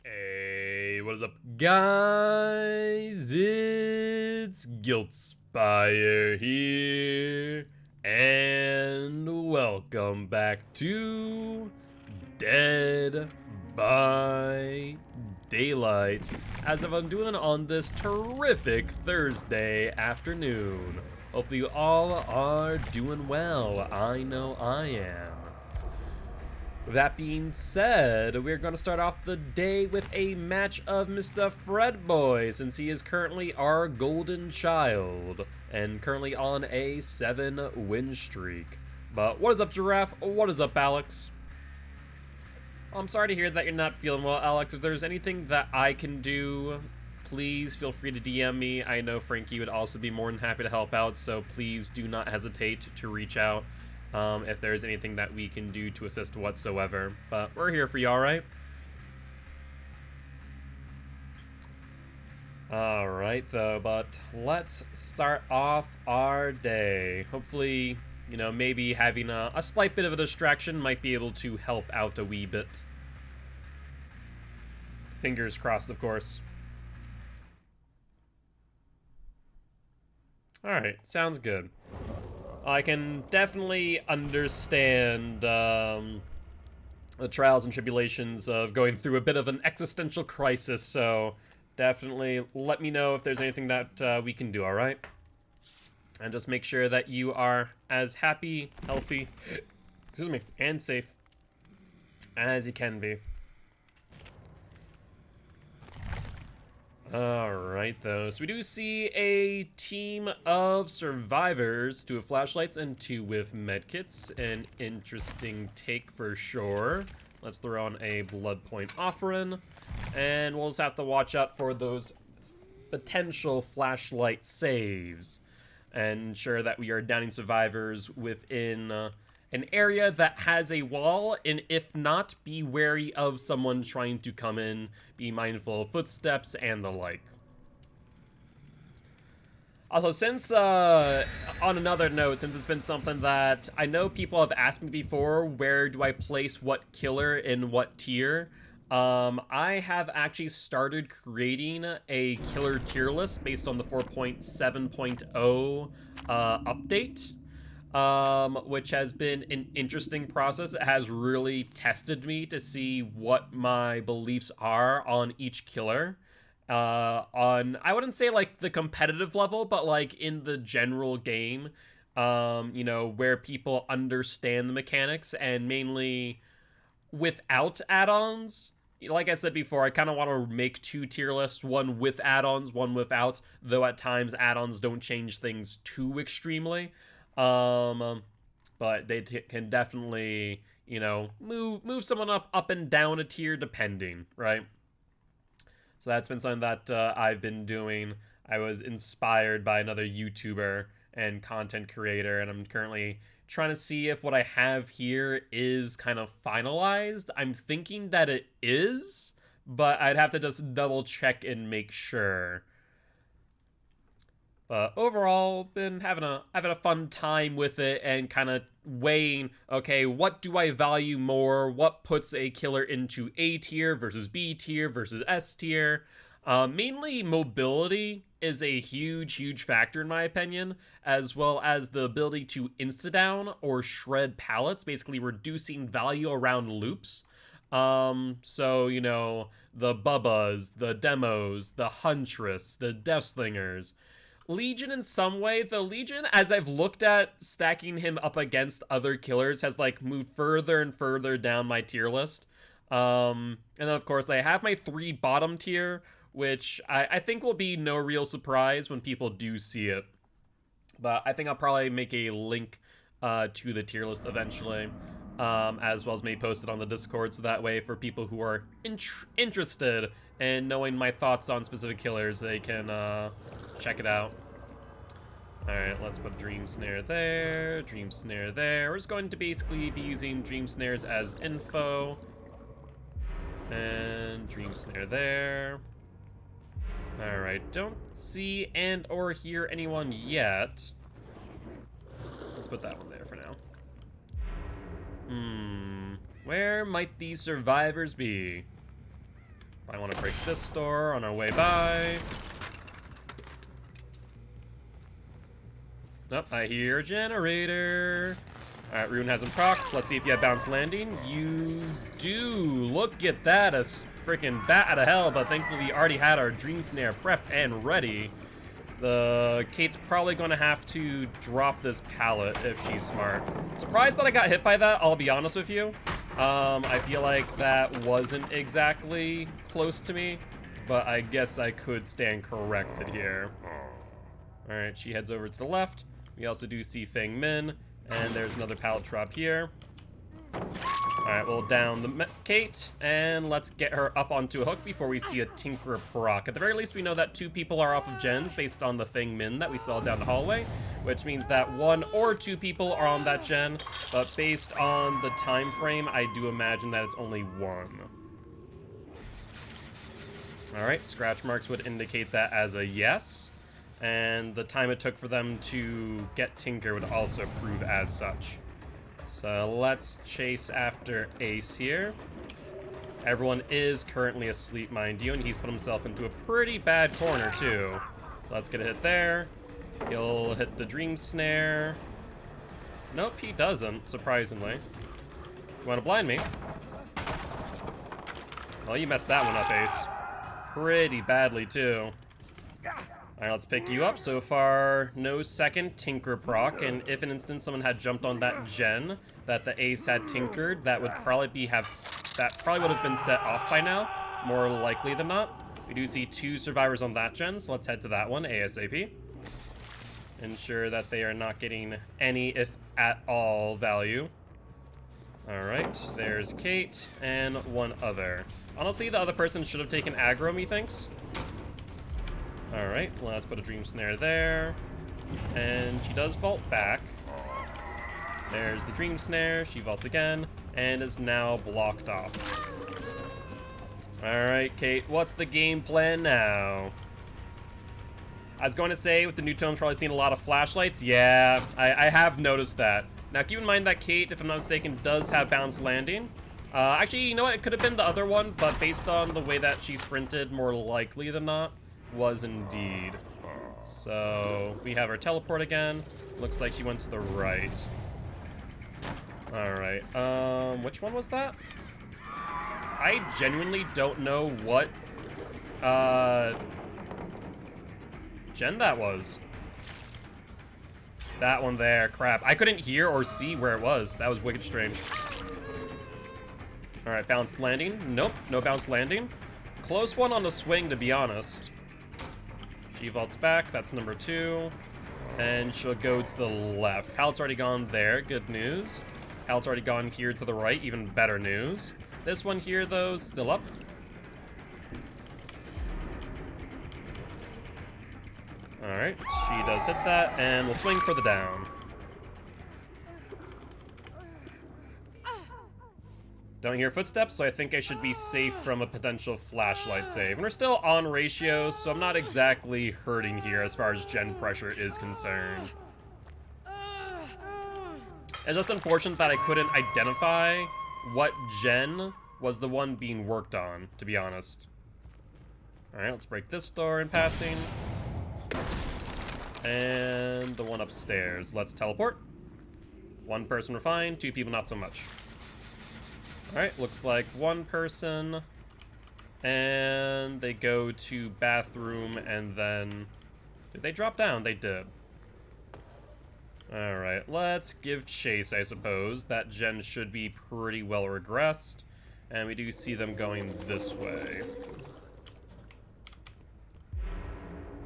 Hey, what is up, guys? It's Guiltspire here, and welcome back to Dead by Daylight, as I'm doing on this terrific Thursday afternoon. Hopefully you all are doing well. I know I am. That being said, we're going to start off the day with a match of Mr. Fredboy, since he is currently our golden child, and currently on a 7-win streak. But what is up, Giraffe? What is up, Alex? I'm sorry to hear that you're not feeling well, Alex. If there's anything that I can do, please feel free to DM me. I know Frankie would also be more than happy to help out, so please do not hesitate to reach out. If there's anything that we can do to assist whatsoever. But we're here for you, alright? Alright, though, but let's start off our day. Hopefully, you know, maybe having a slight bit of a distraction might be able to help out a wee bit. Fingers crossed, of course. Alright, sounds good. I can definitely understand the trials and tribulations of going through a bit of an existential crisis, so definitely let me know if there's anything that we can do, alright? And just make sure that you are as happy, healthy, excuse me, and safe as you can be. Alright, though. So we do see a team of survivors, 2 with flashlights and 2 with medkits. An interesting take for sure. Let's throw on a blood point offering. And we'll just have to watch out for those potential flashlight saves. And ensure that we are downing survivors within an area that has a wall, and if not, be wary of someone trying to come in, be mindful of footsteps and the like. Also, since, on another note, since it's been something that I know people have asked me before, where do I place what killer in what tier? I have actually started creating a killer tier list based on the 4.7.0 update. Which has been an interesting process. It has really tested me to see what my beliefs are on each killer. I wouldn't say like the competitive level, but like in the general game, you know, where people understand the mechanics, and mainly without add-ons. Like I said before, I kind of want to make 2 tier lists, one with add-ons, one without, though at times add-ons don't change things too extremely. But they can definitely, you know, move someone up and down a tier depending, right? So that's been something that I've been doing. I was inspired by another YouTuber and content creator, and I'm currently trying to see if what I have here is kind of finalized. I'm thinking that it is, but I'd have to just double check and make sure. Overall, been having a fun time with it, and kind of weighing, okay, what do I value more? What puts a killer into A tier versus B tier versus S tier? Mainly mobility is a huge factor in my opinion, as well as the ability to insta-down or shred pallets, basically reducing value around loops. So, you know, the Bubbas, the Demos, the Huntress, the Deathslingers. Legion in some way, though Legion, as I've looked at stacking him up against other killers, has like moved further and further down my tier list. And then of course I have my 3 bottom tier, which I think will be no real surprise when people do see it. But I think I'll probably make a link to the tier list eventually, as well as maybe post it on the Discord, so that way for people who are interested in knowing my thoughts on specific killers, they can check it out. Alright, let's put Dream Snare there, Dream Snare there. We're just going to basically be using Dream Snares as info. And Dream Snare there. Alright, don't see and or hear anyone yet. Let's put that one there for now. Where might these survivors be? I want to break this door on our way by. Oh, I hear a generator. Alright, Rune hasn't procced. Let's see if you have bounce landing. You do. Look at that. A freaking bat out of hell, but thankfully we already had our Dream Snare prepped and ready. Kate's probably going to have to drop this pallet if she's smart. Surprised that I got hit by that, I'll be honest with you. I feel like that wasn't exactly close to me, but I guess I could stand corrected here. Alright, she heads over to the left. We also do see Feng Min, and there's another pallet drop here. Alright, we'll down the Kate, and let's get her up onto a hook before we see a Tinkerer proc. At the very least, we know that 2 people are off of gens based on the Feng Min that we saw down the hallway, which means that 1 or 2 people are on that gen, but based on the time frame, I do imagine that it's only 1. Alright, scratch marks would indicate that as a yes, and the time it took for them to get Tinker would also prove as such. So let's chase after Ace here. Everyone is currently asleep, mind you, and he's put himself into a pretty bad corner too. So let's get a hit there. He'll hit the Dream Snare. Nope, he doesn't, surprisingly. You want to blind me? Well, you messed that one up, Ace. Pretty badly too. Alright, let's pick you up. So far, no second Tinker proc, and if in instance someone had jumped on that gen that the Ace had tinkered, that would probably would have been set off by now, more likely than not. We do see 2 survivors on that gen, so let's head to that one ASAP. Ensure that they are not getting any, if at all, value. Alright, there's Kate, and 1 other. Honestly, the other person should have taken aggro, methinks. Alright, let's put a Dream Snare there. And she does vault back. There's the Dream Snare, she vaults again, and is now blocked off. Alright, Kate, what's the game plan now? I was going to say, with the new tones, probably seen a lot of flashlights. Yeah, I have noticed that. Now, keep in mind that Kate, if I'm not mistaken, does have bounce landing. Actually, you know what? It could have been the other one, but based on the way that she sprinted, more likely than not, was indeed. So, we have our teleport again. Looks like she went to the right. Alright, which one was that? I genuinely don't know what, gen that was. That one there, crap. I couldn't hear or see where it was. That was wicked strange. Alright, bounced landing. Nope, no bounce landing. Close one on the swing, to be honest. She vaults back, that's number 2. And she'll go to the left. Pallet's already gone there, good news. Pallet's already gone here to the right, even better news. This one here, though, still up. Alright, she does hit that, and we'll swing for the down. Don't hear footsteps, so I think I should be safe from a potential flashlight save. And we're still on ratio, so I'm not exactly hurting here as far as gen pressure is concerned. It's just unfortunate that I couldn't identify what gen was the one being worked on, to be honest. Alright, let's break this door in passing. And the one upstairs. Let's teleport. 1 person we're fine, 2 people not so much. Alright, looks like 1 person. And they go to bathroom and then... Did they drop down? They did. Alright, let's give chase, I suppose. That gen should be pretty well regressed. And we do see them going this way.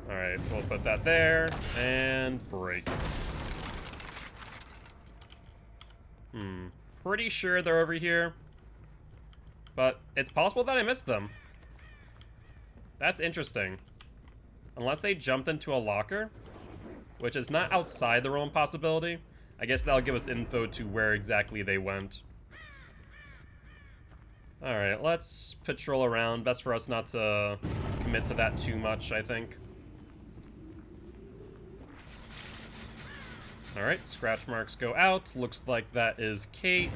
Alright, we'll put that there, and break. Pretty sure they're over here. But it's possible that I missed them. That's interesting. Unless they jumped into a locker, which is not outside the realm possibility. I guess that'll give us info to where exactly they went. Alright, let's patrol around. Best for us not to commit to that too much, I think. Alright, scratch marks go out. Looks like that is Kate.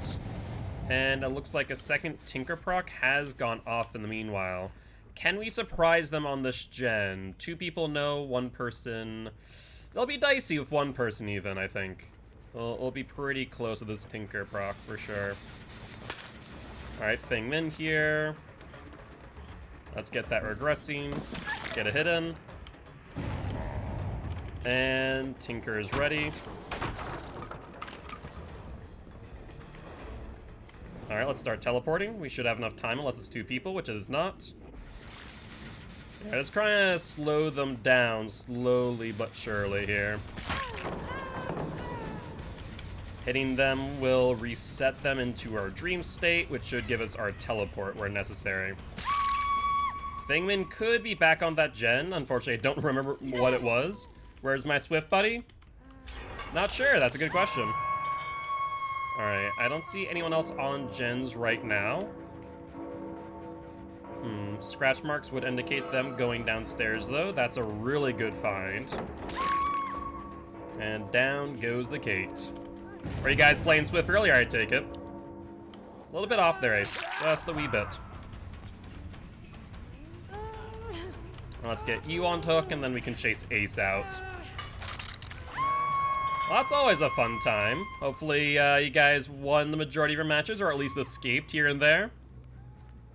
And it looks like a second Tinker proc has gone off in the meanwhile. Can we surprise them on this gen? 2 people no, 1 person... It'll be dicey with 1 person even, I think. It'll be pretty close to this Tinker proc, for sure. Alright, Feng Min here. Let's get that regressing. Get a hit in. And Tinker is ready. Alright, let's start teleporting. We should have enough time unless it's 2 people, which it is not. Yeah, just trying to slow them down slowly but surely here. Hitting them will reset them into our dream state, which should give us our teleport where necessary. Feng Min could be back on that gen. Unfortunately, I don't remember what it was. Where's my Swift buddy? Not sure. That's a good question. Alright, I don't see anyone else on gens right now. Scratch marks would indicate them going downstairs, though. That's a really good find. And down goes the Kate. Were you guys playing Swift earlier, I take it? A little bit off there, Ace. Just a wee bit. Let's get you on hook, and then we can chase Ace out. Well, that's always a fun time. Hopefully, you guys won the majority of your matches, or at least escaped here and there.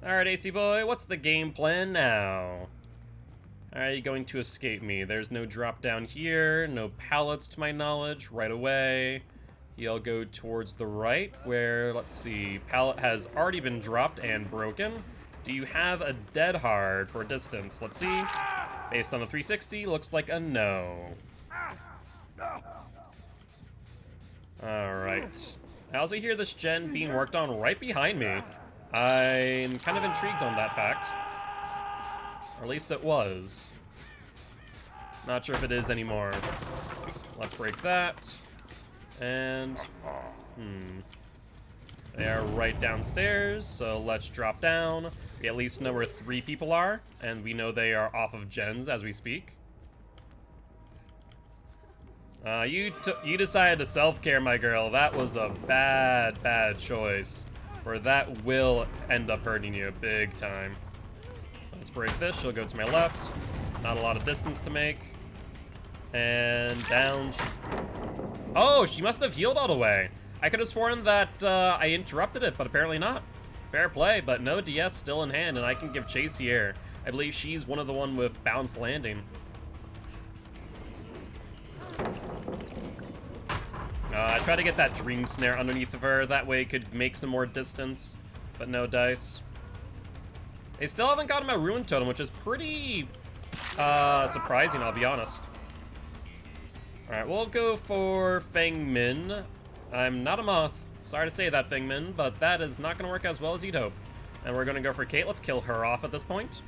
Alright, AC boy, what's the game plan now? Are you going to escape me? There's no drop down here, no pallets to my knowledge, right away. He'll go towards the right, where, let's see, pallet has already been dropped and broken. Do you have a dead hard for distance? Let's see. Based on the 360, looks like a no. Alright. I also hear this gen being worked on right behind me. I'm kind of intrigued on that fact. Or at least it was. Not sure if it is anymore. Let's break that. And... They are right downstairs, so let's drop down. We at least know where 3 people are, and we know they are off of gens as we speak. You decided to self-care, my girl. That was a bad choice. Or that will end up hurting you big time. Let's break this. She'll go to my left. Not a lot of distance to make. And down. Oh, she must have healed all the way. I could have sworn that I interrupted it, but apparently not. Fair play, but no DS still in hand, and I can give chase here. I believe she's one of the one with bounce landing. I tried to get that dream snare underneath of her. That way it could make some more distance, but no dice. They still haven't gotten my Ruin Totem, which is pretty surprising, I'll be honest. Alright, we'll go for Feng Min. I'm not a moth. Sorry to say that, Feng Min, but that is not going to work as well as you'd hope. And we're going to go for Kate. Let's kill her off at this point.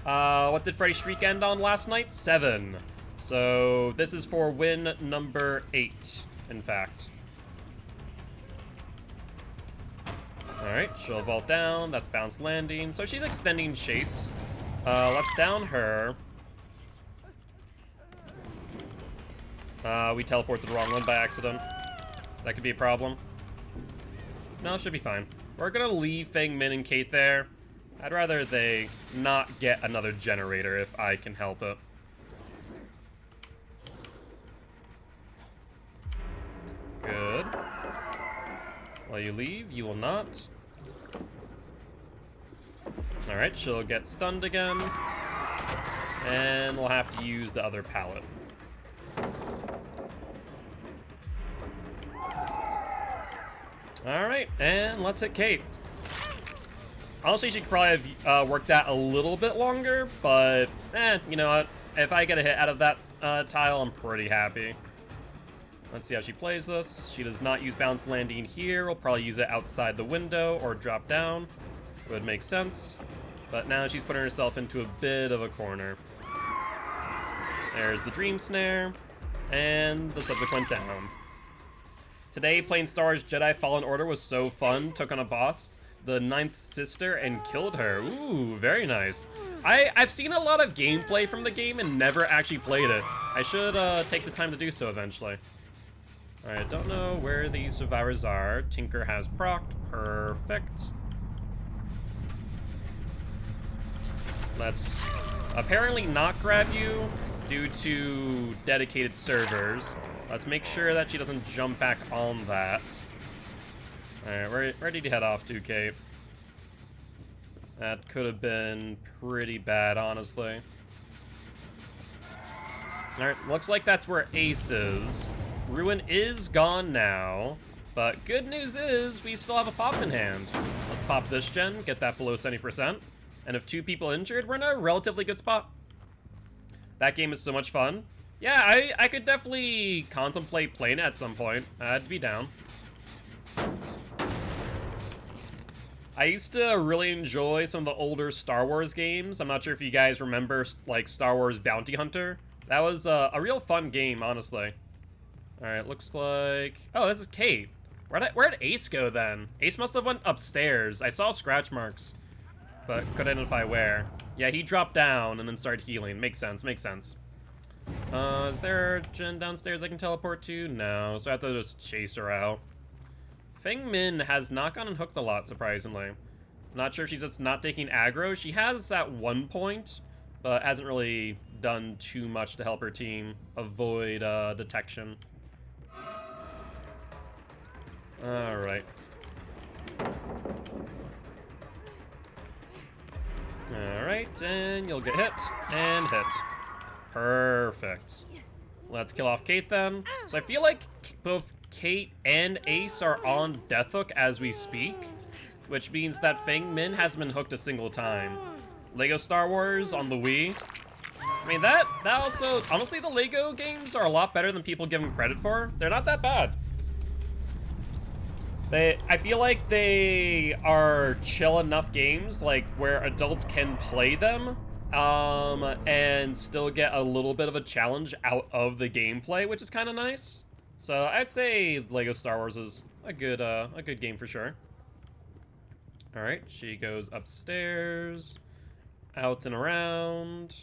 What did Freddy's streak end on last night? 7. So this is for win number 8, in fact. Alright, she'll vault down. That's bounce landing. So she's extending chase. Let's down her. We teleported the wrong one by accident. That could be a problem. No, it should be fine. We're gonna leave Feng Min and Kate there. I'd rather they not get another generator if I can help it. Good. While you leave, you will not. Alright, she'll get stunned again. And we'll have to use the other pallet. Alright, and let's hit Kate. Honestly, she could probably have worked that a little bit longer, but, you know what? If I get a hit out of that tile, I'm pretty happy. Let's see how she plays this. She does not use bounce landing here. We'll probably use it outside the window or drop down. Would make sense. But now she's putting herself into a bit of a corner. There's the Dream Snare, and the subsequent down. Today, playing Star Wars Jedi Fallen Order was so fun. Took on a boss, the 9th sister, and killed her. Ooh, very nice. I've seen a lot of gameplay from the game and never actually played it. I should take the time to do so eventually. Alright, don't know where these survivors are. Tinker has procced. Perfect. Let's apparently not grab you due to dedicated servers. Let's make sure that she doesn't jump back on that. Alright, we're ready to head off to, Kate. That could have been pretty bad, honestly. Alright, looks like that's where Ace is. Ruin is gone now, but good news is we still have a pop in hand. Let's pop this gen, get that below 70%, and if 2 people injured, we're in a relatively good spot. That game is so much fun. Yeah, I could definitely contemplate playing it at some point. I'd be down. I used to really enjoy some of the older Star Wars games. I'm not sure if you guys remember, like, Star Wars Bounty Hunter. That was a real fun game, honestly. Alright, looks like... Oh, this is Kate. Where'd Ace go, then? Ace must have went upstairs. I saw scratch marks, but couldn't identify where. Yeah, he dropped down and then started healing. Makes sense, makes sense. Is there a gen downstairs I can teleport to? No, so I have to just chase her out. Feng Min has not gotten hooked a lot, surprisingly. Not sure if she's just not taking aggro. She has at one point, but hasn't really done too much to help her team avoid detection. Alright. Alright, and you'll get hit, and hit. Perfect. Let's kill off Kate then. So I feel like both Kate and Ace are on death hook as we speak, which means that Feng Min hasn't been hooked a single time. Lego Star Wars on the Wii. I mean, that also, honestly, the Lego games are a lot better than people give them credit for. They're not that bad. I feel like they are chill enough games, like, where adults can play them, and still get a little bit of a challenge out of the gameplay, which is kind of nice. So I'd say Lego Star Wars is a good game for sure. All right, she goes upstairs, out and around.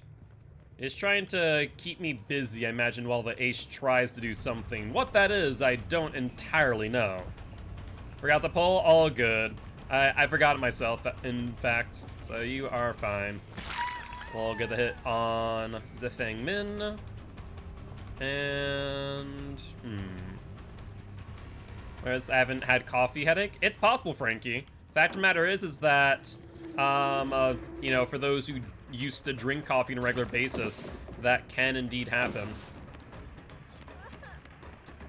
Is trying to keep me busy, I imagine, while the Ace tries to do something. What that is, I don't entirely know. Forgot the pull? All good. I forgot it myself, in fact. So you are fine. We'll get the hit on the Feng Min. And... Whereas I haven't had coffee headache. It's possible, Frankie. Fact of the matter is that, you know, for those who used to drink coffee on a regular basis, that can indeed happen.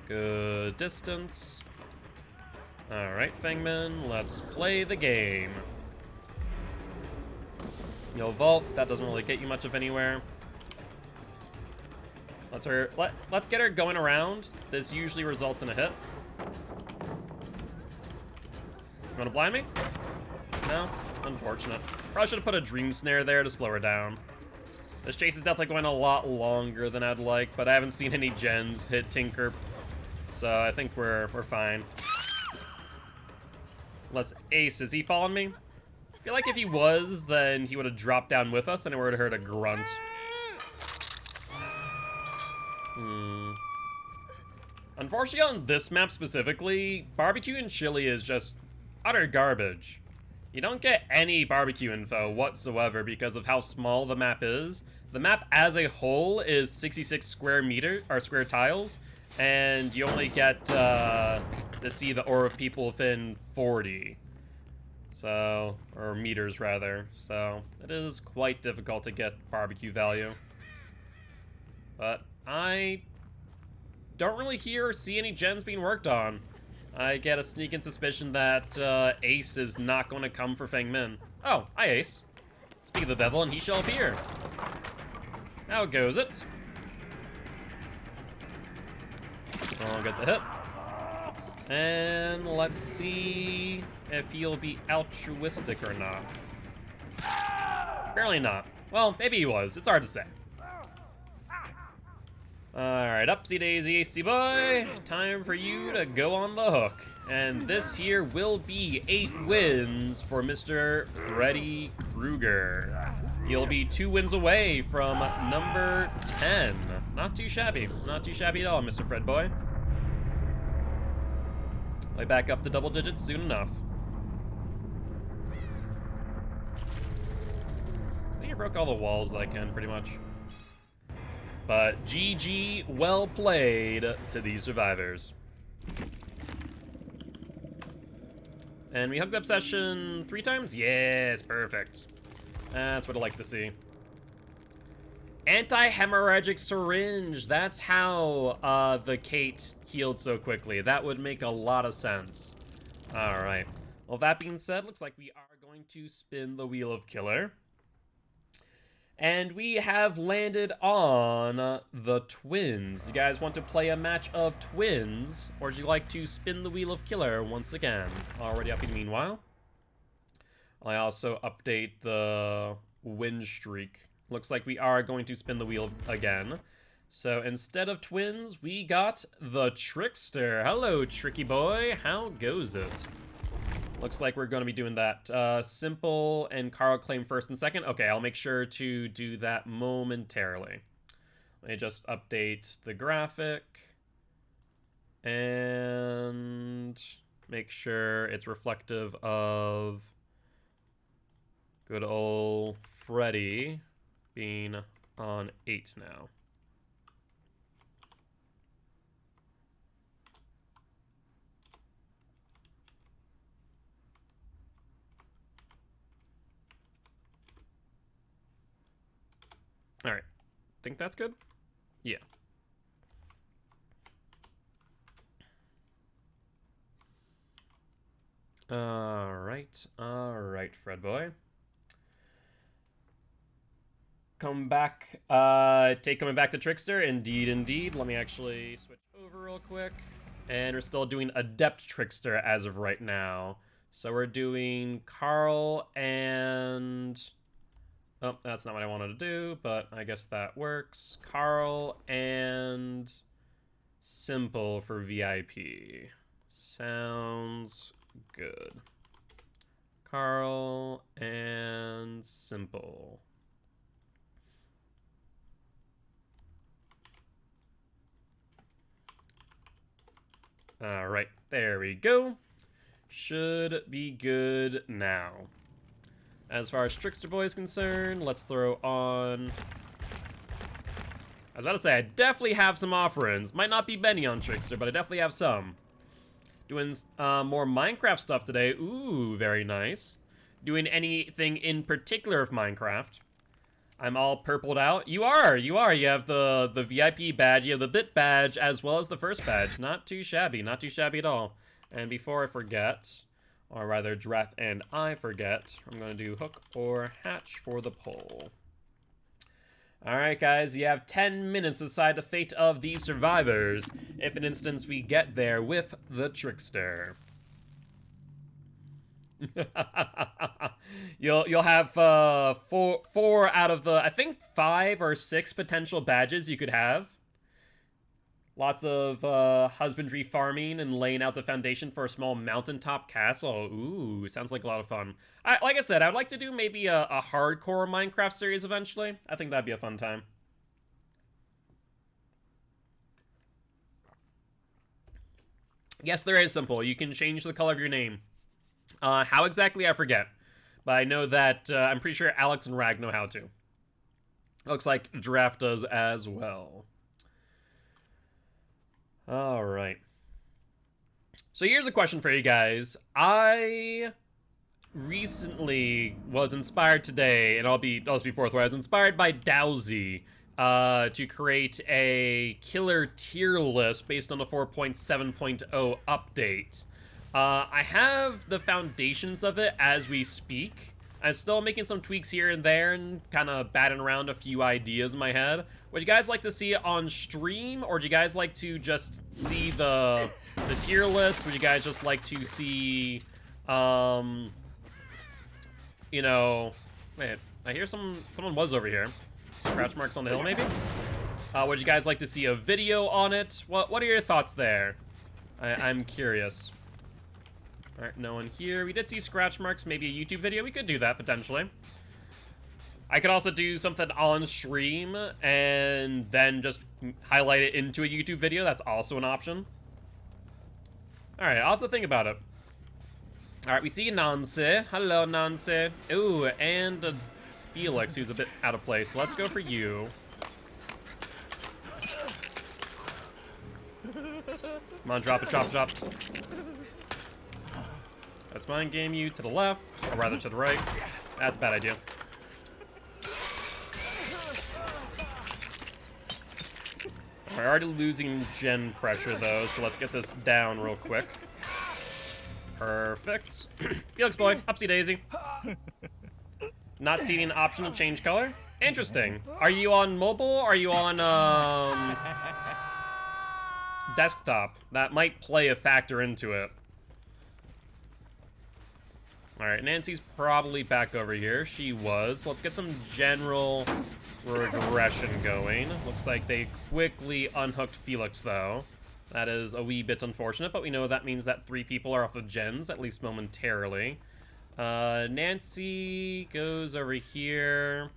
Good distance. Alright, Feng Min, let's play the game. You'll vault, that doesn't really get you much of anywhere. Let's get her going around. This usually results in a hit. You wanna blind me? No? Unfortunate. Probably should have put a dream snare there to slow her down. This chase is definitely going a lot longer than I'd like, but I haven't seen any gens hit Tinker, so I think we're fine. Unless Ace, is he following me? I feel like if he was, then he would have dropped down with us and I would have heard a grunt. Unfortunately, on this map specifically, barbecue and chili is just utter garbage. You don't get any barbecue info whatsoever because of how small the map is. The map as a whole is 66 square tiles, and you only get to see the aura of people within 40. So, or meters rather. So, it is quite difficult to get barbecue value. But I don't really hear or see any gens being worked on. I get a sneaking suspicion that Ace is not going to come for Feng Min. Oh, hi Ace. Speak of the devil, and he shall appear. How goes it? I'll get the hit. And let's see if he'll be altruistic or not. Apparently not. Well, maybe he was. It's hard to say. Alright, upsy daisy, AC boy. Time for you to go on the hook. And this here will be 8 wins for Mr. Freddy Krueger. He'll be 2 wins away from number 10. Not too shabby. Not too shabby at all, Mr. Fred boy. Way back up to double digits soon enough. I think you're broke all the walls that I can, pretty much. But GG, well played to these survivors. And we hooked up session 3 times? Yes, perfect. That's what I like to see. Anti-hemorrhagic syringe. That's how the Kate healed so quickly. That would make a lot of sense. Alright. Well, that being said, looks like we are going to spin the Wheel of Killer. And we have landed on the twins. You guys want to play a match of twins? Or would you like to spin the Wheel of Killer once again? Already up in meanwhile. I also update the win streak. Looks like we are going to spin the wheel again. So instead of twins, we got the Trickster. Hello, Tricky Boy. How goes it? Looks like we're going to be doing that. Simple and Carl claim first and second. Okay, I'll make sure to do that momentarily. Let me just update the graphic. And make sure it's reflective of good old Freddy being on 8 now. All right, think that's good? Yeah. All right, Fred boy. Coming back to Trickster, indeed. Let me actually switch over real quick. And we're still doing Adept Trickster as of right now. So we're doing Carl and... Oh, that's not what I wanted to do, but I guess that works. Carl and Simple for VIP. Sounds good. Carl and Simple. All right, there we go. Should be good now. As far as Trickster Boy is concerned, let's throw on... I was about to say, I definitely have some offerings. Might not be many on Trickster, but I definitely have some. Doing more Minecraft stuff today. Ooh, very nice. Doing anything in particular of Minecraft. I'm all purpled out. You are. You have the VIP badge, you have the bit badge, as well as the first badge. Not too shabby at all. And before I forget, or rather Dreth and I forget, I'm going to do hook or hatch for the poll. Alright guys, you have 10 minutes to decide the fate of these survivors, if in instance we get there with the Trickster. You'll have four out of the, I think 5 or 6 potential badges you could have. Lots of husbandry farming and laying out the foundation for a small mountaintop castle. Ooh, sounds like a lot of fun. Like I said, I'd like to do maybe a hardcore Minecraft series eventually. I think that'd be a fun time. Yes, there is Simple. You can change the color of your name. How exactly, I forget. But I know that, I'm pretty sure Alex and Rag know how to. Looks like Giraffe does as well. Alright. So here's a question for you guys. I recently was inspired today, and I'll just be forthright, I was inspired by Dowsy to create a killer tier list based on the 4.7.0 update. I have the foundations of it as we speak. I'm still making some tweaks here and there and kind of batting around a few ideas in my head. Would you guys like to see it on stream, or do you guys like to just see the tier list? Would you guys just like to see, you know, wait, I hear someone was over here. Scratch marks on the hill, maybe? Would you guys like to see a video on it? What are your thoughts there? I'm curious. All right, no one here. We did see scratch marks, maybe a YouTube video. We could do that, potentially. I could also do something on stream and then just highlight it into a YouTube video. That's also an option. All right, I'll also think about it. All right, we see Nancy. Hello, Nancy. Ooh, and Felix, who's a bit out of place. So let's go for you. Come on, drop it, drop it, drop it. Let's mind game you to the left, or rather to the right. That's a bad idea. We're already losing gen pressure though, so let's get this down real quick. Perfect. Felix boy, upsy daisy. Not seeing an option to change color. Interesting. Are you on mobile? Or are you on desktop? That might play a factor into it. Alright, Nancy's probably back over here. She was. Let's get some general regression going. Looks like they quickly unhooked Felix, though. That is a wee bit unfortunate, but we know that means that 3 people are off of gens, at least momentarily. Nancy goes over here.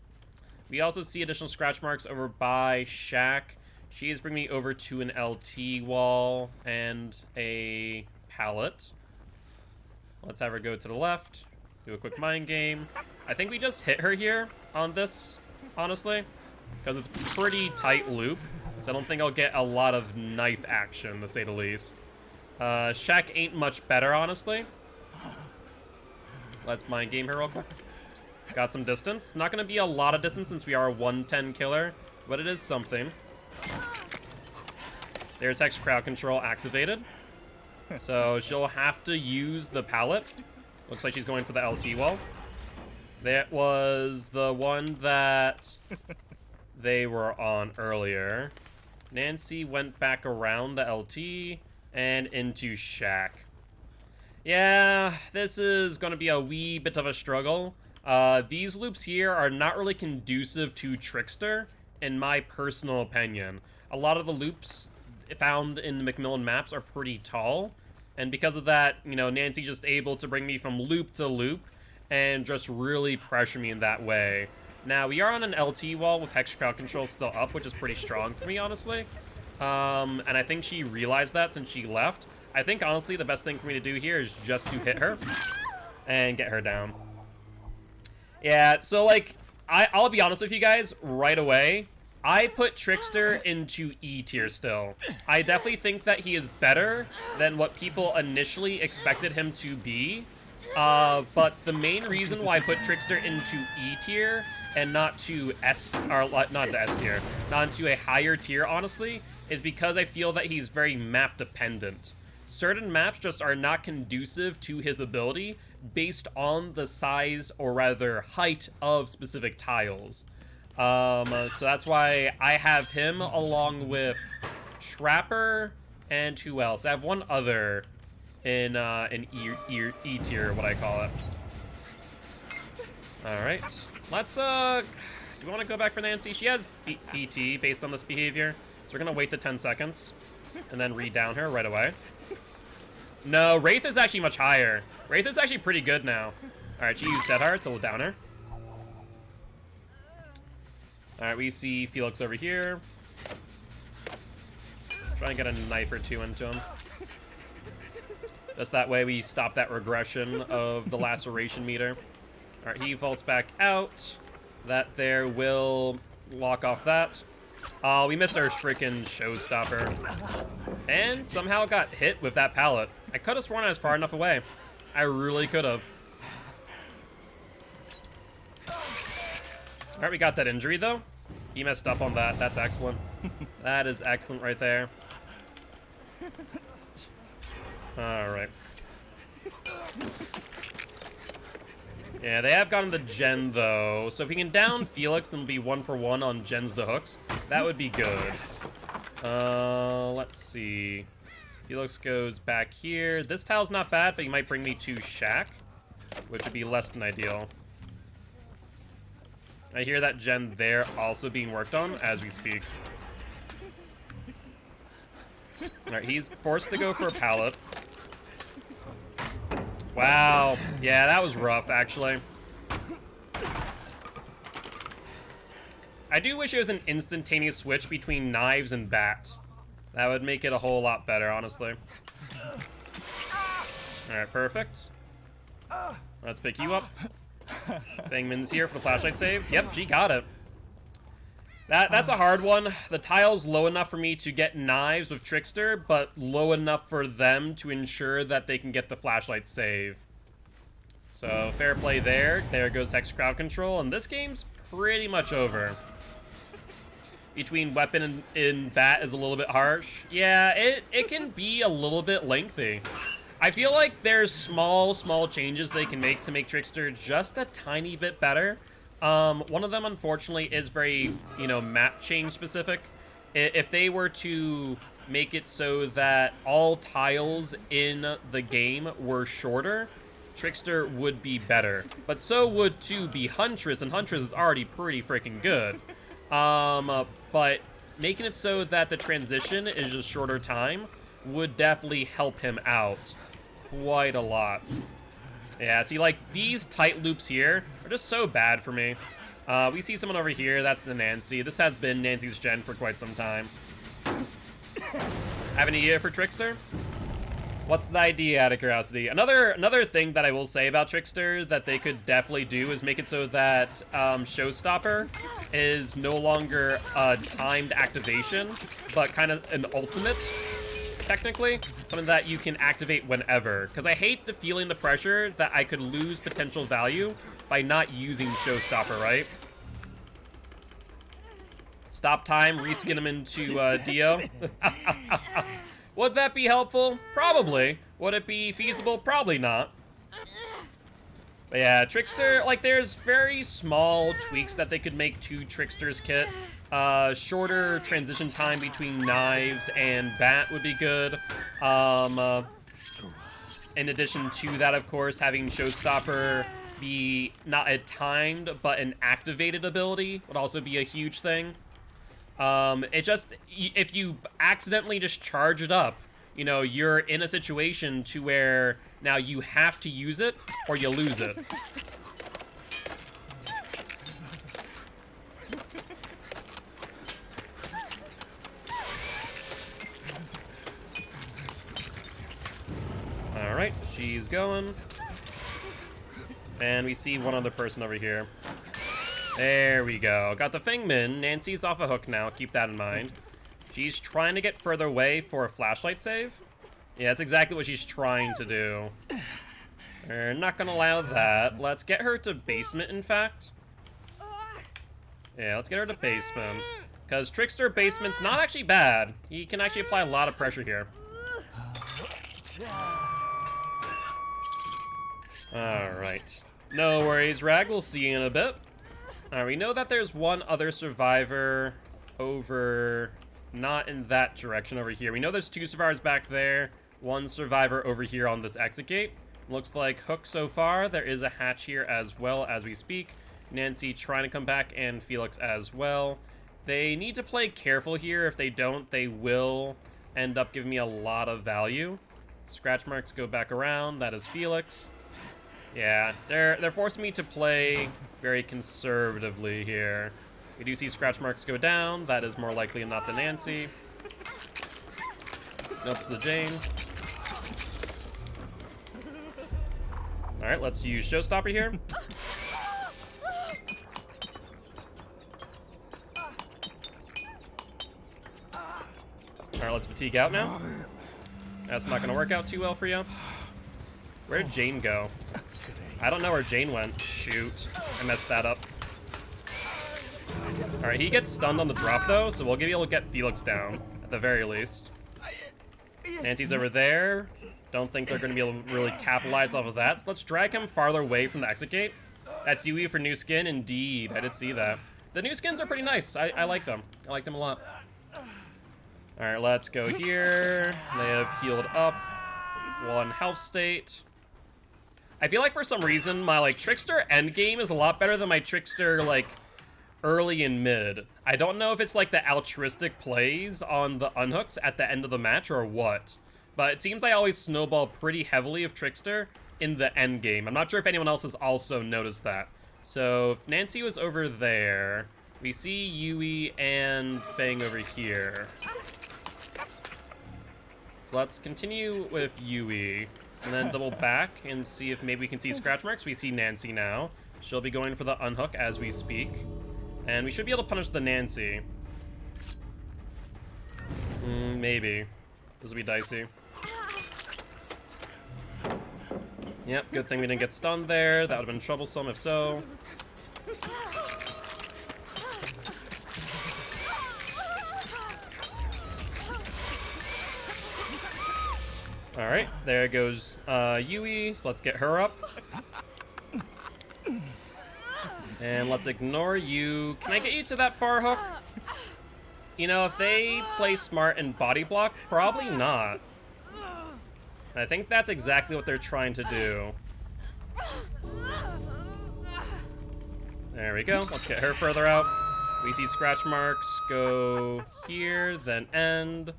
We also see additional scratch marks over by Shaq. She is bringing me over to an LT wall and a pallet. Let's have her go to the left, do a quick mind game. I think we just hit her here on this, honestly, because it's pretty tight loop, so I don't think I'll get a lot of knife action, to say the least. Shaq ain't much better, honestly. Let's mind game her real quick. Got some distance. Not going to be a lot of distance since we are a 110 killer, but it is something. There's Hex Crowd Control activated. So she'll have to use the pallet. Looks like she's going for the LT wall. That was the one that they were on earlier. Nancy went back around the LT and into Shaq. Yeah, this is going to be a wee bit of a struggle. These loops here are not really conducive to Trickster, in my personal opinion. A lot of the loops found in the Macmillan maps are pretty tall, and because of that, you know, Nancy just able to bring me from loop to loop and just really pressure me in that way. Now, we are on an LT wall with Hex Crowd Control still up, which is pretty strong for me, honestly. And I think she realized that since she left. I think, honestly, the best thing for me to do here is just to hit her and get her down. Yeah, so, like, I'll be honest with you guys right away. I put Trickster into E tier still. I definitely think that he is better than what people initially expected him to be. But the main reason why I put Trickster into E tier and not to not to S tier, not into a higher tier, honestly, is because I feel that he's very map dependent. Certain maps just are not conducive to his ability based on the size, or rather height, of specific tiles. So that's why I have him along with Trapper and who else? I have one other in E tier, what I call it. All right, let's do we want to go back for Nancy? She has BT based on this behavior, so we're gonna wait the 10 seconds and then re-down her right away. No, Wraith is actually much higher. Wraith is actually pretty good now. All right, she used Dead Heart, so we'll down her. Alright, we see Felix over here. Try and get a knife or 2 into him. Just that way we stop that regression of the laceration meter. Alright, he vaults back out. That there will lock off that. Oh, we missed our freaking showstopper. And somehow got hit with that pallet. I could have sworn I was far enough away. I really could have. Alright, we got that injury though. He messed up on that. That's excellent. That is excellent right there. Alright. Yeah, they have gotten the gen though. So if we can down Felix, then we'll be 1-for-1 on gens to hooks. That would be good. Let's see. Felix goes back here. This tile's not bad, but he might bring me to Shaq, which would be less than ideal. I hear that gen there also being worked on as we speak. Alright, he's forced to go for a pallet. Wow. Yeah, that was rough, actually. I do wish it was an instantaneous switch between knives and bats. That would make it a whole lot better, honestly. Alright, perfect. Let's pick you up. Fangman's here for the flashlight save. Yep, she got it. That's a hard one. The tile's low enough for me to get knives with Trickster, but low enough for them to ensure that they can get the flashlight save. So, fair play there. There goes Hex crowd control, and this game's pretty much over. Between weapon and bat is a little bit harsh. Yeah, it can be a little bit lengthy. I feel like there's small changes they can make to make Trickster just a tiny bit better. One of them, unfortunately, is very, map change specific. If they were to make it so that all tiles in the game were shorter, Trickster would be better. But so would, too, be Huntress, and Huntress is already pretty freaking good. But making it so that the transition is just shorter time would definitely help him out quite a lot. Yeah, see, like, these tight loops here are just so bad for me. We see someone over here. That's the Nancy. This has been Nancy's gen for quite some time. Have any idea for Trickster? What's the idea, out of curiosity? Another thing that I will say about Trickster that they could definitely do is make it so that Showstopper is no longer a timed activation, but kind of an ultimate, technically. Something that you can activate whenever. Because I hate the feeling, the pressure, that I could lose potential value by not using Showstopper, right? Stop time, reskin him into Dio. Would that be helpful? Probably. Would it be feasible? Probably not. But yeah, Trickster, like, there's very small tweaks that they could make to Trickster's kit. Shorter transition time between knives and bat would be good. In addition to that, of course, having Showstopper be not a timed, but an activated ability would also be a huge thing. If you accidentally just charge it up, you're in a situation to where now you have to use it or you lose it. Alright, she's going. And we see one other person over here. There we go. Got the Fangman. Nancy's off a hook now. Keep that in mind. She's trying to get further away for a flashlight save. Yeah, that's exactly what she's trying to do. We're not going to allow that. Let's get her to basement, in fact. Yeah, let's get her to basement. Because Trickster basement's not actually bad. He can actually apply a lot of pressure here. Alright. No worries, Rag. We'll see you in a bit. Alright, we know that there's one other survivor over, not in that direction over here. We know there's two survivors back there, one survivor over here on this exit gate. Looks like Hook so far. There is a hatch here as well as we speak. Nancy trying to come back, and Felix as well. They need to play careful here. If they don't, they will end up giving me a lot of value. Scratch marks go back around. That is Felix. Yeah, they're forcing me to play very conservatively here. We do see scratch marks go down. That is more likely than not the Nancy. Nope, it's the Jane. Alright, let's use Showstopper here. Alright, let's fatigue out now. That's not gonna work out too well for you. Where'd Jane go? I don't know where Jane went. Shoot. I messed that up. Alright, he gets stunned on the drop, though, so we'll be able to get Felix down, at the very least. Nancy's over there. Don't think they're going to be able to really capitalize off of that. So let's drag him farther away from the exit gate. That's Yui for new skin. Indeed, I did see that. The new skins are pretty nice. I like them. I like them a lot. Alright, let's go here. They have healed up. 1 health state. I feel like for some reason my Trickster endgame is a lot better than my Trickster early and mid. I don't know if it's the altruistic plays on the unhooks at the end of the match or what, but it seems I always snowball pretty heavily of Trickster in the endgame. I'm not sure if anyone else has also noticed that. So if Nancy was over there, we see Yui and Fang over here. So let's continue with Yui. And then double back and see if maybe we can see scratch marks. We see Nancy now. She'll be going for the unhook as we speak. And we should be able to punish the Nancy. Maybe. This will be dicey. Yep, good thing we didn't get stunned there. That would have been troublesome if so. Alright, there goes Yui, so let's get her up. And let's ignore you. Can I get you to that far hook? You know, if they play smart and body block, probably not. I think that's exactly what they're trying to do. There we go. Let's get her further out. We see scratch marks go here, then end.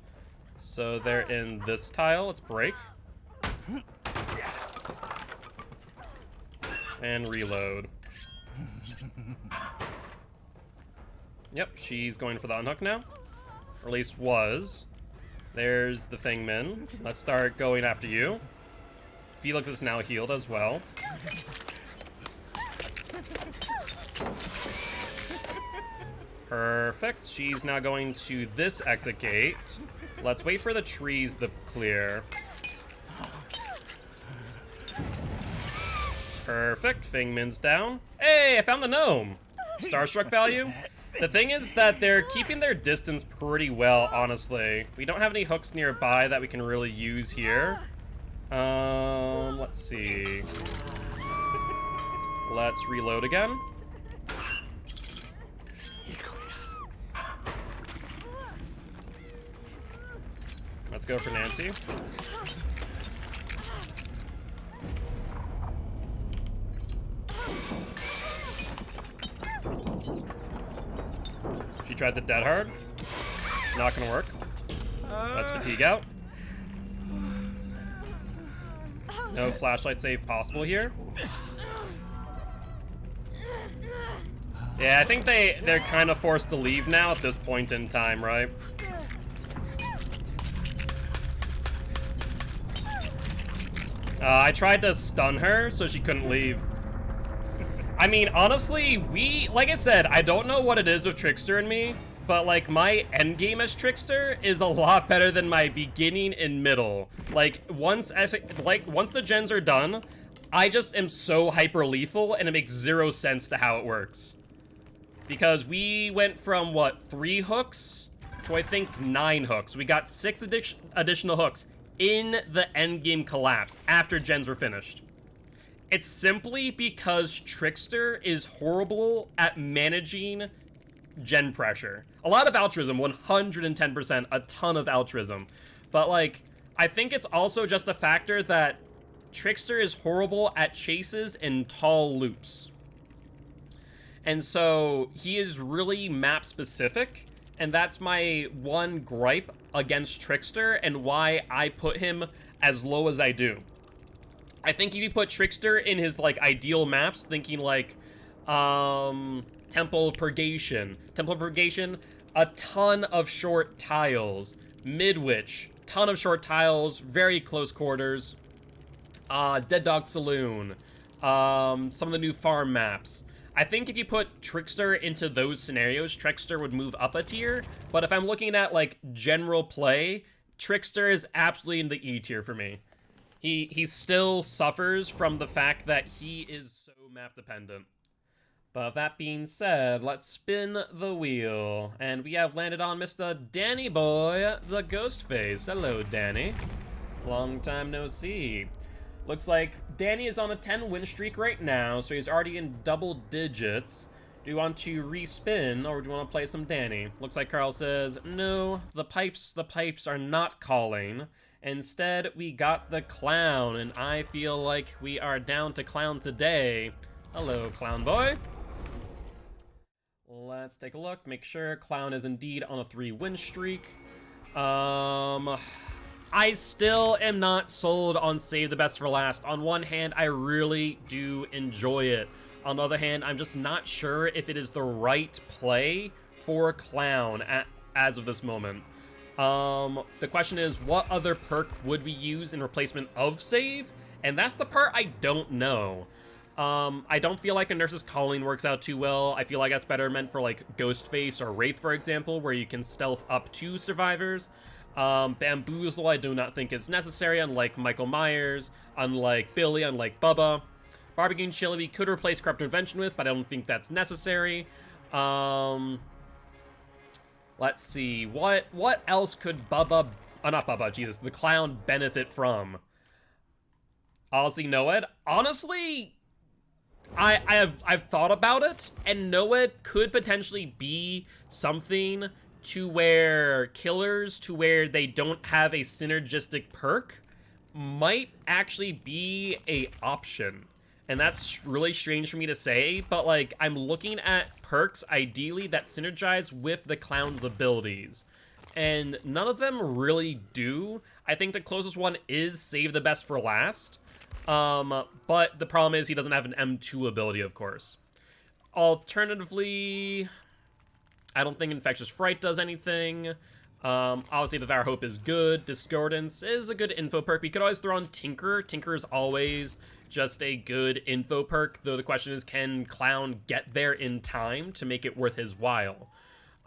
So they're in this tile. Let's break. And reload. Yep, she's going for the unhook now. Or at least was. There's the Thingmin. Let's start going after you. Felix is now healed as well. Perfect. She's now going to this exit gate. Let's wait for the trees to clear. Perfect. Thingmin's down. Hey, I found the gnome. Starstruck value. The thing is that they're keeping their distance pretty well, honestly. We don't have any hooks nearby that we can really use here. Let's see. Let's reload again. Let's go for Nancy. She tries it dead hard. Not gonna work. Let's fatigue out. No flashlight save possible here. Yeah, I think they're kind of forced to leave now at this point in time, right? I tried to stun her so she couldn't leave. I mean, honestly, like I said, I don't know what it is with Trickster and me, but like my endgame as Trickster is a lot better than my beginning and middle. Like once the gens are done, I just am so hyper lethal and it makes zero sense to how it works. Because we went from what, 3 hooks to I think 9 hooks. We got 6 additional hooks in the endgame collapse after gens were finished. It's simply because Trickster is horrible at managing gen pressure. A lot of altruism, 110%, a ton of altruism. But like, I think it's also just a factor that Trickster is horrible at chases and tall loops. And so he is really map specific, and that's my one gripe against Trickster and why I put him as low as I do. I think if you put Trickster in his like ideal maps, thinking like Temple of Purgation, a ton of short tiles, Midwich, ton of short tiles, very close quarters, Dead Dog Saloon, some of the new farm maps. I think if you put Trickster into those scenarios, Trickster would move up a tier, but if I'm looking at like general play, Trickster is absolutely in the E tier for me. He still suffers from the fact that he is so map dependent. But that being said, let's spin the wheel. And we have landed on Mr. Danny Boy, the Ghostface. Hello, Danny. Long time no see. Looks like Danny is on a 10-win streak right now, so he's already in double digits. Do you want to respin, or do you want to play some Danny? Looks like Carl says, no, the pipes are not calling. Instead, we got the clown, and I feel like we are down to clown today. Hello, clown boy. Let's take a look, make sure clown is indeed on a 3-win streak. I still am not sold on Save the Best for Last. On one hand, I really do enjoy it. On the other hand, I'm just not sure if it is the right play for clown as of this moment. The question is, what other perk would we use in replacement of save? And that's the part I don't know. I don't feel like a Nurse's Calling works out too well. I feel like that's better meant for like Ghostface or Wraith, for example, where you can stealth up to survivors. Bamboozle I do not think is necessary, unlike Michael Myers, unlike Billy, unlike Bubba. Barbecue and Chili we could replace Corrupt Intervention with, but I don't think that's necessary. Let's see, what else could Bubba, not Bubba, Jesus, the clown benefit from? Honestly, Noed. Honestly, I've thought about it, and Noed could potentially be something to where killers, to where they don't have a synergistic perk, might actually be a option. And that's really strange for me to say, but like, I'm looking at perks, ideally, that synergize with the clown's abilities. And none of them really do. I think the closest one is Save the Best for Last. But the problem is he doesn't have an M2 ability, of course. Alternatively, I don't think Infectious Fright does anything. Obviously, Devour Hope is good. Discordance is a good info perk. We could always throw on Tinker. Tinker is always just a good info perk, though the question is, can Clown get there in time to make it worth his while?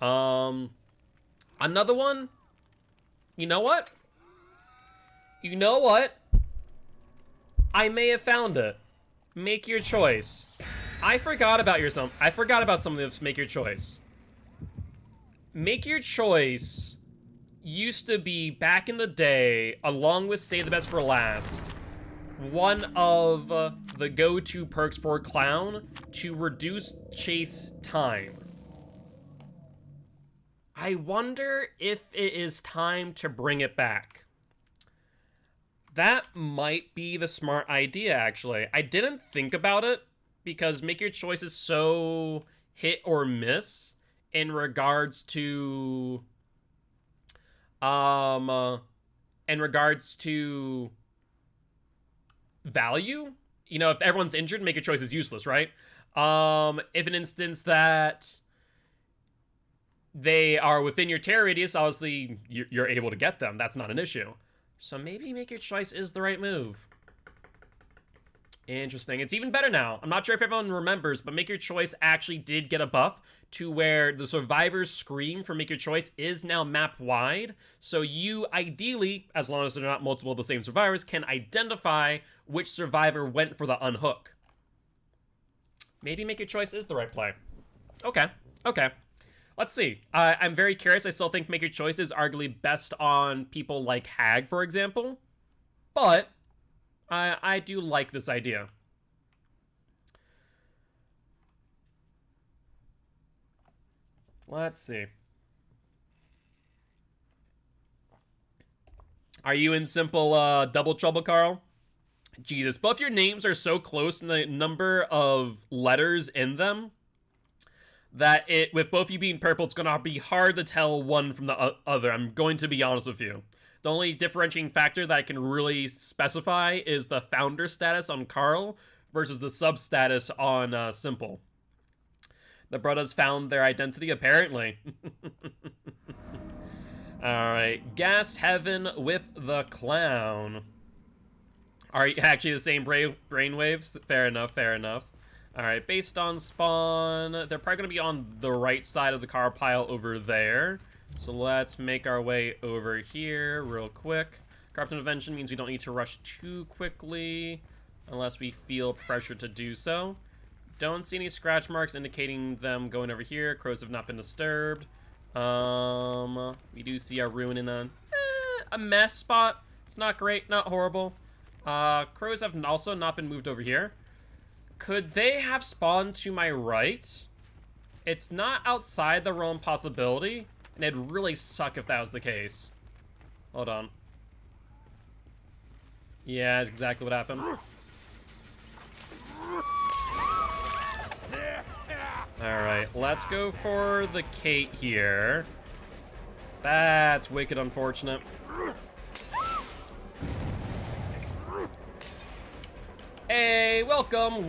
Another one? You know what? You know what? I may have found it. Make your choice. I forgot about some of this. Make your choice. Make your choice used to be, back in the day, along with Save the Best for Last, one of the go-to perks for Clown to reduce chase time. I wonder if it is time to bring it back. That might be the smart idea, actually. I didn't think about it, because Make Your Choice is so hit or miss in regards to... value. You know, if everyone's injured, Make Your Choice is useless, right? If an instance that they are within your terror radius, obviously you're able to get them. That's not an issue. So maybe Make Your Choice is the right move. Interesting. It's even better now. I'm not sure if everyone remembers, but Make Your Choice actually did get a buff to where the survivor's scream for Make Your Choice is now map-wide. So you, ideally, as long as they're not multiple of the same survivors, can identify which survivor went for the unhook. Maybe Make Your Choice is the right play. Okay. Okay. Let's see. I'm very curious. I still think Make Your Choice is arguably best on people like Hag, for example. But I do like this idea. Let's see. Are you in simple double trouble, Carl? Jesus, both your names are so close in the number of letters in them that with both you being purple, it's gonna be hard to tell one from the other. I'm going to be honest with you. The only differentiating factor that I can really specify is the founder status on Carl versus the sub status on Simple. The brothers found their identity, apparently. Alright, Gas Heaven with the Clown. Are actually the same brainwaves? Fair enough, fair enough. Alright, based on spawn, they're probably going to be on the right side of the car pile over there. So let's make our way over here real quick. Corrupt Intervention means we don't need to rush too quickly unless we feel pressure to do so. Don't see any scratch marks indicating them going over here. Crows have not been disturbed. We do see our ruin in a mess spot. It's not great, not horrible. Crows have also not been moved over here. Could they have spawned to my right? It's not outside the realm possibility, and it'd really suck if that was the case. Hold on. Yeah, that's exactly what happened. Alright, let's go for the Kate here. That's wicked unfortunate. Hey, welcome,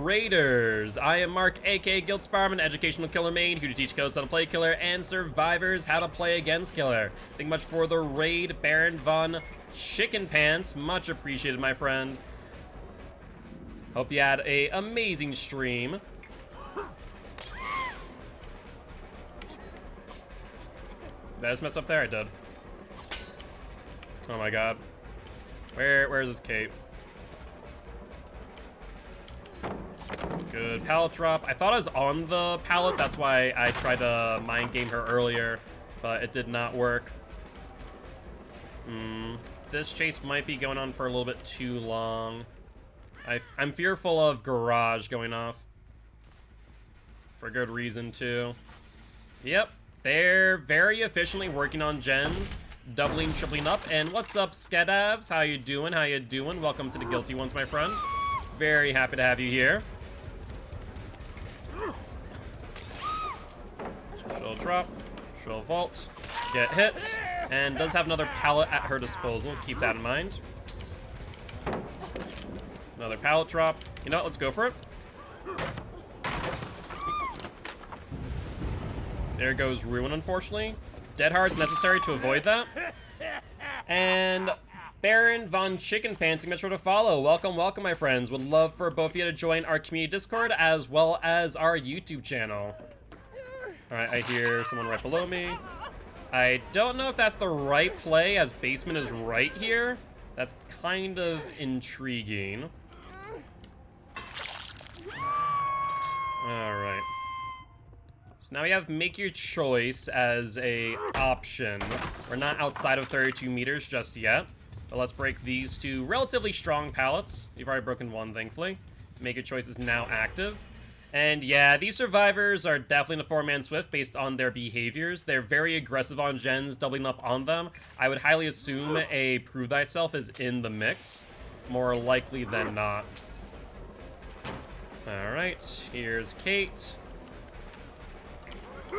Raiders. I am Mark, aka Guild Sparman, educational killer main, here to teach codes how to play killer and survivors how to play against killer. Thank you much for the raid, Baron Von Chicken Pants. Much appreciated, my friend. Hope you had a amazing stream. Did I just mess up there? I did. Oh my god. Where's this cape? Good pallet drop. I thought I was on the pallet. That's why I tried to mind game her earlier, but it did not work. This chase might be going on for a little bit too long. I'm fearful of garage going off. For good reason, too. Yep, they're very efficiently working on gens, doubling, tripling up. And what's up, Skedavs? How you doing? How you doing? Welcome to the Guilty Ones, my friend. Very happy to have you here. She'll drop, she'll vault, get hit, and does have another pallet at her disposal. Keep that in mind. Another pallet drop. You know what? Let's go for it. There goes Ruin, unfortunately. Dead Hard's necessary to avoid that. And Baron Von Chicken Pants, much for to follow. Welcome, welcome, my friends. Would love for both of you to join our community Discord as well as our YouTube channel. Alright, I hear someone right below me. I don't know if that's the right play, as basement is right here. That's kind of intriguing. Alright. So now we have make your choice as a option. We're not outside of 32 meters just yet. But let's break these two relatively strong pallets. We've already broken one, thankfully. Make your choice is now active. And yeah, these survivors are definitely in a four-man swift based on their behaviors. They're very aggressive on gens, doubling up on them. I would highly assume a prove thyself is in the mix, more likely than not. Alright, here's Kate.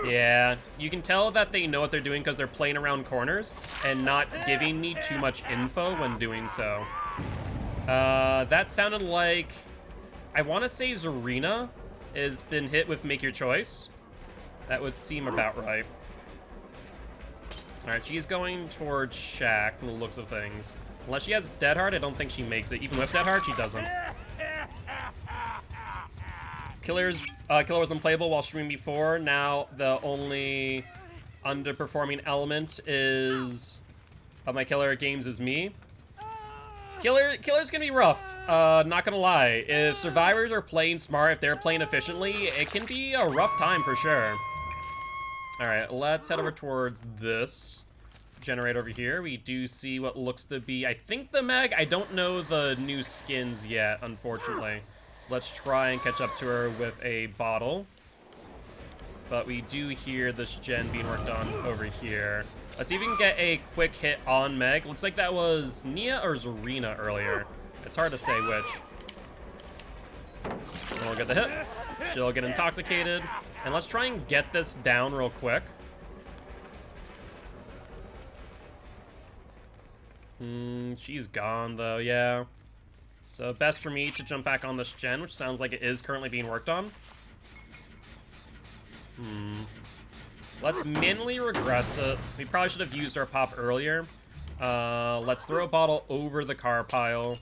Yeah, you can tell that they know what they're doing because they're playing around corners and not giving me too much info when doing so. That sounded like... I want to say Zarina has been hit with Make Your Choice. That would seem about right. Alright, she's going towards Shaq from the looks of things. Unless she has Dead Hard, I don't think she makes it. Even with Dead Hard, she doesn't. Killer was unplayable while streaming before. Now the only underperforming element is of my killer games is me. Killer's gonna be rough. Not gonna lie. If survivors are playing smart, if they're playing efficiently, it can be a rough time for sure. Alright, let's head over towards this generator over here. We do see what looks to be, I think, the Meg. I don't know the new skins yet, unfortunately. So let's try and catch up to her with a bottle. But we do hear this gen being worked on over here. Let's see if we can get a quick hit on Meg. Looks like that was Nia or Zarina earlier. It's hard to say which. And we'll get the hit. She'll get intoxicated. And let's try and get this down real quick. She's gone though, yeah. So best for me to jump back on this gen, which sounds like it is currently being worked on. Let's manually regress it. We probably should have used our pop earlier. Let's throw a bottle over the car pile.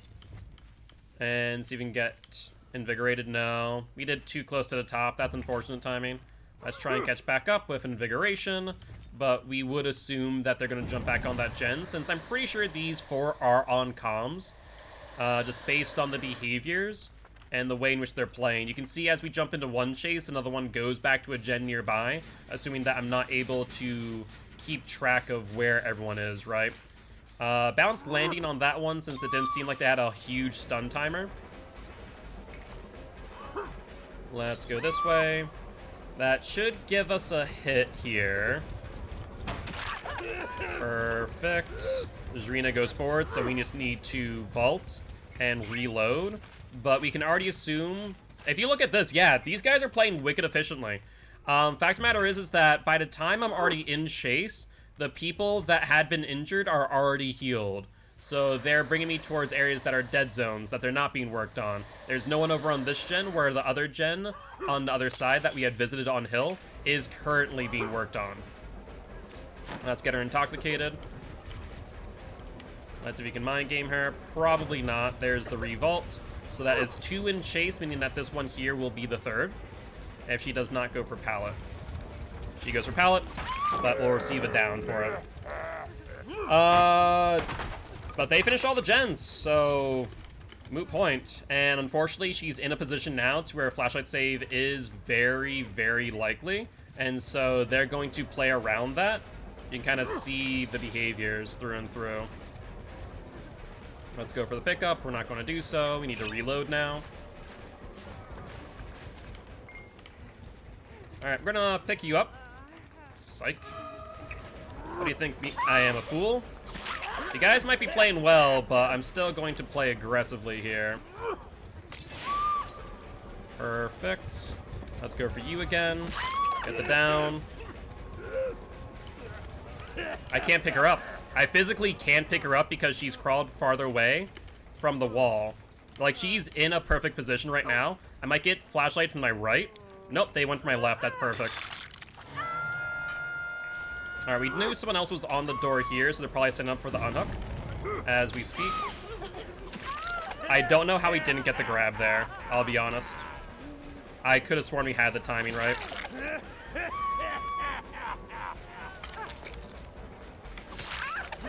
And see if we can get invigorated. No, we did too close to the top. That's unfortunate timing. Let's try and catch back up with invigoration. But we would assume that they're going to jump back on that gen, since I'm pretty sure these four are on comms. Just based on the behaviors and the way in which they're playing. You can see as we jump into one chase, another one goes back to a gen nearby, assuming that I'm not able to keep track of where everyone is, right? Balanced landing on that one, since it didn't seem like they had a huge stun timer. Let's go this way. That should give us a hit here. Perfect. Zarina goes forward, so we just need to vault and reload. But we can already assume, if you look at this, yeah, these guys are playing wicked efficiently. Fact of the matter is that by the time I'm already in chase, the people that had been injured are already healed. So they're bringing me towards areas that are dead zones, that they're not being worked on. There's no one over on this gen, where the other gen on the other side that we had visited on Hill is currently being worked on. Let's get her intoxicated. Let's see if we can mind game her. Probably not. There's the revolt. So that is 2 in chase, meaning that this one here will be the 3rd. If she does not go for pallet. She goes for pallet, but will receive a down for it. But they finish all the gens, so moot point. And unfortunately, she's in a position now to where a flashlight save is very, very likely. And so they're going to play around that. You can kind of see the behaviors through and through. Let's go for the pickup. We're not going to do so. We need to reload now. Alright, we're gonna pick you up. Psych. What do you think? I am a fool? You guys might be playing well, but I'm still going to play aggressively here. Perfect. Let's go for you again. Get the down. I can't pick her up. I physically can't pick her up because she's crawled farther away from the wall. Like, she's in a perfect position right now. I might get flashlight from my right. Nope, they went for my left. That's perfect. Alright, we knew someone else was on the door here, so they're probably setting up for the unhook as we speak. I don't know how he didn't get the grab there, I'll be honest. I could have sworn we had the timing right.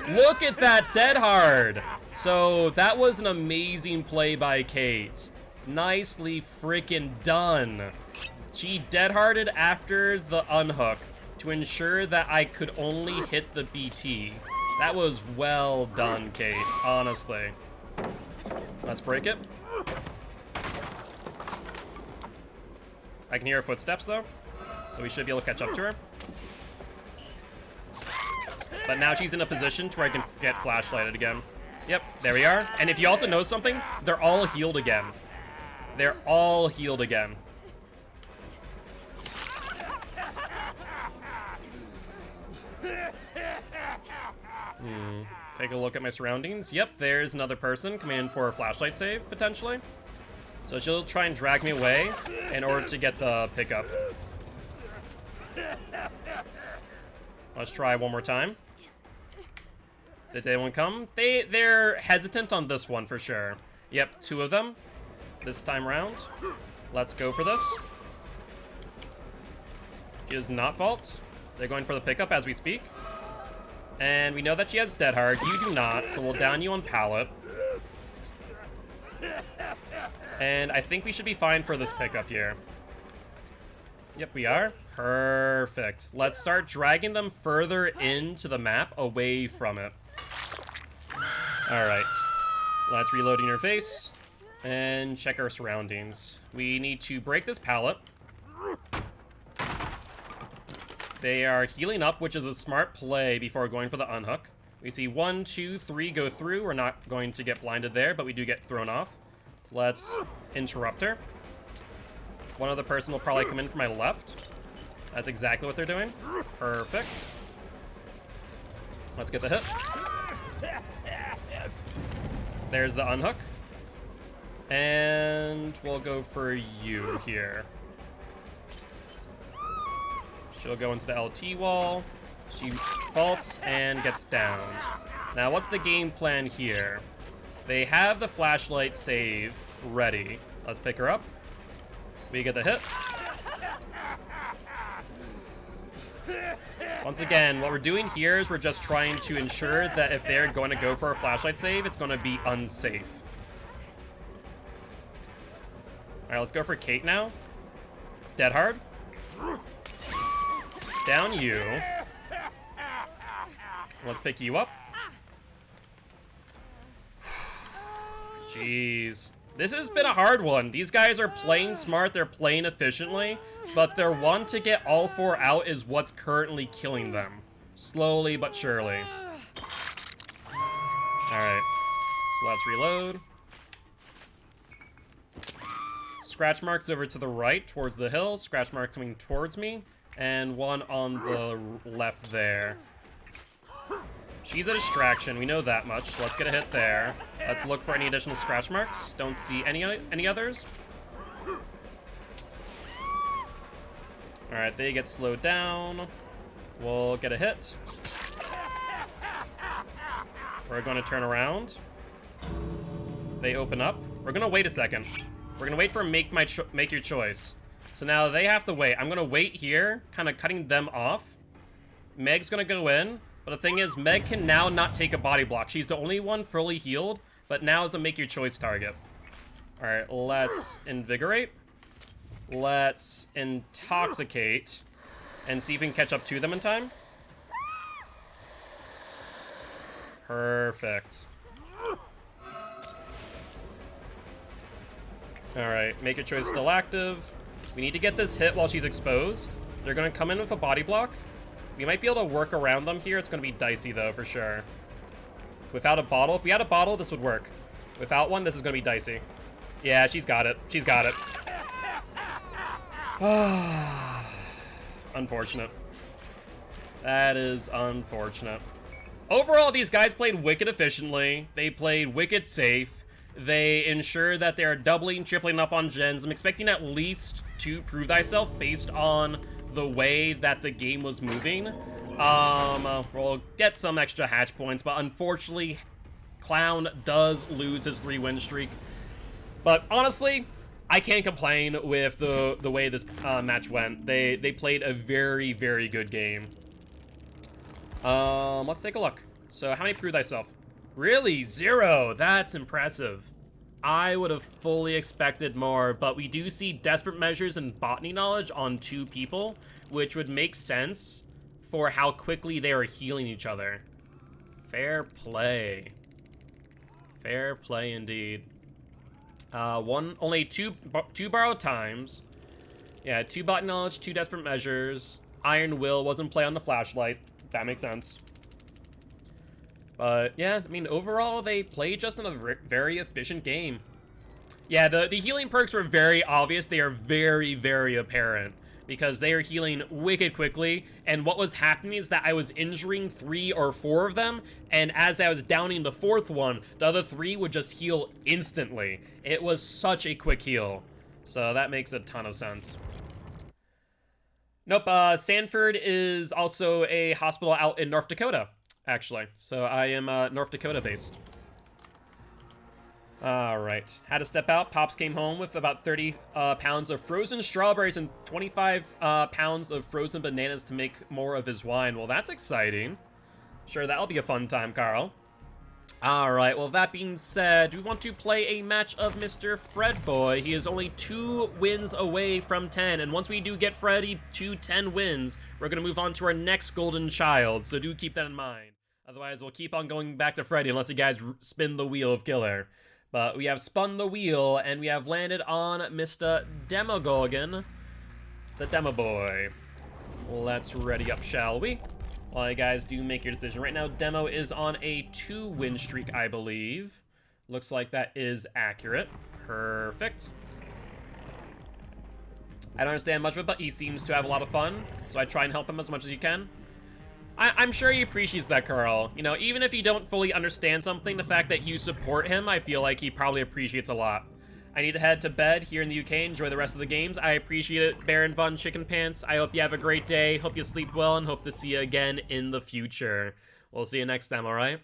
Look at that dead hard! So that was an amazing play by Kate. Nicely freaking done. She dead-hearted after the unhook to ensure that I could only hit the BT. That was well done, Kate, honestly. Let's break it. I can hear her footsteps, though, so we should be able to catch up to her. But now she's in a position to where I can get flashlighted again. Yep, there we are. And if you also know something, they're all healed again. They're all healed again. Take a look at my surroundings. Yep, there's another person coming in for a flashlight save, potentially. So she'll try and drag me away in order to get the pickup. Let's try one more time. Did anyone come? They're hesitant on this one for sure. Yep, 2 of them this time around. Let's go for this. She does not vault. They're going for the pickup as we speak. And we know that she has dead hard. You do not, so we'll down you on pallet. And I think we should be fine for this pickup here. Yep, we are. Perfect. Let's start dragging them further into the map, away from it. Alright. Let's reload in your face. And check our surroundings. We need to break this pallet. They are healing up, which is a smart play before going for the unhook. We see 1, 2, 3 go through. We're not going to get blinded there, but we do get thrown off. Let's interrupt her. One other person will probably come in from my left. That's exactly what they're doing. Perfect. Let's get the hit. There's the unhook. And we'll go for you here. She'll go into the LT wall. She vaults and gets downed. Now, what's the game plan here? They have the flashlight save ready. Let's pick her up. We get the hit. Once again, what we're doing here is we're just trying to ensure that if they're going to go for a flashlight save, it's going to be unsafe. Alright, let's go for Kate now. Dead hard. Down you. Let's pick you up. Jeez. This has been a hard one. These guys are playing smart, they're playing efficiently, but their want to get all 4 out is what's currently killing them. Slowly but surely. Alright. So let's reload. Scratch marks over to the right, towards the hill. Scratch mark coming towards me. And one on the left there. She's a distraction, we know that much. So let's get a hit there. Let's look for any additional scratch marks. Don't see any others. Alright, they get slowed down. We'll get a hit. We're going to turn around. They open up. We're gonna wait a second. We're gonna wait for make your choice. So now they have to wait. I'm gonna wait here, kind of cutting them off. Meg's gonna go in, but the thing is, Meg can now not take a body block. She's the only one fully healed, but now is a make your choice target. All right, let's invigorate. Let's intoxicate, and see if we can catch up to them in time. Perfect. Alright, make your choice still active. We need to get this hit while she's exposed. They're going to come in with a body block. We might be able to work around them here. It's going to be dicey, though, for sure. Without a bottle, if we had a bottle, this would work. Without one, this is going to be dicey. Yeah, she's got it. She's got it. Unfortunate. That is unfortunate. Overall, these guys played wicked efficiently. They played wicked safe. They ensure that they're doubling, tripling up on gens. I'm expecting at least to prove thyself based on the way that the game was moving. We'll get some extra hatch points, but unfortunately, Clown does lose his 3-win streak. But honestly, I can't complain with the way this match went. They played a very, very good game. Let's take a look. So how many prove thyself? Really? 0. That's impressive. I would have fully expected more, but we do see desperate measures and botany knowledge on 2 people, which would make sense for how quickly they are healing each other. Fair play. Fair play indeed. Only two borrowed times. Yeah, 2 botany knowledge, 2 desperate measures. Iron Will wasn't play on the flashlight. That makes sense. But yeah, I mean, overall, they played just in a very efficient game. Yeah, the healing perks were very obvious. They are very, very apparent because they are healing wicked quickly. And what was happening is that I was injuring 3 or 4 of them, and as I was downing the 4th one, the other 3 would just heal instantly. It was such a quick heal. So that makes a ton of sense. Nope, Sanford is also a hospital out in North Dakota, actually. So I am North Dakota based. Alright, had to step out. Pops came home with about 30 pounds of frozen strawberries and 25 pounds of frozen bananas to make more of his wine. Well, that's exciting. Sure, that'll be a fun time, Carl. Alright, well, that being said, we want to play a match of Mr. Fred Boy. He is only 2 wins away from 10, and once we do get Freddy to 10 wins, we're going to move on to our next golden child, so do keep that in mind. Otherwise, we'll keep on going back to Freddy unless you guys spin the wheel of killer. But we have spun the wheel, and we have landed on Mr. Demogorgon, the Demo Boy. Let's ready up, shall we? While you guys do make your decision. Right now, Demo is on a 2-win streak, I believe. Looks like that is accurate. Perfect. I don't understand much of it, but he seems to have a lot of fun, so I try and help him as much as you can. I'm sure he appreciates that, Carl. You know, even if you don't fully understand something, the fact that you support him, I feel like he probably appreciates a lot. I need to head to bed here in the UK, enjoy the rest of the games. I appreciate it, Baron Von Chicken Pants. I hope you have a great day, hope you sleep well, and hope to see you again in the future. We'll see you next time, alright?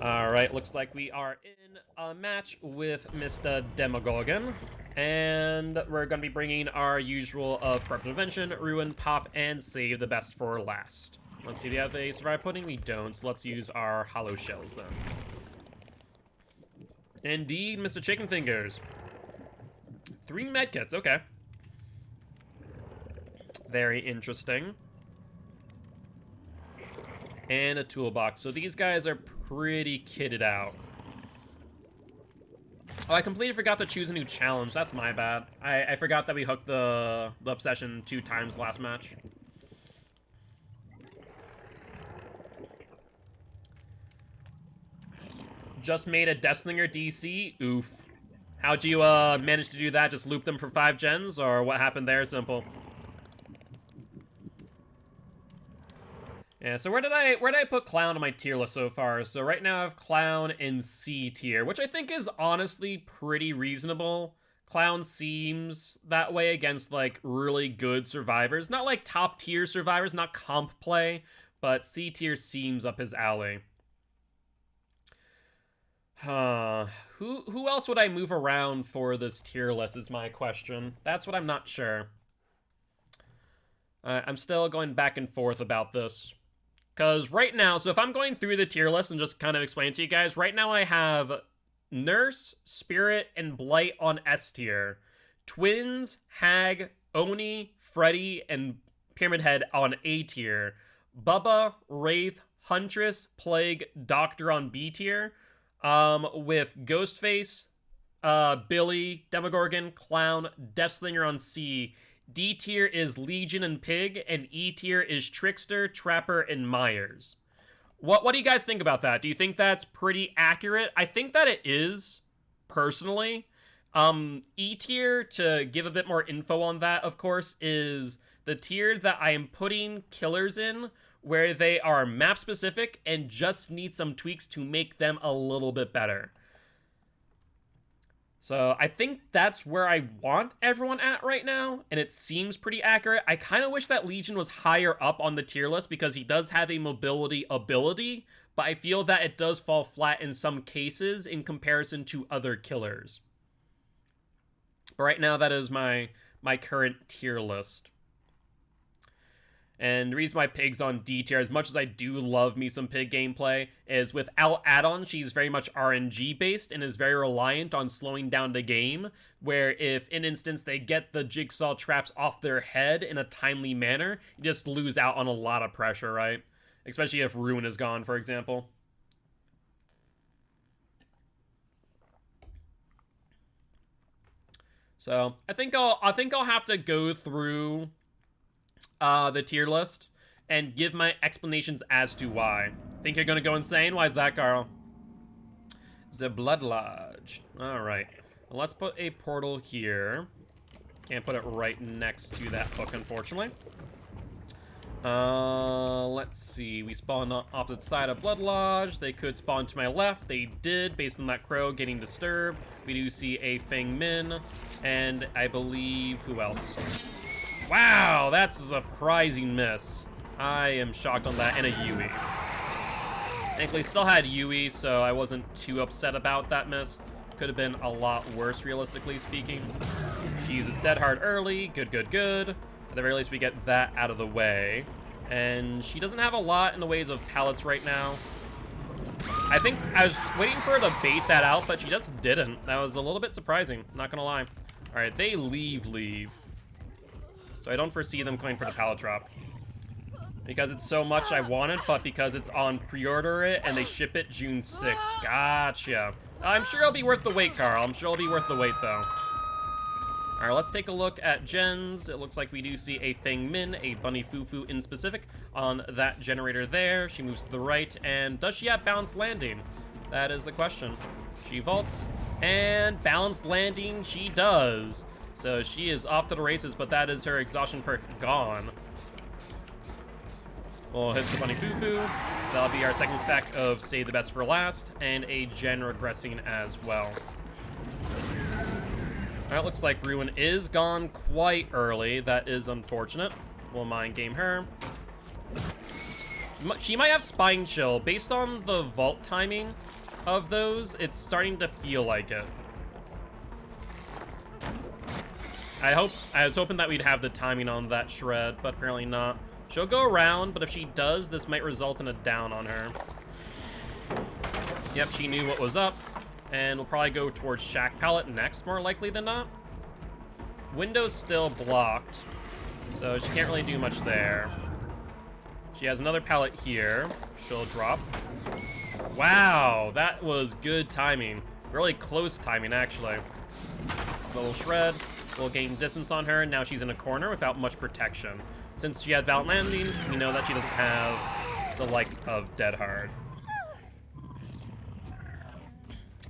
Alright, looks like we are in a match with Mr. Demogorgon. And we're going to be bringing our usual of Corrupted Invention, Ruin, Pop, and Save the Best for last. Let's see, do you have a Survive Pudding? We don't, so let's use our Hollow Shells then. Indeed, Mr. Chicken Fingers. 3 medkits, okay. Very interesting. And a toolbox. So these guys are pretty kitted out. Oh, I completely forgot to choose a new challenge. That's my bad. I forgot that we hooked the obsession 2 times last match. Just made a Deathslinger DC? Oof. How'd you manage to do that? Just loop them for 5 gens? Or what happened there? Simple. Yeah, so where did I put Clown on my tier list so far? So right now I have Clown in C tier, which I think is honestly pretty reasonable. Clown seems that way against, like, really good survivors. Not like top tier survivors, not comp play, but C tier seems up his alley. Who else would I move around for this tier list is my question. That's what I'm not sure. I'm still going back and forth about this. Because right now, so if I'm going through the tier list and just kind of explain to you guys, right now I have Nurse, Spirit, and Blight on S tier. Twins, Hag, Oni, Freddy, and Pyramid Head on A tier. Bubba, Wraith, Huntress, Plague, Doctor on B tier. With Ghostface, Billy, Demogorgon, Clown, Deathslinger on C. D tier is Legion and Pig, and E tier is Trickster, Trapper, and Myers. What do you guys think about that? Do you think that's pretty accurate? I think that it is, personally. E tier, to give a bit more info on that, of course, is the tier that I am putting killers in, where they are map specific and just need some tweaks to make them a little bit better. So I think that's where I want everyone at right now, and it seems pretty accurate. I kind of wish that Legion was higher up on the tier list because he does have a mobility ability, but I feel that it does fall flat in some cases in comparison to other killers. But right now, that is my current tier list. And the reason why Pig's on D tier, as much as I do love me some Pig gameplay, is without add-ons, she's very much RNG based and is very reliant on slowing down the game, where if, in instance, they get the jigsaw traps off their head in a timely manner, you just lose out on a lot of pressure, right? Especially if Ruin is gone, for example. So, I think I'll have to go through the tier list and give my explanations as to why. Think you're gonna go insane? Why is that, Carl? The Blood Lodge. Alright. Well, let's put a portal here. Can't put it right next to that hook, unfortunately. Let's see. We spawned on opposite side of Blood Lodge. They could spawn to my left. They did, based on that crow getting disturbed. We do see a Feng Min. And I believe... who else? Wow, that's a surprising miss. I am shocked on that, and a Yui. Thankfully, still had Yui, so I wasn't too upset about that miss. Could have been a lot worse, realistically speaking. She uses Dead Hard early. Good, good, good. At the very least, we get that out of the way. And she doesn't have a lot in the ways of pallets right now. I think I was waiting for her to bait that out, but she just didn't. That was a little bit surprising, not gonna lie. All right, they leave. So I don't foresee them going for the pallet drop. Because it's so much I wanted, but because it's on pre-order it and they ship it June 6th. Gotcha. I'm sure it'll be worth the wait, Carl. I'm sure it'll be worth the wait, though. Alright, let's take a look at gens. It looks like we do see a Feng Min, a Bunny Fufu in specific, on that generator there. She moves to the right, and does she have balanced landing? That is the question. She vaults, and balanced landing she does. So she is off to the races, but that is her exhaustion perk gone. We'll hit the Bunny Fufu. That'll be our second stack of Save the Best for Last, and a gen regressing as well. Alright, looks like Ruin is gone quite early. That is unfortunate. We'll mind game her. She might have Spine Chill. Based on the vault timing of those, it's starting to feel like it. I was hoping that we'd have the timing on that shred, but apparently not. She'll go around, but if she does, this might result in a down on her. Yep, she knew what was up, and we'll probably go towards Shack Pallet next, more likely than not. Window's still blocked, so she can't really do much there. She has another pallet here. She'll drop. Wow, that was good timing. Really close timing, actually. Little shred. We'll gain distance on her. Now she's in a corner without much protection. Since she had Valent Landing, we know that she doesn't have the likes of Dead Hard.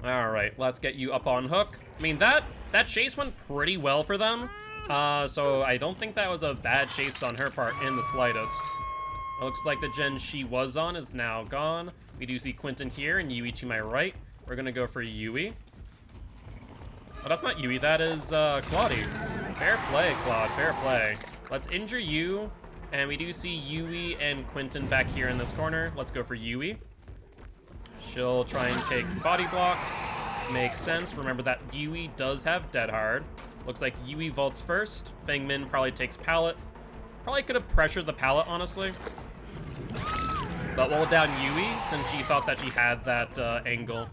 Alright, let's get you up on hook. I mean, that chase went pretty well for them. So I don't think that was a bad chase on her part in the slightest. It looks like the gen she was on is now gone. We do see Quentin here and Yui to my right. We're gonna go for Yui. Oh, that's not Yui, that is Claudie. Fair play, Claude, fair play. Let's injure you, and we do see Yui and Quentin back here in this corner. Let's go for Yui. She'll try and take body block. Makes sense. Remember that Yui does have dead hard. Looks like Yui vaults first. Feng Min probably takes pallet. Probably could have pressured the pallet, honestly. But we'll down Yui since she thought that she had that angle.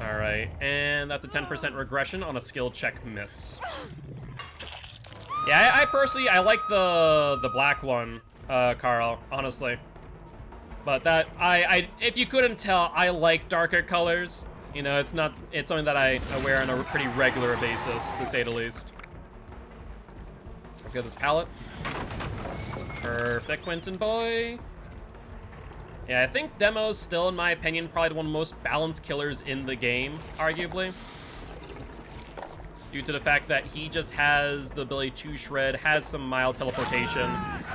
Alright, and that's a 10% regression on a skill check miss. Yeah, I personally, I like the black one, Carl, honestly. But that, if you couldn't tell, I like darker colors. You know, it's something that I wear on a pretty regular basis, to say the least. Let's get this pallet. Perfect, Quentin boy. Yeah, I think Demo's still, in my opinion, probably one of the most balanced killers in the game, arguably. Due to the fact that he just has the ability to shred, has some mild teleportation,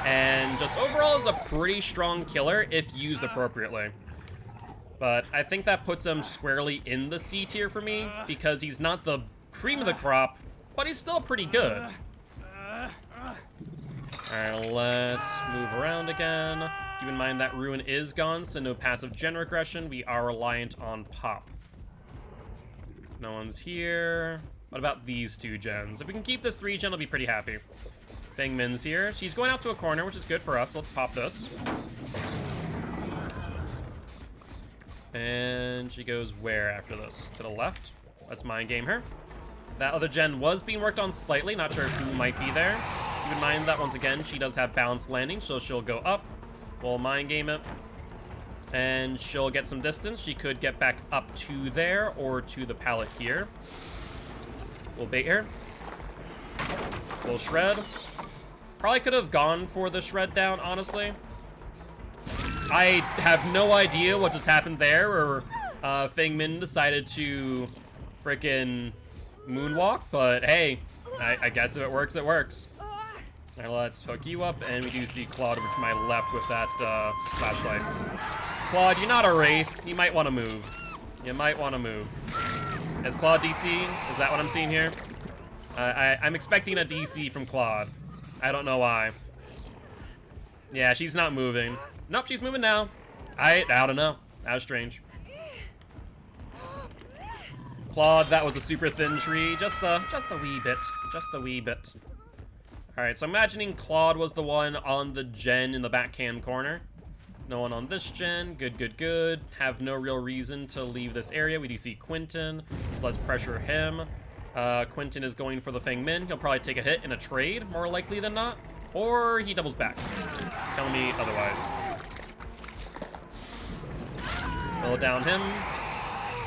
and just overall is a pretty strong killer if used appropriately. But I think that puts him squarely in the C tier for me, because he's not the cream of the crop, but he's still pretty good. Alright, let's move around again. Keep in mind that Ruin is gone, so no passive gen regression. We are reliant on Pop. No one's here. What about these 2 gens? If we can keep this 3 gen, I'll be pretty happy. Feng Min's here. She's going out to a corner, which is good for us. Let's pop this. And she goes where after this? To the left. Let's mind game her. That other gen was being worked on slightly. Not sure who might be there. Keep in mind that, once again, she does have balanced landing, so she'll go up. We'll mind game it. And she'll get some distance. She could get back up to there or to the pallet here. We'll bait her. We'll shred. Probably could have gone for the shred down, honestly. I have no idea what just happened there, or Feng Min decided to frickin' moonwalk, but hey, I guess if it works, it works. Alright, let's hook you up, and we do see Claude over to my left with that flashlight. Claude, you're not a Wraith. You might want to move. You might want to move. Is Claude DC? Is that what I'm seeing here? I'm expecting a DC from Claude. I don't know why. Yeah, she's not moving. Nope, she's moving now. I don't know. That was strange. Claude, that was a super thin tree. Just a wee bit. Just a wee bit. Alright, so imagining Claude was the one on the gen in the backhand corner. No one on this gen. Good, good, good. Have no real reason to leave this area. We do see Quentin, so let's pressure him. Quentin is going for the Feng Min. He'll probably take a hit in a trade, more likely than not. Or he doubles back. Tell me otherwise. Pull down him.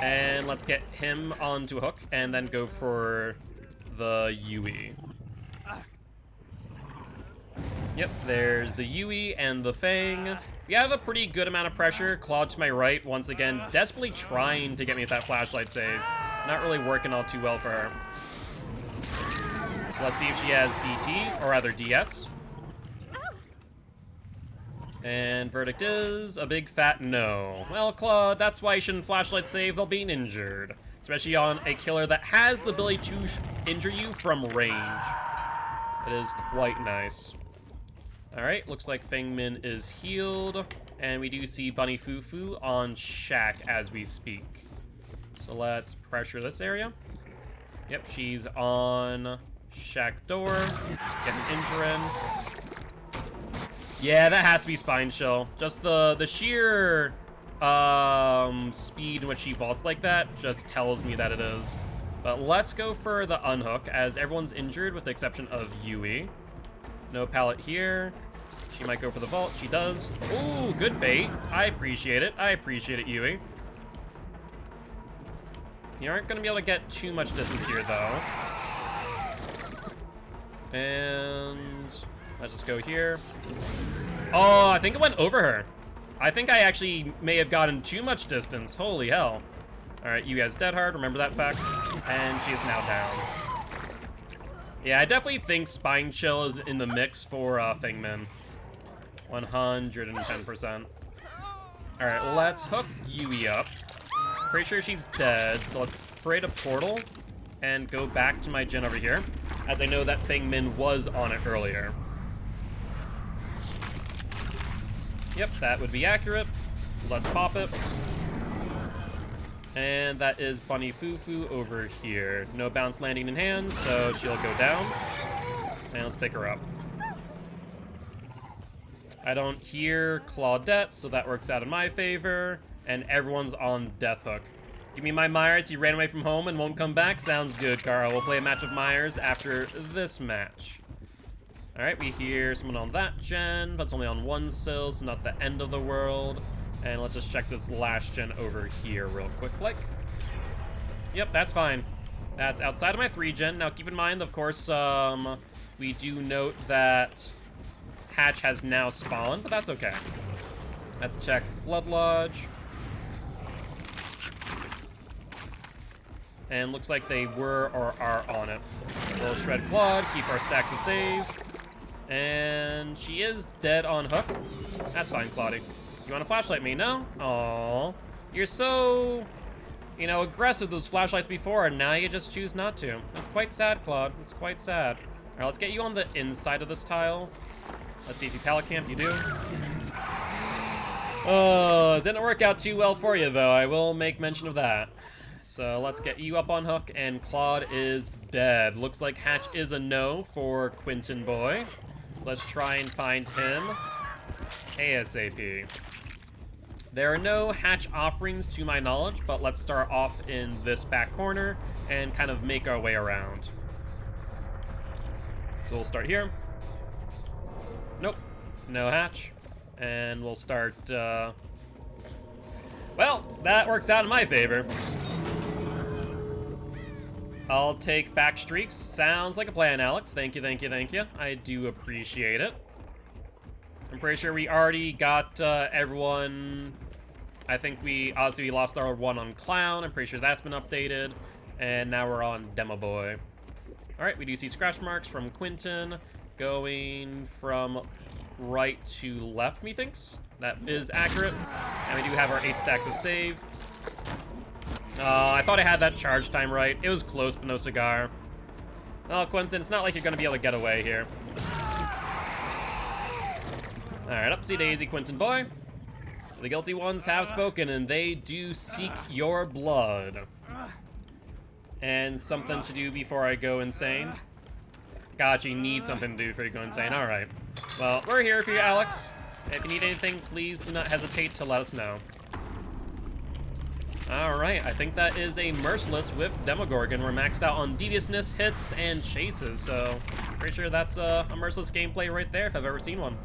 And let's get him onto a hook, and then go for the Yui. Yep, there's the Yui and the Fang. We have a pretty good amount of pressure. Claude to my right, once again, desperately trying to get me with that flashlight save. Not really working all too well for her. So let's see if she has BT, or rather DS. And verdict is a big fat no. Well, Claude, that's why you shouldn't flashlight save. They'll be injured. Especially on a killer that has the ability to injure you from range. It is quite nice. Alright, looks like Feng Min is healed. And we do see Bunny Fufu on Shack as we speak. So let's pressure this area. Yep, she's on Shack door. Get an injure in. Yeah, that has to be Spine Chill. Just the sheer speed in which she vaults like that just tells me that it is. But let's go for the unhook, as everyone's injured with the exception of Yui. No pallet here. She might go for the vault. She does. Ooh, good bait. I appreciate it. I appreciate it, Yui. You aren't going to be able to get too much distance here, though. And let's just go here. Oh, I think it went over her. I think I actually may have gotten too much distance. Holy hell. All right, Yui has dead hard. Remember that fact. And she is now down. Yeah, I definitely think Spine Chill is in the mix for Feng Min. 110%. All right, let's hook Yui up. Pretty sure she's dead, so let's create a portal and go back to my gen over here, as I know that Feng Min was on it earlier. Yep, that would be accurate. Let's pop it. And that is Bunny Fufu over here. No bounce landing in hand, so she'll go down. And let's pick her up. I don't hear Claudette, so that works out in my favor. And everyone's on Death Hook. Give me my Myers. He ran away from home and won't come back. Sounds good, Carl. We'll play a match of Myers after this match. Alright, we hear someone on that gen, but it's only on one sill, so not the end of the world. And let's just check this last gen over here real quick, like. Yep, that's fine. That's outside of my 3 gen. Now, keep in mind, of course, we do note that Hatch has now spawned, but that's okay. Let's check Blood Lodge. And looks like they were or are on it. We'll shred Claude, keep our stacks of save. And she is dead on hook. That's fine, Claudie. You want to flashlight me? No? Aww. You're so, you know, aggressive those flashlights before, and now you just choose not to. It's quite sad, Claude. It's quite sad. Alright, let's get you on the inside of this tile. Let's see if you pallet camp. You do. Oh, didn't work out too well for you, though. I will make mention of that. So let's get you up on hook, and Claude is dead. Looks like Hatch is a no for Quentin Boy. Let's try and find him ASAP. There are no Hatch offerings to my knowledge, but let's start off in this back corner and kind of make our way around. So we'll start here. Nope, no Hatch. And we'll start, well, that works out in my favor. I'll take back streaks. Sounds like a plan, Alex. Thank you, thank you, thank you. I do appreciate it. I'm pretty sure we already got everyone. I think we lost our one on Clown. I'm pretty sure that's been updated. And now we're on Demo Boy. Alright, we do see scratch marks from Quentin going from right to left, methinks. That is accurate. And we do have our 8 stacks of save. I thought I had that charge time right. It was close, but no cigar. Well, Quentin, it's not like you're going to be able to get away here. Alright, upsy daisy, Quentin Boy. The guilty ones have spoken, and they do seek your blood. And something to do before I go insane. God, you need something to do before you go insane. Alright. Well, we're here for you, Alex. If you need anything, please do not hesitate to let us know. Alright, I think that is a Merciless with Demogorgon. We're maxed out on deviousness, hits, and chases, so pretty sure that's a Merciless gameplay right there if I've ever seen one.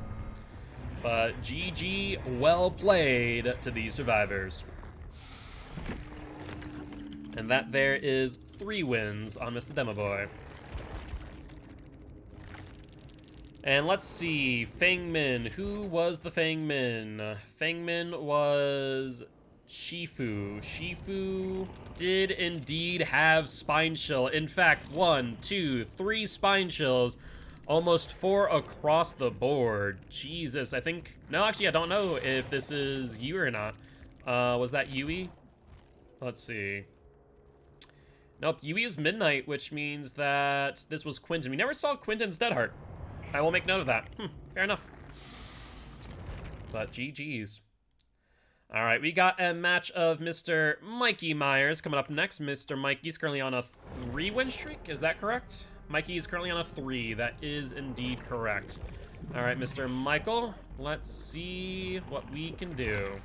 But GG, well played to these survivors. And that there is 3 wins on Mr. Demoboy. And let's see, Fangmin. Who was the Fangmin? Fangmin was Shifu. Shifu did indeed have Spine Chill. In fact, 1, 2, 3 Spine Chills. Almost 4 across the board. Jesus, I think... No, actually, I don't know if this is you or not. Was that Yui? Let's see. Nope, Yui is Midnight, which means that this was Quentin. We never saw Quentin's Dead Heart. I will make note of that. Fair enough. But GG's. Alright, we got a match of Mr. Mikey Myers coming up next. Mr. Mikey's currently on a 3-win streak, is that correct? Mikey is currently on a 3. That is indeed correct. Alright, Mr. Michael, let's see what we can do.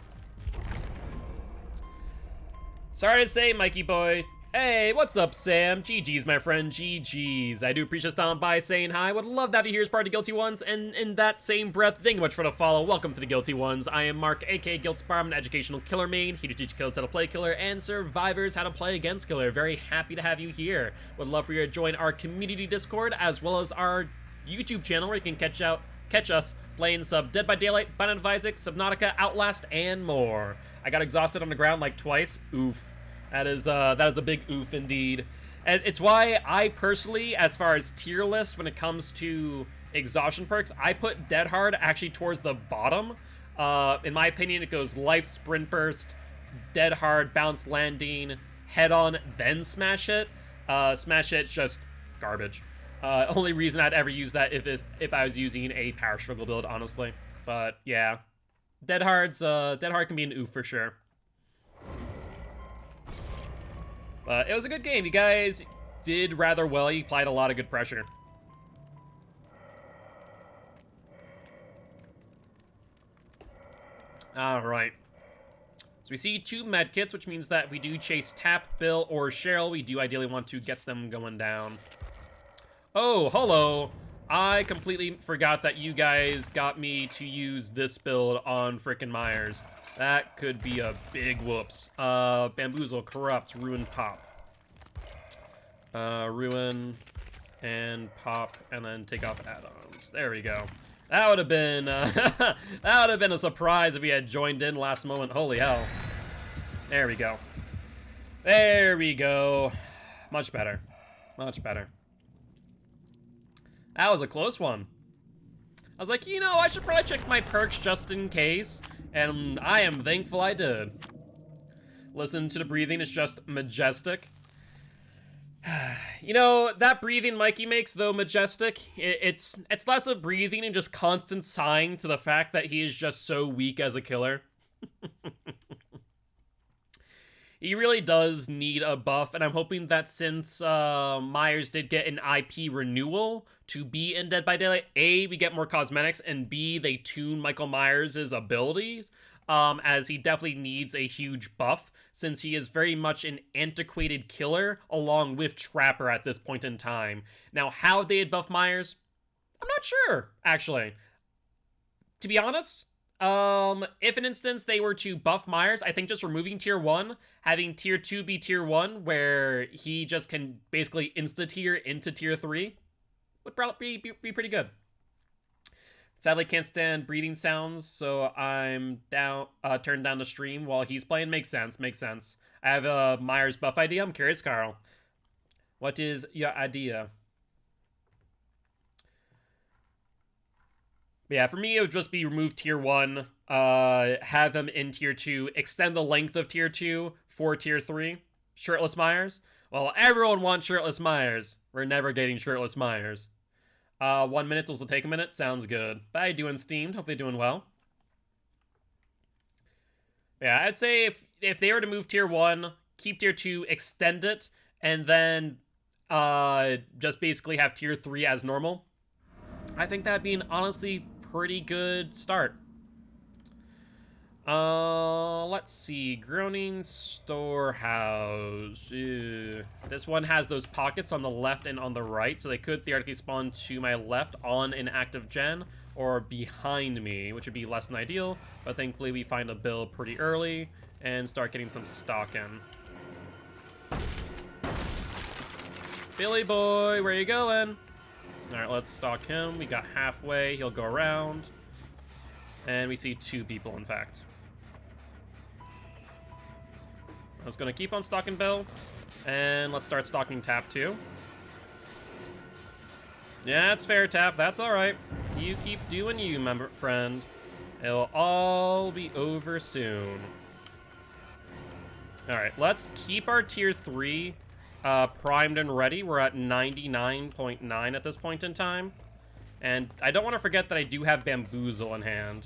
Sorry to say, Mikey boy. Hey, what's up, Sam? GG's, my friend, GG's. I do appreciate stopping by, saying hi. Would love to have you here as part of Guilty Ones, and in that same breath, thank you much for the follow. Welcome to the Guilty Ones. I am Mark, aka Guilt Spar. I'm an educational killer main, here to teach kills how to play killer, and survivors how to play against killer. Very happy to have you here. Would love for you to join our community Discord, as well as our YouTube channel, where you can catch us playing sub Dead by Daylight, Binding of Isaac, Subnautica, Outlast, and more. I got exhausted on the ground like twice. Oof. That is a big oof indeed. And it's why I personally, as far as tier list when it comes to exhaustion perks, I put Dead Hard actually towards the bottom. In my opinion, it goes Life, Sprint Burst, Dead Hard, Bounce Landing, Head On, then Smash Hit. Smash Hit's just garbage. Only reason I'd ever use that if I was using a Power Struggle build, honestly. But yeah. Dead Hard can be an oof for sure. It was a good game. You guys did rather well. You applied a lot of good pressure. Alright. So we see 2 medkits, which means that if we do chase Tap, Bill, or Cheryl, we do ideally want to get them going down. Oh, hello. I completely forgot that you guys got me to use this build on frickin' Myers. That could be a big whoops. Bamboozle, Corrupt, Ruin, Pop. Ruin and Pop, and then take off add-ons. There we go. That would have been that would have been a surprise if he had joined in last moment. Holy hell. There we go. There we go. Much better. Much better. That was a close one. I was like, you know, I should probably check my perks just in case, and I am thankful I did. Listen to the breathing, it's just majestic. You know, that breathing Mikey makes, though majestic, it's less of breathing and just constant sighing to the fact that he is just so weak as a killer. He really does need a buff, and I'm hoping that since Myers did get an IP renewal to be in Dead by Daylight, A, we get more cosmetics, and B, they tune Michael Myers' abilities, as he definitely needs a huge buff, since he is very much an antiquated killer, along with Trapper at this point in time. Now, how they had buffed Myers? I'm not sure, actually. To be honest, if an instance they were to buff Myers, I think just removing tier 1, having tier 2 be tier 1, where he just can basically insta-tier into tier 3, would probably be pretty good. Sadly, can't stand breathing sounds, so I'm turned down the stream while he's playing. Makes sense, makes sense. I have a Myers buff idea. I'm curious, Carl. What is your idea? Yeah, for me, it would just be remove tier 1, have him in tier 2, extend the length of tier 2 for tier 3. Shirtless Myers? Well, everyone wants Shirtless Myers. We're never getting Shirtless Myers. 1 minute, so this will take a minute. Sounds good. How you doing, Steamed? Hope they're doing well. Yeah, I'd say if they were to move tier 1, keep tier 2, extend it, and then just basically have tier 3 as normal, I think that'd be an honestly pretty good start. Let's see. Groaning Storehouse. Ew. This one has those pockets on the left and on the right, so they could theoretically spawn to my left on an active gen, or behind me, which would be less than ideal, but thankfully we find a build pretty early and start getting some stock in. Billy boy, where you going? Alright, let's stalk him. We got halfway. He'll go around. And we see 2 people, in fact. I was going to keep on stalking Bill. And let's start stalking Tap, too. Yeah, it's fair, Tap. That's alright. You keep doing you, my friend. It'll all be over soon. Alright, let's keep our tier 3 primed and ready. We're at 99.9 at this point in time. And I don't want to forget that I do have Bamboozle in hand.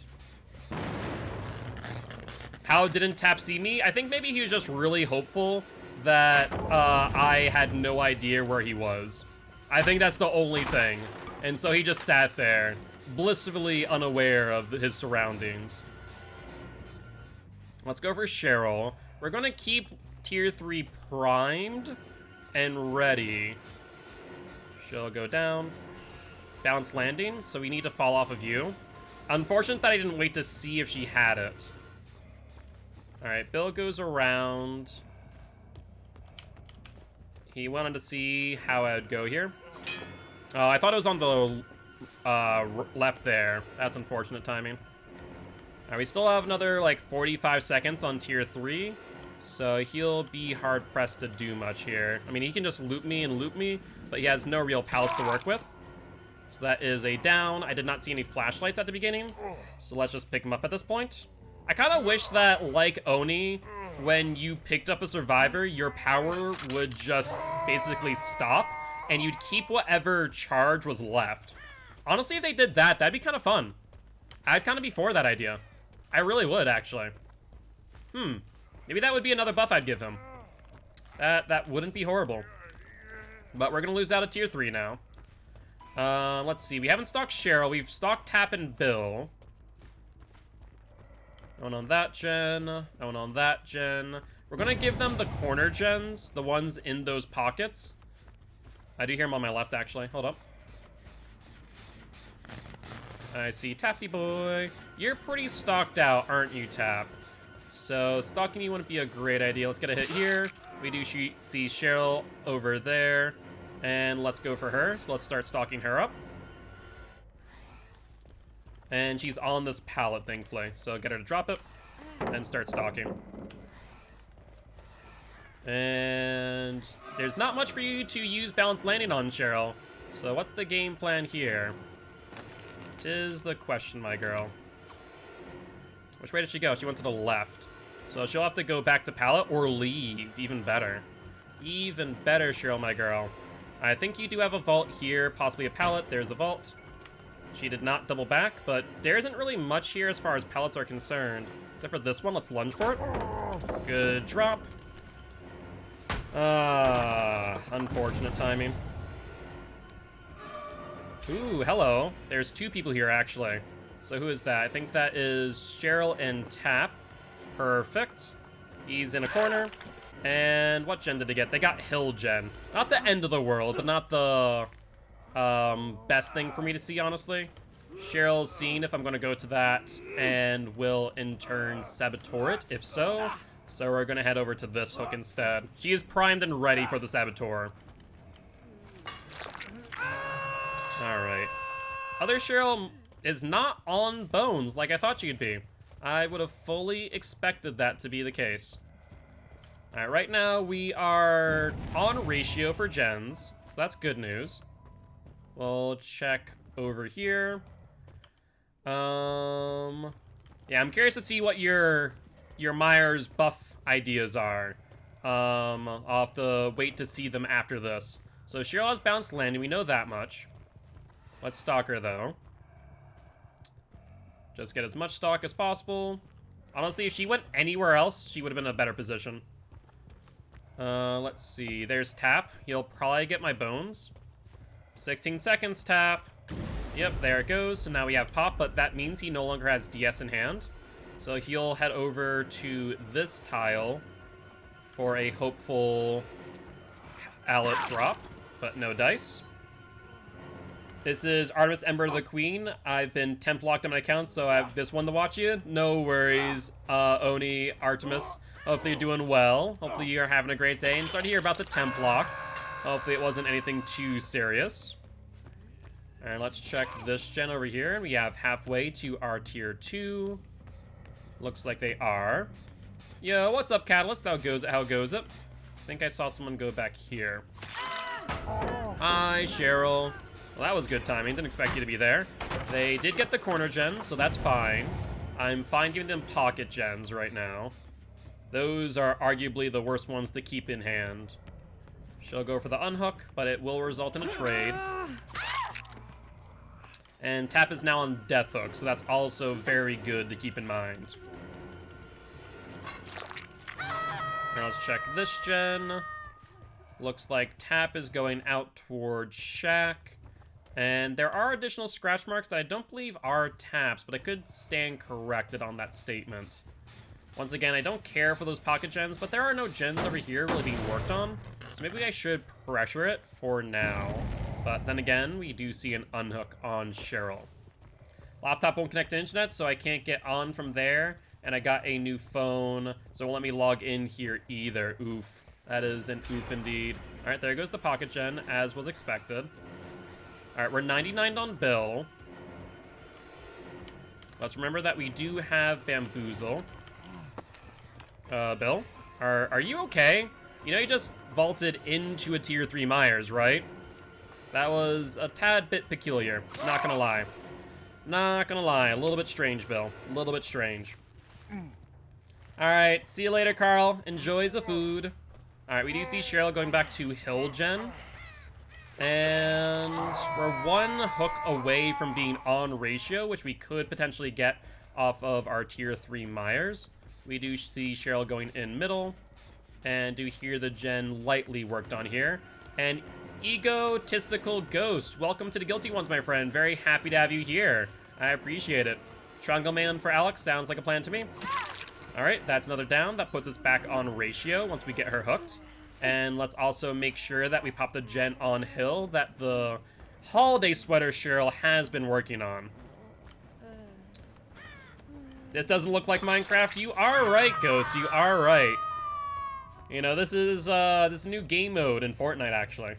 How didn't Tap see me? I think maybe he was just really hopeful that I had no idea where he was. I think that's the only thing. And so he just sat there, blissfully unaware of his surroundings. Let's go for Cheryl. We're going to keep tier 3 primed and ready. She'll go down. Bounce landing, so we need to fall off of you. Unfortunate that I didn't wait to see if she had it. Alright, Bill goes around. He wanted to see how I would go here. Oh, I thought it was on the left there. That's unfortunate timing. Alright, we still have another, like, 45 seconds on tier 3. So he'll be hard-pressed to do much here. I mean, he can just loop me, but he has no real pals to work with. So that is a down. I did not see any flashlights at the beginning, so let's just pick him up at this point. I kind of wish that, like Oni, when you picked up a survivor, your power would just basically stop, and you'd keep whatever charge was left. Honestly, if they did that, that'd be kind of fun. I'd kind of be for that idea. I really would, actually. Maybe that would be another buff I'd give him. That wouldn't be horrible. But we're going to lose out of tier 3 now. Let's see. We haven't stocked Cheryl. We've stocked Tap and Bill. No one on that gen. No one on that gen. We're going to give them the corner gens. The ones in those pockets. I do hear him on my left, actually. Hold up. I see Tappy Boy. You're pretty stocked out, aren't you, Tap? So, stalking you wouldn't be a great idea. Let's get a hit here. We do see Cheryl over there. And let's go for her. So let's start stalking her up. And she's on this pallet, thankfully. So get her to drop it. And start stalking. And there's not much for you to use balanced landing on, Cheryl. So what's the game plan here? Tis the question, my girl. Which way did she go? She went to the left. So she'll have to go back to pallet or leave. Even better. Even better, Cheryl, my girl. I think you do have a vault here, possibly a pallet. There's the vault. She did not double back, but there isn't really much here as far as pallets are concerned. Except for this one. Let's lunge for it. Good drop. Unfortunate timing. Ooh, hello. There's 2 people here, actually. So who is that? I think that is Cheryl and Tap. Perfect. He's in a corner. And what gen did they get? They got Hill gen. Not the end of the world, but not the best thing for me to see, honestly. Cheryl's seen if I'm going to go to that and will in turn saboteur it, if so. So we're going to head over to this hook instead. She is primed and ready for the saboteur. Alright. Other Cheryl is not on bones like I thought she'd be. I would have fully expected that to be the case. Alright, right now we are on ratio for gens, so that's good news. We'll check over here. Yeah, I'm curious to see what your Myers buff ideas are. I'll have to wait to see them after this. So Cheryl has bounced landing, we know that much. Let's stalk her, though. Just get as much stock as possible. Honestly, if she went anywhere else, she would have been in a better position. Let's see. There's Tap. He'll probably get my bones. 16 seconds, Tap. Yep, there it goes. So now we have Pop, but that means he no longer has DS in hand. So he'll head over to this tile for a hopeful Allet drop, but no dice. This is Artemis Ember the Queen. I've been temp locked on my account, so I have this one to watch you. No worries, Oni, Artemis. Hopefully you're doing well. Hopefully you're having a great day. And sorry to hear about the temp lock. Hopefully it wasn't anything too serious. Alright, let's check this gen over here. We have halfway to our tier 2. Looks like they are. Yo, what's up, Catalyst? How goes it? I think I saw someone go back here. Hi, Cheryl. Well, that was good timing. Didn't expect you to be there. They did get the corner gens, so that's fine. I'm fine giving them pocket gens right now. Those are arguably the worst ones to keep in hand. She'll go for the unhook, but it will result in a trade. And Tap is now on Death Hook, so that's also very good to keep in mind. Now let's check this gen. Looks like Tap is going out towards Shack. And there are additional scratch marks that I don't believe are Taps, but I could stand corrected on that statement. Once again, I don't care for those pocket gens, but there are no gens over here really being worked on. So maybe I should pressure it for now. But then again, we do see an unhook on Cheryl. Laptop won't connect to internet, so I can't get on from there. And I got a new phone, so it won't let me log in here either. Oof. That is an oof indeed. Alright, there goes the pocket gen, as was expected. Alright, we're 99 on Bill. Let's remember that we do have Bamboozle. Bill? Are you okay? You know you just vaulted into a tier 3 Myers, right? That was a tad bit peculiar. Not gonna lie. Not gonna lie. A little bit strange, Bill. A little bit strange. Alright, see you later, Carl. Enjoy the food. Alright, we do see Cheryl going back to Hill Gen. And we're one hook away from being on ratio, which we could potentially get off of our tier 3 Myers. We do see Cheryl going in middle, and do hear the gen lightly worked on here. And Egotistical Ghost, welcome to the Guilty Ones, my friend. Very happy to have you here. I appreciate it. Triangle Man for Alex sounds like a plan to me. Alright, that's another down. That puts us back on ratio once we get her hooked. And let's also make sure that we pop the gen on hill that the holiday sweater Cheryl has been working on. This doesn't look like Minecraft. You are right, Ghost. You are right. You know, this is a new game mode in Fortnite, actually.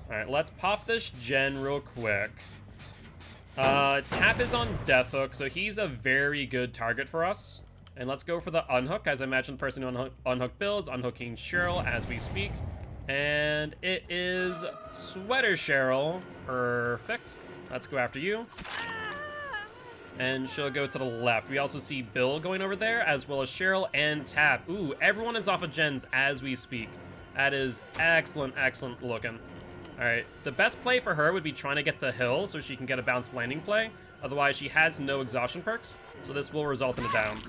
Alright, let's pop this gen real quick. Tap is on Death Hook, so he's a very good target for us. And let's go for the unhook. As I imagine, the person who unhook Bill is unhooking Cheryl as we speak. And it is Sweater Cheryl. Perfect. Let's go after you. And she'll go to the left. We also see Bill going over there, as well as Cheryl and Tap. Ooh, everyone is off of gens as we speak. That is excellent, excellent looking. Alright, the best play for her would be trying to get the hill so she can get a bounced landing play. Otherwise, she has no exhaustion perks, so this will result in a down.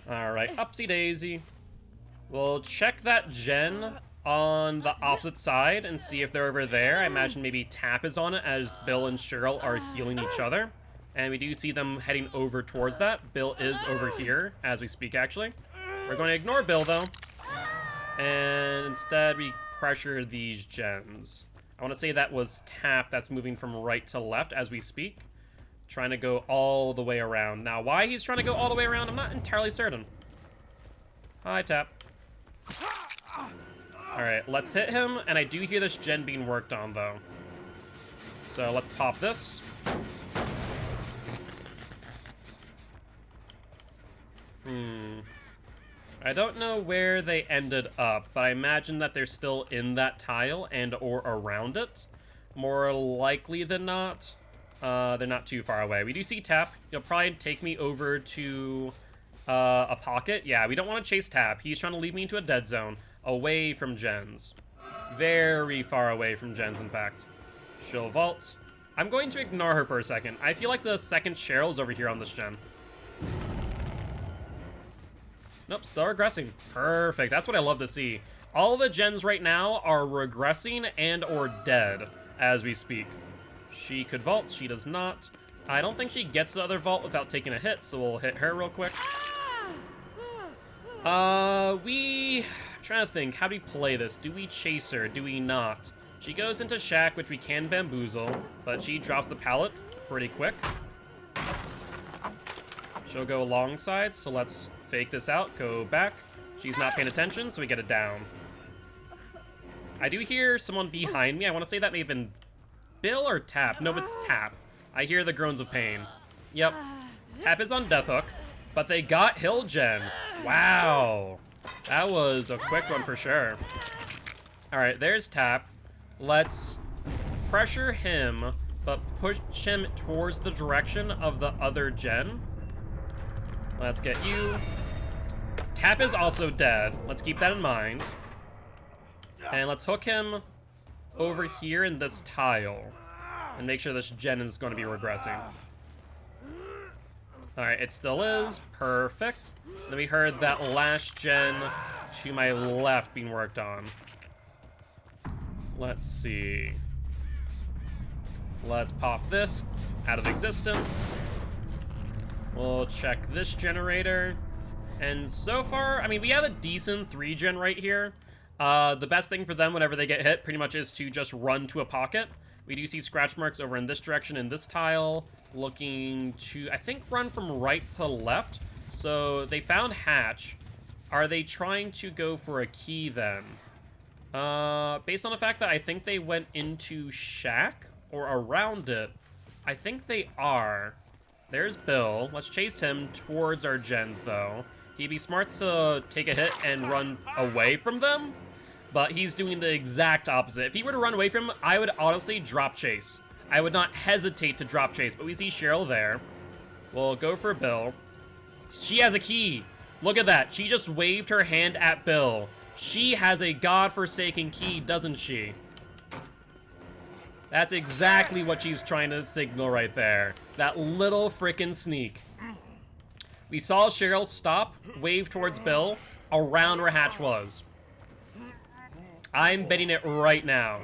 Alright, upsy daisy. We'll check that gen on the opposite side and see if they're over there. I imagine maybe Tap is on it as Bill and Cheryl are healing each other. And we do see them heading over towards that. Bill is over here as we speak, actually. We're going to ignore Bill, though. And instead, we pressure these gens. I want to say that was Tap that's moving from right to left as we speak. Trying to go all the way around. Now, why he's trying to go all the way around, I'm not entirely certain. Hi, Tap. Alright, let's hit him, and I do hear this gen being worked on, though. So let's pop this. I don't know where they ended up, but I imagine that they're still in that tile and or around it. More likely than not, they're not too far away. We do see Tap. He'll probably take me over to a pocket. Yeah, we don't want to chase Tap. He's trying to lead me into a dead zone. Away from gens. Very far away from gens, in fact. She'll vault. I'm going to ignore her for a second. I feel like the second Cheryl's over here on this gen. Nope, still regressing. Perfect. That's what I love to see. All the gens right now are regressing and or dead as we speak. She could vault. She does not. I don't think she gets the other vault without taking a hit, so we'll hit her real quick. Trying to think, how do we play this? Do we chase her? Do we not? She goes into Shack, which we can bamboozle, but she drops the pallet pretty quick. She'll go alongside, so let's fake this out, go back. She's not paying attention, so we get it down. I do hear someone behind me. I want to say that may have been Bill or Tap. No, it's Tap. I hear the groans of pain. Yep. Tap is on Death Hook, but they got Hill Gen. Wow. That was a quick one for sure. Alright, there's Tap. Let's pressure him, but push him towards the direction of the other gen. Let's get you. Tap is also dead. Let's keep that in mind. And let's hook him over here in this tile. And make sure this gen is going to be regressing. Alright, it still is. Perfect. Then we heard that last gen to my left being worked on. Let's see. Let's pop this out of existence. We'll check this generator. And so far, I mean, we have a decent 3-gen right here. The best thing for them whenever they get hit pretty much is to just run to a pocket. We do see scratch marks over in this direction in this tile. Looking to, I think, run from right to left. So they found Hatch. Are they trying to go for a key then? Based on the fact that I think they went into Shack or around it, I think they are. There's Bill. Let's chase him towards our gens, though. He'd be smart to take a hit and run away from them, but he's doing the exact opposite. If he were to run away from him, I would honestly drop chase. I would not hesitate to drop chase, but we see Cheryl there. We'll go for Bill. She has a key. Look at that. She just waved her hand at Bill. She has a godforsaken key, doesn't she? That's exactly what she's trying to signal right there. That little frickin' sneak. We saw Cheryl stop, wave towards Bill, around where Hatch was. I'm betting it right now.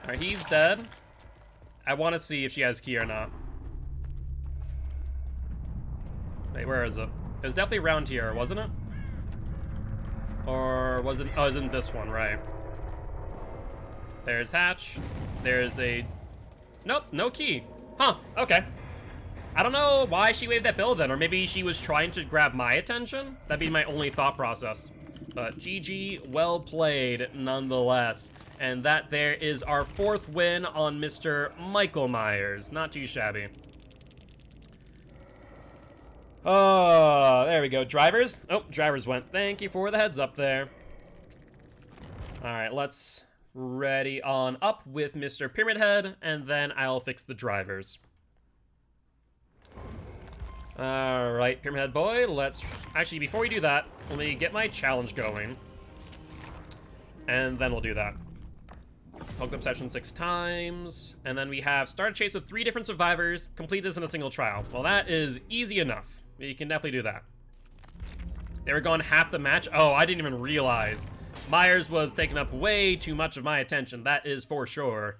Alright, he's dead. I want to see if she has key or not. Wait, where is it? It was definitely around here, wasn't it? Or was it? Oh, it was in this one, right. There's Hatch. There's a... Nope, no key. Huh, okay. I don't know why she waved at Bill then, or maybe she was trying to grab my attention? That'd be my only thought process. But GG, well played nonetheless. And that there is our 4th win on Mr. Michael Myers. Not too shabby. Oh, there we go. Drivers? Oh, drivers went. Thank you for the heads up there. Alright, let's ready on up with Mr. Pyramid Head, and then I'll fix the drivers. Alright, Pyramid Head boy, let's... Actually, before we do that, let me get my challenge going. And then we'll do that. Poke up session 6 times, and then we have start a chase with 3 different survivors, complete this in a single trial. Well, that is easy enough. You can definitely do that. They were gone half the match? Oh, I didn't even realize. Myers was taking up way too much of my attention, that is for sure.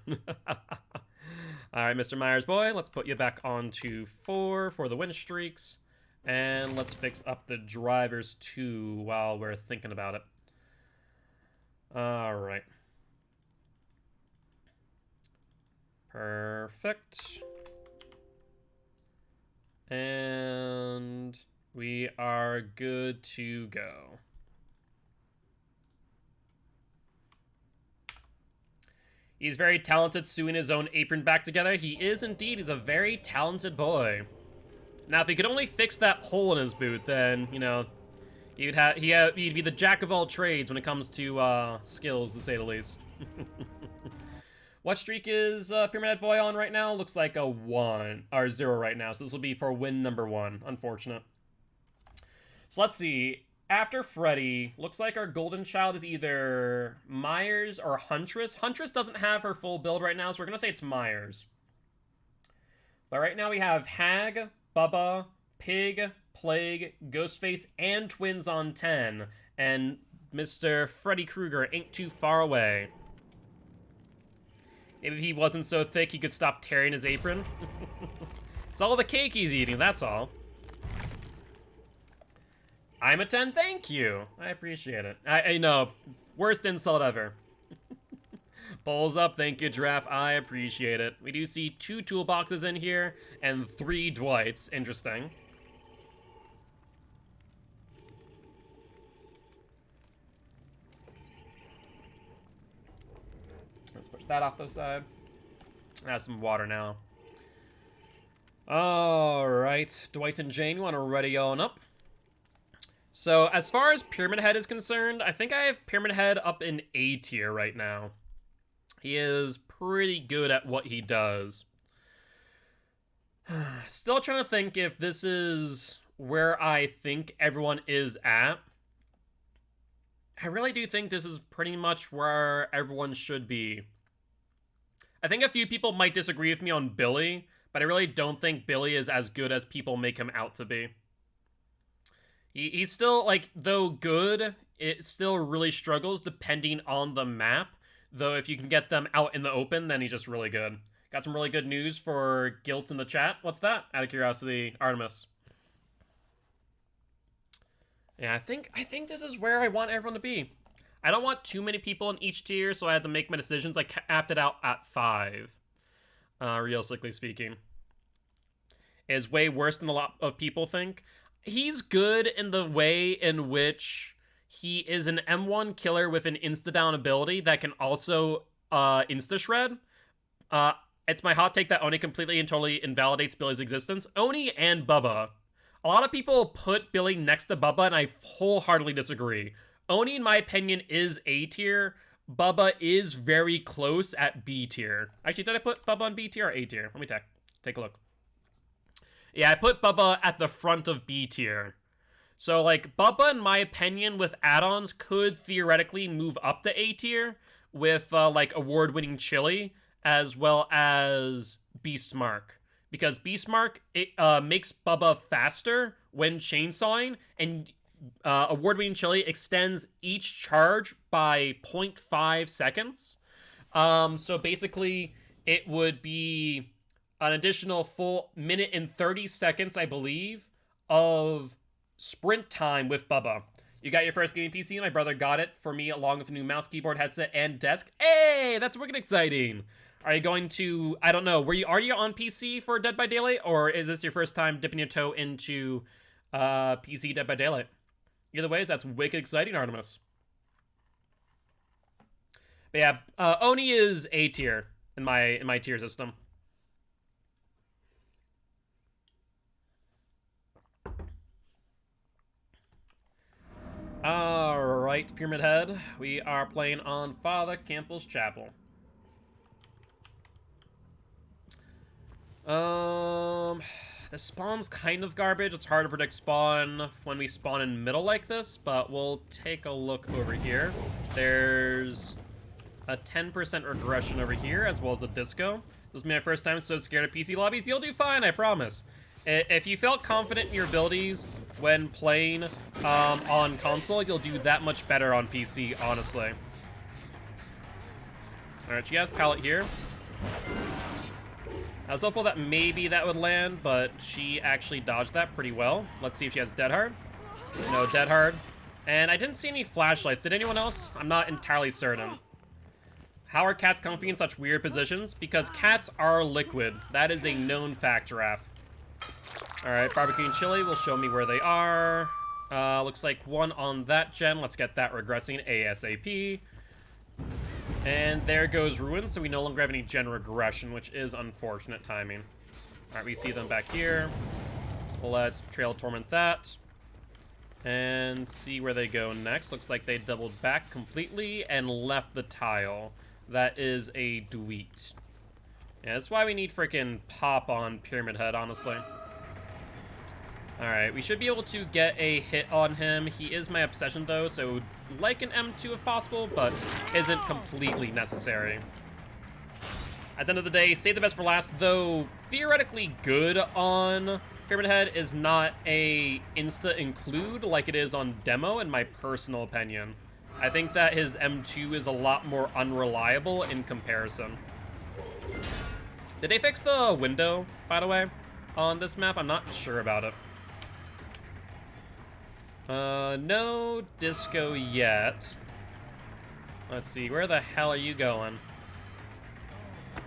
Alright, Mr. Myers boy, let's put you back on to 4 for the win streaks. And let's fix up the drivers too while we're thinking about it. Alright. Perfect. And we are good to go. He's very talented sewing his own apron back together. He is indeed. He's a very talented boy. Now, if he could only fix that hole in his boot, then, you know, he'd be the jack of all trades when it comes to skills, to say the least. What streak is Pyramid Head Boy on right now? Looks like a 1, or 0 right now, so this will be for win number 1. Unfortunate. So let's see. After Freddy, looks like our golden child is either Myers or Huntress. Huntress doesn't have her full build right now, so we're going to say it's Myers. But right now we have Hag, Bubba, Pig, Plague, Ghostface, and Twins on 10. And Mr. Freddy Krueger ain't too far away. Maybe if he wasn't so thick, he could stop tearing his apron. It's all the cake he's eating, that's all. I'm a 10, thank you. I appreciate it. I know, worst insult ever. Balls up, thank you, Giraffe. I appreciate it. We do see 2 toolboxes in here and 3 Dwights. Interesting. Let's push that off the side. I have some water now. Alright, Dwight and Jane, you want to ready on up? So, as far as Pyramid Head is concerned, I think I have Pyramid Head up in A tier right now. He is pretty good at what he does. Still trying to think if this is where I think everyone is at. I really do think this is pretty much where everyone should be. I think a few people might disagree with me on Billy, but I really don't think Billy is as good as people make him out to be. He's still, like, though good, it still really struggles depending on the map. Though if you can get them out in the open, then he's just really good. Got some really good news for Guilt in the chat. What's that? Out of curiosity, Artemis. Yeah, I think this is where I want everyone to be. I don't want too many people in each tier, so I had to make my decisions. I capped it out at 5. Realistically speaking. It is way worse than a lot of people think. He's good in the way in which he is an M1 killer with an insta-down ability that can also insta-shred. It's my hot take that Oni completely and totally invalidates Billy's existence. Oni and Bubba. A lot of people put Billy next to Bubba, and I wholeheartely disagree. Oni, in my opinion, is A tier. Bubba is very close at B tier. Actually, did I put Bubba on B tier or A tier? Let me take a look. Yeah, I put Bubba at the front of B tier. So, like, Bubba, in my opinion, with add-ons, could theoretically move up to A tier, with like award-winning chili as well as Beast Mark, because Beast Mark it makes Bubba faster when chainsawing, and award-winning chili extends each charge by 0.5 seconds. So basically, it would be an additional full minute and 30 seconds, I believe, of sprint time with Bubba. You got your first gaming PC, my brother got it for me along with a new mouse, keyboard, headset, and desk. Hey, that's wicked exciting. Are you going to, I don't know, are you on PC for Dead by Daylight, or is this your first time dipping your toe into PC Dead by Daylight? Either ways, that's wicked exciting, Artemis. But yeah, Oni is A tier in my tier system. Alright, Pyramid Head. We are playing on Father Campbell's Chapel. The spawn's kind of garbage. It's hard to predict spawn when we spawn in middle like this, but we'll take a look over here. There's a 10% regression over here, as well as a disco. This is my first time so scared of PC lobbies. You'll do fine, I promise. If you felt confident in your abilities when playing on console, you'll do that much better on PC, honestly. Alright, she has pallet here. I was hopeful that maybe that would land, but she actually dodged that pretty well. Let's see if she has Dead Hard. No Dead Hard. And I didn't see any flashlights. Did anyone else? I'm not entirely certain. How are cats comfy in such weird positions? Because cats are liquid. That is a known fact, Giraffe. Alright, barbecue and chili will show me where they are. Looks like one on that gen. Let's get that regressing ASAP. And there goes Ruin, so we no longer have any gen regression, which is unfortunate timing. Alright, we see them back here. Let's Trail Torment that. And see where they go next. Looks like they doubled back completely and left the tile. That is a Dweet. Yeah, that's why we need freaking Pop on Pyramid Head, honestly. Alright, we should be able to get a hit on him. He is my obsession, though, so like an M2 if possible, but isn't completely necessary. At the end of the day, save the best for last, though theoretically good on Pyramid Head is not a insta-include like it is on Demo, in my personal opinion. I think that his M2 is a lot more unreliable in comparison. Did they fix the window, by the way, on this map? I'm not sure about it. No disco yet. Let's see, where the hell are you going?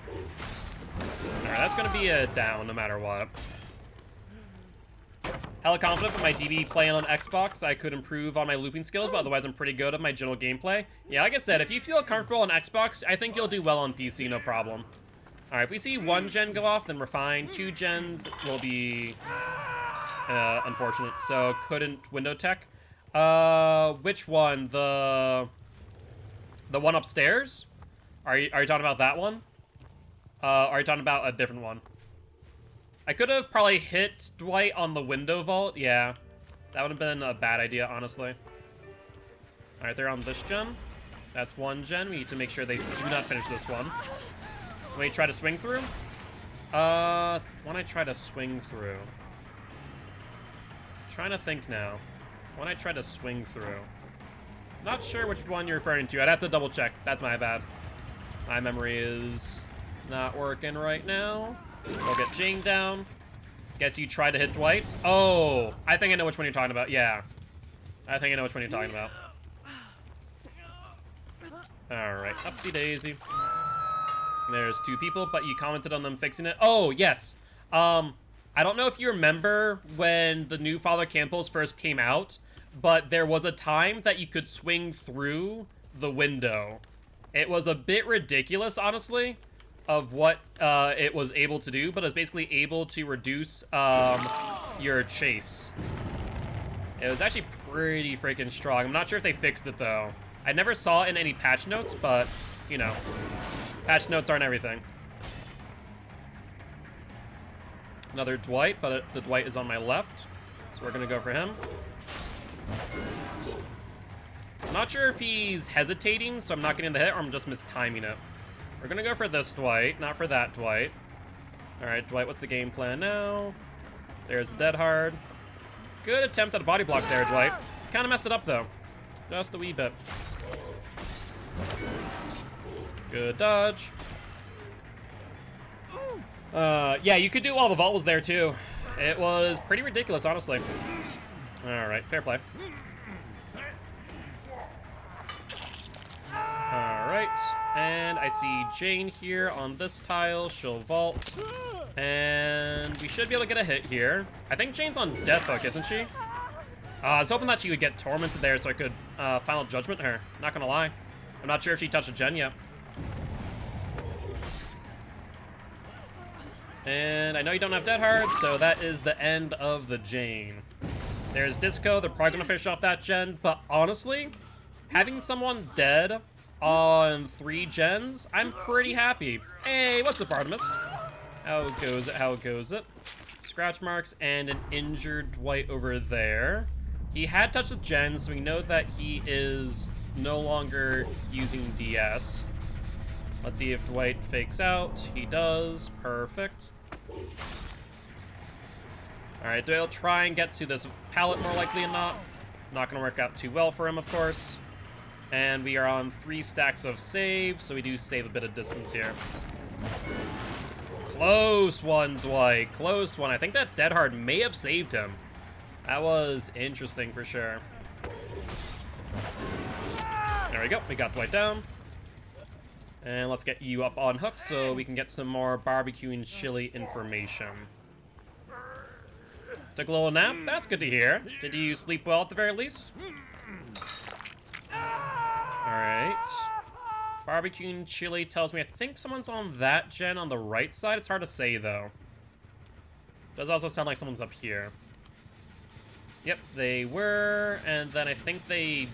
Alright, that's gonna be a down no matter what. Hella confident with my DB playing on Xbox, I could improve on my looping skills, but otherwise I'm pretty good at my general gameplay. Yeah, like I said, if you feel comfortable on Xbox, I think you'll do well on PC, no problem. Alright, if we see one gen go off, then we're fine. 2 gens will be unfortunate, so couldn't window tech. Which one? The one upstairs? Are you talking about that one? Are you talking about a different one? I could have probably hit Dwight on the window vault. Yeah, that would have been a bad idea, honestly. Alright, they're on this gen. That's one gen. We need to make sure they do not finish this one. When we try to swing through? When I try to swing through. I'm trying to think now. When I try to swing through. Not sure which one you're referring to. I'd have to double check. That's my bad. My memory is not working right now. We'll get Jane down. Guess you tried to hit Dwight. Oh, I think I know which one you're talking about. Yeah. I think I know which one you're talking about. Alright, upsie daisy. There's 2 people, but you commented on them fixing it. Oh, yes. I don't know if you remember when the new Father Campbell's first came out, but there was a time that you could swing through the window. It was a bit ridiculous, honestly, of what it was able to do, but it was basically able to reduce your chase. It was actually pretty freaking strong. I'm not sure if they fixed it, though. I never saw it in any patch notes, but, you know, patch notes aren't everything. Another Dwight, but the Dwight is on my left, so we're going to go for him. I'm not sure if he's hesitating, so I'm not getting the hit, or I'm just mistiming it. We're gonna go for this Dwight, not for that Dwight. Alright, Dwight, what's the game plan now? There's the dead hard. Good attempt at a body block there, Dwight. Kind of messed it up, though. Just a wee bit. Good dodge. Yeah, you could do all the vault was there, too. It was pretty ridiculous, honestly. Alright, fair play. Alright, and I see Jane here on this tile. She'll vault. And we should be able to get a hit here. I think Jane's on death hook, isn't she? I was hoping that she would get tormented there so I could final judgment her. Not gonna lie. I'm not sure if she touched a gen yet. And I know you don't have dead hard, so that is the end of the Jane. There's Disco. They're probably gonna finish off that gen, but honestly, having someone dead on 3 gens, I'm pretty happy. Hey, what's up, Artemis? How goes it? How goes it? Scratch marks and an injured Dwight over there. He had touched the gen, so we know that he is no longer using DS. Let's see if Dwight fakes out. He does. Perfect. Alright, Dwight will try and get to this pallet more likely than not. Not going to work out too well for him, of course. And we are on 3 stacks of save, so we do save a bit of distance here. Close one, Dwight. Close one. I think that dead hard may have saved him. That was interesting for sure. There we go. We got Dwight down. And let's get you up on hook so we can get some more barbecue and chili information. Took a little nap? That's good to hear. Did you sleep well at the very least? Alright. Barbecue and chili tells me I think someone's on that gen on the right side. It's hard to say, though. Does also sound like someone's up here. Yep, they were, and then I think they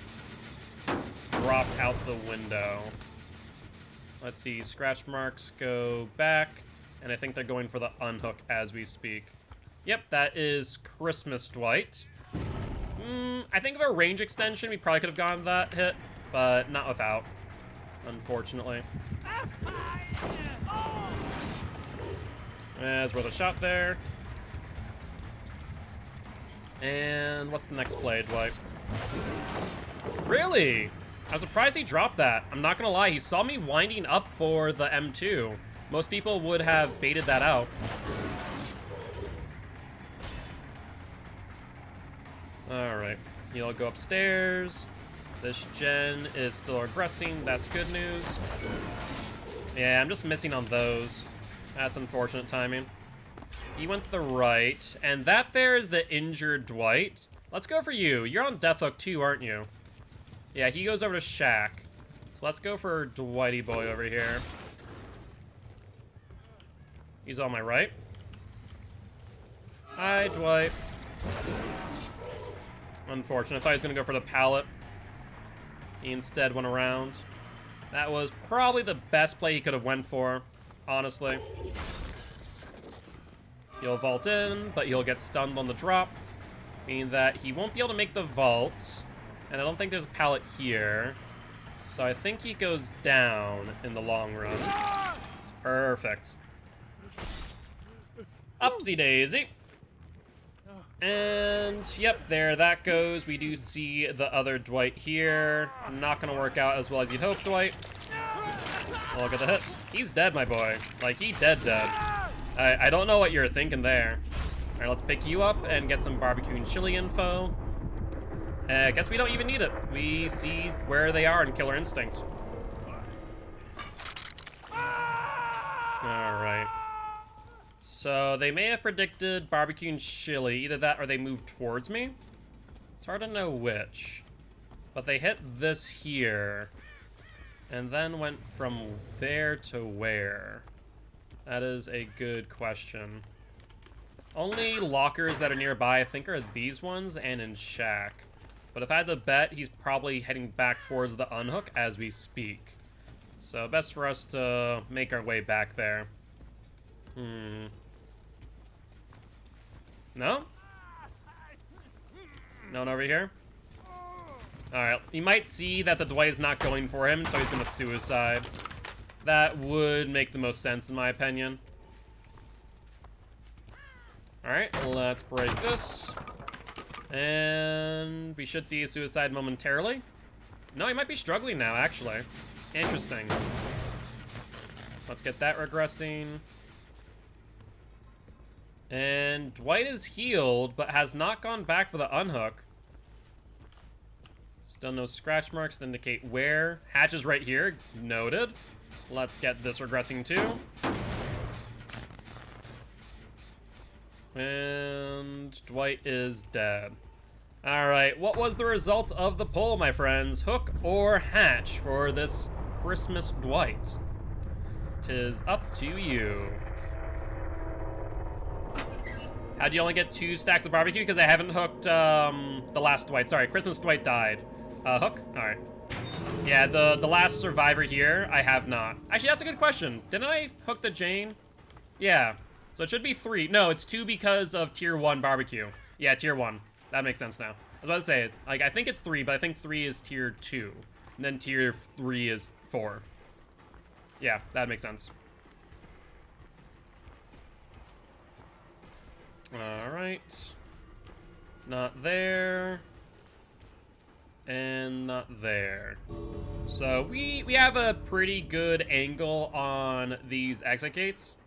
dropped out the window. Let's see, scratch marks go back, and I think they're going for the unhook as we speak. Yep, that is Christmas Dwight. I think of a range extension, we probably could have gotten that hit, but not without, unfortunately. As worth a shot there. And what's the next play, Dwight? Really? I was surprised he dropped that. I'm not gonna lie, he saw me winding up for the M2. Most people would have baited that out. Alright, you'll go upstairs. This gen is still aggressing. That's good news. Yeah, I'm just missing on those. That's unfortunate timing. He went to the right, and that there is the injured Dwight. Let's go for you. You're on death hook too, aren't you? Yeah, he goes over to Shaq. So let's go for Dwighty boy over here. He's on my right. Hi, Dwight. Unfortunate. I thought he was going to go for the pallet. He instead went around. That was probably the best play he could have went for, honestly. He'll vault in, but he'll get stunned on the drop, meaning that he won't be able to make the vault. And I don't think there's a pallet here. So I think he goes down in the long run. Perfect. Upsy daisy. And, yep, there that goes. We do see the other Dwight here. Not gonna work out as well as you'd hope, Dwight. Look at the hit. He's dead, my boy. Like, he dead. I don't know what you're thinking there. Alright, let's pick you up and get some barbecue and chili info. I guess we don't even need it. We see where they are in Killer Instinct. Alright. So, they may have predicted barbecue and chili. Either that or they moved towards me. It's hard to know which. But they hit this here. And then went from there to where? That is a good question. Only lockers that are nearby, I think, are these ones and in Shack. But if I had to bet, he's probably heading back towards the unhook as we speak. So, best for us to make our way back there. No? No one over here? Alright, you might see that the Dwight is not going for him, so he's gonna suicide. That would make the most sense in my opinion. Alright, let's break this. And we should see a suicide momentarily. No, he might be struggling now, actually. Interesting. Let's get that regressing. And Dwight is healed, but has not gone back for the unhook. Still no scratch marks to indicate where. Hatch is right here. Noted. Let's get this regressing too. And Dwight is dead. Alright, what was the result of the poll, my friends? Hook or hatch for this Christmas Dwight? 'Tis up to you. How'd you only get 2 stacks of barbecue? Because I haven't hooked the last Dwight. Sorry, Christmas Dwight died. Hook? Alright. Yeah, the last survivor here, I have not. Actually, that's a good question. Didn't I hook the Jane? Yeah. So it should be 3. No, it's 2 because of tier 1 barbecue. Yeah, tier 1. That makes sense now. I was about to say, like, I think it's 3, but I think 3 is tier 2. And then tier 3 is 4. Yeah, that makes sense. Alright. Not there. And not there. So we have a pretty good angle on these exit gates.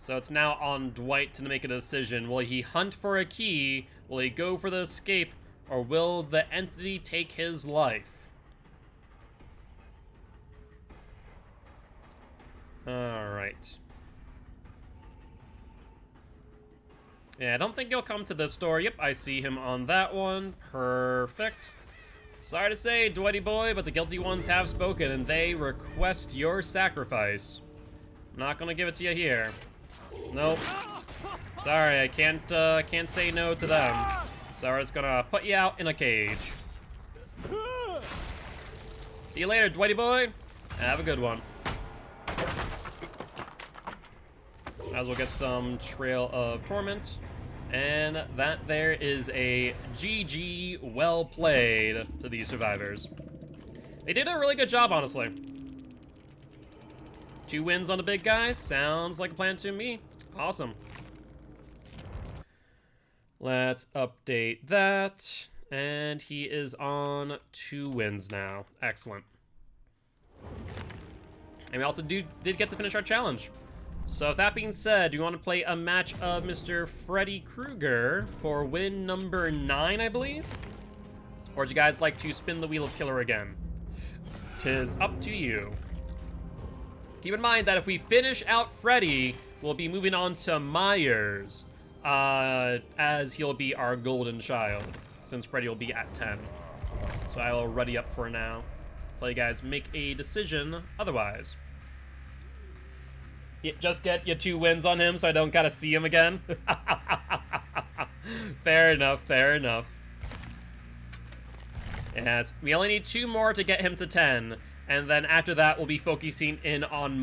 So it's now on Dwight to make a decision. Will he hunt for a key? Will he go for the escape? Or will the entity take his life? Alright. Yeah, I don't think he'll come to this door. Yep, I see him on that one. Perfect. Sorry to say, Dwighty boy, but the guilty ones have spoken, and they request your sacrifice. I'm not gonna give it to you here. Nope. Sorry, I can't say no to them. So we're just gonna put you out in a cage. See you later, Dwighty boy. Have a good one. As we'll get some Trail of Torment. And that there is a GG well played to these survivors. They did a really good job, honestly. 2 wins on the big guy. Sounds like a plan to me. Awesome. Let's update that. And he is on 2 wins now. Excellent. And we also did get to finish our challenge. So with that being said, do you want to play a match of Mr. Freddy Krueger for win number 9, I believe? Or would you guys like to spin the wheel of killer again? 'Tis up to you. Keep in mind that if we finish out Freddy, we'll be moving on to Myers, as he'll be our golden child, since Freddy will be at 10. So I will ready up for now, until you guys make a decision otherwise. Just get your 2 wins on him so I don't gotta see him again. Fair enough, fair enough. Yes, we only need 2 more to get him to 10. And then after that, we'll be focusing in on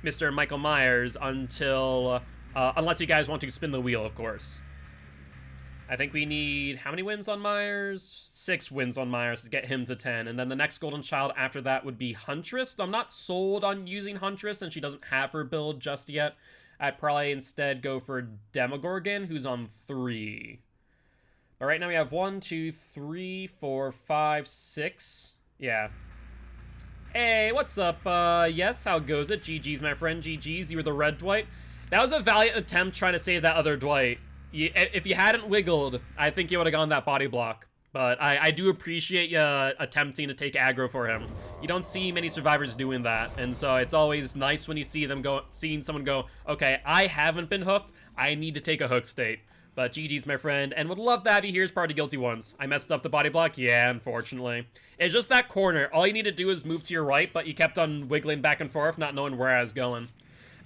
Mr. Michael Myers until... unless you guys want to spin the wheel, of course. I think we need... how many wins on Myers? 6 wins on Myers to get him to 10. And then the next golden child after that would be Huntress. I'm not sold on using Huntress, and she doesn't have her build just yet. I'd probably instead go for Demogorgon, who's on 3. But right now we have 1, 2, 3, 4, 5, 6. Yeah. Hey, what's up? Yes, how goes it? GG's, my friend. GG's, you were the red Dwight. That was a valiant attempt trying to save that other Dwight. If you hadn't wiggled, I think you would have gone that body block. But I do appreciate you attempting to take aggro for him. You don't see many survivors doing that, and so it's always nice when you see them seeing someone go, okay, I haven't been hooked, I need to take a hook state. But GG's, my friend, and would love to have you here as part of Guilty Ones. I messed up the body block? Yeah, unfortunately. It's just that corner. All you need to do is move to your right, but you kept on wiggling back and forth, not knowing where I was going.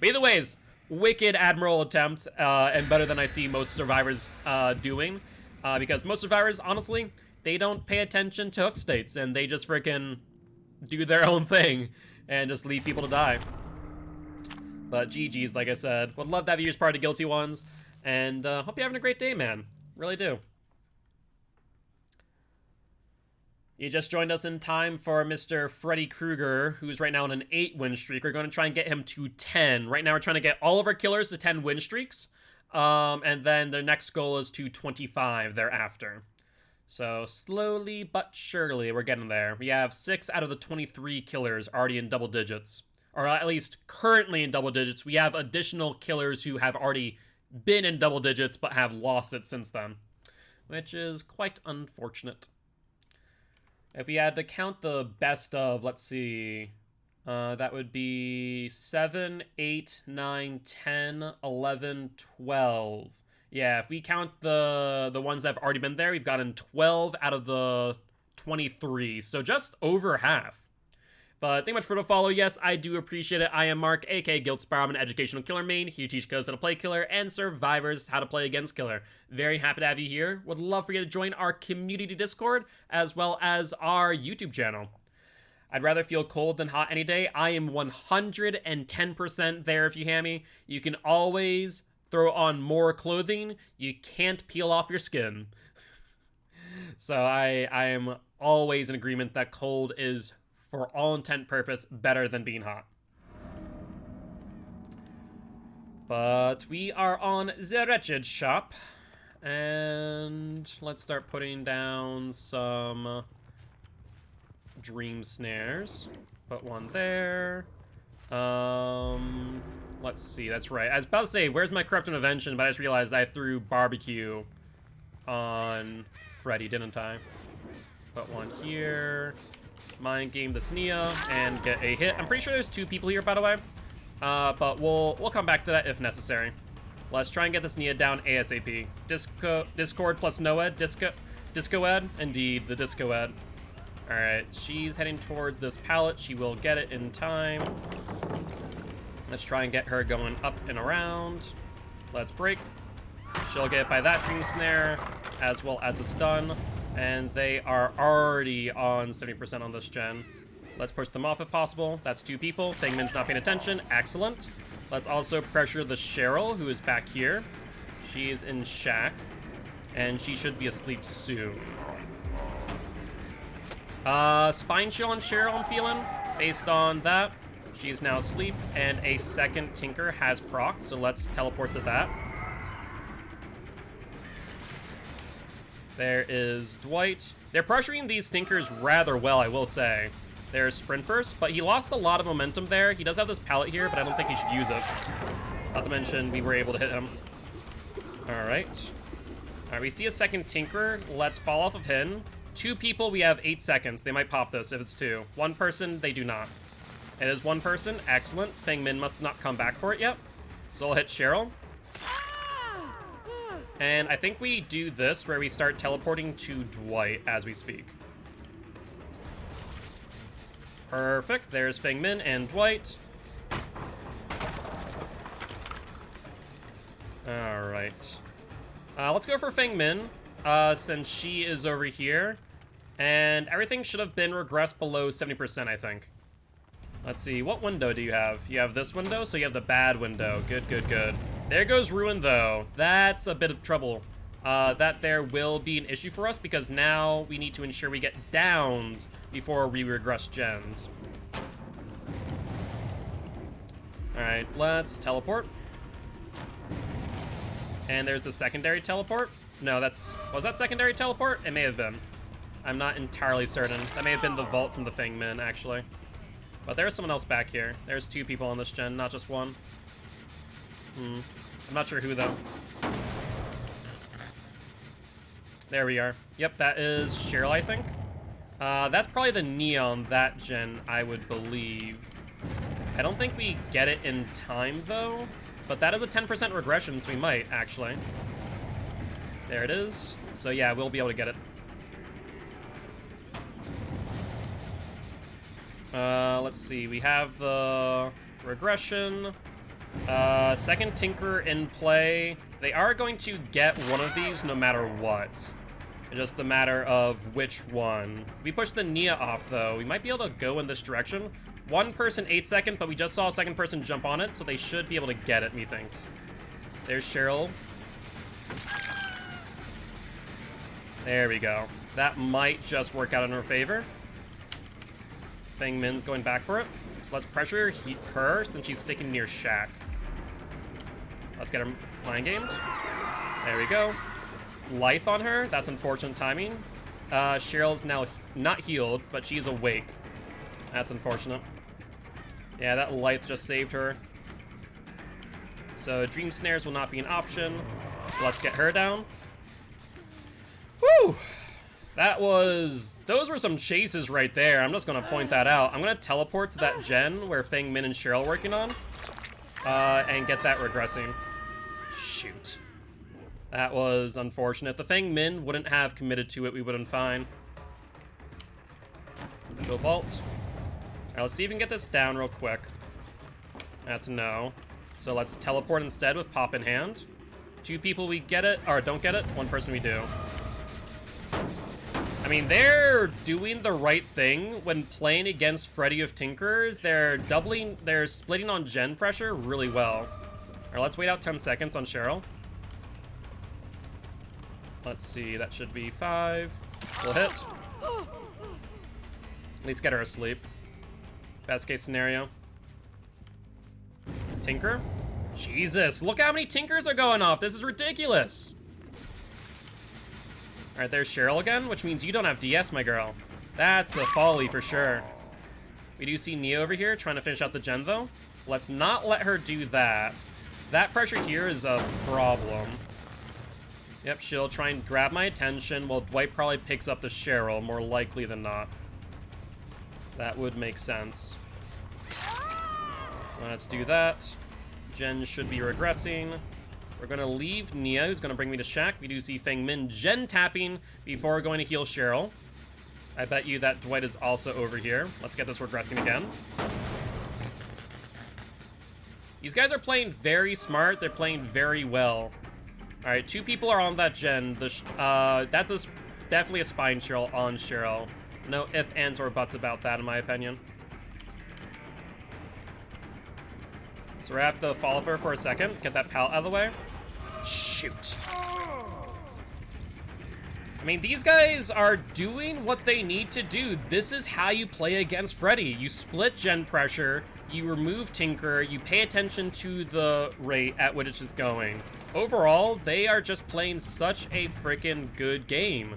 But either ways, wicked Admiral attempt, and better than I see most survivors doing. Because most survivors, honestly, they don't pay attention to hook states, and they just freaking do their own thing, and just leave people to die. But GG's, like I said. Would love to have you as part of Guilty Ones, and hope you're having a great day, man. Really do. You just joined us in time for Mr. Freddy Krueger, who's right now on an 8-win streak. We're going to try and get him to 10. Right now we're trying to get all of our killers to 10 win streaks. And then the next goal is to 25 thereafter. So slowly but surely we're getting there. We have 6 out of the 23 killers already in double digits. Or at least currently in double digits. We have additional killers who have already been in double digits but have lost it since then, which is quite unfortunate. If we had to count the best of, let's see, that would be 7, 8, 9, 10, 11, 12. Yeah, if we count the ones that have already been there, we've gotten 12 out of the 23, so just over half. But thank you much for the follow. Yes, I do appreciate it. I am Mark, aka Guilt Spiral. I'm an educational killer main. Here to teach kids how to play killer and survivors how to play against killer. Very happy to have you here. Would love for you to join our community Discord as well as our YouTube channel. I'd rather feel cold than hot any day. I am 110% there if you hear me. You can always throw on more clothing. You can't peel off your skin. So I am always in agreement that cold is, for all intent purpose, better than being hot. But we are on the Wretched Shop. And let's start putting down some dream snares. Put one there. Let's see, that's right. I was about to say, where's my Corrupt Intervention? But I just realized I threw barbecue on Freddy, didn't I? Put one here. Mind game this Nia and get a hit. I'm pretty sure there's 2 people here, by the way. But we'll come back to that if necessary. Let's try and get this Nia down ASAP. Discord plus Noed. Disco Ed. Indeed, the Disco Ed. Alright, she's heading towards this pallet. She will get it in time. Let's try and get her going up and around. Let's break. She'll get it by that dream snare, as well as the stun. And they are already on 70% on this gen. Let's push them off if possible. That's 2 people. Fangman's not paying attention. Excellent. Let's also pressure the Cheryl, who is back here. She is in shack, and she should be asleep soon. Spine chill on Cheryl, I'm feeling. Based on that, she's now asleep, and a second Tinker has proc, so let's teleport to that. There is Dwight. They're pressuring these Tinkers rather well, I will say. There's Sprint Burst, but he lost a lot of momentum there. He does have this pallet here, but I don't think he should use it. Not to mention, we were able to hit him. Alright. Alright, we see a second Tinker. Let's fall off of him. 2 people, we have 8 seconds. They might pop this if it's 2. 1 person, they do not. It is 1 person. Excellent. Feng Min must not come back for it yet. So I'll hit Cheryl. And I think we do this where we start teleporting to Dwight as we speak. Perfect. There's Feng Min and Dwight. Alright. Let's go for Feng Min, since she is over here. And everything should have been regressed below 70%, I think. Let's see. What window do you have? You have this window, so you have the bad window. Good, good, good. There goes Ruin, though. That's a bit of trouble. That there will be an issue for us, because now we need to ensure we get downs before we regress gens. Alright, let's teleport. And there's the secondary teleport. No, was that secondary teleport? It may have been. I'm not entirely certain. That may have been the vault from the Feng Min, actually. But there's someone else back here. There's 2 people on this gen, not just 1. I'm not sure who, though. There we are. Yep, that is Cheryl, I think. That's probably the Neon that gen, I would believe. I don't think we get it in time, though. But that is a 10% regression, so we might, actually. There it is. So yeah, we'll be able to get it. Let's see. We have the regression. Second Tinker in play. They are going to get one of these no matter what. It's just a matter of which one. We push the Nia off, though. We might be able to go in this direction. 1 person 8 second, but we just saw a second person jump on it, so they should be able to get it, methinks. There's Cheryl. There we go. That might just work out in her favor. Feng Min's going back for it. So let's pressure her since she's sticking near Shaq. Let's get her mind gamed. There we go. Lithe on her. That's unfortunate timing. Cheryl's now not healed, but she's awake. That's unfortunate. Yeah, that Lithe just saved her. So Dream Snares will not be an option. Let's get her down. Woo! Those were some chases right there. I'm just gonna point that out. I'm gonna teleport to that gen where Feng Min and Cheryl are working on. And get that regressing. Shoot. That was unfortunate. The Feng Min wouldn't have committed to it. We would have been fine. Go vault. Alright, let's see if we can get this down real quick. That's a no. So let's teleport instead with pop in hand. 2 people we get it, or don't get it. 1 person we do. I mean, they're doing the right thing when playing against Freddy of Tinker. They're splitting on gen pressure really well. Alright, let's wait out 10 seconds on Cheryl. Let's see, that should be 5. We'll hit. At least get her asleep. Best case scenario. Tinker? Jesus, look how many Tinkers are going off. This is ridiculous. Alright, there's Cheryl again, which means you don't have DS, my girl. That's a folly for sure. We do see Nia over here trying to finish out the gen, though. Let's not let her do that. That pressure here is a problem. Yep, she'll try and grab my attention while Dwight probably picks up the Cheryl, more likely than not. That would make sense. Let's do that. Gen should be regressing. We're going to leave Nia, who's going to bring me to Shaq. We do see Feng Min gen tapping before going to heal Cheryl. I bet you that Dwight is also over here. Let's get this regressing again. These guys are playing very smart. They're playing very well. All right, 2 people are on that gen. That's definitely a spine Cheryl on Cheryl. No ifs, ands, or buts about that, in my opinion. So we have to follow her for a second. Get that pallet out of the way. Shoot. I mean, these guys are doing what they need to do. This is how you play against Freddy. You split gen pressure, you remove Tinker, you pay attention to the rate at which it's going. Overall, they are just playing such a freaking good game.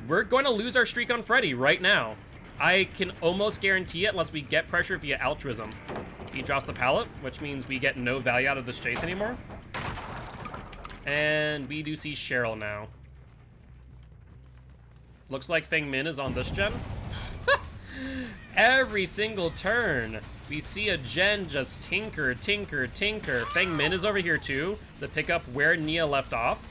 We're going to lose our streak on Freddy right now. I can almost guarantee it unless we get pressure via altruism. He drops the pallet, which means we get no value out of this chase anymore. And we do see Cheryl now. Looks like Feng Min is on this gen. Every single turn, we see a gen just tinker, tinker, tinker. Feng Min is over here too, to pick up where Nia left off.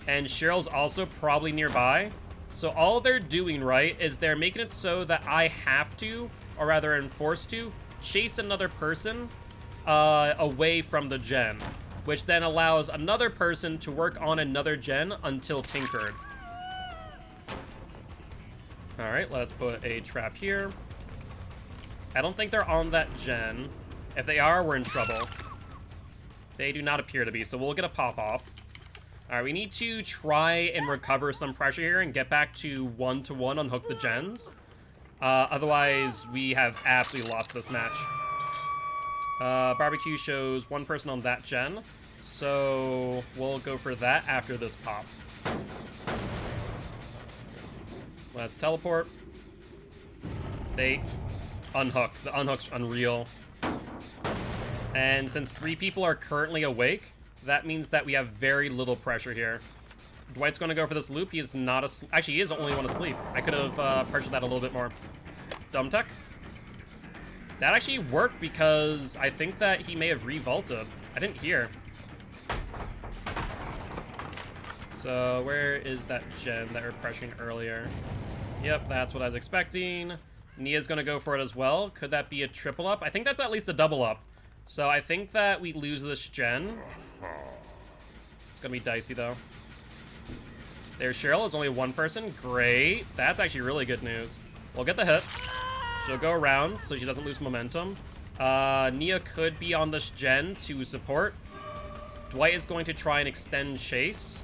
And Cheryl's also probably nearby. So all they're doing, right, is they're making it so that I have to, or rather am forced to, chase another person away from the gen, which then allows another person to work on another gen until tinkered. All right, let's put a trap here. I don't think they're on that gen. If they are, we're in trouble. They do not appear to be, so we'll get a pop-off. All right, we need to try and recover some pressure here and get back to 1-to-1 unhook the gens. Otherwise, we have absolutely lost this match. Barbecue shows 1 person on that gen, so we'll go for that after this pop. Let's teleport. They unhook. The unhook's unreal. And since 3 people are currently awake, that means that we have very little pressure here. Dwight's going to go for this loop. He is not asleep. Actually, he is the only one asleep. I could have pressured that a little bit more. Dumb tech. That actually worked because I think that he may have revolted. I didn't hear. So where is that gen that we were pressuring earlier? Yep, that's what I was expecting. Nia's going to go for it as well. Could that be a triple up? I think that's at least a double up. So I think that we lose this gen. It's going to be dicey, though. There's Cheryl. It's only 1 person. Great. That's actually really good news. We'll get the hit. She'll go around so she doesn't lose momentum. Nia could be on this gen to support. Dwight is going to try and extend chase.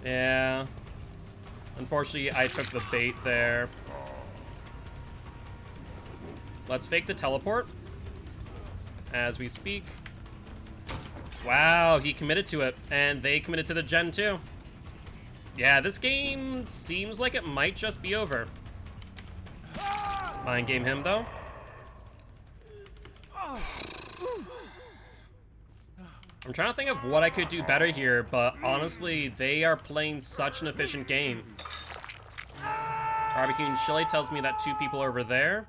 Yeah. Unfortunately, I took the bait there. Let's fake the teleport as we speak. Wow, he committed to it, and they committed to the gen too. Yeah, this game seems like it might just be over. Mind game him, though. I'm trying to think of what I could do better here, but honestly, they are playing such an efficient game. Barbecue and Chili tells me that 2 people are over there.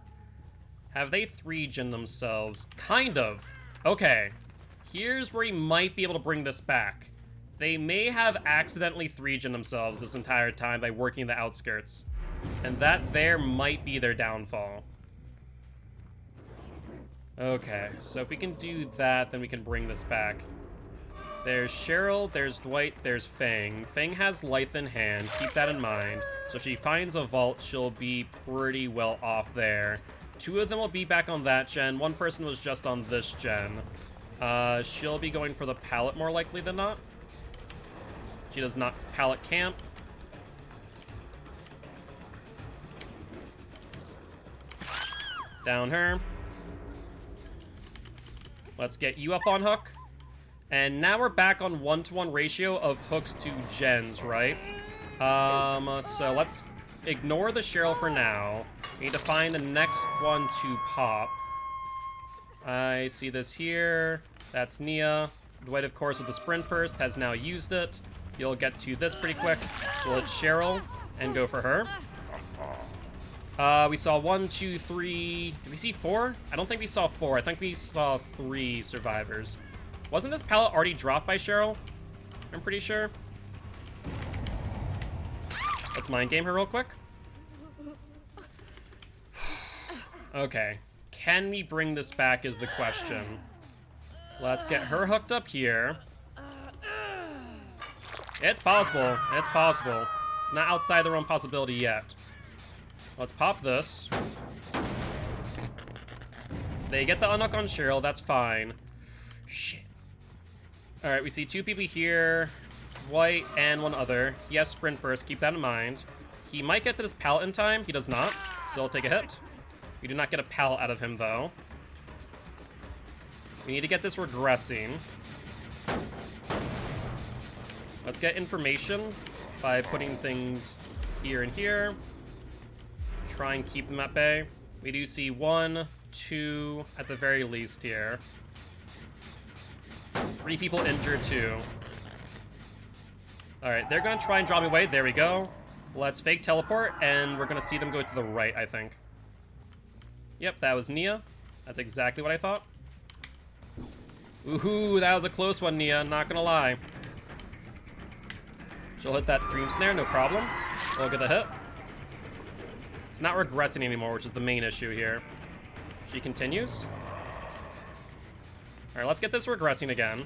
Have they 3-gen themselves? Kind of. Okay. Here's where he might be able to bring this back. They may have accidentally 3-gen themselves this entire time by working the outskirts. And that there might be their downfall. Okay, so if we can do that, then we can bring this back. There's Cheryl, there's Dwight, there's Fang. Fang has Lithe in hand, keep that in mind. So if she finds a vault, she'll be pretty well off there. 2 of them will be back on that gen. 1 person was just on this gen. She'll be going for the pallet more likely than not. She does not pallet camp. Down her. Let's get you up on hook. And now we're back on 1-to-1 ratio of hooks to gens, right? So let's ignore the Cheryl for now. We need to find the next one to pop. I see this here. That's Nia. Dwight, of course, with the sprint burst, has now used it. You'll get to this pretty quick. We'll hit Cheryl and go for her. We saw 1, 2, 3. Did we see 4? I don't think we saw 4. I think we saw 3 survivors. Wasn't this pallet already dropped by Cheryl? I'm pretty sure. Let's mind game her real quick. Okay. Can we bring this back is the question. Let's get her hooked up here. It's possible. It's possible. It's not outside the realm possibility yet. Let's pop this. They get the unhook on Cheryl. That's fine. Shit. Alright, we see 2 people here. White and 1 other. He has sprint burst. Keep that in mind. He might get to this pallet in time. He does not. So he'll take a hit. We do not get a pallet out of him, though. We need to get this regressing. Let's get information by putting things here and here. Try and keep them at bay. We do see 1, 2 at the very least here. 3 people injured too. Alright, they're gonna try and draw me away. There we go. Let's fake teleport, and we're gonna see them go to the right, I think. Yep, that was Nia. That's exactly what I thought. Ooh, that was a close one, Nia. Not gonna lie. She'll hit that dream snare, no problem. We'll get the hit. It's not regressing anymore, which is the main issue here. She continues. Alright, let's get this regressing again.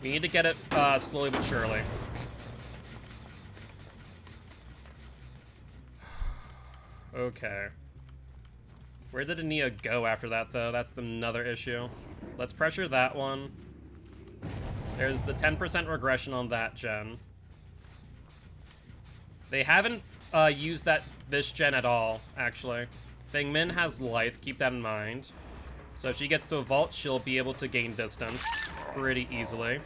We need to get it slowly but surely. Okay. Where did Ania go after that, though? That's another issue. Let's pressure that one. There's the 10% regression on that gen. They haven't used this gen at all, actually. Feng Min has Lithe, keep that in mind. So if she gets to a vault, she'll be able to gain distance pretty easily.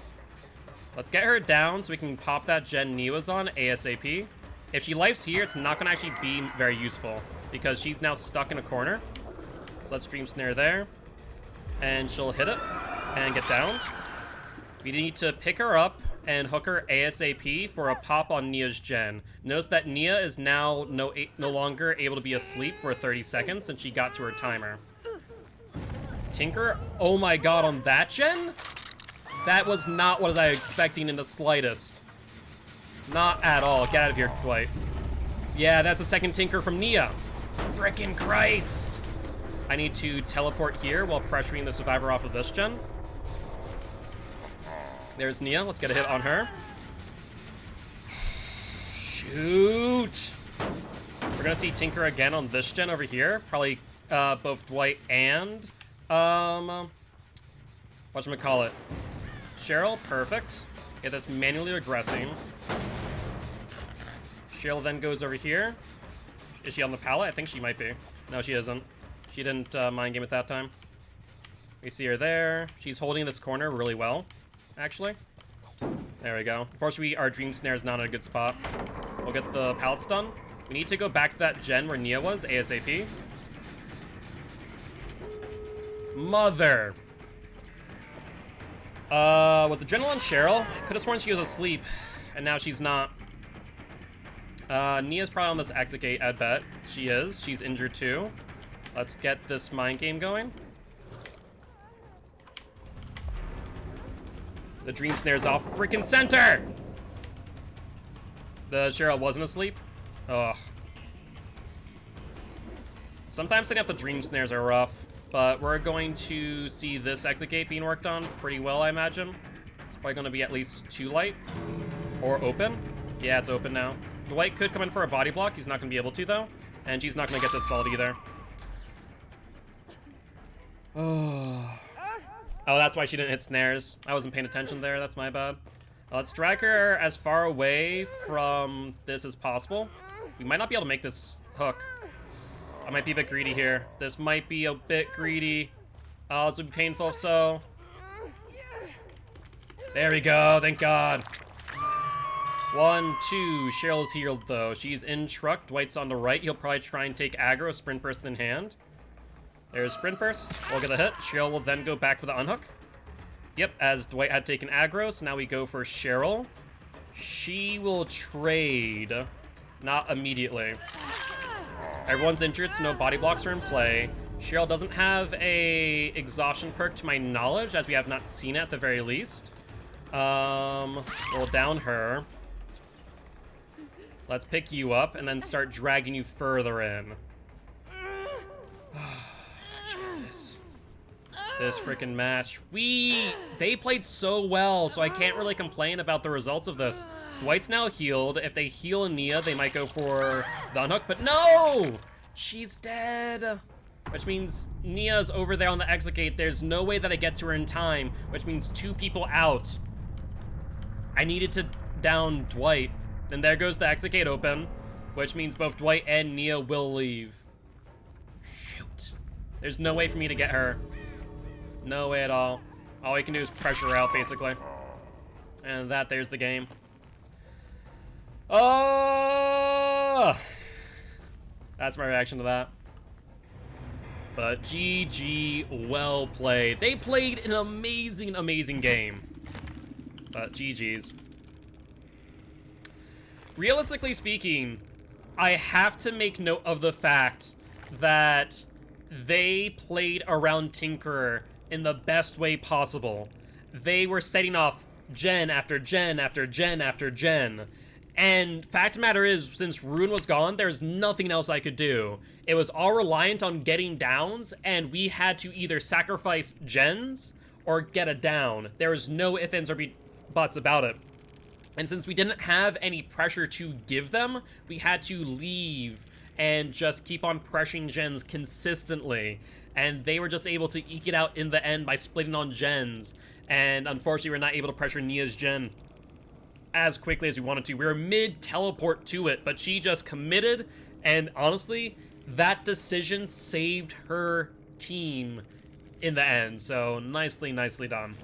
Let's get her down so we can pop that gen Nia was on ASAP. If she lifes here, it's not going to actually be very useful because she's now stuck in a corner. So let's Dream Snare there. And she'll hit it and get downed. We need to pick her up and hook her ASAP for a pop on Nia's gen. Notice that Nia is now no longer able to be asleep for 30 seconds since she got to her timer. Tinker, oh my god, on that gen? That was not what I was expecting in the slightest. Not at all. Get out of here, Dwight. Yeah, that's a second Tinker from Nia. Frickin' Christ. I need to teleport here while pressuring the survivor off of this gen. There's Nia. Let's get a hit on her. Shoot. We're gonna see Tinker again on this gen over here. Probably both Dwight and whatchamacallit, Cheryl. Perfect. Get this manually regressing. Cheryl then goes over here. Is she on the pallet? I think she might be. No, she isn't. She didn't mind game at that time. We see her there. She's holding this corner really well, actually. There we go. Unfortunately, our Dream Snare is not in a good spot. We'll get the pallets done. We need to go back to that gen where Nia was, ASAP. Mother. Was Adrenaline Cheryl? Could have sworn she was asleep, and now she's not. Nia's probably on this exit gate, I bet. She is. She's injured too. Let's get this mind game going. The Dream Snare's off freaking center! The Cheryl wasn't asleep? Ugh. Sometimes setting up the Dream Snares are rough, but we're going to see this exit gate being worked on pretty well, I imagine. It's probably going to be at least 2 light. Or open. Yeah, it's open now. Dwight could come in for a body block. He's not going to be able to, though. And she's not going to get this vault either. Oh, that's why she didn't hit snares. I wasn't paying attention there. That's my bad. Let's drag her as far away from this as possible. We might not be able to make this hook. I might be a bit greedy here. This might be a bit greedy. Oh, this would be painful, so... There we go. Thank God. 1, 2. Cheryl's healed, though. She's in truck. Dwight's on the right. He'll probably try and take aggro, sprint burst in hand. There's sprint burst. We'll get a hit. Cheryl will then go back for the unhook. Yep, as Dwight had taken aggro, so now we go for Cheryl. She will trade. Not immediately. Everyone's injured, so no body blocks are in play. Cheryl doesn't have a exhaustion perk to my knowledge, as we have not seen it at the very least. We'll down her. Let's pick you up and then start dragging you further in. Jesus. This freaking match. They played so well, so I can't really complain about the results of this. Dwight's now healed. If they heal Nia, they might go for the unhook, but no! She's dead. Which means Nia's over there on the exit gate. There's no way that I get to her in time, which means 2 people out. I needed to down Dwight. Then there goes the exit gate open, which means both Dwight and Nia will leave. Shoot. There's no way for me to get her. No way at all. All we can do is pressure her out, basically. And there's the game. Oh! That's my reaction to that. But GG, well played. They played an amazing, amazing game. But GG's. Realistically speaking, I have to make note of the fact that they played around Tinkerer in the best way possible. They were setting off gen after gen after gen after gen. And fact of the matter is, since Ruin was gone, there's nothing else I could do. It was all reliant on getting downs, and we had to either sacrifice gens or get a down. There was no ifs, ands, or buts about it. And since we didn't have any pressure to give them, we had to leave and just keep on pressuring gens consistently. And they were just able to eke it out in the end by splitting on gens. And unfortunately, we're not able to pressure Nia's gen as quickly as we wanted to. We were mid-teleport to it, but she just committed, and honestly, that decision saved her team in the end. So nicely, nicely done.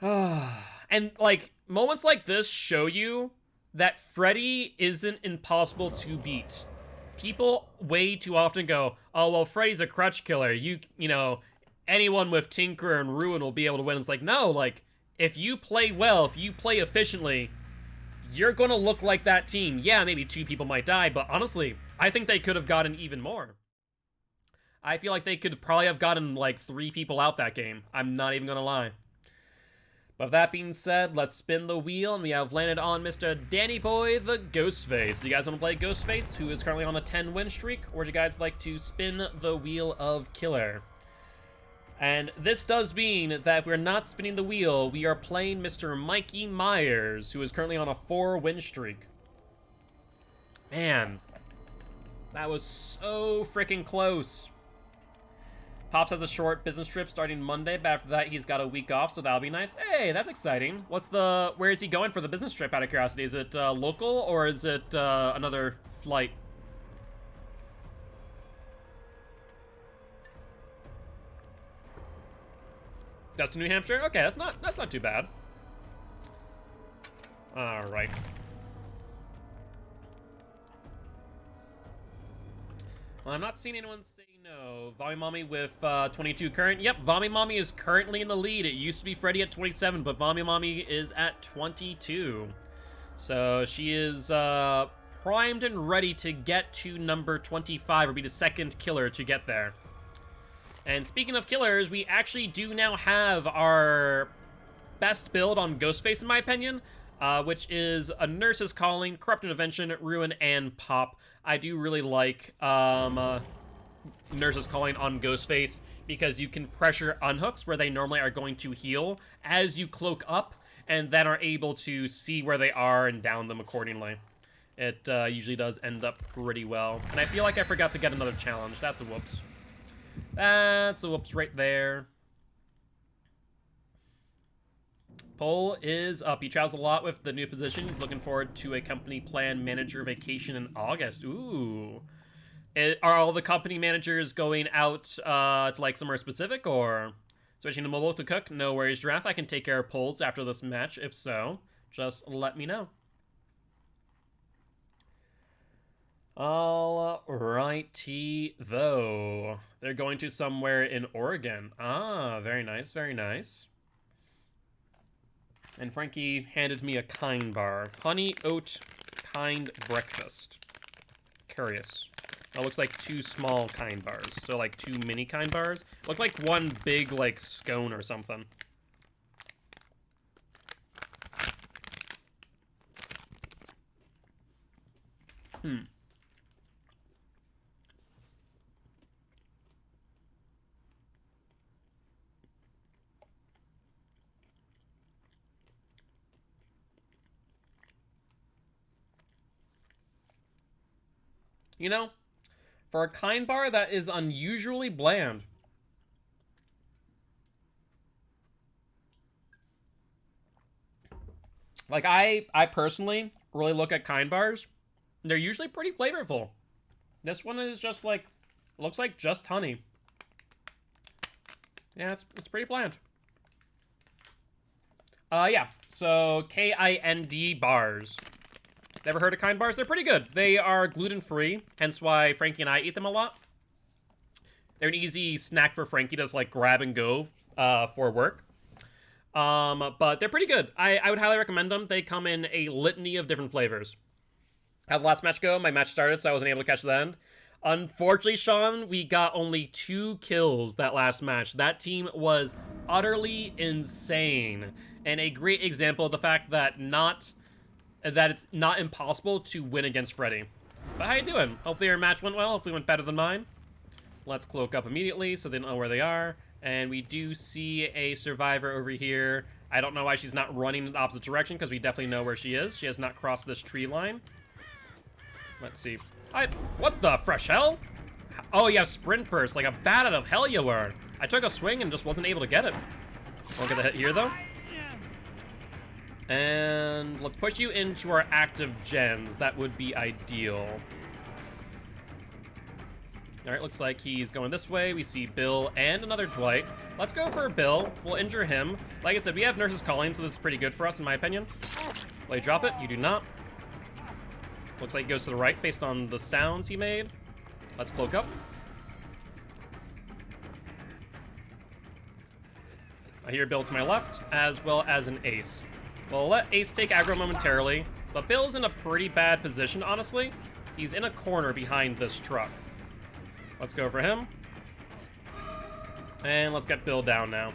And, like, moments like this show you that Freddy isn't impossible to beat. People way too often go, oh, well, Freddy's a crutch killer. You know, anyone with Tinker and Ruin will be able to win. It's like, no, like, if you play well, if you play efficiently, you're gonna look like that team. Yeah, maybe 2 people might die, but honestly, I think they could have gotten even more. I feel like they could probably have gotten, like, 3 people out that game. I'm not even gonna lie. But that being said, let's spin the wheel, and we have landed on Mr. Danny Boy, the Ghostface. Do you guys want to play Ghostface, who is currently on a 10-win streak, or would you guys like to spin the wheel of Killer? And this does mean that if we're not spinning the wheel, we are playing Mr. Mikey Myers, who is currently on a 4-win streak. Man, that was so freaking close. Pops has a short business trip starting Monday, but after that he's got a week off, so that'll be nice. Hey, that's exciting. Where is he going for the business trip, out of curiosity? Is it local, or is it another flight? Just to New Hampshire? Okay, that's not too bad. Alright. Well, I'm not seeing anyone say no. Vommy Mommy with 22 current. Yep, Vommy Mommy is currently in the lead. It used to be Freddy at 27, but Vommy Mommy is at 22. So she is primed and ready to get to number 25, or be the second killer to get there. And speaking of killers, we actually do now have our best build on Ghostface, in my opinion, which is a Nurse's Calling, Corrupt Intervention, Ruin, and Pop. I do really like Nurse's Calling on Ghostface, because you can pressure unhooks where they normally are going to heal as you cloak up, and then are able to see where they are and down them accordingly. It usually does end up pretty well. And I feel like I forgot to get another challenge. That's a whoops. That's a whoops right there. Poll is up. He travels a lot with the new position. He's looking forward to a company plan manager vacation in August. Ooh. Are all the company managers going out to like somewhere specific, or switching to mobile to cook? No worries, Giraffe. I can take care of polls after this match. If so, just let me know. Alrighty, though. They're going to somewhere in Oregon. Ah, very nice, very nice. And Frankie handed me a kind bar. Honey oat kind breakfast. Curious. That looks like 2 small kind bars. So like 2 mini kind bars. Look like 1 big like scone or something. You know, for a kind bar, that is unusually bland. Like, I personally really look at kind bars. They're usually pretty flavorful. This one is just like, looks like just honey. Yeah, it's pretty bland. Yeah, so KIND bars. Never heard of kind bars? They're pretty good. They are gluten-free, hence why Frankie and I eat them a lot. They're an easy snack for Frankie to just, like, grab and go for work. But they're pretty good. I would highly recommend them. They come in a litany of different flavors. How'd the last match go? My match started, so I wasn't able to catch the end. Unfortunately, Sean, we got only 2 kills that last match. That team was utterly insane. And a great example of the fact that it's not impossible to win against Freddy. But how you doing? Hopefully your match went well. Hopefully it went better than mine. Let's cloak up immediately so they don't know where they are. And we do see a survivor over here. I don't know why she's not running in the opposite direction, because we definitely know where she is. She has not crossed this tree line. Let's see. What the fresh hell? Oh, you have sprint burst, like a bat out of hell you were. I took a swing and just wasn't able to get it. Won't get the hit here, though. And let's push you into our active gens. That would be ideal. Alright, looks like he's going this way. We see Bill and another Dwight. Let's go for Bill. We'll injure him. Like I said, we have Nurse's Calling, so this is pretty good for us, in my opinion. Will you drop it? You do not. Looks like he goes to the right based on the sounds he made. Let's cloak up. I hear Bill to my left, as well as an Ace. We'll let Ace take aggro momentarily, but Bill's in a pretty bad position, honestly. He's in a corner behind this truck. Let's go for him. And let's get Bill down now.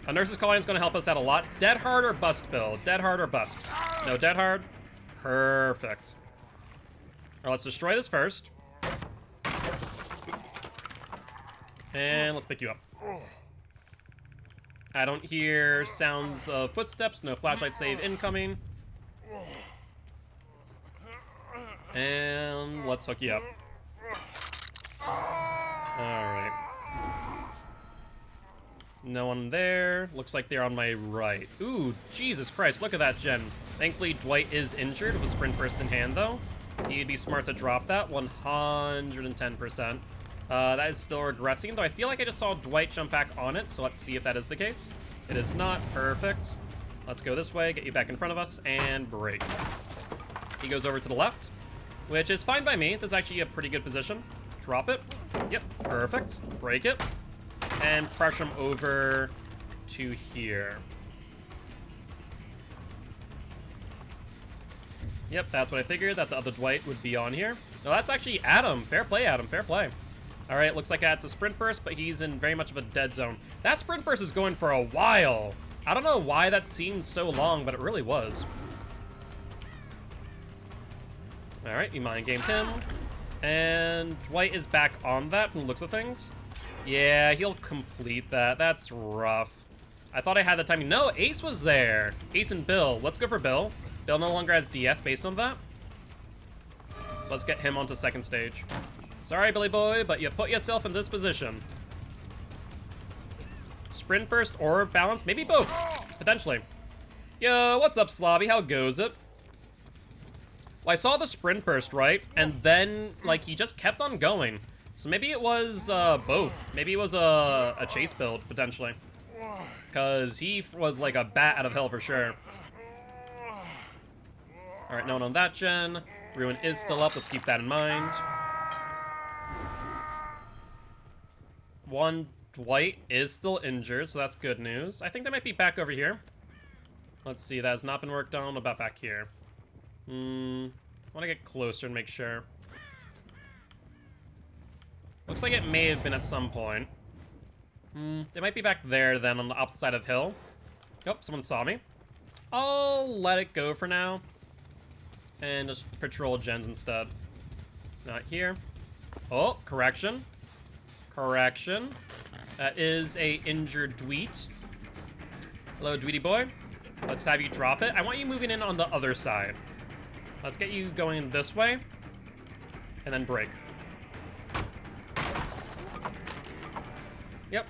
A Nurse's Calling is going to help us out a lot. Dead hard or bust, Bill? Dead hard or bust? No, dead hard. Perfect. All right, let's destroy this first. And let's pick you up. I don't hear sounds of footsteps. No flashlight save incoming. And let's hook you up. Alright. No one there. Looks like they're on my right. Ooh, Jesus Christ, look at that gen. Thankfully, Dwight is injured with a sprint burst in hand, though. He'd be smart to drop that, 110%. That is still regressing, though I feel like I just saw Dwight jump back on it, so let's see if that is the case. It is not. Perfect. Let's go this way, get you back in front of us, and break. He goes over to the left, which is fine by me. This is actually a pretty good position. Drop it. Yep, perfect. Break it. And pressure him over to here. Yep, that's what I figured, that the other Dwight would be on here. No, that's actually Adam. Fair play, Adam. Fair play. All right, looks like that's a sprint burst, but he's in very much of a dead zone. That sprint burst is going for a while. I don't know why that seems so long, but it really was. All right, you mind gamed him. And Dwight is back on that from the looks of things. Yeah, he'll complete that. That's rough. I thought I had the timing. No, Ace was there. Ace and Bill. Let's go for Bill. Bill no longer has DS based on that. So let's get him onto second stage. Sorry, Billy boy, but you put yourself in this position. Sprint burst or balance? Maybe both. Potentially. Yo, what's up, Slobby? How goes it? Well, I saw the sprint burst, right? And then, like, he just kept on going. So maybe it was both. Maybe it was a chase build, potentially. Because he was like a bat out of hell for sure. Alright, no one on that gen. Ruin is still up. Let's keep that in mind. One Dwight is still injured, so that's good news. I think they might be back over here. Let's see. That has not been worked on. What about back here? I want to get closer and make sure. Looks like it may have been at some point. They might be back there then on the opposite side of hill. Oh, someone saw me. I'll let it go for now. And just patrol gens instead. Not here. Oh, correction. Correction. That is a injured Dweet. Hello, Dweety boy. Let's have you drop it. I want you moving in on the other side. Let's get you going this way. And then break. Yep.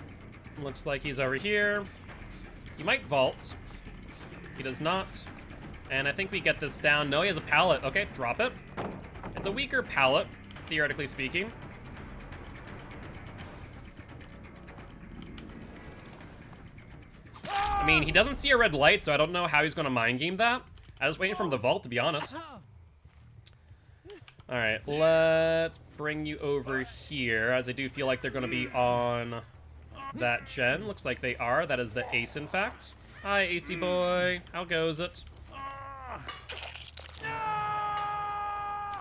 Looks like he's over here. He might vault. He does not. And I think we get this down. No, he has a pallet. Okay, drop it. It's a weaker pallet, theoretically speaking. I mean, he doesn't see a red light, so I don't know how he's going to mind game that. I was waiting for him to vault, to be honest. Alright, let's bring you over here, as I do feel like they're going to be on that gen. Looks like they are. That is the Ace, in fact. Hi, AC boy. How goes it?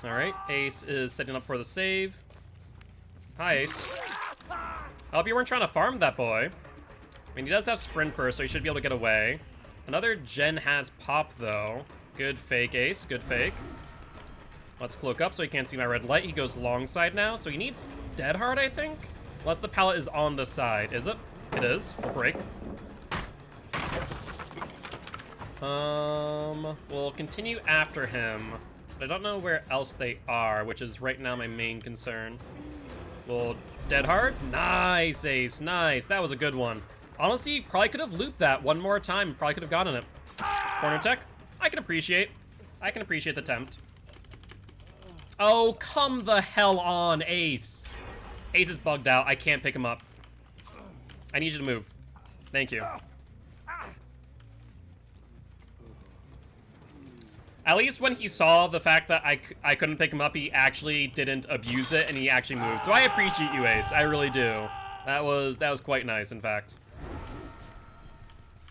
Alright, Ace is setting up for the save. Hi, Ace. I hope you weren't trying to farm that boy. I mean, he does have sprint burst, so he should be able to get away. Another gen has pop, though. Good fake, Ace. Good fake. Let's cloak up so he can't see my red light. He goes long side now, so he needs dead hard, I think? Unless the pallet is on the side. Is it? It is. We'll break. We'll continue after him. But I don't know where else they are, which is right now my main concern. We'll dead hard. Nice, Ace. Nice. That was a good one. Honestly, probably could have looped that one more time. Probably could have gotten it. Corner tech. I can appreciate. I can appreciate the attempt. Oh, come the hell on, Ace. Ace is bugged out. I can't pick him up. I need you to move. Thank you. At least when he saw the fact that I couldn't pick him up, he actually didn't abuse it, and he actually moved. So I appreciate you, Ace. I really do. That was quite nice, in fact.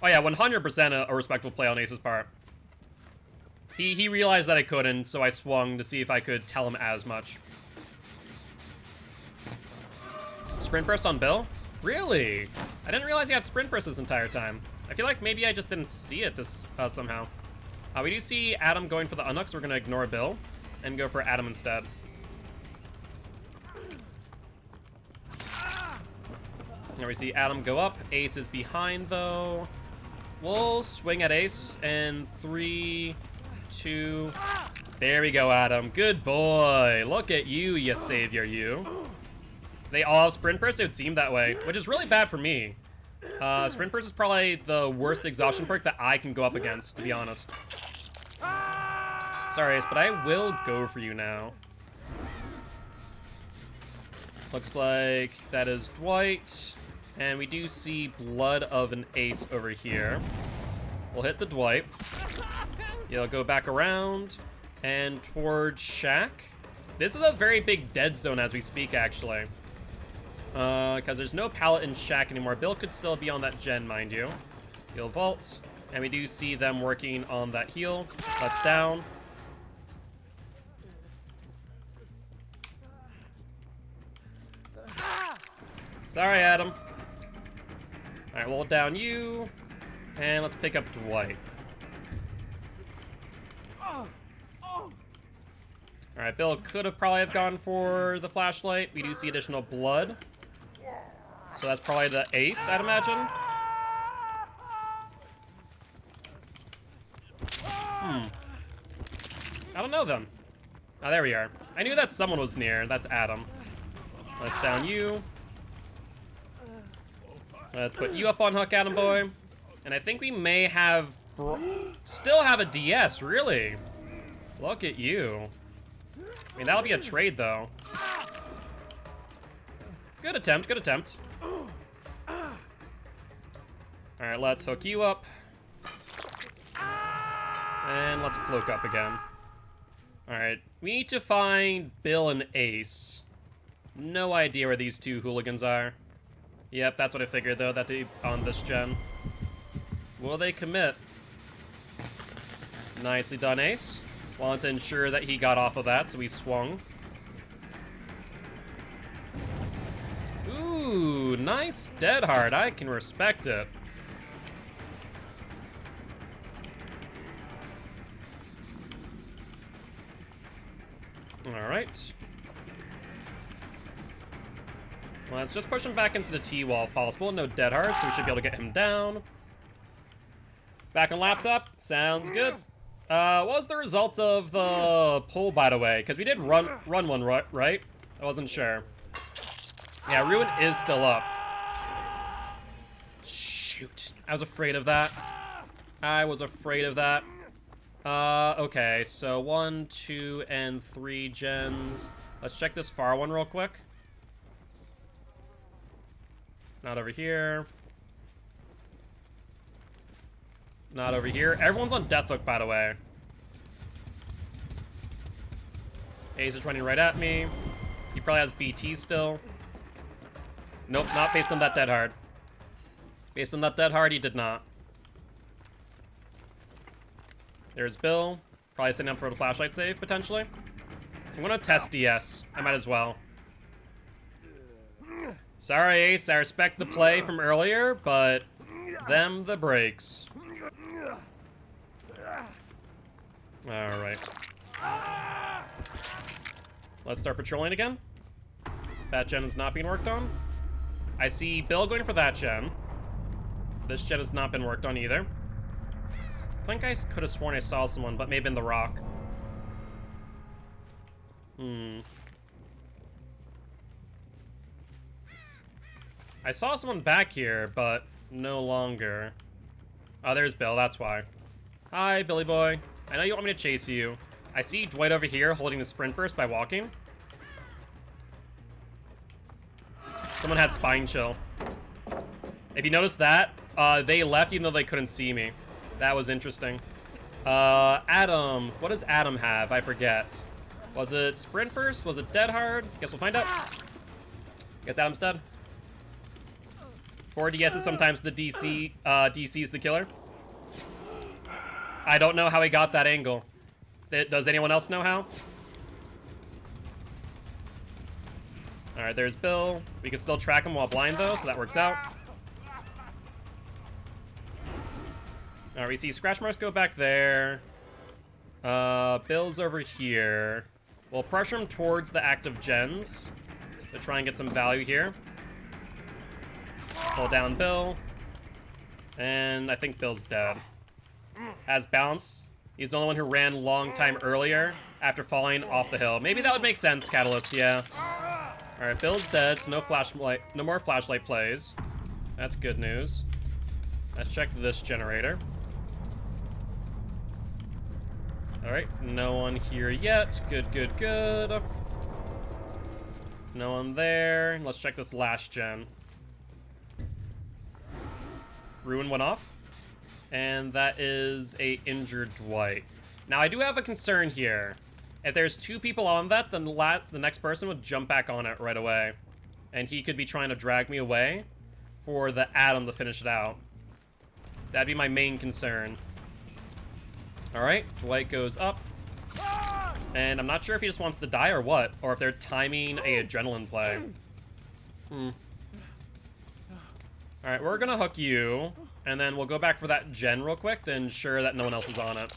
Oh yeah, 100% a respectful play on Ace's part. He realized that I couldn't, so I swung to see if I could tell him as much. Sprint burst on Bill? Really? I didn't realize he had sprint burst this entire time. I feel like maybe I just didn't see it this somehow. We do see Adam going for the Unux. We're going to ignore Bill and go for Adam instead. Now we see Adam go up. Ace is behind, though. We'll swing at Ace in 3, 2... There we go, Adam. Good boy. Look at you, you savior, you. They all have sprint burst? It would seem that way, which is really bad for me. Sprint Burst is probably the worst exhaustion perk that I can go up against, to be honest. Sorry, Ace, but I will go for you now. Looks like that is Dwight. And we do see blood of an Ace over here. We'll hit the Dwight. You'll go back around and towards Shaq. This is a very big dead zone as we speak, actually. Because there's no pallet in Shaq anymore. Bill could still be on that gen, mind you. He'll vault. And we do see them working on that heal. That's down. Sorry, Adam. Alright, we'll down you. And let's pick up Dwight. Alright, Bill could have probably have gone for the flashlight. We do see additional blood. So that's probably the Ace, I'd imagine. I don't know then. Oh, there we are. I knew that someone was near. That's Adam. Let's down you. Let's put you up on hook, Adam boy. And I think we may have... still have a DS, really? Look at you. I mean, that'll be a trade, though. Good attempt, good attempt. Alright, let's hook you up. And let's cloak up again. Alright, we need to find Bill and Ace. No idea where these two hooligans are. Yep, that's what I figured, though, that they on this gen. Will they commit? Nicely done, Ace. Wanted to ensure that he got off of that, so he swung. Ooh, nice dead hard. I can respect it. Alright. Well, let's just push him back into the T-wall if possible. No dead hard, so we should be able to get him down. Back on laptop. Sounds good. What was the result of the pull, by the way? Because we did run one, right? I wasn't sure. Yeah, Ruin is still up. Shoot. I was afraid of that. I was afraid of that. Okay, so 1, 2, and 3 gens. Let's check this far one real quick. Not over here. Not over here. Everyone's on Deathhook, by the way. Ace is running right at me. He probably has BT still. Nope, not based on that dead hard. Based on that dead hard, he did not. There's Bill. Probably setting up for the flashlight save, potentially. I'm gonna test DS. I might as well. Sorry, Ace. I respect the play from earlier, but them the breaks. Alright. Let's start patrolling again. That gen is not being worked on. I see Bill going for that gen. This gen has not been worked on either. I think I could have sworn I saw someone, but maybe in the rock. I saw someone back here, but no longer. Oh, there's Bill, that's why. Hi, Billy boy. I know you want me to chase you. I see Dwight over here holding the sprint burst by walking. Someone had spine chill. If you notice that, they left even though they couldn't see me. That was interesting. Adam. What does Adam have? I forget. Was it sprint burst? Was it dead hard? Guess we'll find out. Guess Adam's dead. 4 DS is sometimes the DC. DC is the killer. I don't know how he got that angle. Does anyone else know how? Alright, there's Bill. We can still track him while blind, though, so that works out. Alright, we see Scratch Marks go back there. Bill's over here. We'll pressure him towards the active gens to try and get some value here. Pull down Bill. And I think Bill's dead. Has bounce. He's the only one who ran long time earlier after falling off the hill. Maybe that would make sense, Catalyst, yeah. Alright, Bill's dead, so no more flashlight plays. That's good news. Let's check this generator. Alright, no one here yet. Good, good, good. No one there. Let's check this last gen. Ruin went off. And that is a injured Dwight. Now, I do have a concern here. If there's 2 people on that, then the next person would jump back on it right away. And he could be trying to drag me away for the Adam to finish it out. That'd be my main concern. Alright, Dwight goes up. And I'm not sure if he just wants to die or what, or if they're timing a adrenaline play. Alright, we're gonna hook you, and then we'll go back for that gen real quick to ensure that no one else is on it.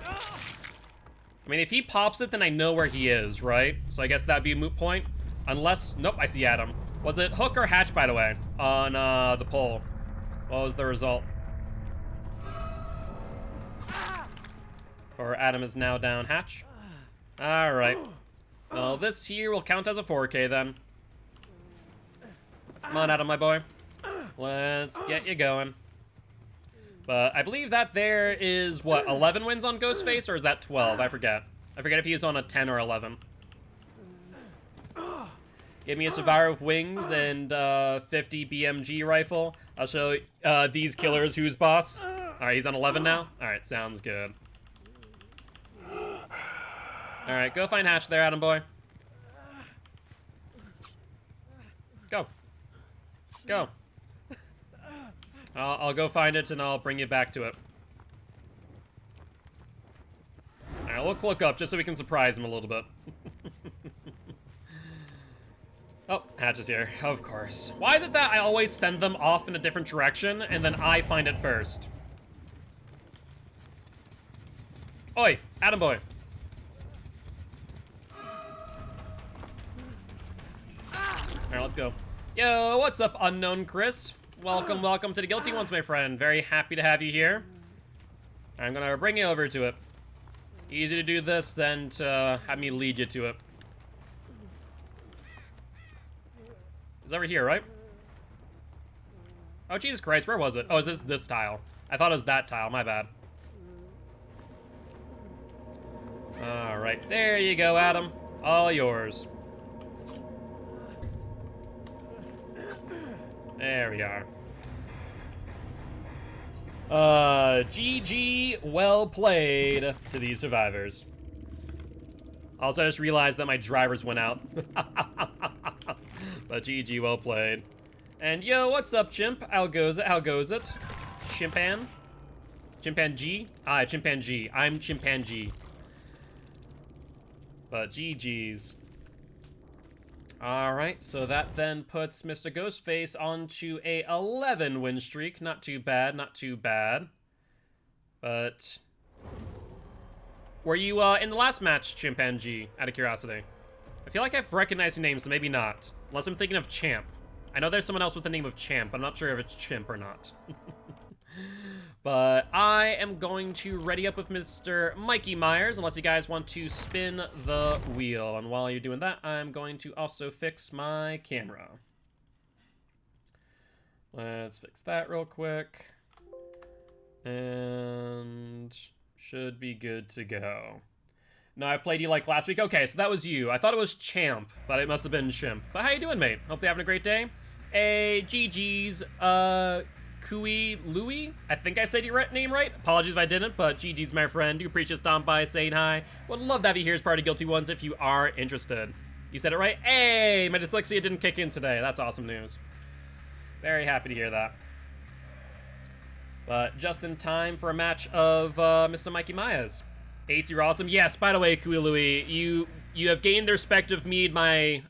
I mean, if he pops it, then I know where he is, right? So I guess that'd be a moot point. Unless... Nope, I see Adam. Was it hook or hatch, by the way, on the pole? What was the result? Or Adam is now down hatch. Alright. Well, this here will count as a 4K then. Come on, Adam, my boy. Let's get you going. But I believe that there is, what, 11 wins on Ghostface, or is that 12? I forget. I forget if he's on a 10 or 11. Give me a Survivor with wings and 50 BMG rifle. I'll show these killers who's boss. Alright, he's on 11 now? Alright, sounds good. Alright, go find Hatch there, Adam boy. Go. Go. I'll go find it and I'll bring you back to it. Alright, we'll look up just so we can surprise him a little bit. Oh, Hatch is here, of course. Why is it that I always send them off in a different direction and then I find it first? Oi, Adam boy. Alright, let's go. Yo, what's up, unknown Chris? Welcome, welcome to the Guilty Ones, my friend. Very happy to have you here. I'm gonna bring you over to it. Easy to do this than to have me lead you to it. It's over here, right? Oh, Jesus Christ, where was it? Oh, is this tile? I thought it was that tile, my bad. Alright, there you go, Adam. All yours. There we are. GG, well played to these survivors. Also, I just realized that my drivers went out. But GG, well played. And yo, what's up, chimp? How goes it? How goes it? Chimpan? Chimpanzee? Ah, chimpanzee. I'm chimpanzee. But GG's. Alright, so that then puts Mr. Ghostface onto a 11 win streak. Not too bad, not too bad. But... were you in the last match, Chimpanzee, out of curiosity? I feel like I've recognized your name, so maybe not. Unless I'm thinking of Champ. I know there's someone else with the name of Champ, but I'm not sure if it's Chimp or not. But I am going to ready up with Mr. Mikey Myers, unless you guys want to spin the wheel. And while you're doing that, I'm going to also fix my camera. Let's fix that real quick. And should be good to go. No, I played you like last week. Okay, so that was you. I thought it was Champ, but it must have been Chimp. But how you doing, mate? Hope you're having a great day. Hey, GG's, Kui Louie? I think I said your name right. Apologies if I didn't, but GG's my friend. Do appreciate stopping by, saying hi. Would love to have you here as part of Guilty Ones if you are interested. You said it right. Hey, my dyslexia didn't kick in today. That's awesome news. Very happy to hear that. But just in time for a match of Mr. Mikey Myers. Ace, you're awesome. Yes, by the way, Kui Louie, you have gained the respect of me,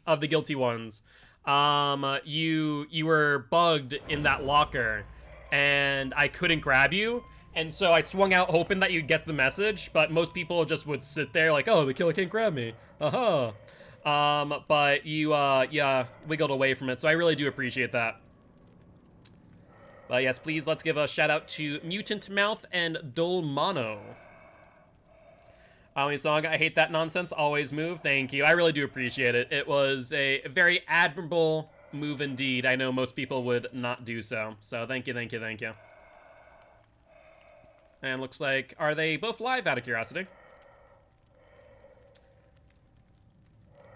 of the Guilty Ones. You were bugged in that locker, and I couldn't grab you, and so I swung out hoping that you'd get the message, but most people just would sit there like, oh, the killer can't grab me. But you, yeah, wiggled away from it, so I really do appreciate that. But yes, please, let's give a shout out to Mutant Mouth and Dolmano. Song, I hate that nonsense, always move. Thank you. I really do appreciate it. It was a very admirable move indeed. I know most people would not do so. So thank you, thank you, thank you. And looks like, are they both live out of curiosity?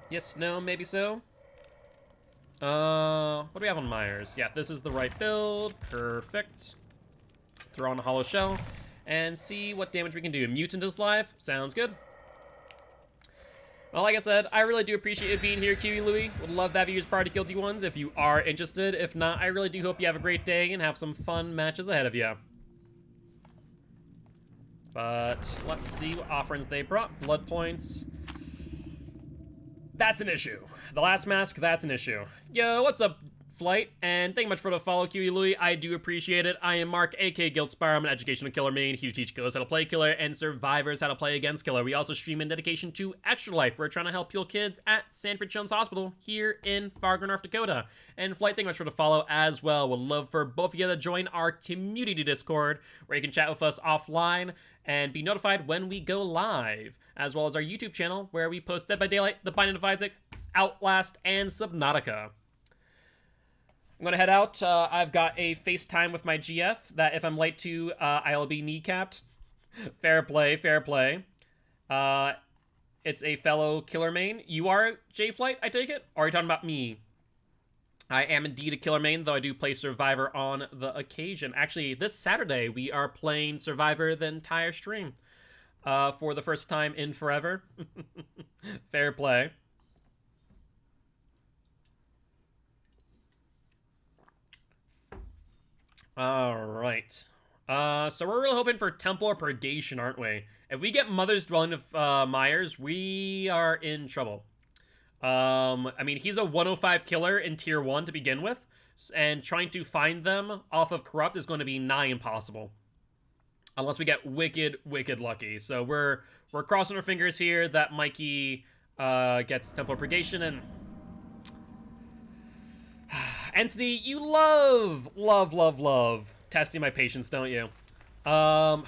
Yes, no, maybe so. What do we have on Myers? Yeah, this is the right build. Perfect. Throw on a hollow shell and see what damage we can do. Mutant is live. Sounds good. Well, like I said, I really do appreciate you being here, Kiwi Louie. Would love to have you as part of Guilty Ones if you are interested. If not, I really do hope you have a great day and have some fun matches ahead of you. But let's see what offerings they brought. Blood points. That's an issue. The last mask, that's an issue. Yo, what's up, Flight? And thank you much for the follow, Kiwi Louie. I do appreciate it. I am Mark, aka Guildspire. I'm an educational killer main. Here to teach killers how to play killer and survivors how to play against killer. We also stream in dedication to Extra Life. We're trying to help heal kids at Sanford Children's Hospital here in Fargo, North Dakota. And Flight, thank you much for the follow as well. Would love for both of you to join our community Discord, where you can chat with us offline and be notified when we go live, as well as our YouTube channel, where we post Dead by Daylight, The Binding of Isaac, Outlast, and Subnautica. I'm gonna head out. I've got a FaceTime with my GF that if I'm late to, I'll be kneecapped. Fair play, fair play. It's a fellow killer main. You are J-Flight, I take it? Or are you talking about me? I am indeed a killer main, though I do play Survivor on the occasion. Actually, this Saturday, we are playing Survivor the entire stream. For the first time in forever. Fair play. Alright. So we're really hoping for Temple or Purgation, aren't we? If we get Mother's Dwelling of Myers, we are in trouble. I mean, he's a 105 killer in Tier 1 to begin with, and trying to find them off of Corrupt is going to be nigh impossible. Unless we get wicked, wicked lucky. So we're crossing our fingers here that Mikey gets Temple of Purgation, and... Entity, you love testing my patience, don't you? Where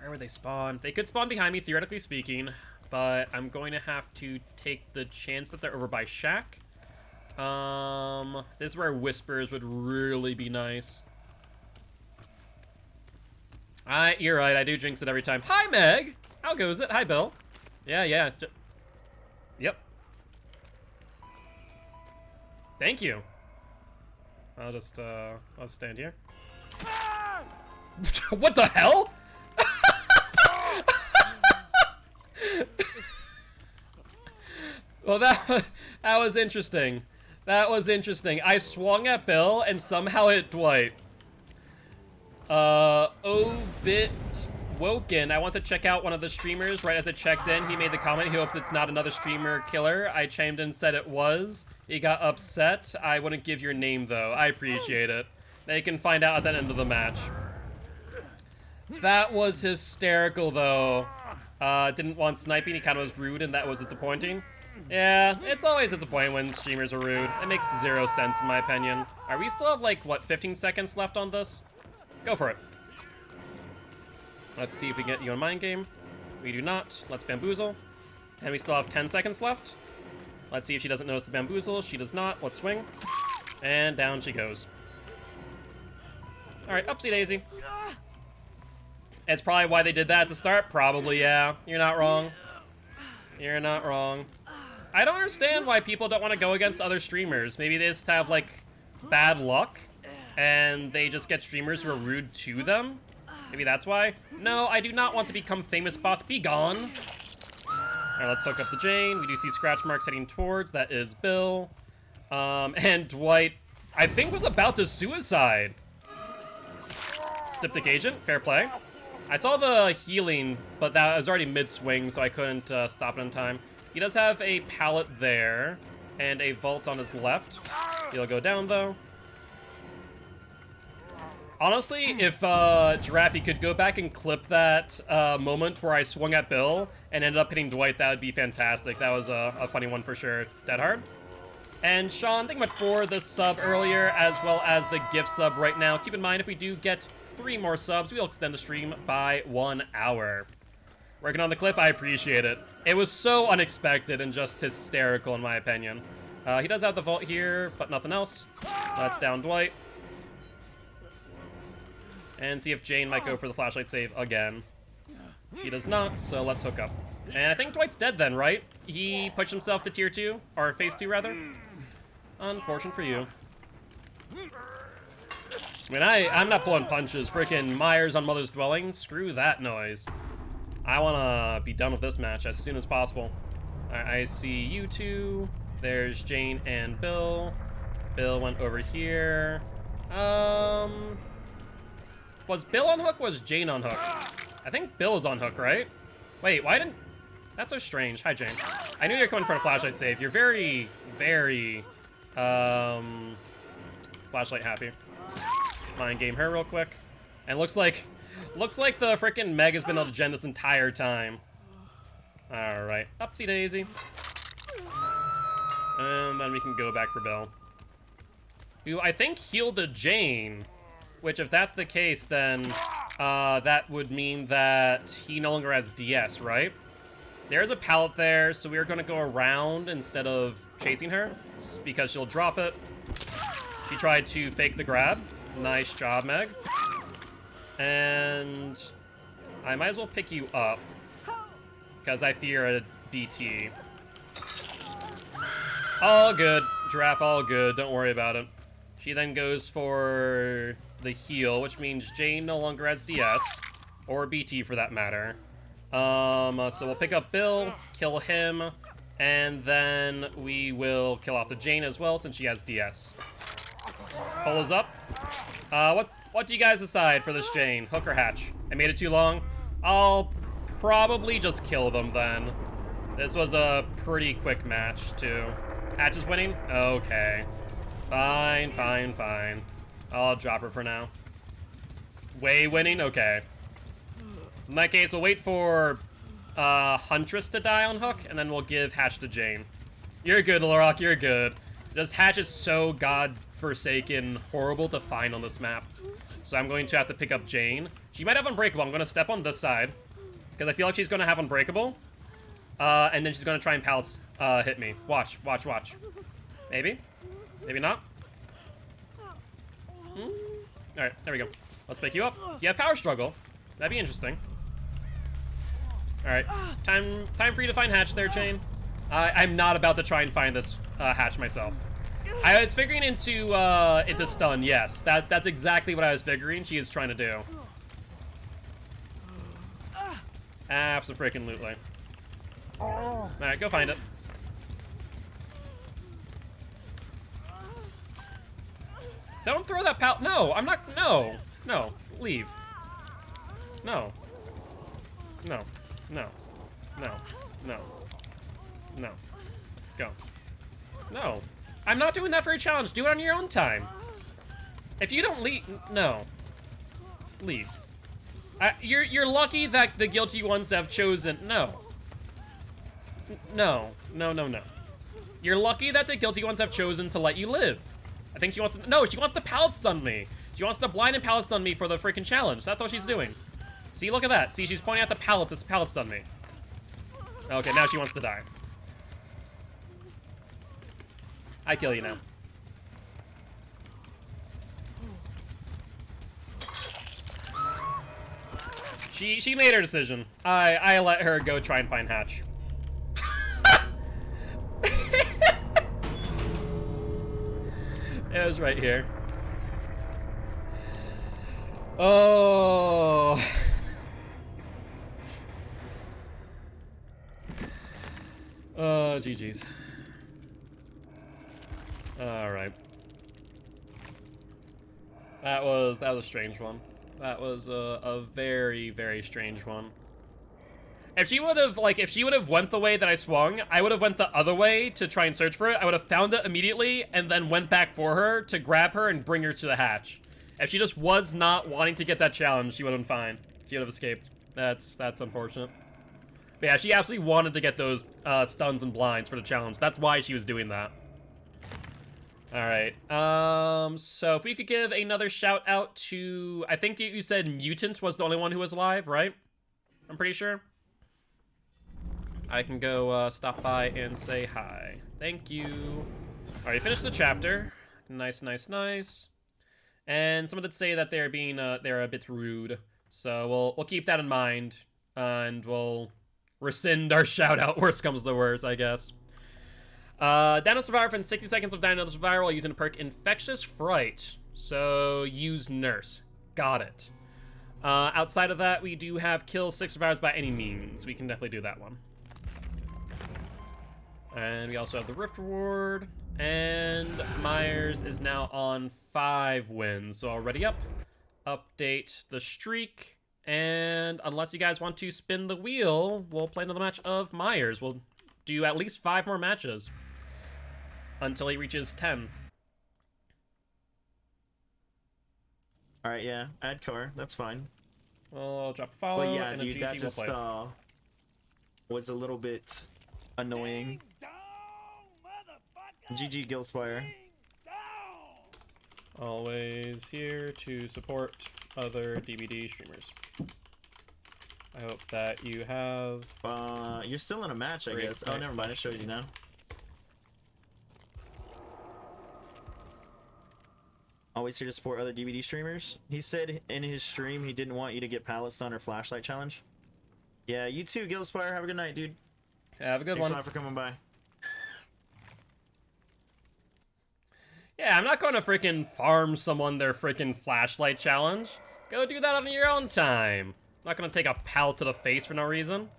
would they spawn? They could spawn behind me, theoretically speaking, but I'm going to have to take the chance that they're over by Shack. This is where Whispers would really be nice. You're right, I do jinx it every time. Hi, Meg! How goes it? Hi, Bill. Yeah. Yep. Thank you. I'll just, I'll stand here. What the hell? Well, that was interesting. That was interesting. I swung at Bill and somehow hit Dwight. Obit Woken. I want to check out one of the streamers. Right as I checked in, he made the comment. He hopes it's not another streamer killer. I chimed in and said it was. He got upset. I wouldn't give your name, though. I appreciate it. They can find out at the end of the match. That was hysterical, though. Didn't want sniping. He kind of was rude, and that was disappointing. Yeah, it's always disappointing when streamers are rude. It makes 0 sense, in my opinion. We still have, like, what, 15 seconds left on this? Go for it. Let's see if we get you a mind game. We do not. Let's bamboozle. And we still have 10 seconds left. Let's see if she doesn't notice the bamboozle. She does not. Let's swing. And down she goes. Alright, upsie daisy. It's probably why they did that to start. Probably, yeah. You're not wrong. You're not wrong. I don't understand why people don't want to go against other streamers. Maybe they just have, like, bad luck. And they just get streamers who are rude to them. Maybe that's why. No, I do not want to become famous bot. Be gone. Alright, let's hook up the Jane. We do see scratch marks heading towards. That is Bill. And Dwight, I think, was about to suicide. Styptic Agent, fair play. I saw the healing, but that was already mid-swing, so I couldn't stop it in time. He does have a pallet there, and a vault on his left. He'll go down, though. Honestly, if Giraffe could go back and clip that moment where I swung at Bill and ended up hitting Dwight, that would be fantastic. That was a funny one for sure. Dead hard. And Sean, thank you much for the sub earlier, as well as the gift sub right now. Keep in mind, if we do get 3 more subs, we'll extend the stream by 1 hour. Working on the clip, I appreciate it. It was so unexpected and just hysterical, in my opinion. He does have the vault here, but nothing else. Let's down Dwight. And see if Jane might go for the flashlight save again. She does not, so let's hook up. And I think Dwight's dead then, right? He pushed himself to tier 2, or phase 2 rather. Unfortunate for you. I mean, I'm not pulling punches. Freaking Myers on Mother's Dwelling. Screw that noise. I want to be done with this match as soon as possible. I see you two. There's Jane and Bill. Bill went over here. Was Bill on hook? Was Jane on hook? I think Bill is on hook, right? Wait, why didn't... That's so strange. Hi, Jane. I knew you were coming for a flashlight save. You're very, very, flashlight happy. Mind game her real quick. And looks like the frickin' Meg has been on the gen this entire time. Alright. Upsy daisy. And then we can go back for Bill. Who I think healed a Jane. Which, if that's the case, then that would mean that he no longer has DS, right? There's a pallet there, so we are going to go around instead of chasing her, because she'll drop it. She tried to fake the grab. Nice job, Meg. And I might as well pick you up, because I fear a BT. All good. Giraffe, all good. Don't worry about it. She then goes for the heal, which means Jane no longer has DS, or BT for that matter. So we'll pick up Bill, kill him, and then we will kill off the Jane as well, since she has DS. Pull is up. What do you guys decide for this Jane? Hook or hatch? I made it too long? I'll probably just kill them then. This was a pretty quick match, too. Hatch is winning? Okay. Fine, fine, fine. I'll drop her for now. Way winning? Okay. So in that case, we'll wait for Huntress to die on hook, and then we'll give Hatch to Jane. You're good, Larock, you're good. Just Hatch is so godforsaken horrible to find on this map. So I'm going to have to pick up Jane. She might have Unbreakable. I'm going to step on this side, because I feel like she's going to have Unbreakable. And then she's going to try and palace hit me. Watch, watch, watch. Maybe? Maybe not? Alright, there we go. Let's pick you up. You have Power Struggle. That'd be interesting. Alright, time for you to find Hatch there, Jane. I'm not about to try and find this Hatch myself. I was figuring into stun, yes. That's exactly what I was figuring she is trying to do. Abso-freaking-lutely. Alright, go find it. Don't throw that pal- No, I'm not- No. No. Leave. No. No. No. No. No. No. Go. No. I'm not doing that for a challenge. Do it on your own time. If you don't leave- No. Leave. You're lucky that the guilty ones have chosen- No. No. No, no, no. You're lucky that the guilty ones have chosen to let you live. I think she wants to- No, she wants to pallet stun me. She wants to blind and pallet stun me for the freaking challenge. That's what she's doing. See, look at that. See, she's pointing at the pallet to pallet stun me. Okay, now she wants to die. I kill you now. She made her decision. I let her go try and find Hatch. It was right here. Oh. Oh, GG's. All right. That was a strange one. That was a very, very strange one. If she would have went the way that I swung, I would have went the other way to try and search for it. I would have found it immediately and then went back for her to grab her and bring her to the hatch. If she just was not wanting to get that challenge, she would have been fine. She would have escaped. That's unfortunate. But yeah, she absolutely wanted to get those stuns and blinds for the challenge. That's why she was doing that. Alright, so if we could give another shout out to, I think you said Mutant was the only one who was alive, right? I'm pretty sure. I can go stop by and say hi. Thank you. Alright, finished the chapter. Nice, nice, nice. And someone did say that they're a bit rude, so we'll keep that in mind, and we'll rescind our shout out. Worst comes to worst, I guess. Dino Survivor for 60 seconds of Dino Survivor while using a perk Infectious Fright. So use Nurse. Got it. Outside of that, we do have kill 6 survivors by any means. We can definitely do that one. And we also have the Rift Reward. And Myers is now on 5 wins. So already up. Update the streak. And unless you guys want to spin the wheel, we'll play another match of Myers. We'll do at least 5 more matches until he reaches 10. Alright, yeah. Add car. That's fine. Well, I'll drop a follow. But yeah, and dude, a GG that just was a little bit annoying. GG Gilspire. Always here to support other DBD streamers. I hope that you have... You're still in a match, I guess. Oh, never mind. I showed you now. Always here to support other DVD streamers. He said in his stream he didn't want you to get pallet stun or flashlight challenge. Yeah, you too, Gilspire. Have a good night, dude. Have a good one. Thanks a lot for coming by. Yeah, I'm not going to freaking farm someone their freaking flashlight challenge. Go do that on your own time. I'm not going to take a pallet to the face for no reason.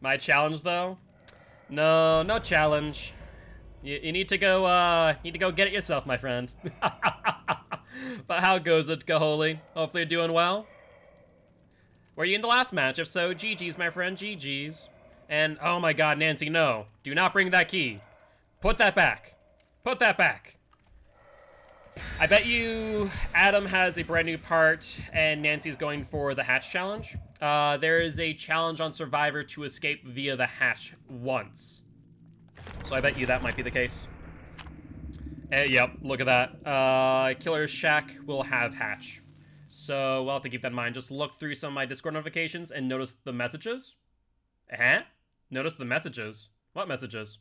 My challenge, though? No, no challenge. You need to go, get it yourself, my friend. But how goes it, Gaholi? Hopefully you're doing well. Were you in the last match? If so, GG's, my friend, GG's. And, oh my god, Nancy, no. Do not bring that key. Put that back. Put that back. I bet you Adam has a brand new part and Nancy's going for the hatch challenge. There is a challenge on Survivor to escape via the hatch once. So I bet you that might be the case. Yep, look at that. Killer Shack will have hatch. So we'll have to keep that in mind. Just look through some of my Discord notifications and notice the messages. Notice the messages. What messages?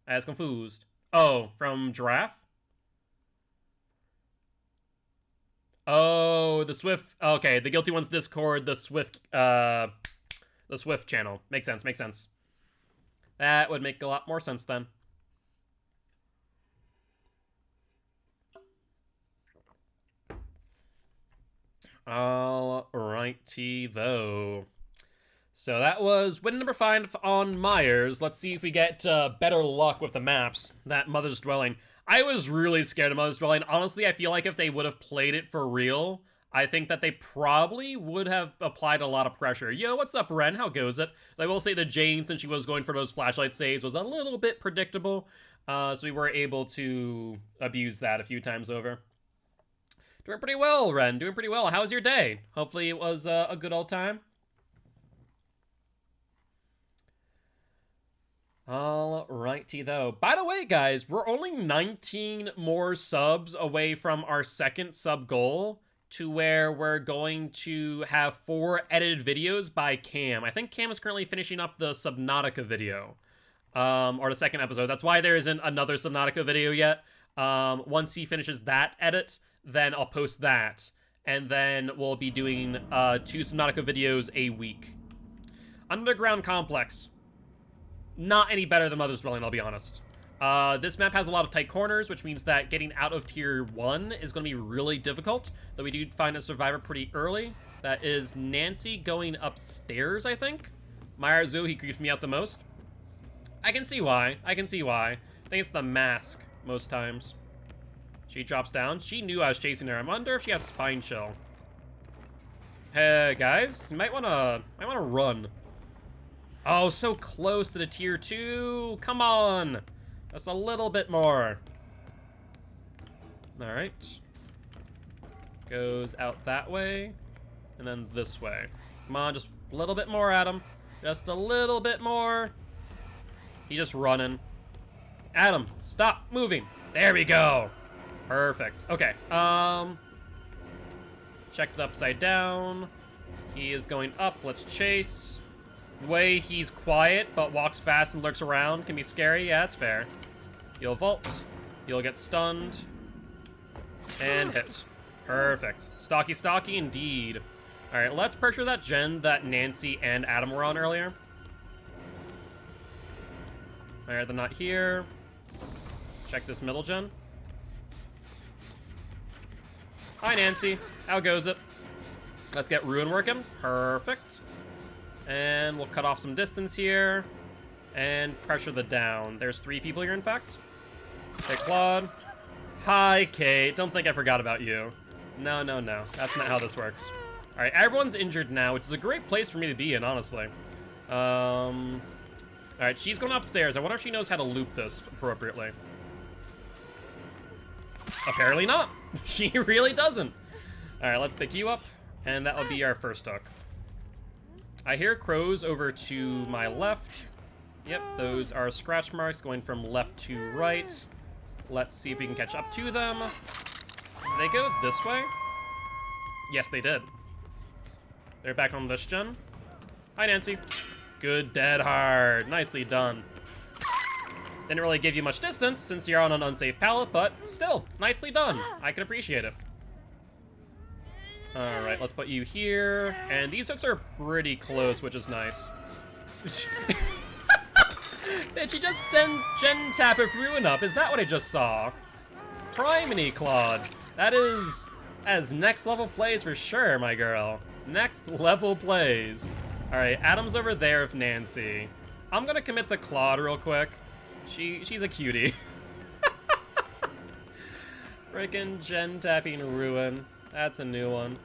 I was confused. Oh, from Giraffe? Oh, the Swift. Okay, the Guilty One's Discord, the Swift channel. Makes sense, makes sense. That would make a lot more sense then. Alrighty, though. So that was win number 5 on Myers. Let's see if we get better luck with the maps. That Mother's Dwelling. I was really scared of Mother's Dwelling. Honestly, I feel like if they would have played it for real, I think that they probably would have applied a lot of pressure. Yo, what's up, Ren? How goes it? I will say that Jane, since she was going for those flashlight saves, was a little bit predictable. So we were able to abuse that a few times over. Doing pretty well, Ren. Doing pretty well. How was your day? Hopefully it was a good old time. Alrighty, though. By the way, guys, we're only 19 more subs away from our second sub goal, to where we're going to have 4 edited videos by Cam. I think Cam is currently finishing up the Subnautica video, or the second episode. That's why there isn't another Subnautica video yet. Once he finishes that edit, then I'll post that, and then we'll be doing 2 Subnautica videos a week. Underground Complex. Not any better than Mother's Dwelling, I'll be honest. This map has a lot of tight corners, which means that getting out of tier 1 is going to be really difficult, though we do find a survivor pretty early. That is Nancy going upstairs, I think. Myarzu, he creeps me out the most. I can see why. I can see why. I think it's the mask most times. She drops down. She knew I was chasing her. I wonder if she has Spine Chill. Hey, guys. You might want to run. Oh, so close to the tier 2. Come on. Just a little bit more. Alright. Goes out that way. And then this way. Come on, just a little bit more, Adam. Just a little bit more. He's just running. Adam, stop moving. There we go. Perfect. Okay. Check the upside down. He is going up. Let's chase. The way he's quiet, but walks fast and lurks around can be scary. Yeah, that's fair. You'll vault. You'll get stunned. And hit. Perfect. Stocky indeed. Alright, let's pressure that gen that Nancy and Adam were on earlier. Alright, they're not here. Check this middle gen. Hi, Nancy. How goes it? Let's get Ruin working. Perfect. And we'll cut off some distance here. And pressure the down. There's 3 people here, in fact. Hey, Claude. Hi, Kate. Don't think I forgot about you. No. That's not how this works. Alright, everyone's injured now, which is a great place for me to be in, honestly. Alright, she's going upstairs. I wonder if she knows how to loop this appropriately. Apparently not. She really doesn't. Alright, let's pick you up. And that will be our first hook. I hear crows over to my left. Yep, those are scratch marks going from left to right. Let's see if we can catch up to them. Did they go this way? Yes, they did. They're back on this gen. Hi, Nancy. Good dead hard. Nicely done. Didn't really give you much distance since you're on an unsafe pallet, but still, nicely done. I can appreciate it. Alright, let's put you here. And these hooks are pretty close, which is nice. Did she just gen tap if Ruin up? Is that what I just saw? Criminy, Claude. That is next level plays for sure, my girl. Next level plays. Alright, Adam's over there with Nancy. I'm gonna commit to Claude real quick. She's a cutie. Frickin' gen tapping Ruin. That's a new one.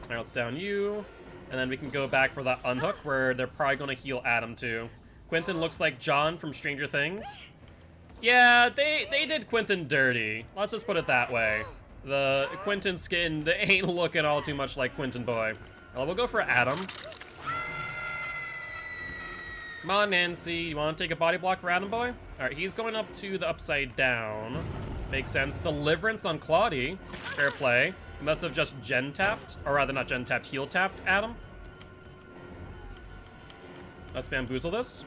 Alright, let's down you. And then we can go back for that unhook where they're probably gonna heal Adam too. Quentin looks like John from Stranger Things. Yeah, they did Quentin dirty. Let's just put it that way. The Quentin skin, they ain't looking all too much like Quentin boy. Well, we'll go for Adam. Come on, Nancy. You want to take a body block for Adam boy? Alright, he's going up to the upside down. Makes sense. Deliverance on Claudie. Fair play. He must have just gen tapped. Or rather, not gen tapped, heal tapped Adam. Let's bamboozle this.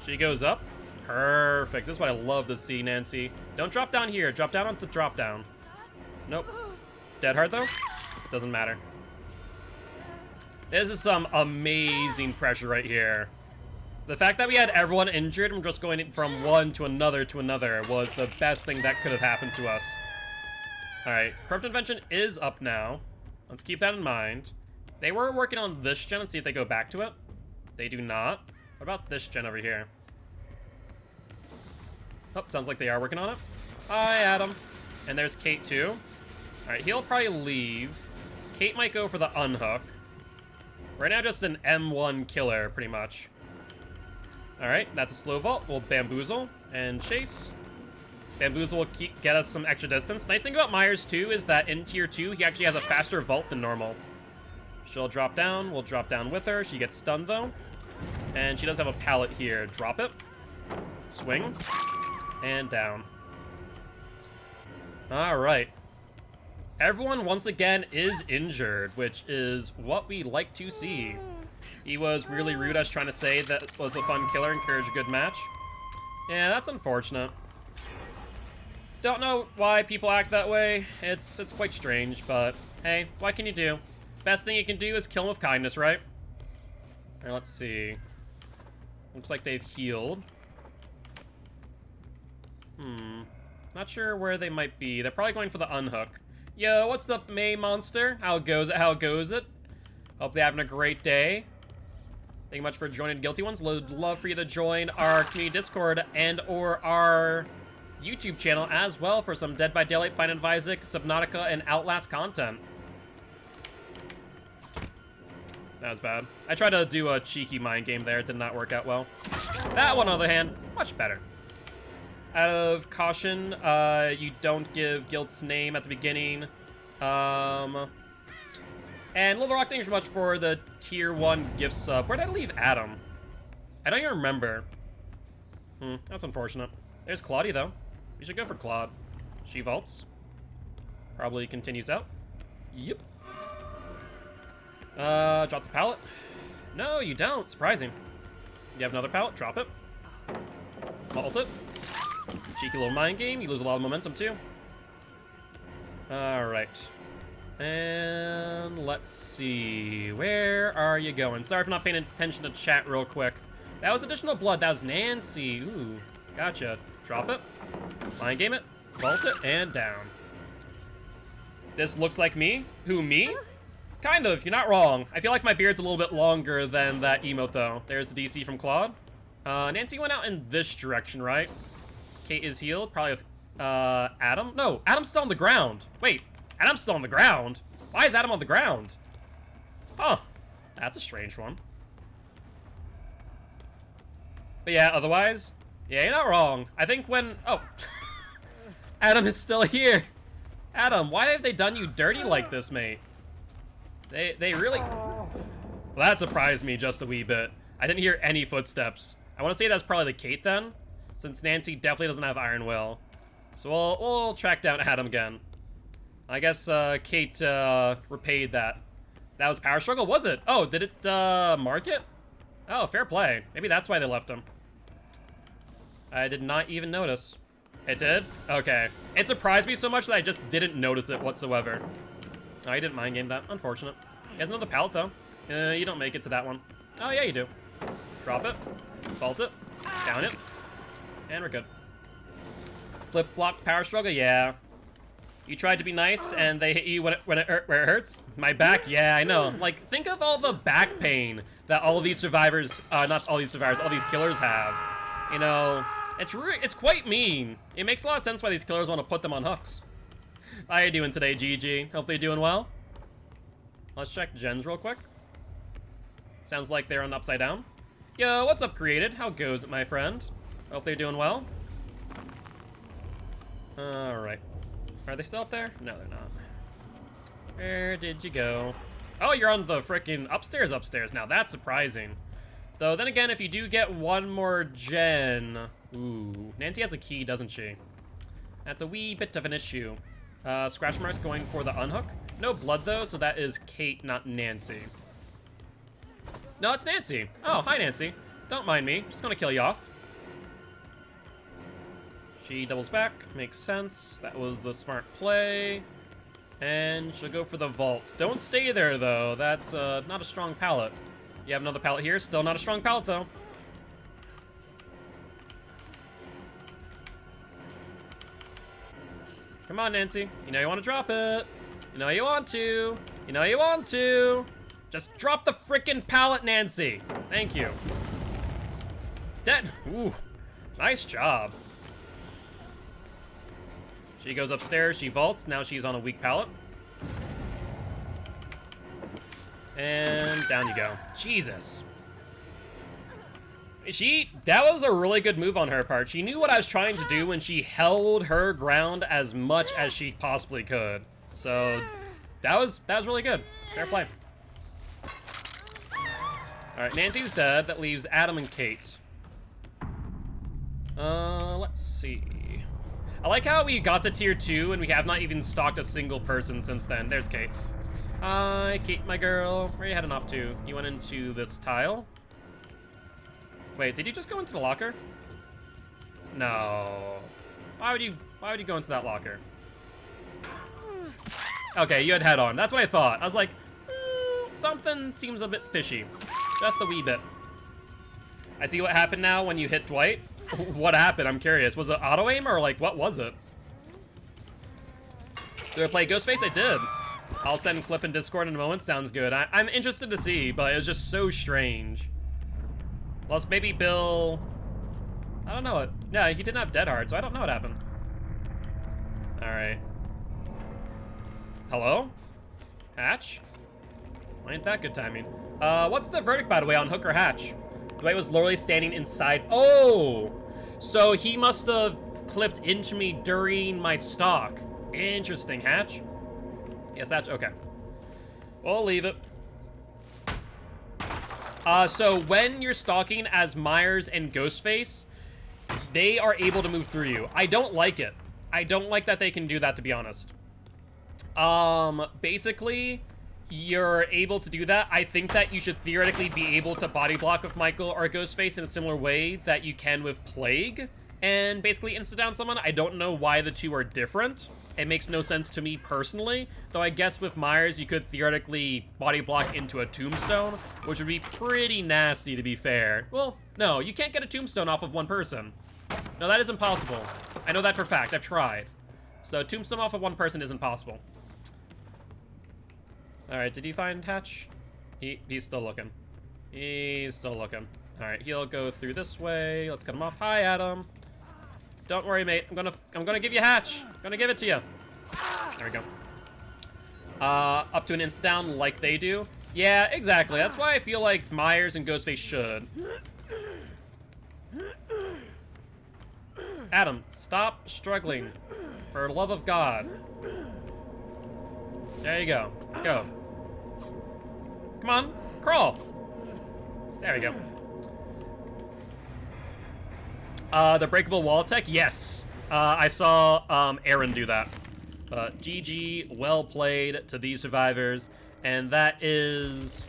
She goes up. Perfect. This is what I love to see, Nancy. Don't drop down here. Drop down on the drop down. Nope. Dead hard, though? Doesn't matter. This is some amazing pressure right here. The fact that we had everyone injured and just going from one to another was the best thing that could have happened to us. Alright, Corrupt Invention is up now. Let's keep that in mind. They were working on this gen and see if they go back to it. They do not. What about this gen over here? Oh, sounds like they are working on it. Hi, Adam. And there's Kate, too. Alright, he'll probably leave. Kate might go for the unhook. Right now, just an M1 killer, pretty much. Alright, that's a slow vault. We'll bamboozle and chase. Bamboozle will get us some extra distance. Nice thing about Myers, too, is that in Tier 2, he actually has a faster vault than normal. She'll drop down. We'll drop down with her. She gets stunned, though. And she does have a pallet here. Drop it. Swing. And down. Alright. Everyone, once again, is injured, which is what we like to see. He was really rude. I was trying to say that was a fun killer, encourage a good match. Yeah, that's unfortunate. Don't know why people act that way. It's quite strange, but hey, what can you do? Best thing you can do is kill him with kindness, right? Alright, let's see. Looks like they've healed. Not sure where they might be. They're probably going for the unhook. Yo, what's up, May Monster? How goes it? How goes it? Hope they're having a great day. Thank you much for joining Guilty Ones. Love for you to join our community Discord and or our YouTube channel as well for some Dead by Daylight, Bind and Isaac, Subnautica, and Outlast content. That was bad. I tried to do a cheeky mind game there. It did not work out well. That one, on the other hand, much better. Out of caution, you don't give Guilt's name at the beginning. And Little Rock, thank you so much for the Tier 1 gift sub. Where did I leave Adam? I don't even remember. That's unfortunate. There's Claudie, though. We should go for Claude. She vaults. Probably continues out. Yep. Drop the pallet. No, you don't. Surprising. You have another pallet? Drop it. Vault it. Cheeky little mind game. You lose a lot of momentum, too. Alright. And let's see. Where are you going? Sorry for not paying attention to chat real quick. That was additional blood. That was Nancy. Ooh, gotcha. Drop it. Mind game it. Vault it. And down. This looks like me. Who, me? Kind of. You're not wrong. I feel like my beard's a little bit longer than that emote, though. There's the DC from Claude. Nancy went out in this direction, right? Kate is healed. Probably with Adam? No, Adam's still on the ground. Wait, Adam's still on the ground? Why is Adam on the ground? Huh, that's a strange one. But yeah, otherwise, yeah, you're not wrong. I think when, oh, Adam is still here. Adam, why have they done you dirty like this, mate? They really, well, that surprised me just a wee bit. I didn't hear any footsteps. I want to say that's probably the Kate then, since Nancy definitely doesn't have Iron Will. So we'll track down Adam again. I guess Kate repaid that. That was Power Struggle, was it? Oh, did it mark it? Oh, fair play. Maybe that's why they left him. I did not even notice. It did? Okay. It surprised me so much that I just didn't notice it whatsoever. Oh, you didn't mind game that. Unfortunate. He has another pallet, though. You don't make it to that one. Oh, yeah, you do. Drop it. Vault it. Down it. And we're good. Flip block Power Struggle? Yeah. You tried to be nice, and they hit you when it hurts? My back? Yeah, I know. Like, think of all the back pain that all of these survivors, not all these survivors, all these killers have. You know, it's quite mean. It makes a lot of sense why these killers want to put them on hooks. How you doing today, GG? Hopefully you're doing well. Let's check gens real quick. Sounds like they're on Upside Down. Yo, what's up, Created? How goes it, my friend? Hopefully you're doing well. Alright. Are they still up there? No, they're not. Where did you go? Oh, you're on the frickin' upstairs. Now, that's surprising. Though, then again, if you do get one more gen... Ooh. Nancy has a key, doesn't she? That's a wee bit of an issue. Scratch marks going for the unhook. No blood, though, so that is Kate, not Nancy. No, it's Nancy. Oh, hi, Nancy. Don't mind me. Just gonna kill you off. She doubles back. Makes sense. That was the smart play. And she'll go for the vault. Don't stay there, though. That's not a strong pallet. You have another pallet here. Still not a strong pallet, though. Come on, Nancy. You know you want to drop it. You know you want to. You know you want to. Just drop the frickin' pallet, Nancy. Thank you. Dead. Ooh. Nice job. She goes upstairs. She vaults. Now she's on a weak pallet. And down you go. Jesus. That was a really good move on her part. She knew what I was trying to do when she held her ground as much as she possibly could. So that was really good. Fair play. Alright, Nancy's dead. That leaves Adam and Kate. Let's see. I like how we got to tier 2 and we have not even stalked a single person since then. There's Kate. Hi, Kate, my girl. Where are you heading off to? You went into this tile? Wait, did you just go into the locker? No. Why would you go into that locker? Okay, you had head on. That's what I thought. I was like, something seems a bit fishy. Just a wee bit. I see what happened now when you hit Dwight. What happened? I'm curious. Was it auto aim or like what was it? Did I play Ghostface? I did. I'll send a clip in Discord in a moment. Sounds good. I'm interested to see, but it was just so strange. Plus, maybe Bill... I don't know what... Yeah, he didn't have Dead Hard, so I don't know what happened. Alright. Hello? Hatch? Ain't that good timing. What's the verdict, by the way, on Hook or Hatch? Dwight was literally standing inside... Oh! So he must have clipped into me during my stalk. Interesting, Hatch. Yes, Hatch. Okay. We'll leave it. So when you're stalking as Myers and Ghostface, they are able to move through you. I don't like it. I don't like that they can do that, to be honest. Basically, you're able to do that. I think that you should theoretically be able to body block with Michael or Ghostface in a similar way that you can with Plague. and basically insta-down someone. I don't know why the two are different. It makes no sense to me personally, though I guess with Myers you could theoretically body block into a tombstone, which would be pretty nasty to be fair. Well, no, you can't get a tombstone off of one person. No, that is impossible. I know that for a fact, I've tried. So tombstone off of one person isn't possible. Alright, did he find Hatch? He's still looking. He's still looking. Alright, he'll go through this way. Let's cut him off. Hi, Adam. Don't worry, mate. I'm gonna give you Hatch. I'm gonna give it to you. There we go. Up to an instant down like they do. Yeah, exactly. That's why I feel like Myers and Ghostface should. Adam, stop struggling. For the love of God. There you go. Go. Come on, crawl. There we go. The breakable wall tech? Yes. I saw Aaron do that. GG, well played to these survivors. And that is...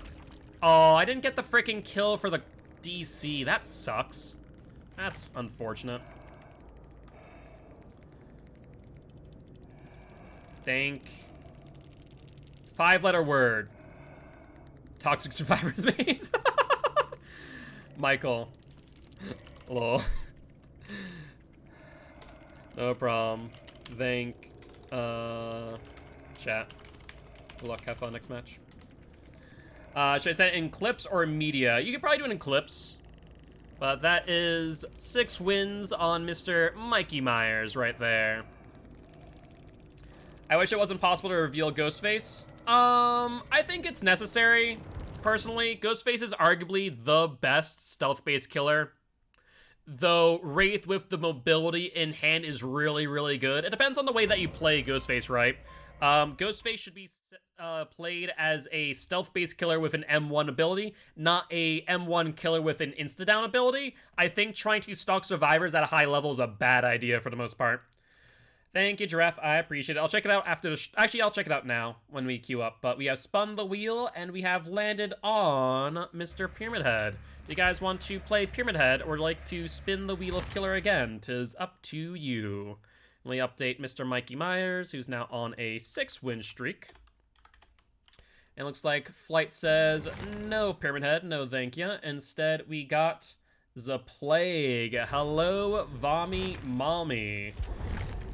Oh, I didn't get the freaking kill for the DC. That sucks. That's unfortunate. Think. 5-letter word. Toxic survivors mates. Michael. Lol. No problem. Think. Chat. Good luck. Have fun next match. Should I say it in clips or media? You could probably do it in clips. But that is 6 wins on Mr. Mikey Myers right there. I wish it wasn't possible to reveal Ghostface. I think it's necessary, personally. Ghostface is arguably the best stealth-based killer. Though Wraith with the mobility in hand is really, really good. It depends on the way that you play Ghostface, right? Ghostface should be played as a stealth-based killer with an M1 ability, not a M1 killer with an insta-down ability. I think trying to stalk survivors at a high level is a bad idea for the most part. Thank you, Giraffe. I appreciate it. I'll check it out after the... Actually, I'll check it out now when we queue up. But we have spun the wheel, and we have landed on Mr. Pyramid Head. Do you guys want to play Pyramid Head or like to spin the wheel of killer again? 'Tis up to you. We update Mr. Mikey Myers, who's now on a 6-win streak. And looks like Flight says, no, Pyramid Head, no thank ya. Instead, we got the Plague. Hello, Vommy Mommy.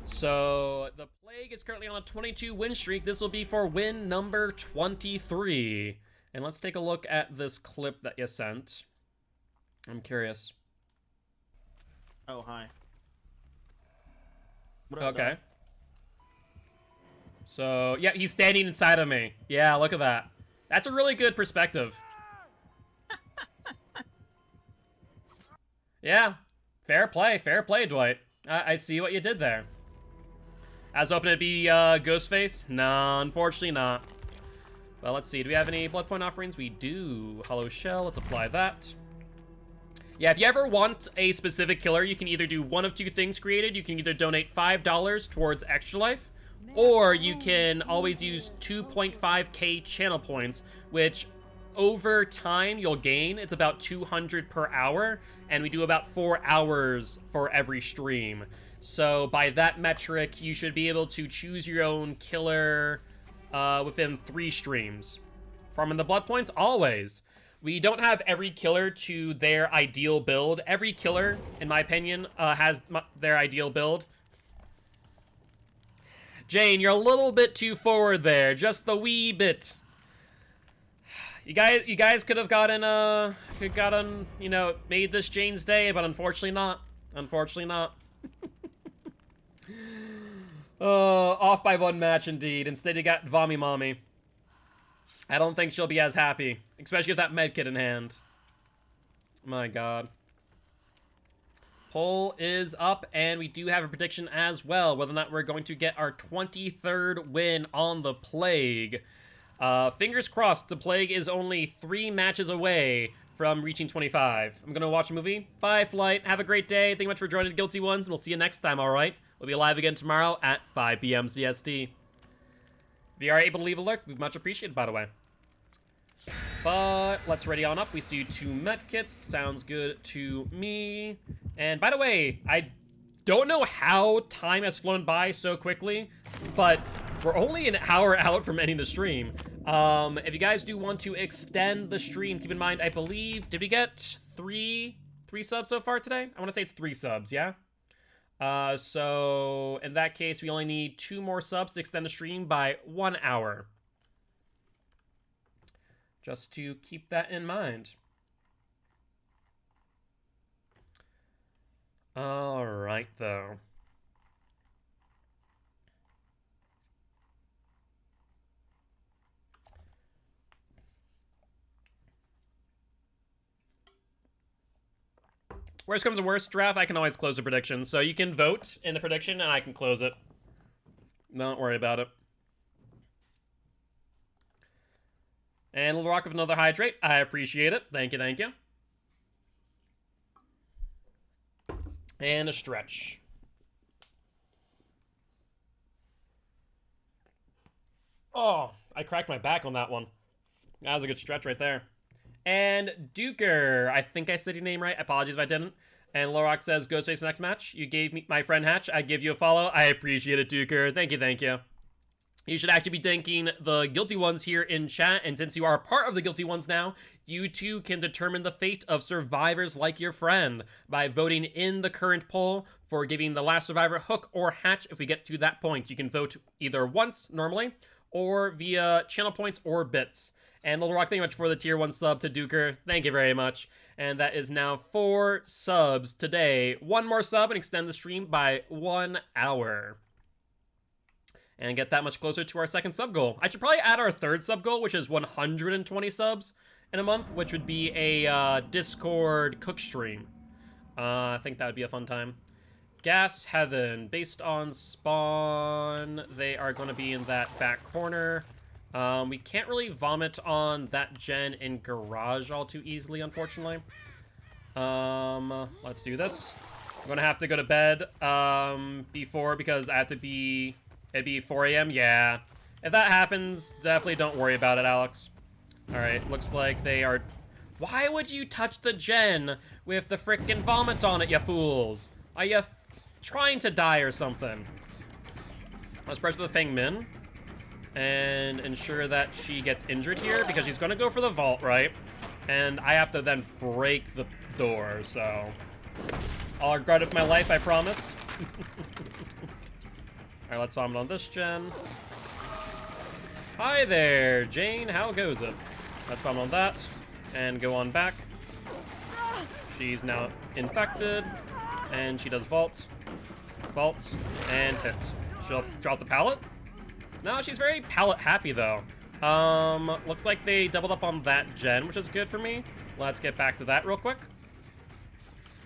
So, the Plague is currently on a 22-win streak. This will be for win number 23. And let's take a look at this clip that you sent. I'm curious. Oh, hi. What up, Okay. dog? So, yeah, he's standing inside of me. Yeah, look at that. That's a really good perspective. Yeah. Fair play, Dwight. I see what you did there. I was hoping it'd be Ghostface. No, unfortunately not. Well, let's see. Do we have any blood point offerings? We do. Hollow Shell. Let's apply that. Yeah, if you ever want a specific killer, you can either do one of two things created. You can either donate $5 towards Extra Life, or you can always use 2.5k channel points, which over time you'll gain. It's about 200 per hour, and we do about 4 hours for every stream. So by that metric, you should be able to choose your own killer within 3 streams. Farming the blood points, always. We don't have every killer to their ideal build. Every killer, in my opinion, has their ideal build. Jane, you're a little bit too forward there. Just the wee bit. You guys could have gotten, you know, made this Jane's day, but unfortunately not. Unfortunately not. Off by 1 match indeed. Instead you got Vommy Mommy. I don't think she'll be as happy, especially with that medkit in hand. My god. Poll is up, and we do have a prediction as well, whether or not we're going to get our 23rd win on the Plague. Fingers crossed, the Plague is only 3 matches away from reaching 25. I'm gonna watch a movie. Bye, Flight. Have a great day. Thank you much for joining the Guilty Ones, and we'll see you next time, alright? We'll be live again tomorrow at 5 p.m. CST. If you are able to leave a lurk, we'd much appreciated, by the way. But let's ready on up. We see 2 medkits. Sounds good to me. And by the way, I don't know how time has flown by so quickly, but we're only an hour out from ending the stream. If you guys do want to extend the stream, keep in mind, I believe, did we get three subs so far today? I want to say it's 3 subs, yeah? So in that case, we only need 2 more subs to extend the stream by 1 hour. Just to keep that in mind. All right, though. Worst comes to worst, draft, I can always close the prediction. So you can vote in the prediction, and I can close it. Don't worry about it. And Little Rock with another hydrate. I appreciate it. Thank you, thank you. And a stretch. Oh, I cracked my back on that one. That was a good stretch right there. And Duker, I think I said your name right. Apologies if I didn't. And Lorok says, Ghostface next match. You gave me my friend Hatch. I give you a follow. I appreciate it, Duker. Thank you, thank you. You should actually be thanking the Guilty Ones here in chat. And since you are part of the Guilty Ones now, you too can determine the fate of survivors like your friend by voting in the current poll for giving the last survivor Hook or Hatch if we get to that point. You can vote either once, normally, or via channel points or bits. And Little Rock, thank you much for the tier 1 sub to Duker. Thank you very much. And that is now 4 subs today. 1 more sub and extend the stream by 1 hour. And get that much closer to our 2nd sub goal. I should probably add our 3rd sub goal, which is 120 subs in a month, which would be a Discord cook stream. I think that would be a fun time. Gas Heaven, based on spawn, they are going to be in that back corner. We can't really vomit on that gen in garage all too easily, unfortunately. Let's do this. I'm gonna have to go to bed before, because I have to be, it'd be 4 a.m. Yeah, if that happens, definitely don't worry about it, Alex. All right, looks like they are. Why would you touch the gen with the frickin' vomit on it, you fools? Are you trying to die or something? Let's pressure the Feng Min and ensure that she gets injured here, because she's gonna go for the vault, right? And I have to then break the door, so I'll regret it with my life, I promise. Alright, let's vomit on this gen. Hi there, Jane, how goes it? Let's vomit on that, and go on back. She's now infected, and she does vault, and hit. She'll drop the pallet. No, she's very pallet happy, though. Looks like they doubled up on that gen, which is good for me. Let's get back to that real quick.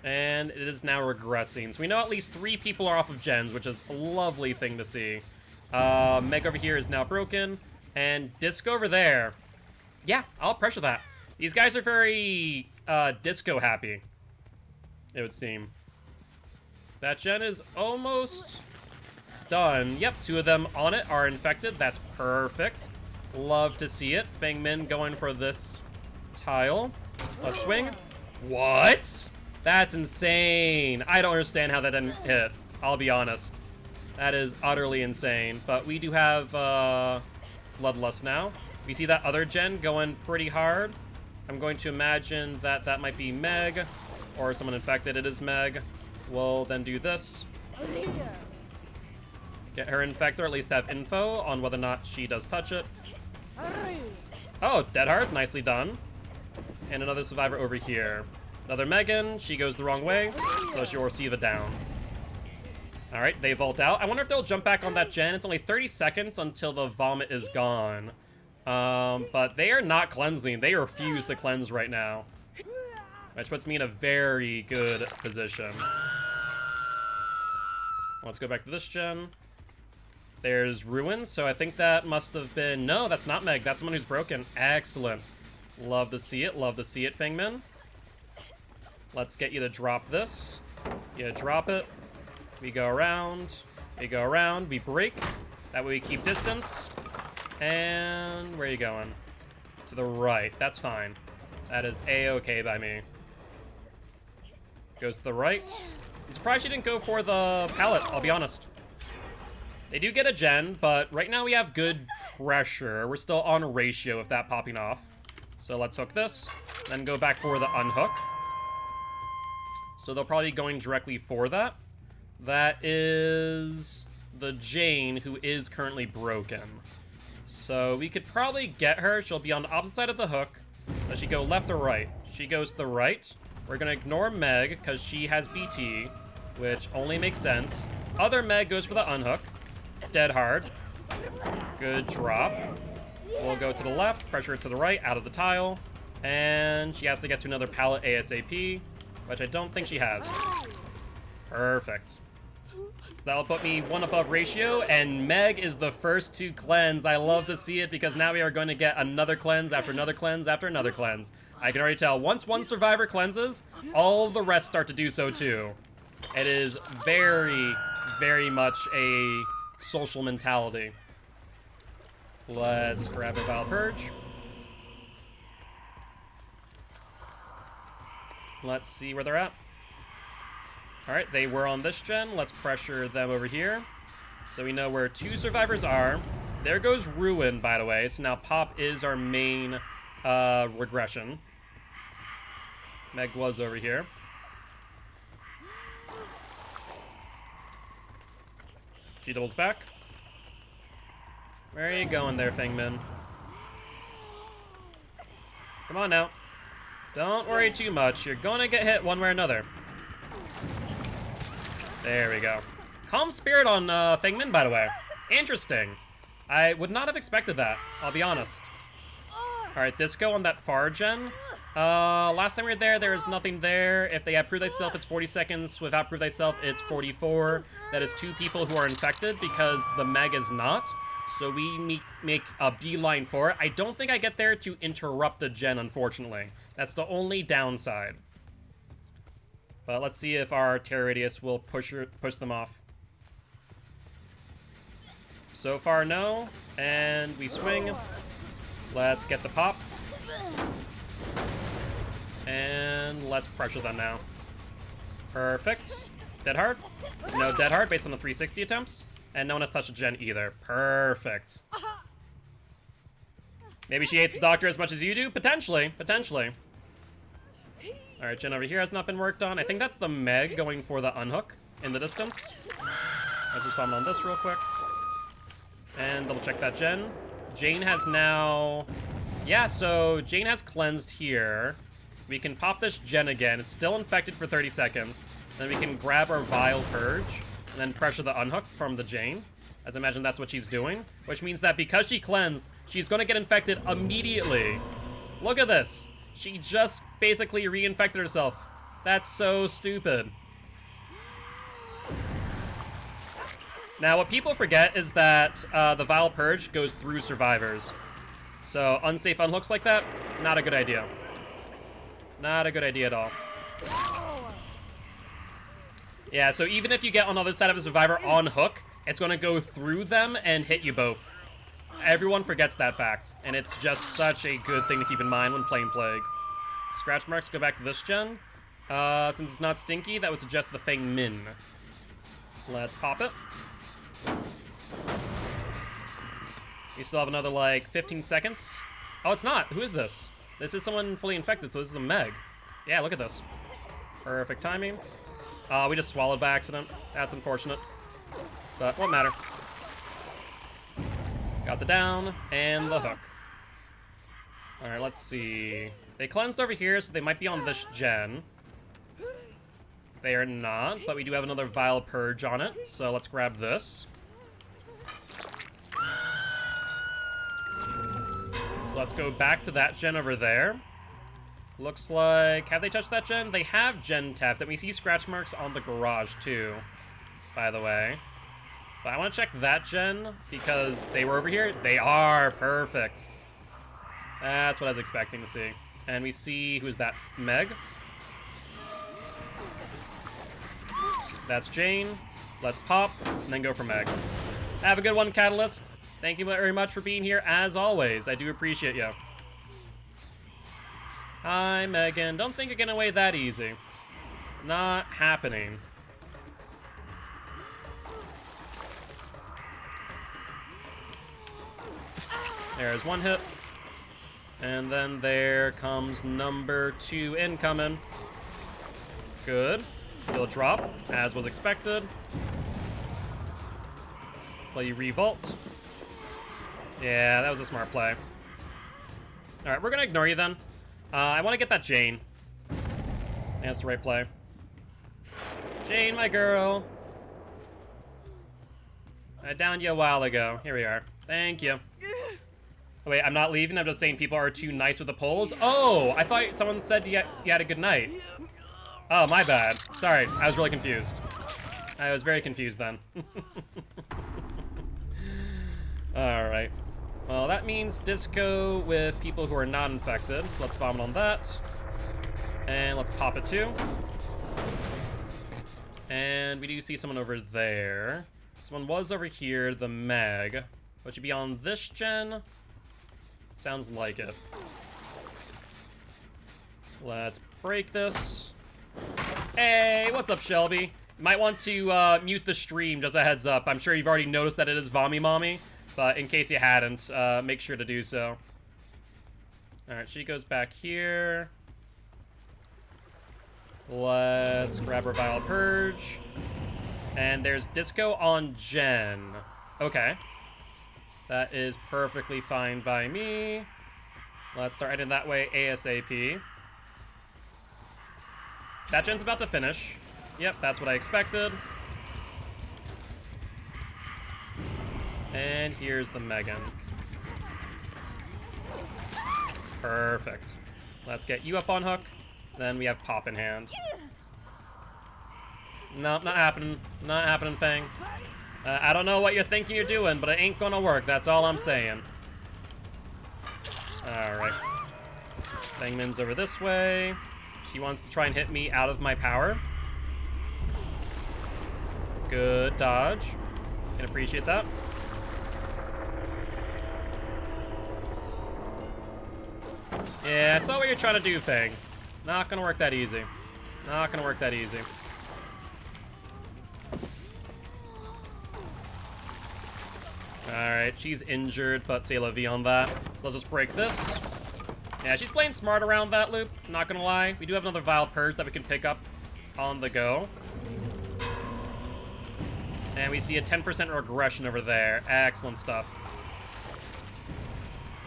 And it is now regressing. So we know at least 3 people are off of gens, which is a lovely thing to see. Meg over here is now broken. And Disc over there. Yeah, I'll pressure that. These guys are very disco happy, it would seem. That gen is almost done. Yep, 2 of them on it are infected. That's perfect. Love to see it. Feng Min going for this tile. Let's swing. What? That's insane. I don't understand how that didn't hit. I'll be honest. That is utterly insane. But we do have Bloodlust now. We see that other gen going pretty hard. I'm going to imagine that that might be Meg or someone infected. It is Meg. We'll then do this. Get her infected, or at least have info on whether or not she does touch it. Oh, Dead Hard, nicely done. And another survivor over here. Another Megan, she goes the wrong way, so she'll receive a down. All right, they vault out. I wonder if they'll jump back on that gen. It's only 30 seconds until the vomit is gone. But they are not cleansing. They refuse to cleanse right now, which puts me in a very good position. Let's go back to this gen. There's Ruins, so I think that must have been... No, that's not Meg. That's someone who's broken. Excellent. Love to see it. Love to see it, Feng Min. Let's get you to drop this. You drop it. We go around. We go around. We break. That way we keep distance. And where are you going? To the right. That's fine. That is A-okay by me. Goes to the right. I'm surprised she didn't go for the pallet, I'll be honest. They do get a gen, but right now we have good pressure. We're still on a ratio of that popping off. So let's hook this, then go back for the unhook. So they'll probably be going directly for that. That is the Jane, who is currently broken. So we could probably get her. She'll be on the opposite side of the hook. Does she go left or right? She goes to the right. We're going to ignore Meg because she has BT, which only makes sense. Other Meg goes for the unhook. Dead hard. Good drop. We'll go to the left, pressure to the right, out of the tile. And she has to get to another pallet ASAP, which I don't think she has. Perfect. So that'll put me one above ratio, and Meg is the first to cleanse. I love to see it because now we are going to get another cleanse after another cleanse after another cleanse. I can already tell, once one survivor cleanses, all the rest start to do so too. It is very, very much a social mentality. Let's grab a Vile Purge. Let's see where they're at. Alright, they were on this gen. Let's pressure them over here. So we know where 2 survivors are. There goes Ruin, by the way. So now Pop is our main regression. Meg was over here. She doubles back. Where are you going there, Fengmin? Come on now. Don't worry too much. You're gonna get hit one way or another. There we go. Calm Spirit on Fengmin, by the way. Interesting. I would not have expected that, I'll be honest. Alright, Disco on that far gen. Last time we were there was nothing there. If they have Prove Thyself, it's 40 seconds. Without Prove Thyself, it's 44. That is 2 people who are infected because the Meg is not. So we make a beeline for it. I don't think I get there to interrupt the gen, unfortunately. That's the only downside. But let's see if our Terror Radius will push them off. So far, no. And we swing. Let's get the pop. And let's pressure them now. Perfect. Dead hard? No dead hard based on the 360 attempts. And no one has touched a gen either. Perfect. Maybe she hates the doctor as much as you do? Potentially. Potentially. Alright, gen over here has not been worked on. I think that's the Meg going for the unhook in the distance. Let's just follow on this real quick. And double check that gen. Jane has now... Yeah, so Jane has cleansed here. We can pop this gen again. It's still infected for 30 seconds. Then we can grab our Vile Purge and then pressure the unhook from the Jane. As I imagine that's what she's doing. Which means that because she cleansed, she's going to get infected immediately. Look at this. She just basically reinfected herself. That's so stupid. Now, what people forget is that the Vile Purge goes through survivors. So, unsafe unhooks like that, not a good idea. Not a good idea at all. Yeah, so even if you get on the other side of a survivor on hook, it's going to go through them and hit you both. Everyone forgets that fact, and it's just such a good thing to keep in mind when playing Plague. Scratch marks, go back to this gen. Since it's not stinky, that would suggest the Feng Min. Let's pop it. We still have another, like, 15 seconds. Oh, it's not. Who is this? This is someone fully infected, so this is a Meg. Yeah, look at this. Perfect timing. We just swallowed by accident. That's unfortunate. But won't matter. Got the down and the hook. Alright, let's see. They cleansed over here, so they might be on this gen. They are not, but we do have another Vile Purge on it, so let's grab this. So let's go back to that gen over there. Looks like... Have they touched that gen? They have gen tapped, and we see scratch marks on the garage, too. By the way. But I want to check that gen, because they were over here. They are! Perfect. That's what I was expecting to see. And we see... Who's that? Meg? That's Jane. Let's pop, and then go for Meg. Have a good one, Catalyst. Thank you very much for being here, as always. I do appreciate you. Hi, Megan. Don't think you're getting away that easy. Not happening. There's one hit. And then there comes number 2 incoming. Good. He'll drop, as was expected. Play revolt. Yeah, that was a smart play. Alright, we're gonna ignore you then. I want to get that Jane. That's the right play. Jane, my girl. I downed you a while ago. Here we are. Thank you. Oh, wait, I'm not leaving. I'm just saying people are too nice with the polls. Oh, I thought someone said you had a good night. Oh, my bad. Sorry, I was really confused. I was very confused then. Alright. Well, that means disco with people who are not infected. So let's vomit on that. And let's pop it too. And we do see someone over there. Someone was over here, the Meg. Would you be on this gen? Sounds like it. Let's break this. Hey, what's up, Shelby? Might want to mute the stream, just a heads up. I'm sure you've already noticed that it is Vommy Mommy, but in case you hadn't, make sure to do so. Alright, she goes back here. Let's grab her Vile Purge. And there's Disco on Jen. Okay. That is perfectly fine by me. Let's start heading that way ASAP. That gen's about to finish. Yep, that's what I expected. And here's the Megan. Perfect. Let's get you up on hook. Then we have Pop in hand. No, not happening. Not happening, Fang. I don't know what you're thinking you're doing, but it ain't gonna work. That's all I'm saying. Alright. Fangman's over this way. She wants to try and hit me out of my power. Good dodge. Can appreciate that. Yeah, I saw what you're trying to do, Fang. Not gonna work that easy. Not gonna work that easy. Alright, she's injured, but c'est la vie on that. So let's just break this. Yeah, she's playing smart around that loop, not gonna lie. We do have another Vile Purge that we can pick up on the go. And we see a 10% regression over there. Excellent stuff.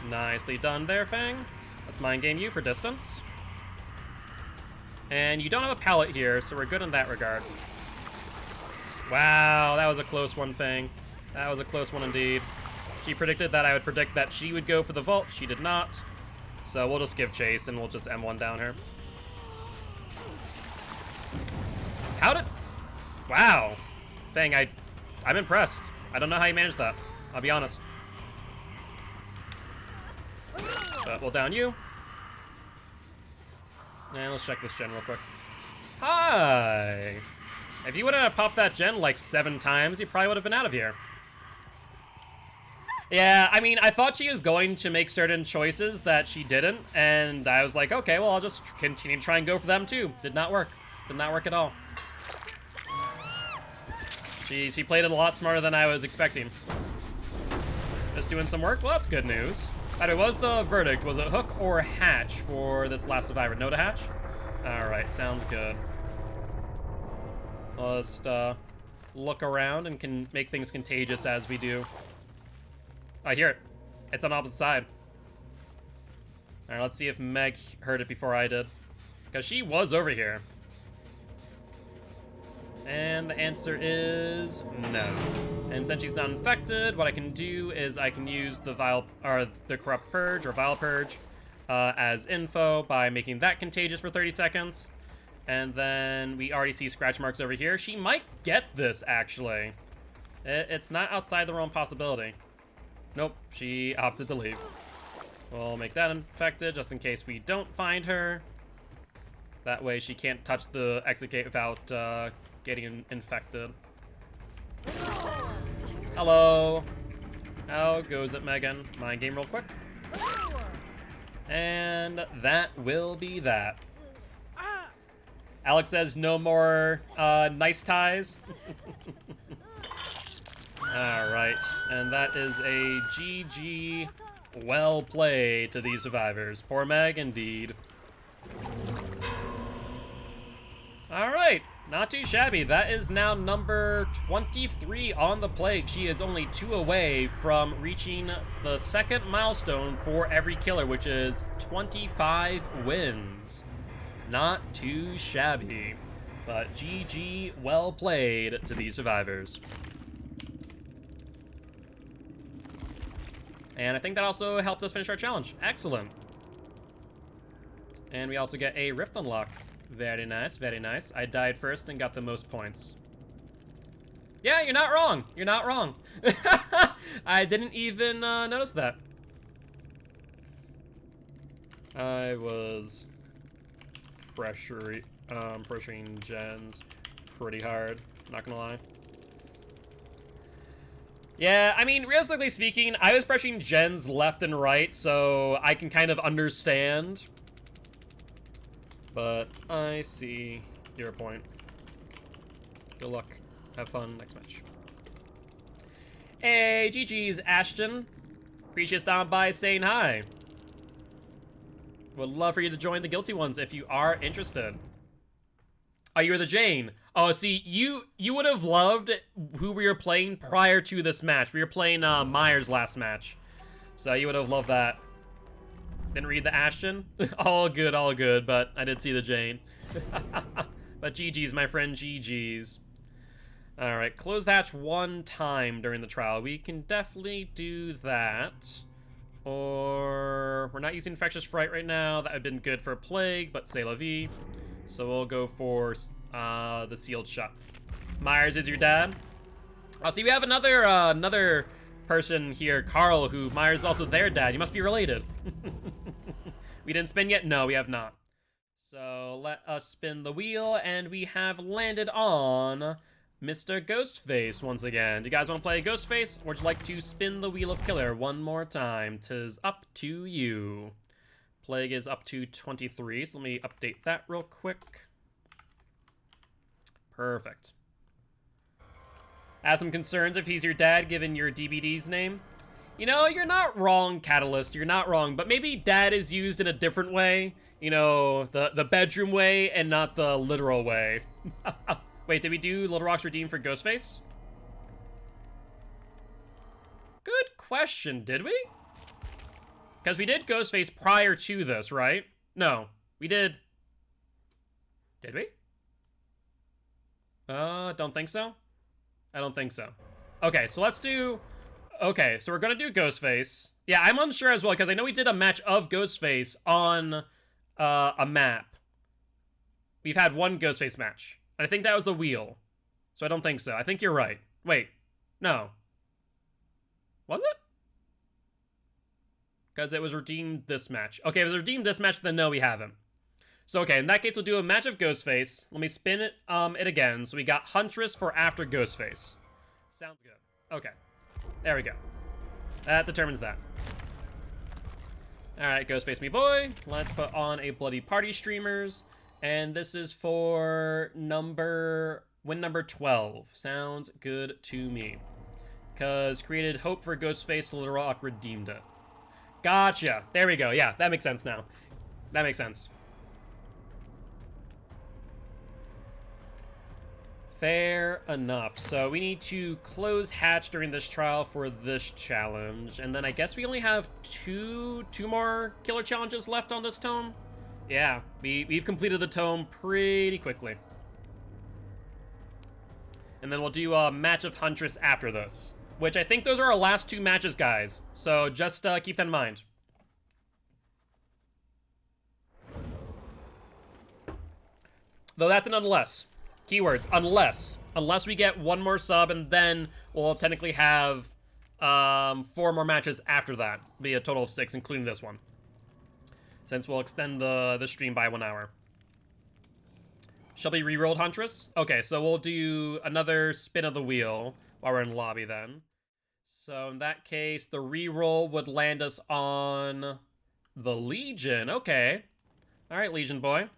Nicely done there, Fang. Let's mind game you for distance. And you don't have a pallet here, so we're good in that regard. Wow, that was a close one, Fang. That was a close one indeed. She predicted that I would predict that she would go for the vault. She did not. So we'll just give chase and we'll just M1 down her. How did... Wow. Fang, I'm impressed. I don't know how you managed that. I'll be honest. But we'll down you. And let's check this gen real quick. Hi! If you would have popped that gen like 7 times, you probably would have been out of here. Yeah, I mean, I thought she was going to make certain choices that she didn't, and I was like, okay, well, I'll just continue to try and go for them too. Did not work. Did not work at all. She played it a lot smarter than I was expecting. Just doing some work? Well, that's good news. What was the verdict? Was it hook or hatch for this last survivor? No to hatch? Alright, sounds good. I'll just look around and can make things contagious as we do. I hear it. It's on the opposite side. Alright, let's see if Meg heard it before I did. Because she was over here. And the answer is no. And since she's not infected, what I can do is I can use the the Corrupt Purge or Vile Purge as info by making that contagious for 30 seconds. And then we already see scratch marks over here. She might get this, actually. It's not outside the realm possibility. Nope, she opted to leave. We'll make that infected just in case we don't find her. That way she can't touch the exit gate without getting infected. Hello. How goes it, Megan? Mind game real quick. And that will be that. Alex says no more nice ties. Alright, and that is a GG well played to these survivors. Poor Meg, indeed. Alright, not too shabby. That is now number 23 on the plague. She is only 2 away from reaching the second milestone for every killer, which is 25 wins. Not too shabby. But GG, well played to these survivors. And I think that also helped us finish our challenge. Excellent. And we also get a Rift unlock. Very nice, very nice. I died first and got the most points. Yeah, you're not wrong. You're not wrong. I didn't even notice that. I was pressuring gens pretty hard, not gonna lie. Yeah, I mean, realistically speaking, I was pressuring gens left and right, so I can kind of understand. But I see your point. Good luck. Have fun next match. Hey, GG's, Ashton. Appreciate you stopping by saying hi. Would love for you to join the Guilty ones if you are interested. Oh, you were the Jane. Oh, see, you would have loved who we were playing prior to this match. We were playing Myers last match. So you would have loved that. Didn't read the Ashton? All good, but I did see the Jane. But GG's, my friend, GG's. Alright, close the hatch one time during the trial. We can definitely do that. Or we're not using Infectious Fright right now. That would have been good for Plague, but c'est la vie. So we'll go for the Sealed Shut. Myers is your dad. Oh, see, we have another person here, Carl, who Myers is also their dad. You must be related. We didn't spin yet? No, we have not. So let us spin the wheel, and we have landed on Mr. Ghostface once again. Do you guys want to play Ghostface, or would you like to spin the wheel of killer one more time? 'Tis up to you. Plague is up to 23, so let me update that real quick. Perfect. I have some concerns if he's your dad, given your DBD's name. You know, you're not wrong, Catalyst. You're not wrong, but maybe dad is used in a different way. You know, the bedroom way and not the literal way. Wait, did we do Little Rock's Redeem for Ghostface? Good question, did we? Because we did Ghostface prior to this, right? No, we did. Did we? Don't think so? I don't think so. Okay, so let's do... Okay, so we're gonna do Ghostface. Yeah, I'm unsure as well, because I know we did a match of Ghostface on a map. We've had one Ghostface match. And I think that was the wheel. So I don't think so. I think you're right. Wait. No. Was it? Because it was redeemed this match. Okay, if it was redeemed this match, then no, we haven't. So, okay, in that case, we'll do a match of Ghostface. Let me spin it again. So we got Huntress for after Ghostface. Sounds good. Okay. There we go. That determines that. Alright, Ghostface me boy. Let's put on a Bloody Party Streamers. And this is for win number 12. Sounds good to me. Because created hope for Ghostface, so Little Rock redeemed it. Gotcha. There we go. Yeah, that makes sense now. That makes sense. Fair enough. So we need to close hatch during this trial for this challenge. And then I guess we only have two more killer challenges left on this tome. Yeah, we've completed the tome pretty quickly. And then we'll do a match of Huntress after this. Which I think those are our last two matches, guys. So just keep that in mind. Though that's an unless. Keywords, unless. Unless we get one more sub, and then we'll technically have 4 more matches after that. Be a total of 6, including this one. Since we'll extend the stream by 1 hour. Shall we re-rolled Huntress? Okay, so we'll do another spin of the wheel while we're in the lobby then. So in that case, the re-roll would land us on the Legion. Okay. Alright, Legion boy.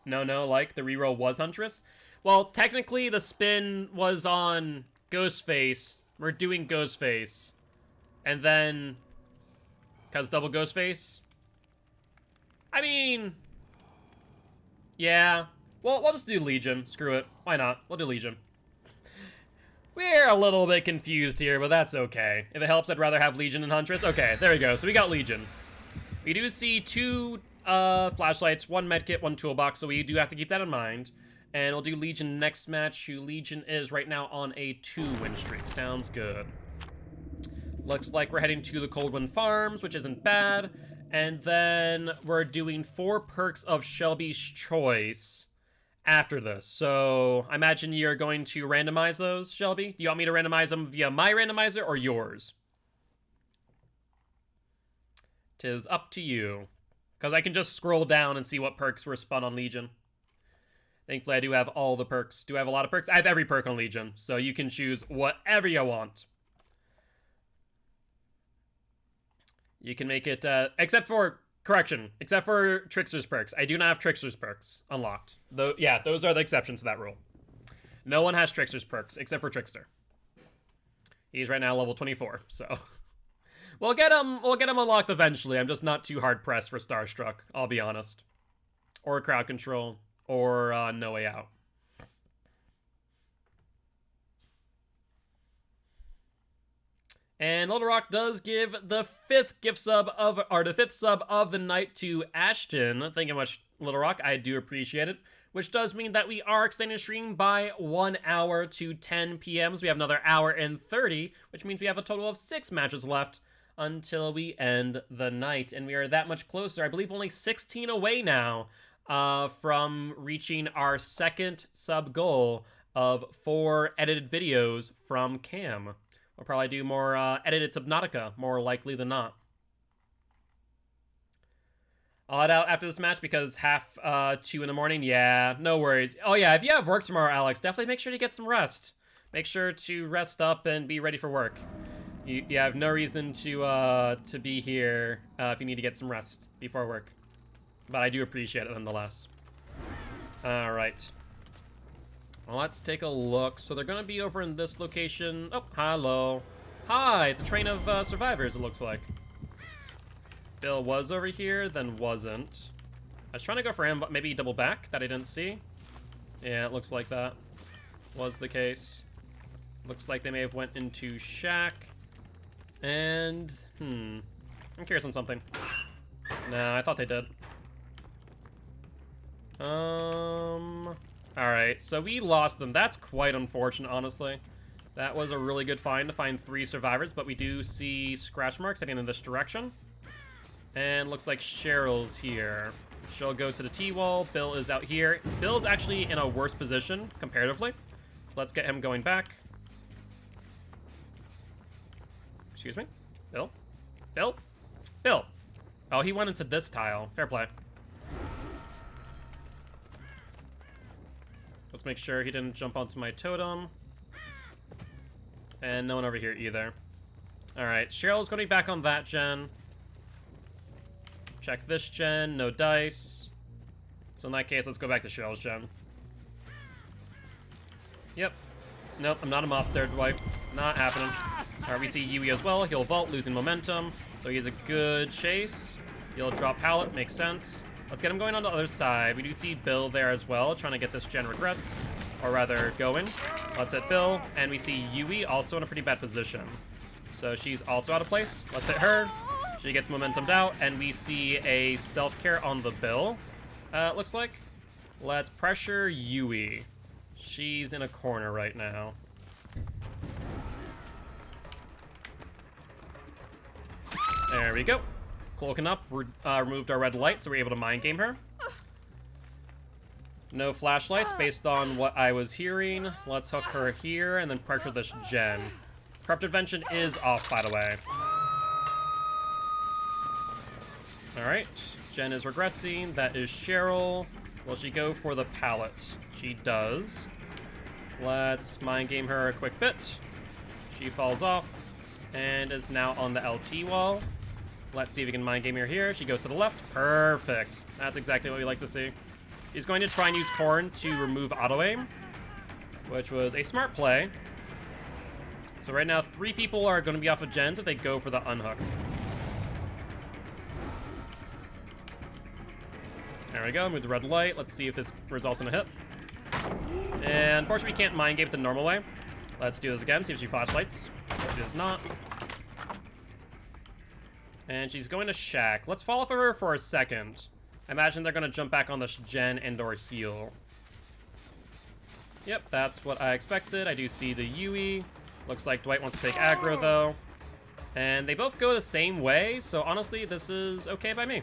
No, like the reroll was Huntress. Well, technically the spin was on Ghostface. We're doing Ghostface. And then... Because double Ghostface? I mean... Yeah. Well, we'll just do Legion. Screw it. Why not? We'll do Legion. We're a little bit confused here, but that's okay. If it helps, I'd rather have Legion than Huntress. Okay, there we go. So we got Legion. We do see 2 flashlights, 1 medkit, 1 toolbox, so we do have to keep that in mind. And we'll do Legion next match, who Legion is right now on a 2-win streak. Sounds good. Looks like we're heading to the Coldwind Farms, which isn't bad. And then we're doing 4 perks of Shelby's choice after this. So I imagine you're going to randomize those, Shelby? Do you want me to randomize them via my randomizer or yours? 'Tis up to you. Because I can just scroll down and see what perks were spun on Legion. Thankfully, I do have all the perks. Do I have a lot of perks? I have every perk on Legion, so you can choose whatever you want. You can make it, except for, correction, except for Trickster's perks. I do not have Trickster's perks unlocked. Though, yeah, those are the exceptions to that rule. No one has Trickster's perks, except for Trickster. He's right now level 24, so... We'll get him unlocked eventually. I'm just not too hard-pressed for Starstruck, I'll be honest. Or Crowd Control. Or No Way Out. And Little Rock does give the 5th sub of the night to Ashton. Thank you much, Little Rock. I do appreciate it. Which does mean that we are extending the stream by 1 hour to 10 p.m. So we have another hour and 30, which means we have a total of 6 matches left until we end the night. And we are that much closer. I believe only 16 away now. From reaching our 2nd sub goal of 4 edited videos from Cam. We'll probably do more edited Subnautica, more likely than not. I'll head out after this match because half 2 in the morning. Yeah, no worries. Oh yeah, if you have work tomorrow, Alex, definitely make sure to get some rest. Make sure to rest up and be ready for work. You have no reason to be here if you need to get some rest before work. But I do appreciate it nonetheless. Alright. Well, let's take a look. So they're going to be over in this location. Oh, hello. Hi, it's a train of survivors, it looks like. Bill was over here, then wasn't. I was trying to go for him, but maybe double back that I didn't see. Yeah, it looks like that was the case. Looks like they may have went into Shack. And, I'm curious on something. No, I thought they did. Alright, so we lost them. That's quite unfortunate, honestly. That was a really good find to find 3 survivors, but we do see scratch marks heading in this direction. And looks like Cheryl's here. She'll go to the T-wall. Bill is out here. Bill's actually in a worse position, comparatively. Let's get him going back. Excuse me? Bill? Bill? Bill! Oh, he went into this tile. Fair play. Let's make sure he didn't jump onto my totem. And no one over here either. Alright, Cheryl's going to be back on that gen. Check this gen, no dice. So in that case, let's go back to Cheryl's gen. Yep. Nope, I'm not a moth there, Dwight. Not happening. Alright, we see Yui as well. He'll vault, losing momentum. So he has a good chase. He'll drop pallet, makes sense. Let's get him going on the other side. We do see Bill there as well, trying to get this gen regress. Or rather, going. Let's hit Bill. And we see Yui also in a pretty bad position. So she's also out of place. Let's hit her. She gets momentumed out. And we see a self-care on the Bill, looks like. Let's pressure Yui. She's in a corner right now. There we go. Cloaking up, removed our red light, so we're able to mind game her. No flashlights based on what I was hearing. Let's hook her here and then pressure this gen. Corrupted Vengeance is off, by the way. Alright, Jen is regressing. That is Cheryl. Will she go for the pallet? She does. Let's mind game her a quick bit. She falls off and is now on the LT wall. Let's see if we can mind game her here. She goes to the left. Perfect. That's exactly what we like to see. He's going to try and use Corn to remove auto aim, which was a smart play. So right now, 3 people are going to be off of gens if they go for the unhook. There we go, move the red light. Let's see if this results in a hit. And unfortunately, we can't mind game it the normal way. Let's do this again, see if she flashlights. She does not. And she's going to Shack. Let's follow for her for a second. I imagine they're going to jump back on the gen and or heal. Yep, that's what I expected. I do see the Yui. Looks like Dwight wants to take aggro, though. And they both go the same way, so honestly, this is okay by me.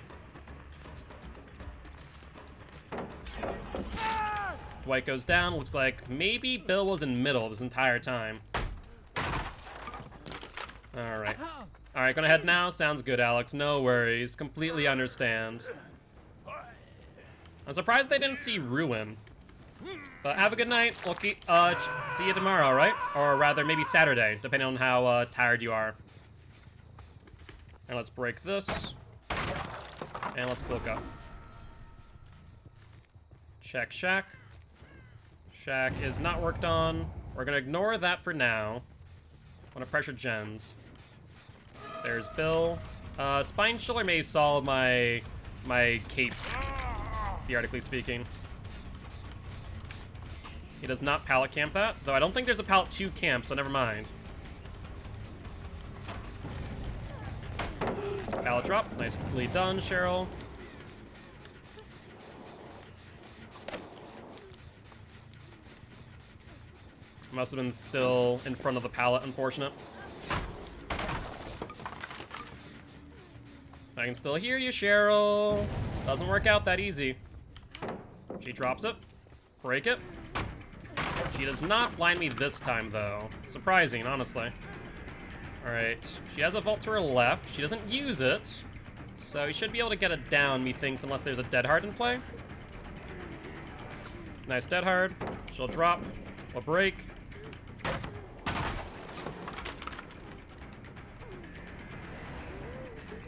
Dwight goes down. Looks like maybe Bill was in middle this entire time. Alright. Alright, gonna head now. Sounds good, Alex. No worries. Completely understand. I'm surprised they didn't see Ruin. But have a good night. We'll keep, see you tomorrow, right? Or rather, maybe Saturday, depending on how tired you are. And let's break this. And let's cloak up. Check Shack. Shack is not worked on. We're gonna ignore that for now. I'm gonna pressure gens. There's Bill. Spine Chiller may solve my cape, theoretically speaking. He does not pallet camp that, though I don't think there's a pallet 2 camp, so never mind. Pallet drop, nicely done, Cheryl. Must have been still in front of the pallet, unfortunate. I can still hear you, Cheryl. Doesn't work out that easy. She drops it. Break it. She does not blind me this time, though. Surprising, honestly. Alright. She has a vault to her left. She doesn't use it. So we should be able to get it down, methinks, unless there's a dead hard in play. Nice dead hard. She'll drop. We'll break.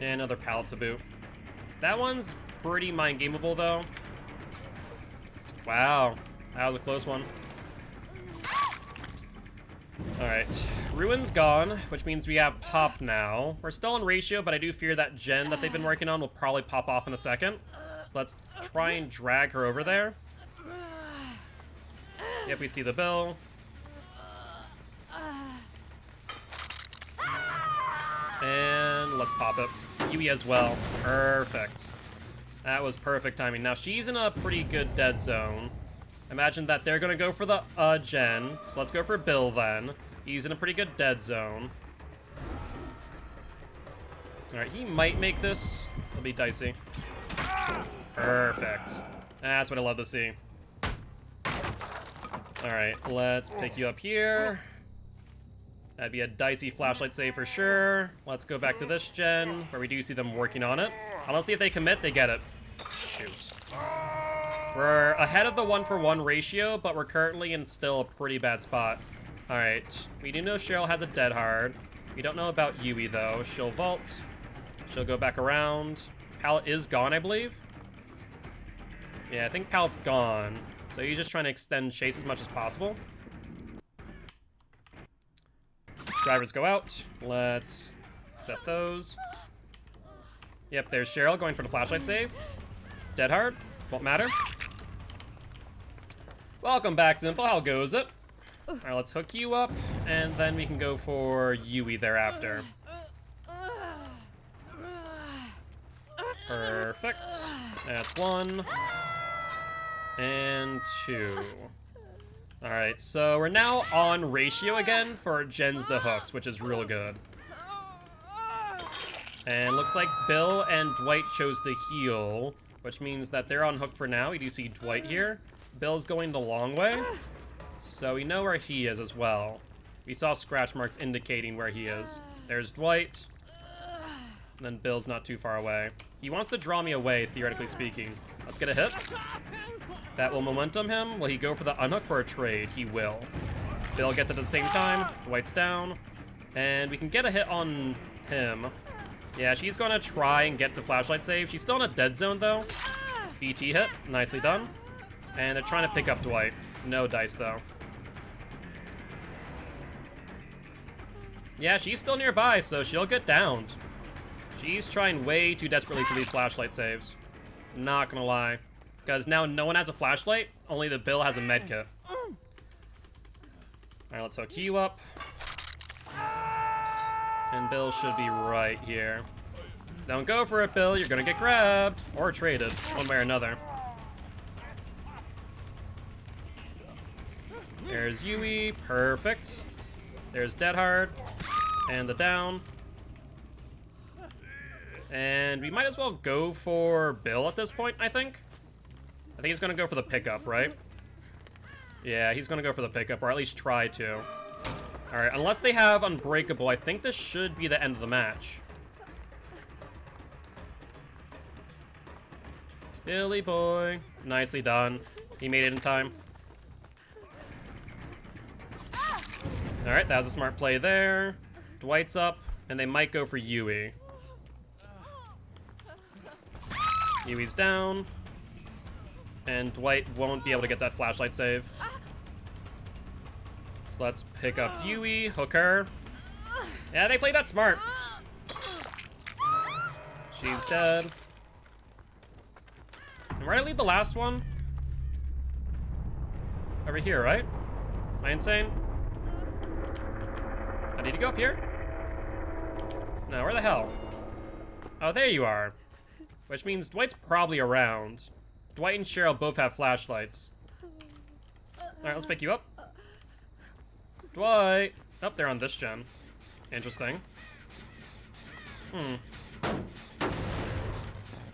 And another pallet to boot. That one's pretty mind-gameable, though. Wow. That was a close one. Alright. Ruin's gone, which means we have Pop now. We're still in ratio, but I do fear that gen that they've been working on will probably pop off in a second. So let's try and drag her over there. Yep, we see the Bill. And let's pop it. Yui as well. Perfect. That was perfect timing. Now, she's in a pretty good dead zone. Imagine that they're going to go for the gen. So let's go for Bill then. He's in a pretty good dead zone. Alright, he might make this. It'll be dicey. Perfect. That's what I love to see. Alright, let's pick you up here. That'd be a dicey flashlight save for sure. Let's go back to this gen, where we do see them working on it. Honestly, if they commit, they get it. Shoot. We're ahead of the 1-for-1 ratio, but we're currently in still a pretty bad spot. Alright, we do know Cheryl has a dead hard. We don't know about Yui, though. She'll vault. She'll go back around. Pallet is gone, I believe. Yeah, I think Pallet's gone. So he's just trying to extend chase as much as possible. Drivers go out. Let's set those. Yep, there's Cheryl going for the flashlight save. Dead hard. Won't matter. Welcome back, Simple. How goes it? Alright, let's hook you up, and then we can go for Yui thereafter. Perfect. That's 1. And 2. Alright, so we're now on ratio again for gens to hooks, which is real good. And looks like Bill and Dwight chose to heal, which means that they're on hook for now. We do see Dwight here. Bill's going the long way, so we know where he is as well. We saw scratch marks indicating where he is. There's Dwight, and then Bill's not too far away. He wants to draw me away, theoretically speaking. Let's get a hit. That will momentum him. Will he go for the unhook for a trade? He will. Bill gets it at the same time. Dwight's down. And we can get a hit on him. Yeah, she's going to try and get the flashlight save. She's still in a dead zone, though. BT hit. Nicely done. And they're trying to pick up Dwight. No dice, though. Yeah, she's still nearby, so she'll get downed. She's trying way too desperately for these flashlight saves. Not gonna lie. Because now no one has a flashlight, only the Bill has a medkit. Alright, let's hook you up. And Bill should be right here. Don't go for it, Bill. You're gonna get grabbed. Or traded, one way or another. There's Yui. Perfect. There's Dead Hard. And the down. And we might as well go for Bill at this point, I think. I think he's gonna go for the pickup, right? Yeah, he's gonna go for the pickup, or at least try to. Alright, unless they have Unbreakable, I think this should be the end of the match. Billy boy. Nicely done. He made it in time. Alright, that was a smart play there. Dwight's up, and they might go for Yui. Yui's down. And Dwight won't be able to get that flashlight save. So let's pick up Yui, hook her. Yeah, they played that smart. She's dead. And where did I leave the last one? Over here, right? Am I insane? I need to go up here? No, where the hell? Oh, there you are. Which means Dwight's probably around. Dwight and Cheryl both have flashlights. Alright, let's pick you up. Dwight! Oh, they're on this gen. Interesting.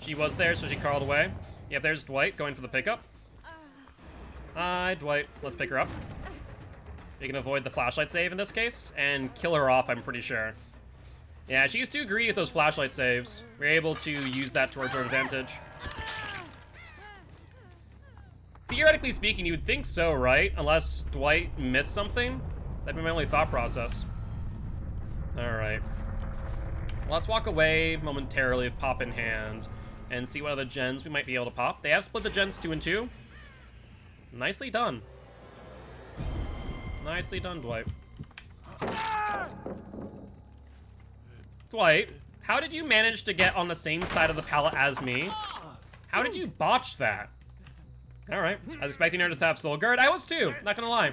She was there, so she crawled away. Yep, there's Dwight going for the pickup. Hi, Dwight. Let's pick her up. We can avoid the flashlight save in this case, and kill her off, I'm pretty sure. Yeah, she's too greedy with those flashlight saves. We're able to use that towards our advantage. Theoretically speaking, you would think so, right? Unless Dwight missed something. That'd be my only thought process. Alright. Let's walk away momentarily with pop in hand and see what other gens we might be able to pop. They have split the gens 2 and 2. Nicely done. Nicely done, Dwight. Dwight, how did you manage to get on the same side of the pallet as me? How did you botch that? Alright, I was expecting her to have Soul Guard. I was too, not gonna lie.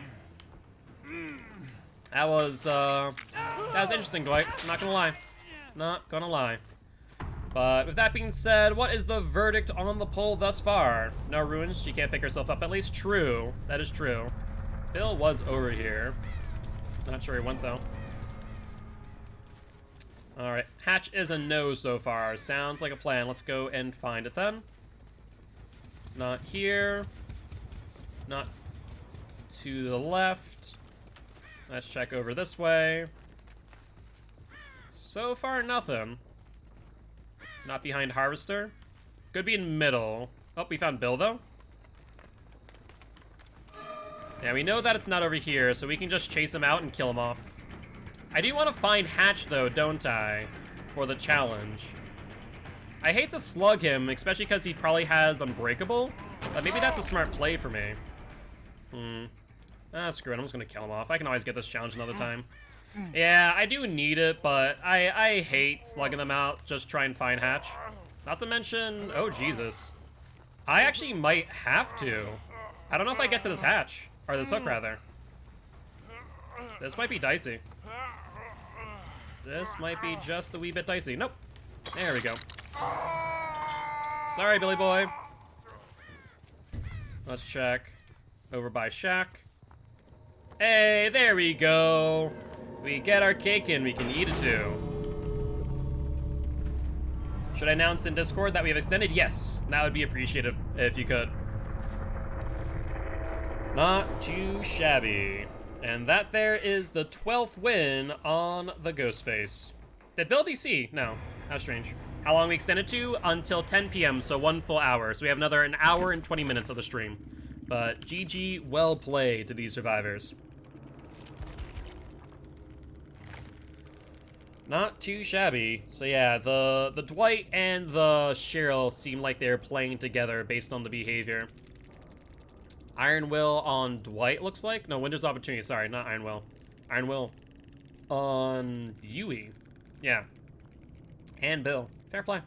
That was interesting, Dwight. Not gonna lie. Not gonna lie. But with that being said, what is the verdict on the poll thus far? No ruins, she can't pick herself up. At least true. That is true. Bill was over here. Not sure he went, though. Alright, Hatch is a no so far. Sounds like a plan. Let's go and find it then. Not here. Not to the left. Let's check over this way. So far, nothing. Not behind Harvester. Could be in middle. Oh, we found Bill, though. Yeah, we know that it's not over here, so we can just chase him out and kill him off. I do want to find Hatch, though, don't I? For the challenge. I hate to slug him, especially because he probably has Unbreakable. But maybe that's a smart play for me. Screw it, I'm just gonna kill him off. I can always get this challenge another time. Yeah, I do need it, but I hate slugging them out. Just try and find Hatch. Not to mention, oh Jesus. I actually might have to. I don't know if I get to this Hatch. Or this hook, rather. This might be dicey. This might be just a wee bit dicey. Nope. There we go. Sorry, Billy boy. Let's check. Over by Shack. Hey, there we go. We get our cake and we can eat it too. Should I announce in Discord that we have extended? Yes. That would be appreciated if you could. Not too shabby. And that there is the 12th win on the Ghostface. Did Bill DC? No. How strange. How long we extended to? Until 10 p.m., so 1 full hour. So we have another an hour and 20 minutes of the stream. But GG, well played to these survivors. Not too shabby. So yeah, the Dwight and the Cheryl seem like they're playing together based on the behavior. Iron Will on Dwight, looks like. No, Winter's Opportunity. Sorry, not Iron Will. Iron Will on Yui. Yeah. And Bill. Fair play.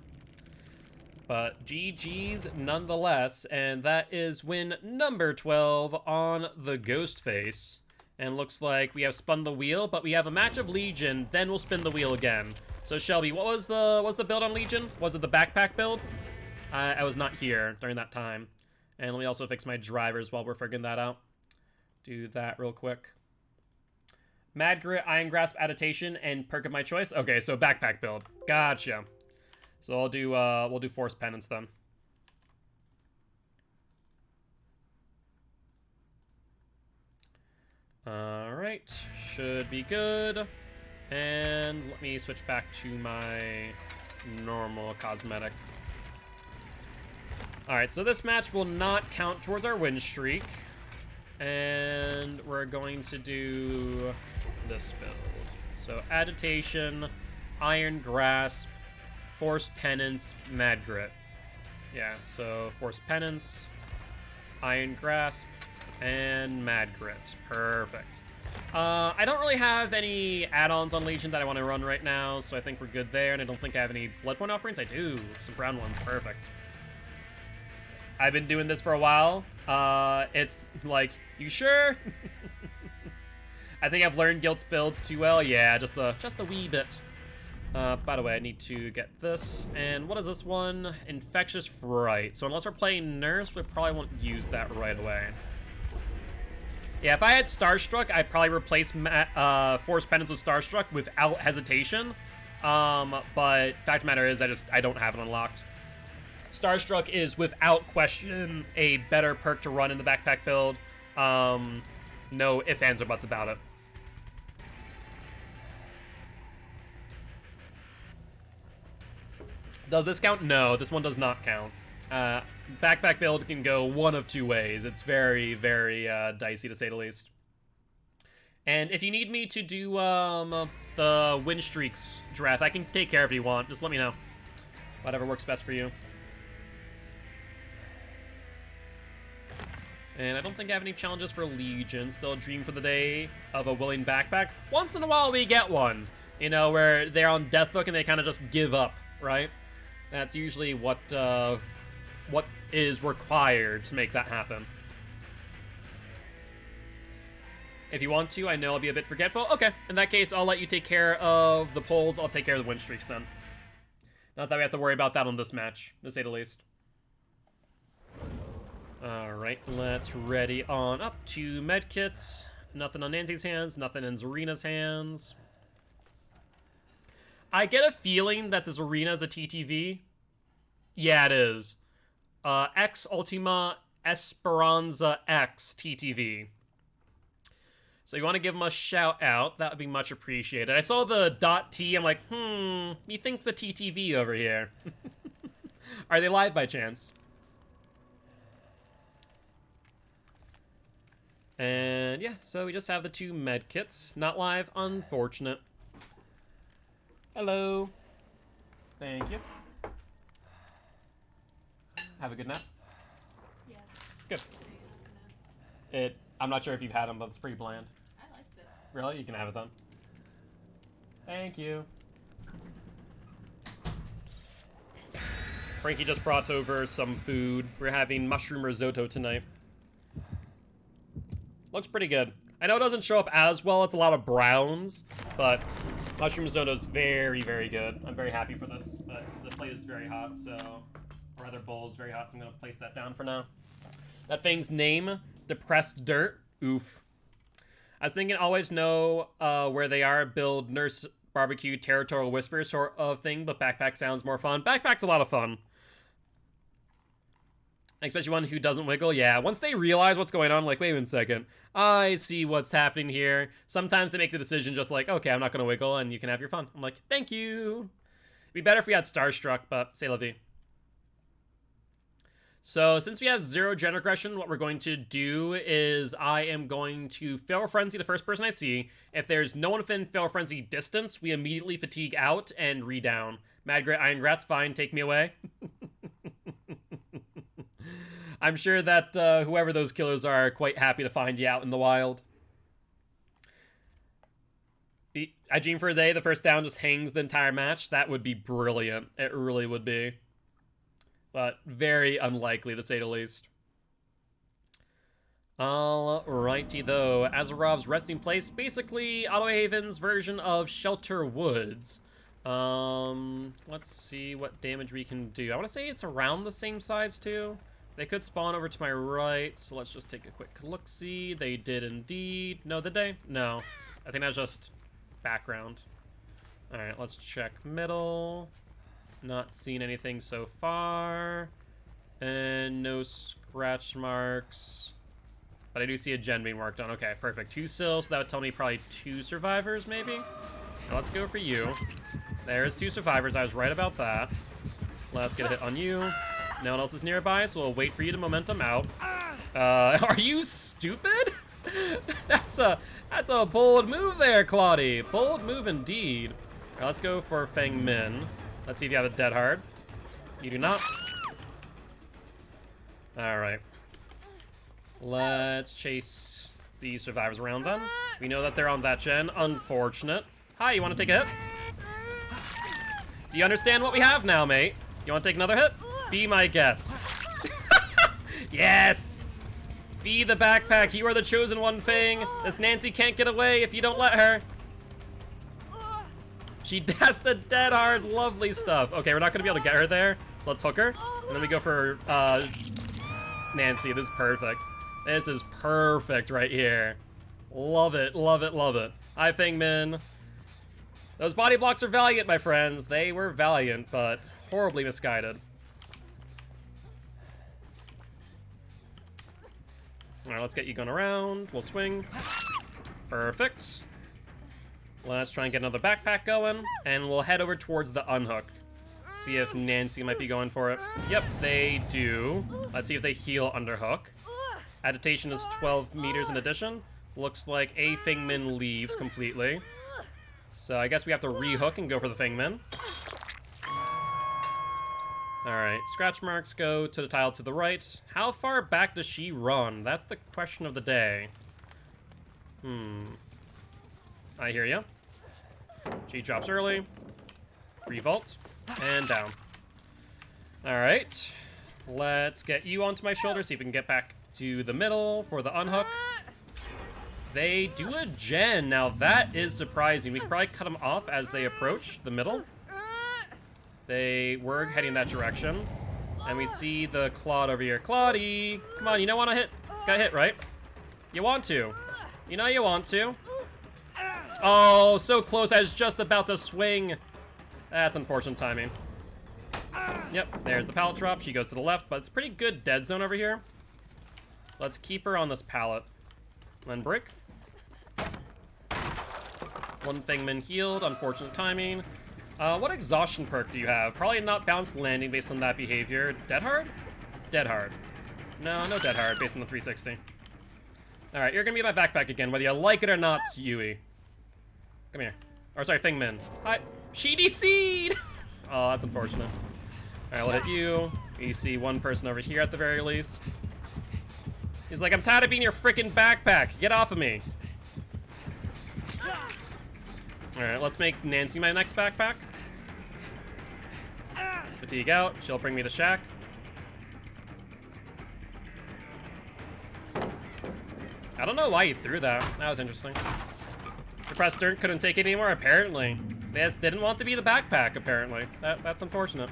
But GG's nonetheless, and that is win number 12 on the Ghostface. And looks like we have spun the wheel, but we have a match of Legion, then we'll spin the wheel again. So Shelby, what was the build on Legion? Was it the backpack build? I was not here during that time. And let me also fix my drivers while we're figuring that out. Do that real quick. Mad Grit, Iron Grasp, Adaptation, and perk of my choice. Okay, so backpack build. Gotcha. So we'll do Force Penance then. Alright, should be good. And let me switch back to my normal cosmetic. Alright, so this match will not count towards our win streak. And we're going to do this build. So Agitation, Iron Grasp, Force Penance, Mad Grit. Yeah, so Force Penance, Iron Grasp, and Mad Grit. Perfect. I don't really have any add-ons on Legion that I want to run right now, so I think we're good there, and I don't think I have any blood point offerings. I do. Some brown ones. Perfect. I've been doing this for a while. It's like, you sure? I think I've learned Gilt's builds too well. Yeah, just a wee bit. By the way, I need to get this. And what is this one? Infectious Fright. So unless we're playing Nurse, we probably won't use that right away. Yeah, if I had Starstruck, I'd probably replace Force Penance with Starstruck without hesitation. But fact of the matter is, I don't have it unlocked. Starstruck is, without question, a better perk to run in the backpack build. No ifs, ands, or buts about it. Does this count? No, this one does not count. Backpack build can go one of two ways. It's very, very dicey, to say the least. And if you need me to do the win streaks draft, I can take care of it if you want. Just let me know. Whatever works best for you. And I don't think I have any challenges for Legion. Still a dream for the day of a willing backpack. Once in a while we get one. You know, where they're on death hook and they kind of just give up, right? That's usually what is required to make that happen. If you want to, I know I'll be a bit forgetful. Okay, in that case, I'll let you take care of the polls. I'll take care of the win streaks then. Not that we have to worry about that on this match, to say the least. Alright, let's ready on up to medkits. Nothing on Nancy's hands, nothing in Zarina's hands. I get a feeling that this arena is a TTV. Yeah, it is. X Ultima Esperanza X TTV. So you want to give them a shout out, that would be much appreciated. I saw the .t, I'm like, he thinks a TTV over here. Are they live by chance? And yeah, so we just have the two med kits. Not live, unfortunate. Hello. Thank you. Have a good nap. Yeah. Good. I'm not sure if you've had them, but it's pretty bland. I liked it. Really? You can have it then. Thank you. Frankie just brought over some food. We're having mushroom risotto tonight. Looks pretty good. I know it doesn't show up as well. It's a lot of browns, but mushroom risotto is very, very good. I'm very happy for this. But the plate is very hot, so... Or rather, bowl is very hot, so I'm going to place that down for now. That thing's name, Depressed Dirt. Oof. I was thinking always know where they are, build Nurse Barbecue Territorial Whisper sort of thing, but Backpack sounds more fun. Backpack's a lot of fun. Especially one who doesn't wiggle. Yeah, once they realize what's going on, like, wait a second. I see what's happening here. Sometimes they make the decision just like, okay, I'm not going to wiggle, and you can have your fun. I'm like, thank you. It'd be better if we had Starstruck, but c'est la vie. So, since we have 0 gen aggression, what we're going to do is I am going to Feral Frenzy the first person I see. If there's no one within Feral Frenzy distance, we immediately fatigue out and redown. Mad Grit, Iron Grasp, fine, take me away. I'm sure that whoever those killers are quite happy to find you out in the wild. I dream for a day the first down just hangs the entire match. That would be brilliant. It really would be. But very unlikely, to say the least. Alrighty though, Azarov's resting place, basically Autohaven's version of Shelter Woods. Let's see what damage we can do. I want to say it's around the same size too. They could spawn over to my right, so let's just take a quick look-see. They did indeed. No, did they? No. I think that's just background. Alright, let's check middle. Not seen anything so far. And no scratch marks. But I do see a gen being worked on. Okay, perfect. 2 sills, so that would tell me probably 2 survivors, maybe? Now let's go for you. There's 2 survivors. I was right about that. Let's get a hit on you. No one else is nearby, so we'll wait for you to momentum out. Are you stupid? That's a bold move there, Claudie. Bold move indeed. All right, let's go for Feng Min. Let's see if you have a dead hard. You do not. All right. Let's chase the survivors around then. We know that they're on that gen. Unfortunate. Hi, you want to take a hit? Do you understand what we have now, mate? You want to take another hit? Be my guest. Yes! Be the backpack. You are the chosen one, Fang. This Nancy can't get away if you don't let her. She dashed a dead hard. Lovely stuff. Okay, we're not going to be able to get her there, so let's hook her. And then we go for Nancy. This is perfect. This is perfect right here. Love it, love it, love it. Hi, Feng Min. Those body blocks are valiant, my friends. They were valiant, but horribly misguided. Alright, let's get you going around. We'll swing. Perfect. Let's try and get another backpack going, and we'll head over towards the unhook. See if Nancy might be going for it. Yep, they do. Let's see if they heal underhook. Agitation is 12 meters in addition. Looks like a Feng Min leaves completely. So I guess we have to rehook and go for the Feng Min. Alright, scratch marks go to the tile to the right. How far back does she run? That's the question of the day. I hear ya. She drops early. Revolt. And down. Alright. Let's get you onto my shoulder, see if we can get back to the middle for the unhook. They do a gen. Now that is surprising. We could probably cut them off as they approach the middle. They were heading that direction. And we see the Claude over here. Claudie! Come on, you don't want to hit. Got hit, right? You want to. You know you want to. Oh, so close. I was just about to swing. That's unfortunate timing. Yep, there's the pallet drop. She goes to the left, but it's a pretty good dead zone over here. Let's keep her on this pallet. Then break. One Feng Min healed. Unfortunate timing. What exhaustion perk do you have? Probably not balanced landing based on that behavior. Dead hard? Dead hard. No, no dead hard based on the 360. Alright, you're gonna be my backpack again, whether you like it or not, Yui. Come here. Or sorry, Feng Min. Hi. She DC'd! Oh, that's unfortunate. Alright, we'll hit you. You see one person over here at the very least. He's like, I'm tired of being your freaking backpack. Get off of me. Alright, let's make Nancy my next backpack. Fatigue out. She'll bring me to Shack. I don't know why he threw that. That was interesting. Depressed Dirt couldn't take it anymore, apparently. They just didn't want to be the backpack, apparently. That's unfortunate.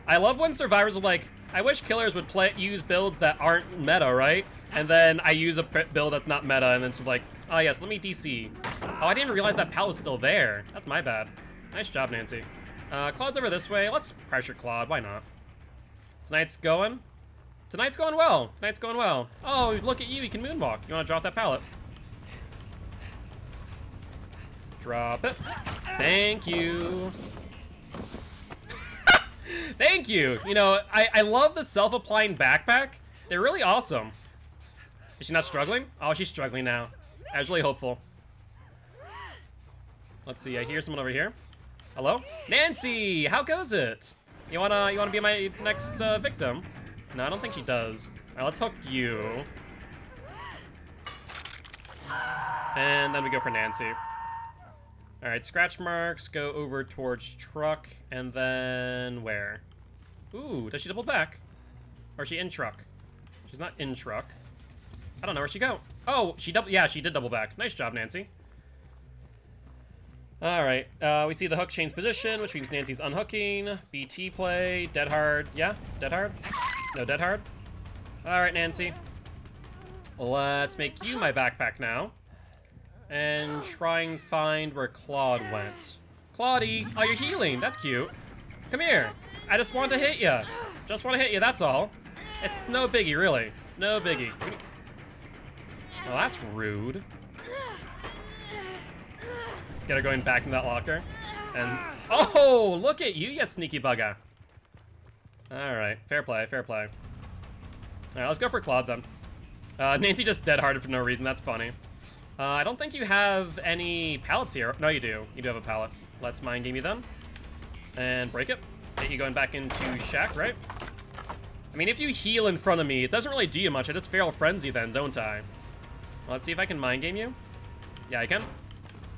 I love when survivors are like, I wish killers would use builds that aren't meta, right? And then I use a build that's not meta, and it's like, oh yes, let me DC. Oh, I didn't realize that pal was still there. That's my bad. Nice job, Nancy. Claude's over this way. Let's pressure Claude. Why not? Tonight's going? Tonight's going well. Tonight's going well. Oh, look at you. You can moonwalk. You want to drop that pallet? Drop it. Thank you. Thank you. You know, I love the self-applying backpack. They're really awesome. Is she not struggling? Oh, she's struggling now. I was really hopeful. Let's see. I hear someone over here. Hello? Nancy! How goes it? You wanna be my next victim? No, I don't think she does. Alright, let's hook you. And then we go for Nancy. Alright, scratch marks go over towards truck, and then where? Ooh, does she double back? Or is she in truck? She's not in truck. I don't know where she go. Oh, she did double back. Nice job, Nancy. Alright, we see the hook change position, which means Nancy's unhooking. BT play, dead hard. Yeah, dead hard? No, dead hard. Alright, Nancy. Let's make you my backpack now. And try and find where Claude went. Claudie! Oh, you're healing. That's cute. Come here. I just wanted to hit you. Just want to hit you, that's all. It's no biggie, really. No biggie. Oh, that's rude. Get her going back in that locker. And... oh, look at you, you sneaky bugger. Alright, fair play, fair play. Alright, let's go for Claude, then. Nancy just dead-hearted for no reason. That's funny. I don't think you have any pallets here. No, you do. You do have a pallet. Let's mind game you then. And break it. Get you going back into Shack, right? I mean, if you heal in front of me, it doesn't really do you much. I just Feral Frenzy then, don't I? Well, let's see if I can mind game you. Yeah, I can.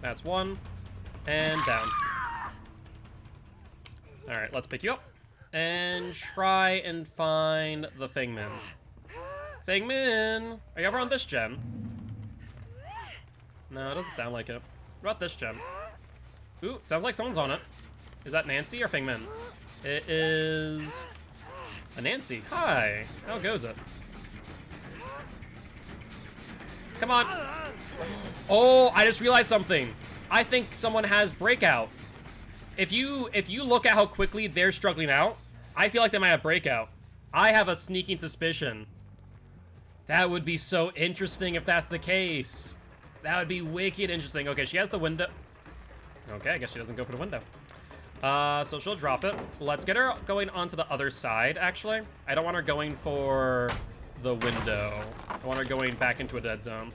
That's one. And down. Alright, let's pick you up. And try and find the Fingman. Fingman! Are you ever on this gen? No, it doesn't sound like it. What about this gen? Ooh, sounds like someone's on it. Is that Nancy or Fingman? It is... a Nancy. Hi. How goes it? Come on. Oh, I just realized something. I think someone has breakout. If you look at how quickly they're struggling out, I feel like they might have breakout. I have a sneaking suspicion. That would be so interesting if that's the case. That would be wicked interesting. Okay, she has the window. Okay, I guess she doesn't go for the window. So she'll drop it. Let's get her going onto the other side, actually. I don't want her going for the window. I want her going back into a dead zone.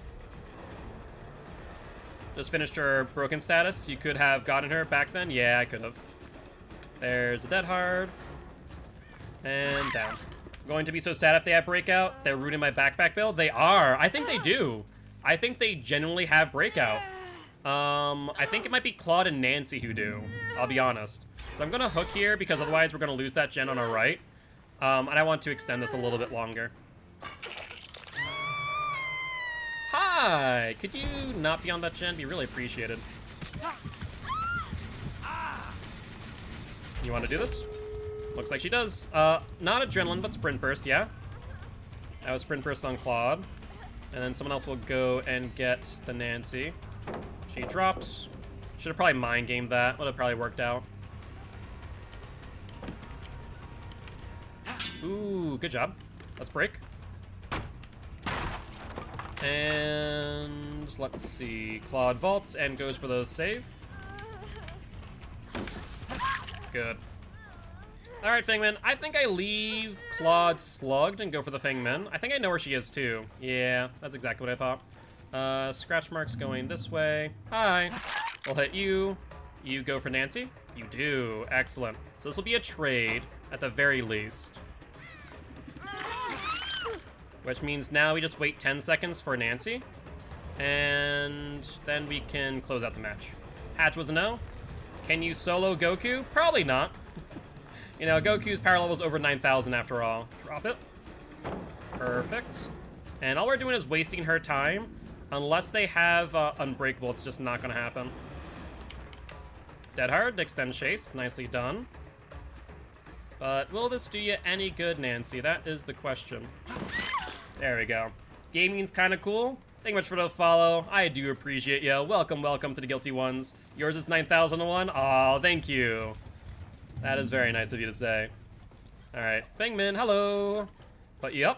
Just finished her broken status. You could have gotten her back then. Yeah, I could have. There's a dead hard. And down. Going to be so sad if they have breakout. They're ruining my backpack build. They are. I think they do. I think they genuinely have breakout. I think it might be Claude and Nancy who do. I'll be honest. So I'm going to hook here because otherwise we're going to lose that gen on our right. And I want to extend this a little bit longer. Hi! Could you not be on that gen? Be really appreciated. You want to do this? Looks like she does. Not adrenaline, but sprint burst, yeah? That was sprint burst on Claude. And then someone else will go and get the Nancy. She drops. Should have probably mind gamed that. Would have probably worked out. Ooh, good job. Let's break. And let's see. Claude vaults and goes for the save. Good. Alright, Fingman. I think I leave Claude slugged and go for the Fingman. I think I know where she is, too. Yeah, that's exactly what I thought. Scratch marks going this way. Hi. We'll hit you. You go for Nancy? You do. Excellent. So this will be a trade, at the very least. Which means now we just wait 10 seconds for Nancy. And then we can close out the match. Hatch was a no. Can you solo Goku? Probably not. You know, Goku's power level is over 9,000 after all. Drop it. Perfect. And all we're doing is wasting her time. Unless they have Unbreakable, it's just not going to happen. Dead hard, extend chase. Nicely done. But will this do you any good, Nancy? That is the question. There we go. Gaming's kind of cool. Thank you much for the follow. I do appreciate you. Welcome, welcome to the Guilty Ones. Yours is 9,001. Aw, thank you. That is very nice of you to say. Alright, Fingman, hello. Put you up.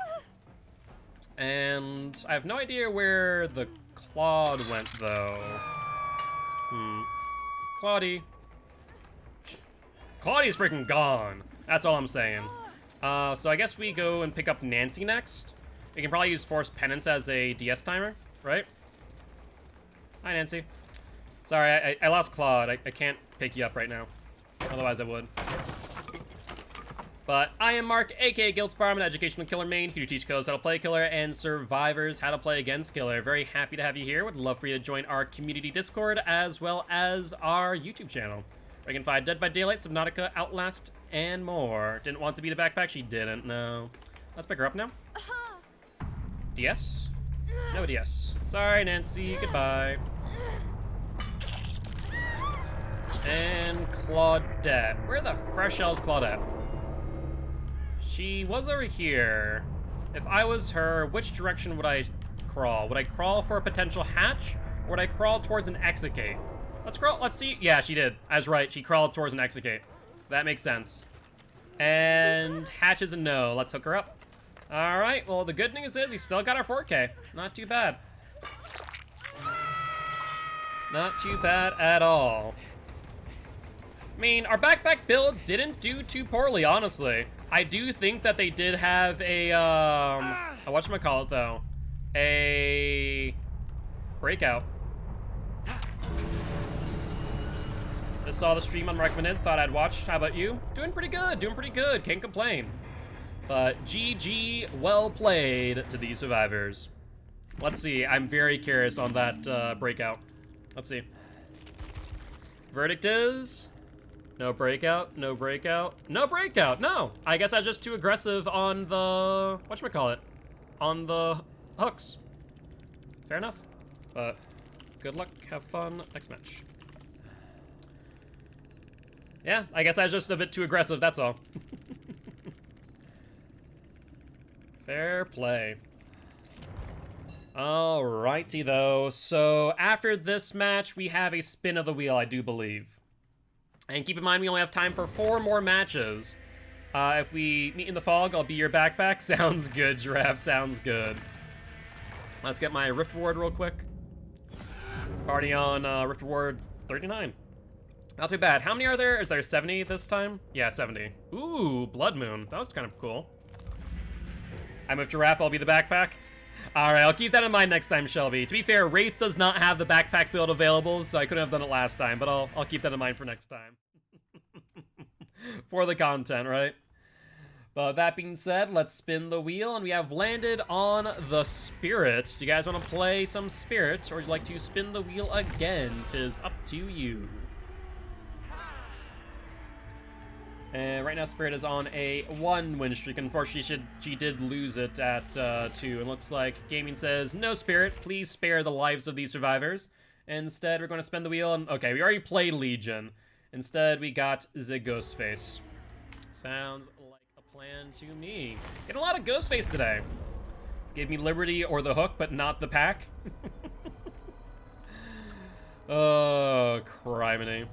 And I have no idea where the Claude went, though. Claudie. Claudie's freaking gone. That's all I'm saying. So I guess we go and pick up Nancy next. We can probably use Forced Penance as a DS timer, right? Hi, Nancy. Sorry, I lost Claude. I can't pick you up right now. Otherwise, I would. But I am Mark, aka Gilty, I'm an educational killer main here to teach killers how to play killer and survivors how to play against killer. Very happy to have you here. Would love for you to join our community Discord as well as our YouTube channel, where you can find Dead by Daylight, Subnautica, Outlast, and more. Didn't want to be the backpack? She didn't, no. Let's pick her up now. DS? No DS. Sorry, Nancy, goodbye. And Claudette. Where the fresh hell is Claudette? She was over here. If I was her, which direction would I crawl? Would I crawl for a potential hatch, or would I crawl towards an exit gate? Let's crawl, let's see. Yeah, she did. I was right, she crawled towards an exit gate. That makes sense. And hatch is a no. Let's hook her up. All right, well, the good news is we still got our 4K. Not too bad. Not too bad at all. I mean, our backpack build didn't do too poorly, honestly. I do think that they did have a, whatchamacallit, though? A breakout. Just saw the stream unrecommended, thought I'd watch. How about you? Doing pretty good, can't complain. But GG, well played to these survivors. Let's see, I'm very curious on that breakout. Let's see. Verdict is... no breakout, no breakout, no breakout, no! I guess I was just too aggressive on the... whatchamacallit? On the hooks. Fair enough. But good luck, have fun, next match. Yeah, I guess I was just a bit too aggressive, that's all. Fair play. Alrighty though, so after this match, we have a spin of the wheel, I do believe. And keep in mind, we only have time for 4 more matches. If we meet in the fog, I'll be your backpack. Sounds good, Giraffe, sounds good. Let's get my Rift Reward real quick. Already on Rift Reward 39. Not too bad. How many are there? Is there 70 this time? Yeah, 70. Ooh, Blood Moon. That looks kind of cool. I'm with Giraffe, I'll be the backpack. Alright, I'll keep that in mind next time, Shelby. To be fair, Wraith does not have the backpack build available, so I couldn't have done it last time, but I'll keep that in mind for next time. For the content, right? But that being said, let's spin the wheel, and we have landed on the Spirit. Do you guys want to play some Spirit, or would you like to spin the wheel again? 'Tis up to you. And right now, Spirit is on a 1 win streak. Unfortunately, she did lose it at 2. And looks like Gaming says, no, Spirit, please spare the lives of these survivors. Instead, we're going to spin the wheel. And okay, we already played Legion. Instead, we got the Ghostface. Sounds like a plan to me. Getting a lot of Ghostface today. Gave me Liberty or the Hook, but not the pack. Oh, criminy.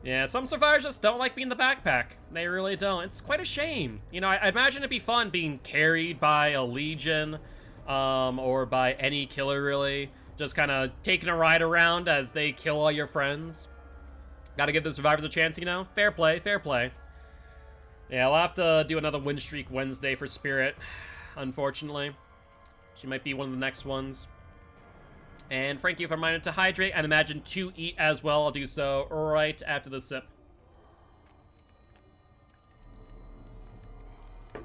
Yeah, some survivors just don't like being the backpack. They really don't. It's quite a shame. You know, I imagine it'd be fun being carried by a Legion, or by any killer, really. Just kind of taking a ride around as they kill all your friends. Gotta give the survivors a chance, you know? Fair play, fair play. Yeah, I'll have to do another win streak Wednesday for Spirit, unfortunately. She might be one of the next ones. And Frankie, if I'm reminded to hydrate, and imagine to eat as well, I'll do so right after the sip. I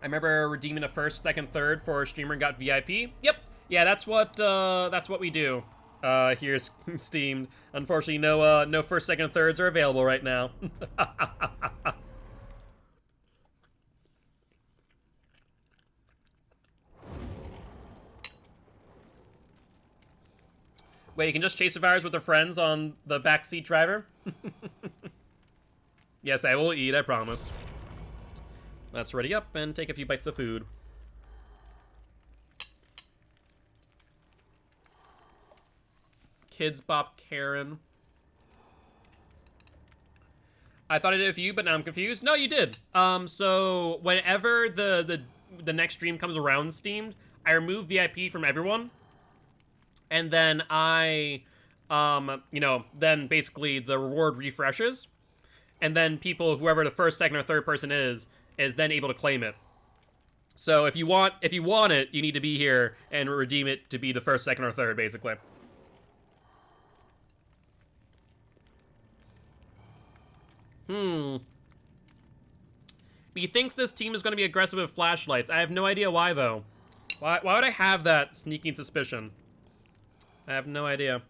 remember redeeming a 1st, 2nd, 3rd for a streamer and got VIP. Yep, yeah, that's what we do here, Steamed. Unfortunately, no 1st, 2nd, 3rds are available right now. Wait, you can just chase survivors with their friends on the backseat driver? Yes, I will eat, I promise. Let's ready up and take a few bites of food. Kids Bop Karen. I thought I did it for you, but now I'm confused. No, you did. So whenever the next stream comes around, Steamed, I remove VIP from everyone. And then I, you know, then basically the reward refreshes. And then people, whoever the 1st, 2nd, or 3rd person is then able to claim it. So if you want it, you need to be here and redeem it to be the 1st, 2nd, or 3rd, basically. he thinks this team is going to be aggressive with flashlights. I have no idea why, though. Why would I have that sneaking suspicion? I have no idea.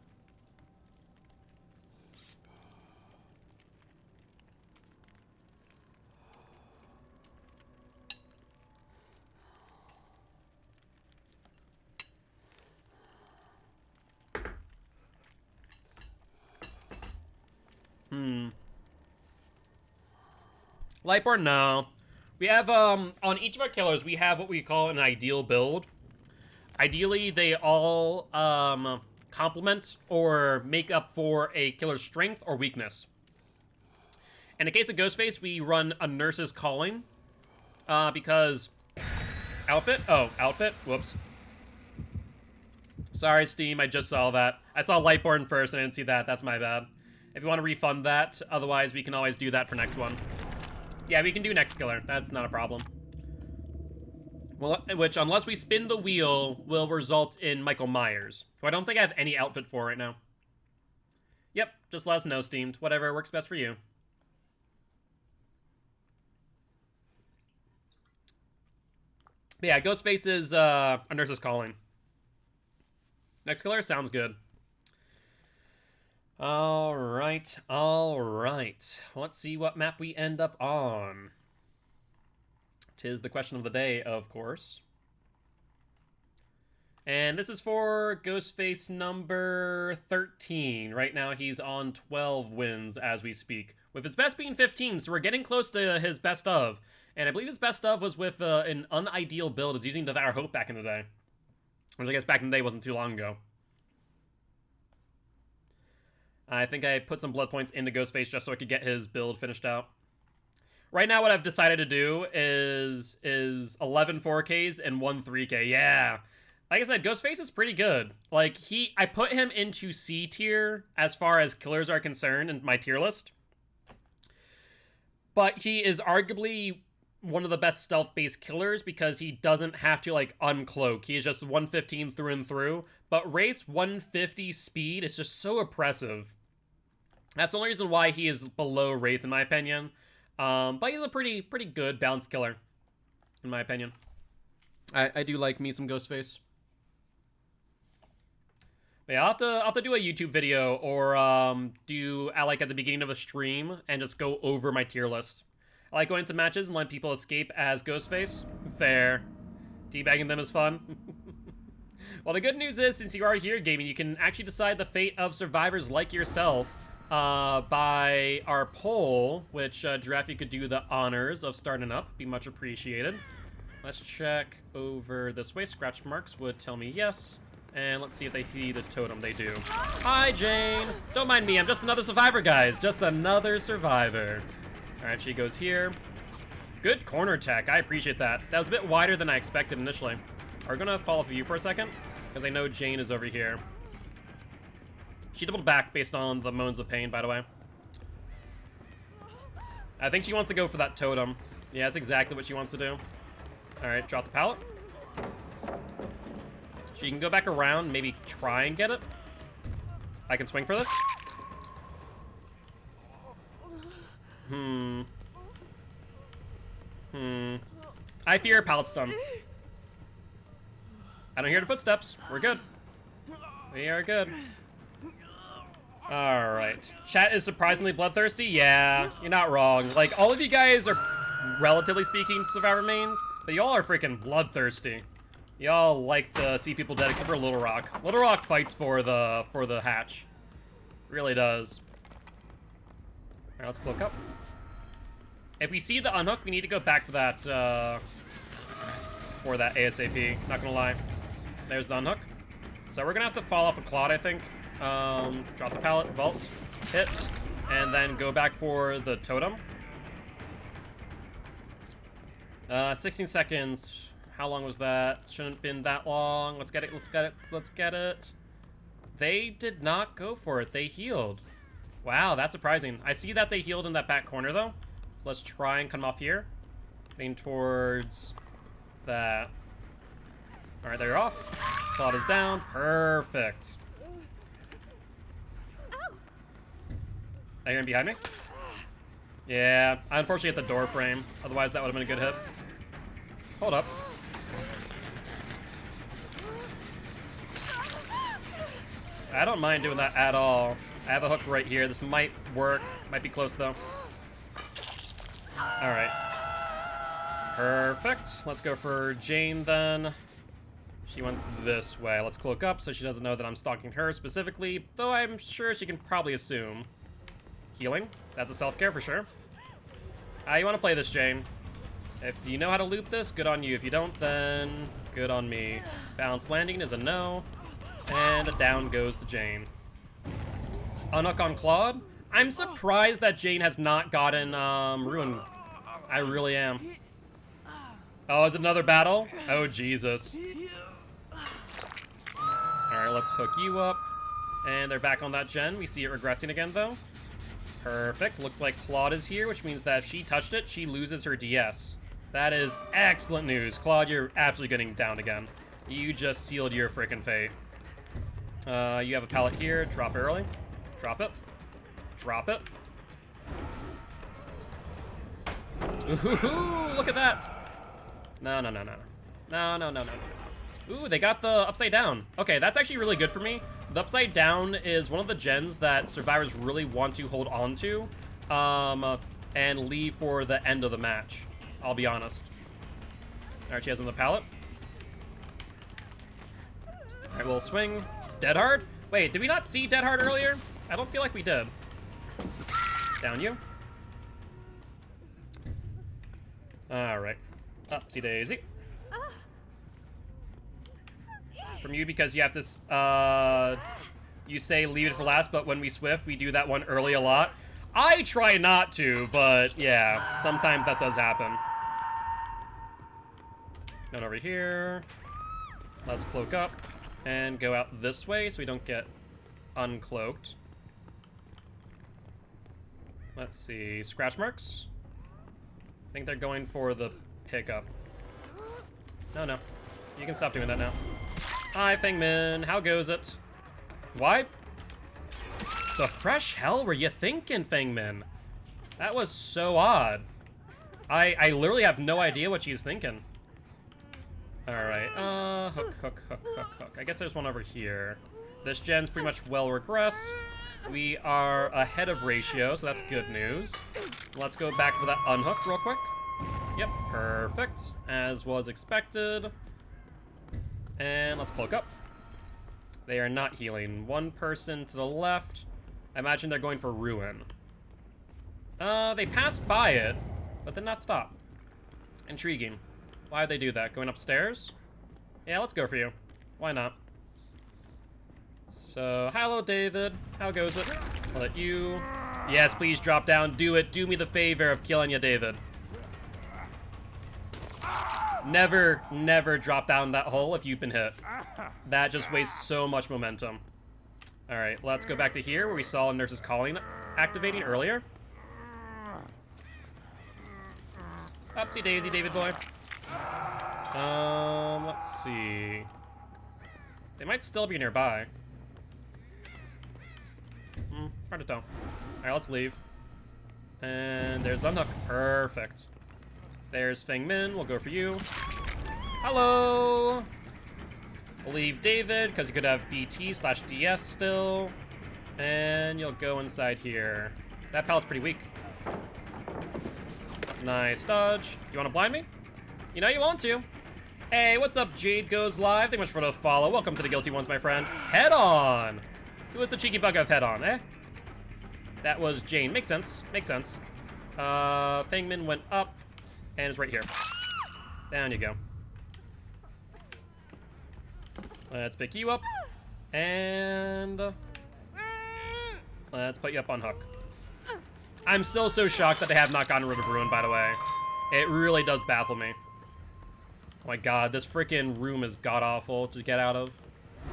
Lightboard, no. We have, on each of our killers, we have what we call an ideal build. Ideally, they all, complement or make up for a killer's strength or weakness. In the case of Ghostface, we run a Nurse's Calling, because... Outfit? Oh, outfit? Whoops. Sorry, Steam, I just saw that. I saw Lightborn first and I didn't see that. That's my bad. If you want to refund that, otherwise we can always do that for next one. Yeah, we can do next killer. That's not a problem. Well, which, unless we spin the wheel, will result in Michael Myers, who I don't think I have any outfit for right now. Yep, just let us know, Steamed. Whatever works best for you. But yeah, Ghostface is a Nurse's Calling. Next killer sounds good. Alright, alright. Let's see what map we end up on. 'Tis the question of the day, of course. And this is for Ghostface number 13. Right now he's on 12 wins as we speak, with his best being 15, so we're getting close to his best of. And I believe his best of was with an unideal build. It's using Devour Hope back in the day. Which I guess back in the day wasn't too long ago. I think I put some blood points into Ghostface just so I could get his build finished out. Right now what I've decided to do is 11 4Ks and 1 3K. Yeah. Like I said, Ghostface is pretty good. Like, I put him into C tier as far as killers are concerned in my tier list. But he is arguably one of the best stealth-based killers because he doesn't have to, like, uncloak. He is just 115 through and through. But Wraith's 150 speed is just so oppressive. That's the only reason why he is below Wraith, in my opinion. But he's a pretty good balanced killer, in my opinion. I do like me some Ghostface. But yeah, I'll have to do a YouTube video or do like at the beginning of a stream and just go over my tier list. I like going into matches and letting people escape as Ghostface. Fair. Teabagging them is fun. Well, the good news is, since you are here gaming, you can actually decide the fate of survivors like yourself by our poll, which Giraffe, you could do the honors of starting up. Be much appreciated. Let's check over this way. Scratch marks would tell me yes. And let's see if they see the totem. They do. Hi, Jane. Don't mind me. I'm just another survivor, guys. Just another survivor. All right, she goes here. Good corner attack. I appreciate that. That was a bit wider than I expected initially. We're going to follow for you for a second, because I know Jane is over here. She doubled back based on the moans of pain, by the way. I think she wants to go for that totem. Yeah, that's exactly what she wants to do. All right, drop the pallet. She can go back around, maybe try and get it. I can swing for this. I fear pallet stun. I don't hear the footsteps. We're good. We are good. Alright. Chat is surprisingly bloodthirsty? Yeah, you're not wrong. Like, all of you guys are, relatively speaking, survivor mains, but y'all are freaking bloodthirsty. Y'all like to see people dead, except for Little Rock. Little Rock fights for the hatch. Really does. Alright, let's cloak up. If we see the unhook, we need to go back for that ASAP. Not gonna lie. There's the unhook. So we're gonna have to fall off a clod, I think. Drop the pallet, vault, hit, and then go back for the totem. 16 seconds. How long was that? Shouldn't have been that long. Let's get it, let's get it, let's get it. They did not go for it. They healed. Wow, that's surprising. I see that they healed in that back corner, though. So let's try and come off here. Lean towards that. All right, they're off. Cloud is down. Perfect. Are you behind me? Yeah, I unfortunately hit the door frame. Otherwise, that would have been a good hit. Hold up. I don't mind doing that at all. I have a hook right here. This might work. Might be close, though. Alright. Perfect. Let's go for Jane, then. She went this way. Let's cloak up so she doesn't know that I'm stalking her specifically, though I'm sure she can probably assume. Healing. That's a self-care for sure. You want to play this, Jane. If you know how to loop this, good on you. If you don't, then good on me. Balanced landing is a no. And down goes to Jane. Unhook on Claude. I'm surprised that Jane has not gotten Ruin. I really am. Oh, is it another battle? Oh, Jesus. Alright, let's hook you up. And they're back on that gen. We see it regressing again, though. Perfect. Looks like Claude is here, which means that if she touched it, she loses her DS. That is excellent news. Claude, you're absolutely getting down again. You just sealed your frickin' fate. You have a pallet here. Drop it early. Drop it. Drop it. Ooh, look at that. No, no, no, no. No, no, no, no. Ooh, they got the upside down. Okay, that's actually really good for me. The upside down is one of the gens that survivors really want to hold on to and leave for the end of the match. I'll be honest. Alright, she has on the pallet. Alright, we'll swing. Dead hard? Wait, did we not see dead hard earlier? I don't feel like we did. Down you. Alright. Upsy daisy. From you because you have to, you say leave it for last, but when we swift, we do that one early a lot. I try not to, but yeah, sometimes that does happen. Going over here. Let's cloak up and go out this way so we don't get uncloaked. Let's see, scratch marks. I think they're going for the pickup. No, no. You can stop doing that now. Hi, Fengmin. How goes it? Why? The fresh hell were you thinking, Fengmin? That was so odd. I literally have no idea what she's thinking. Alright, hook, hook, hook, hook, hook. I guess there's one over here. This gen's pretty much well regressed. We are ahead of ratio, so that's good news. Let's go back for that unhook real quick. Yep, perfect. As was expected. And let's cloak up. They are not healing. One person to the left. I imagine they're going for Ruin. They passed by it, but did not stop. Intriguing. Why would they do that? Going upstairs? Yeah, let's go for you. Why not? So, hello, David. How goes it? I'll let you... Yes, please drop down. Do it. Do me the favor of killing you, David. Never, never drop down that hole if you've been hit. That just wastes so much momentum. Alright, let's go back to here where we saw Nurse's Calling activating earlier. Upsy daisy, David boy. Let's see. They might still be nearby. Hard to tell. Alright, let's leave. And there's the unhook. Perfect. There's Fengmin. We'll go for you. Hello! We'll leave David, because you could have BT/DS still. And you'll go inside here. That pallet's pretty weak. Nice dodge. You want to blind me? You know you want to. Hey, what's up, Jade Goes Live? Thank you much for the follow. Welcome to the Guilty Ones, my friend. Head on! Who was the cheeky bug of head on, eh? That was Jane. Makes sense. Makes sense. Fengmin went up. And it's right here. Down you go. Let's pick you up. And... let's put you up on hook. I'm still so shocked that they have not gotten rid of Ruin, by the way. It really does baffle me. Oh my god, this freaking room is god-awful to get out of.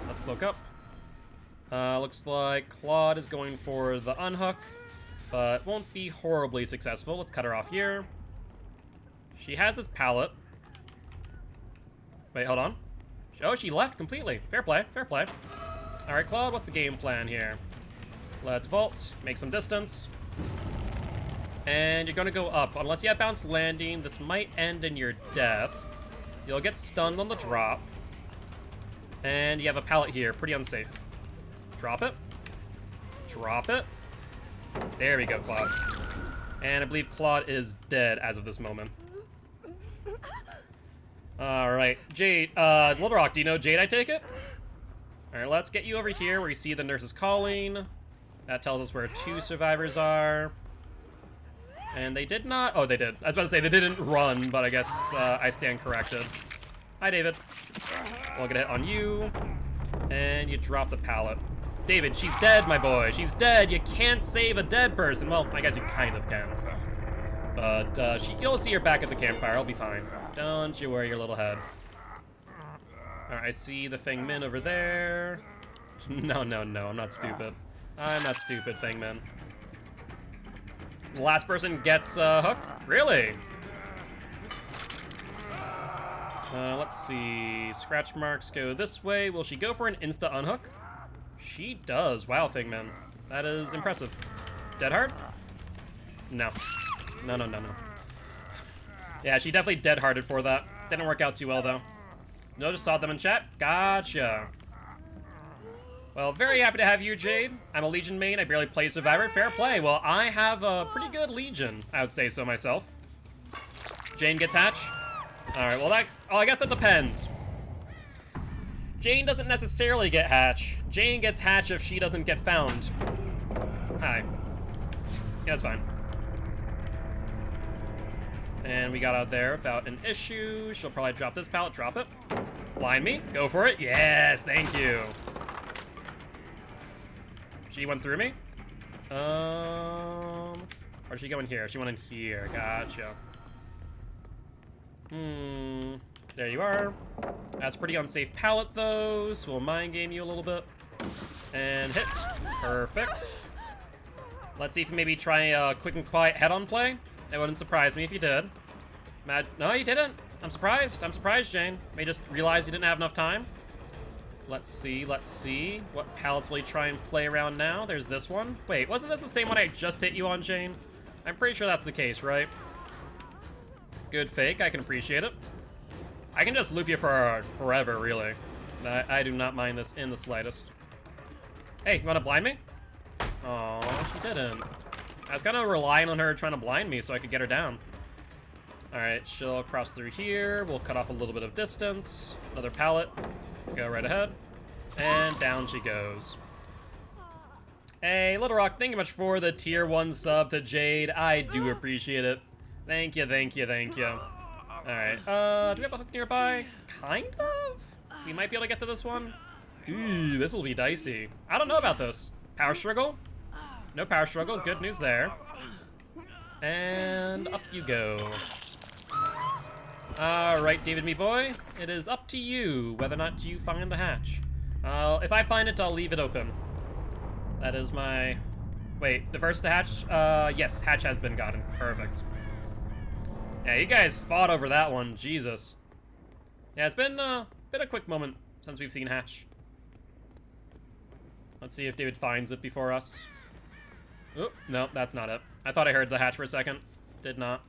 Let's cloak up. Looks like Claude is going for the unhook, but won't be horribly successful. Let's cut her off here. She has this pallet. Wait, hold on. Oh, she left completely. Fair play, fair play. All right, Claude, what's the game plan here? Let's vault, make some distance. And you're gonna go up. Unless you have bounced landing, this might end in your death. You'll get stunned on the drop. And you have a pallet here. Pretty unsafe. Drop it. Drop it. There we go, Claude. And I believe Claude is dead as of this moment. Alright. Jade, Little Rock, do you know Jade, I take it? Alright, let's get you over here where you see the nurses calling. That tells us where 2 survivors are. And they did not... Oh, they did. I was about to say, they didn't run, but I guess I stand corrected. Hi, David. We'll get a hit on you. And you drop the pallet. David, she's dead, my boy. She's dead. You can't save a dead person. Well, I guess you kind of can. But you'll see her back at the campfire. I'll be fine. Don't you worry your little head. Alright, I see the Feng Min over there. No, I'm not stupid. I'm not stupid, Feng Min. The last person gets Hook? Really? Let's see. Scratch marks go this way. Will she go for an insta unhook? She does. Wow, Feng Min. That is impressive. Dead hard? No. No. Yeah, she definitely dead-hearted for that. Didn't work out too well, though. No, just saw them in chat. Gotcha. Well, very happy to have you, Jade. I'm a Legion main. I barely play Survivor. Fair play. Well, I have a pretty good Legion, I would say so myself. Jane gets Hatch. All right, well, I guess that depends. Jane doesn't necessarily get Hatch. Jane gets Hatch if she doesn't get found. Hi. Yeah, that's fine. And we got out there without an issue. She'll probably drop this pallet. Drop it. Blind me. Go for it. Yes, thank you. She went through me. Where's she going here? She went in here. Gotcha. There you are. That's pretty unsafe pallet, though, so we'll mind game you a little bit. And hit. Perfect. Let's see if you maybe try a quick and quiet head-on play. That wouldn't surprise me if you did. No, you didn't. I'm surprised. I'm surprised, Jane. May just realize you didn't have enough time. Let's see. What pallets will you try and play around now? There's this one. Wait, wasn't this the same one I just hit you on, Jane? I'm pretty sure that's the case, right? Good fake. I can appreciate it. I can just loop you for forever, really. I do not mind this in the slightest. Hey, you want to blind me? Oh, she didn't. I was kind of relying on her trying to blind me so I could get her down. Alright, she'll cross through here. We'll cut off a little bit of distance. Another pallet. Go right ahead. And down she goes. Hey, Little Rock, thank you much for the tier 1 sub to Jade. I do appreciate it. Thank you. Alright, do we have a hook nearby? Kind of? We might be able to get to this one. Ooh, this will be dicey. I don't know about this. Power struggle? No power struggle. Good news there. And up you go. Alright, David, me boy. It is up to you whether or not you find the hatch. If I find it, I'll leave it open. That is my... Wait, diverse the hatch? Yes, hatch has been gotten. Perfect. Yeah, you guys fought over that one. Jesus. Yeah, it's been a quick moment since we've seen hatch. Let's see if David finds it before us. Oh, no, that's not it. I thought I heard the hatch for a second. Did not.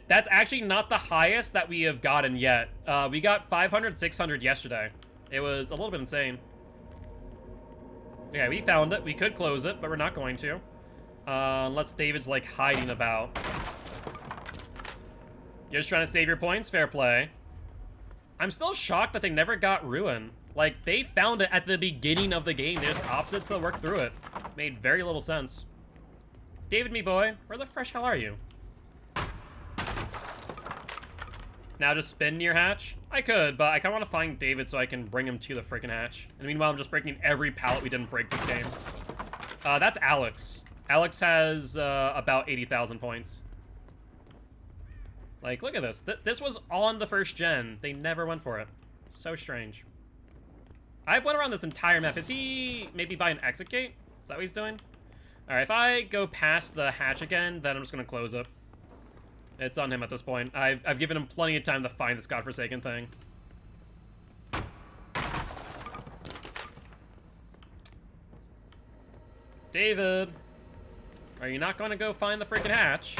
That's actually not the highest that we have gotten yet. We got 500, 600 yesterday. It was a little bit insane. Okay, we found it. We could close it, but we're not going to. Unless David's, like, hiding about. You're just trying to save your points? Fair play. I'm still shocked that they never got Ruin. Like, they found it at the beginning of the game. They just opted to work through it. Made very little sense. David, me boy, where the fresh hell are you? Now just spin near hatch? I could, but I kind of want to find David so I can bring him to the freaking hatch. And meanwhile, I'm just breaking every pallet we didn't break this game. That's Alex. Alex has about 80,000 points. Like, look at this. This was on the first gen. They never went for it. So strange. I've went around this entire map. Is he maybe by an exit gate? Is that what he's doing? Alright, if I go past the hatch again, then I'm just going to close it. It's on him at this point. I've given him plenty of time to find this godforsaken thing. David! Are you not going to go find the freaking hatch?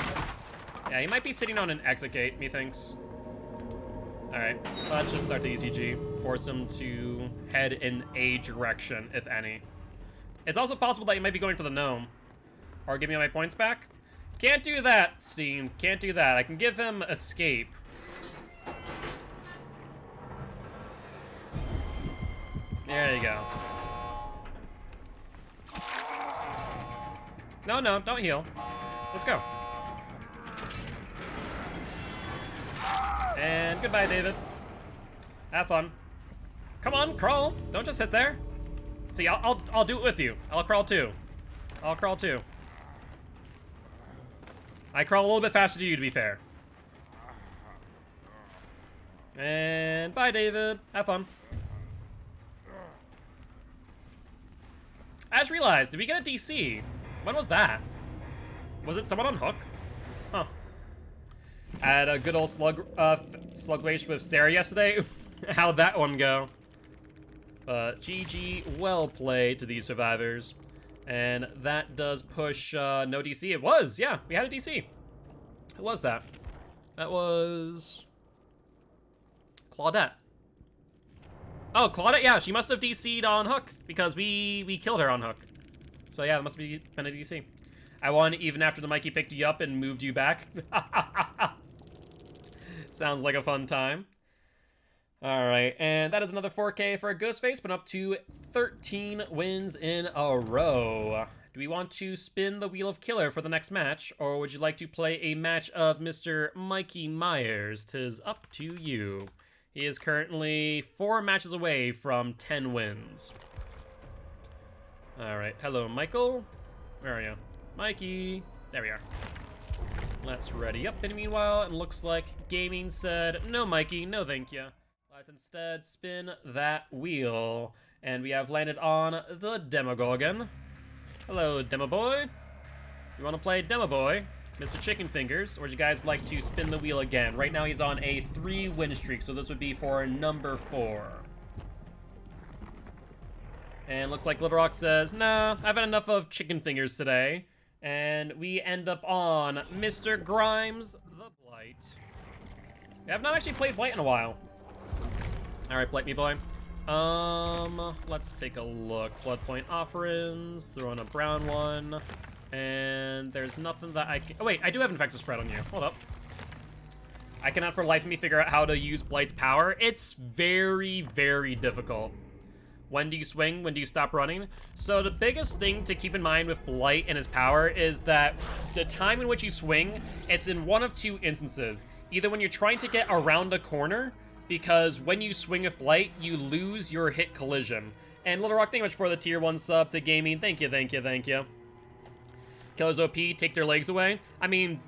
Yeah, he might be sitting on an exit gate, methinks. Alright, let's just start the ECG. Force him to head in a direction, if any. It's also possible that he might be going for the gnome. Or give me my points back. Can't do that, Steam. Can't do that. I can give him escape. There you go. No, no, don't heal. Let's go. And goodbye, David. Have fun. Come on, crawl. Don't just sit there. See, I'll do it with you. I'll crawl too. I'll crawl too. I crawl a little bit faster than you, to be fair. And bye, David. Have fun. I just realized, did we get a DC? When was that? Was it someone on Hook? Huh. I had a good old slug race with Sarah yesterday. How'd that one go? GG, well played to these survivors. And that does push no DC. It was, yeah, we had a DC. Who was that? That was Claudette. Oh, Claudette, yeah, she must have DC'd on Hook because we killed her on Hook. So yeah, that must have been a DC. I won even after the Mikey picked you up and moved you back. Sounds like a fun time. All right, and that is another 4K for a Ghostface, but up to 13 wins in a row. Do we want to spin the Wheel of Killer for the next match, or would you like to play a match of Mr. Mikey Myers? 'Tis up to you. He is currently 4 matches away from 10 wins. All right, hello, Michael. Where are you? Mikey. There we are. Let's ready up. And meanwhile, it looks like gaming said, no, Mikey, no thank you. Let's instead spin that wheel. And we have landed on the Demogorgon. Hello, Demo Boy. You want to play Demo Boy, Mr. Chicken Fingers, or would you guys like to spin the wheel again? Right now he's on a 3-win streak, so this would be for number 4. And looks like Little Rock says, nah, I've had enough of Chicken Fingers today. And we end up on Mr. Grimes, the Blight. We have not actually played Blight in a while. Alright, Blight me boy. Let's take a look. Blood point offerings, throw in a brown one. And there's nothing that I can... Oh wait, I do have Infectious Spread on you. Hold up. I cannot for life of me figure out how to use Blight's power. It's very, very difficult. When do you swing? When do you stop running? So the biggest thing to keep in mind with Blight and his power is that the time in which you swing, it's in one of 2 instances. Either when you're trying to get around a corner, because when you swing with Blight, you lose your hit collision. And Little Rock, thank you much for the tier 1 sub to gaming. Thank you, thank you, thank you. Killers OP, take their legs away. I mean,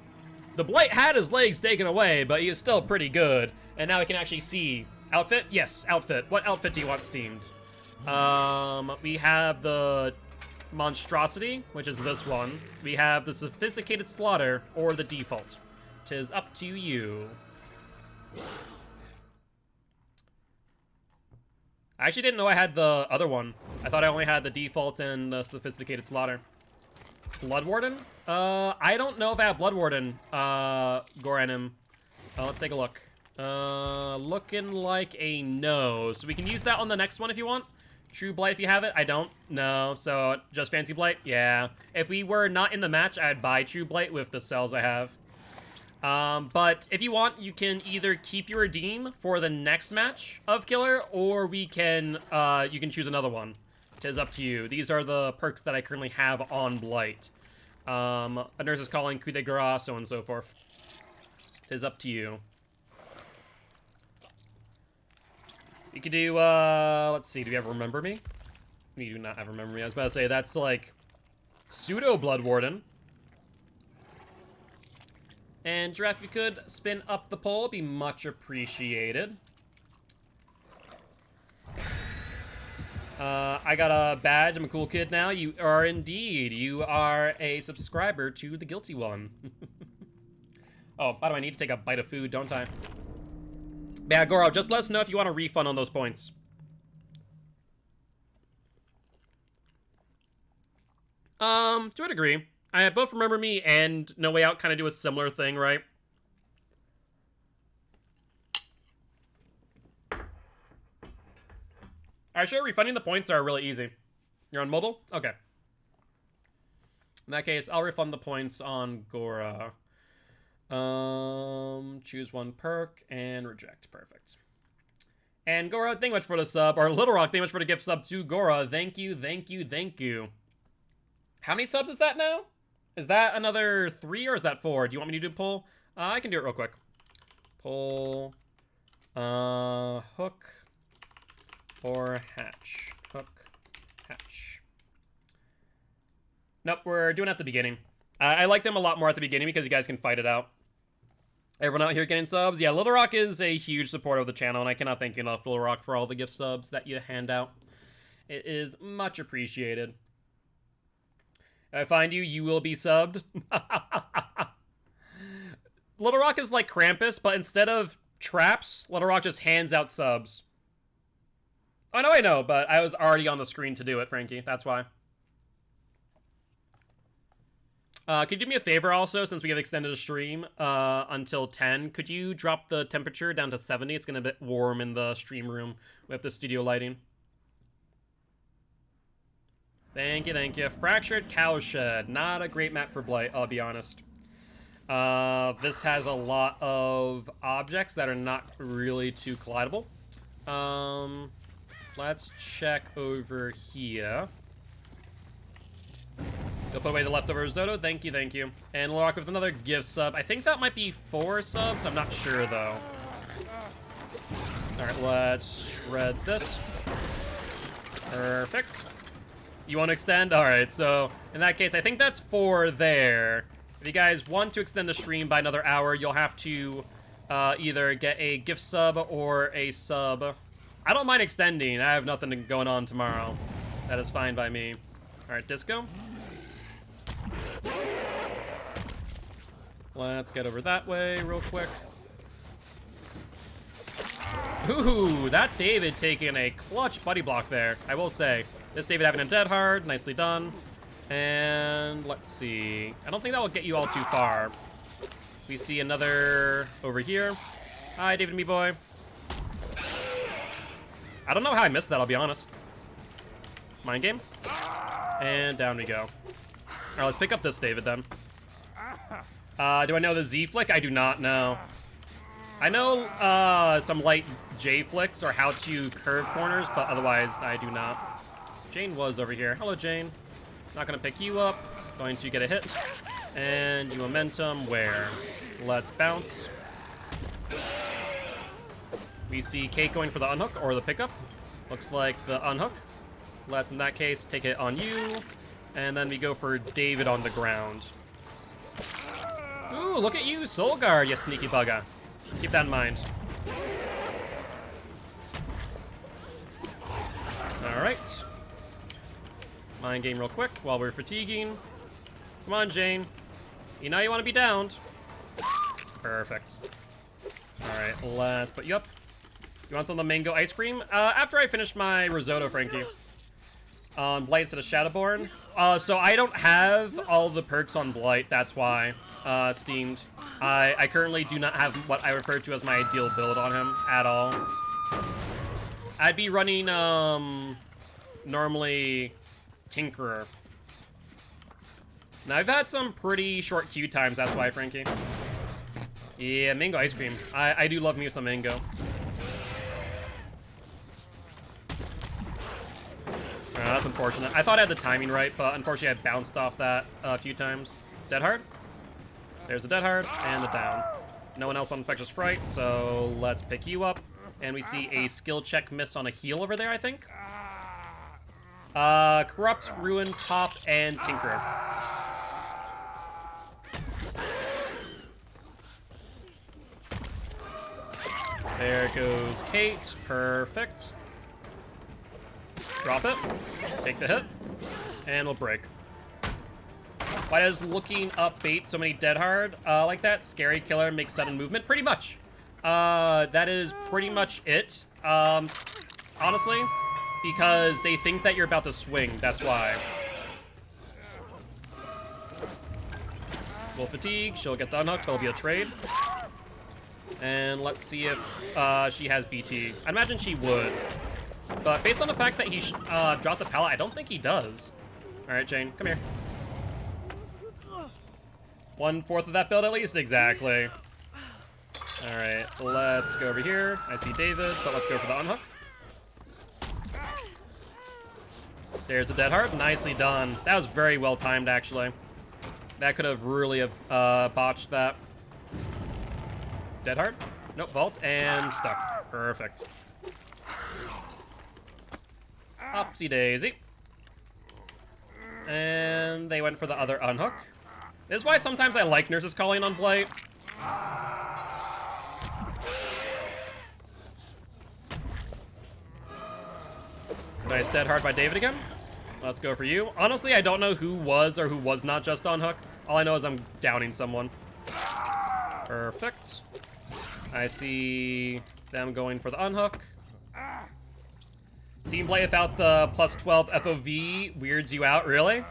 the Blight had his legs taken away, but he is still pretty good. And now we can actually see. Outfit? Yes, outfit. What outfit do you want steamed? We have the Monstrosity, which is this one. We have the Sophisticated Slaughter, or the default. Tis up to you. I actually didn't know I had the other one. I thought I only had the default and the Sophisticated Slaughter. Blood Warden? I don't know if I have Blood Warden, Goranim. Let's take a look. Looking like a no. So we can use that on the next one if you want. True Blight if you have it. I don't. No. So just Fancy Blight? Yeah. If we were not in the match, I'd buy True Blight with the cells I have. But if you want, you can either keep your redeem for the next match of Killer, or we can, you can choose another one. It is up to you. These are the perks that I currently have on Blight. A nurse is calling, coup de grace, so on and so forth. It is up to you. You could do, let's see, do you ever remember me? You do not ever remember me. I was about to say, that's like pseudo Blood Warden. And Giraffe, if you could spin up the poll, be much appreciated. I got a badge. I'm a cool kid now. You are indeed. You are a subscriber to the Guilty one. Oh, by the way, I need to take a bite of food, don't I? Yeah, Goro, just let us know if you want a refund on those points. To a degree. Both Remember Me and No Way Out kind of do a similar thing, right? Actually, refunding the points are really easy. You're on mobile? Okay. In that case, I'll refund the points on Gora. Choose one perk and reject. Perfect. And Gora, thank you much for the sub. Or Little Rock, thank you much for the gift sub to Gora. Thank you, thank you, thank you. How many subs is that now? Is that another 3 or is that 4? Do you want me to do a poll? I can do it real quick. Poll. Hook. Or hatch. Hook. Hatch. Nope, we're doing it at the beginning. I like them a lot more at the beginning because you guys can fight it out. Everyone out here getting subs? Yeah, Little Rock is a huge supporter of the channel, and I cannot thank you enough, Little Rock, for all the gift subs that you hand out. It is much appreciated. If I find you, you will be subbed. Little Rock is like Krampus, but instead of traps, Little Rock just hands out subs. I know, but I was already on the screen to do it, Frankie. That's why. Could you do me a favor also, since we have extended a stream until 10? Could you drop the temperature down to 70? It's going to be a bit warm in the stream room with the studio lighting. Thank you, thank you. Fractured Cowshed. Not a great map for Blight, I'll be honest. This has a lot of objects that are not really too collidable. Let's check over here. Go put away the leftover risotto. Thank you, thank you. And we'll rock with another gift sub. I think that might be 4 subs. I'm not sure, though. All right, let's shred this. Perfect. You want to extend? All right, so in that case, I think that's 4 there. If you guys want to extend the stream by another hour, you'll have to either get a gift sub or a sub. I don't mind extending. I have nothing going on tomorrow. That is fine by me. All right, Disco. Let's get over that way real quick. Ooh, that David taking a clutch buddy block there, I will say. This David having a dead hard, nicely done. And let's see. I don't think that will get you all too far. We see another over here. Hi, David, me boy. I don't know how I missed that, I'll be honest. Mind game. And down we go. All right, let's pick up this David then. Do I know the Z flick? I do not know. I know some light J flicks or how to curve corners, but otherwise I do not. Jane was over here. Hello, Jane. Not gonna pick you up. Going to get a hit. And you momentum where? Let's bounce. We see Kate going for the unhook or the pickup. Looks like the unhook. Let's, in that case, take it on you. And then we go for David on the ground. Ooh, look at you, Soul Guard, you sneaky bugger. Keep that in mind. Alright. Mind game real quick while we're fatiguing. Come on, Jane. You know you want to be downed. Perfect. Alright, let's put you up. You want some of the mango ice cream? After I finish my risotto, Frankie. On Blight instead of Shadowborn. So I don't have all the perks on Blight, that's why. Steamed. I currently do not have what I refer to as my ideal build on him at all. I'd be running, normally Tinkerer. Now, I've had some pretty short queue times, that's why, Frankie. Yeah, mango ice cream. I do love me some mango. That's unfortunate. I thought I had the timing right, but unfortunately I bounced off that a few times. Dead hard. There's the dead hard and the down. No one else on Infectious Fright, so let's pick you up. And we see a skill check miss on a heal over there, I think. Corrupt, Ruin, Pop, and Tinker. There goes Kate. Perfect. Drop it. Take the hit. And we'll break. Why does looking up bait so many dead hard like that? Scary killer makes sudden movement? Pretty much. That is pretty much it. Honestly. Because they think that you're about to swing. That's why. Will fatigue. She'll get the unhook. There'll be a trade. And let's see if she has BT. I imagine she would. But based on the fact that he dropped the pallet, I don't think he does. Alright, Jane, come here. 1/4 of that build at least? Exactly. Alright, let's go over here. I see David, but let's go for the unhook. There's the dead hard. Nicely done. That was very well timed, actually. That could have really botched that. Dead hard. Nope, vault, and stuck. Perfect. Upsy daisy. And they went for the other unhook. This is why sometimes I like nurses calling on Blight. Nice dead hard by David again. Let's go for you. Honestly, I don't know who was or who was not just on hook. All I know is I'm downing someone. Perfect. I see them going for the unhook. Team play without the +12 FOV weirds you out, really?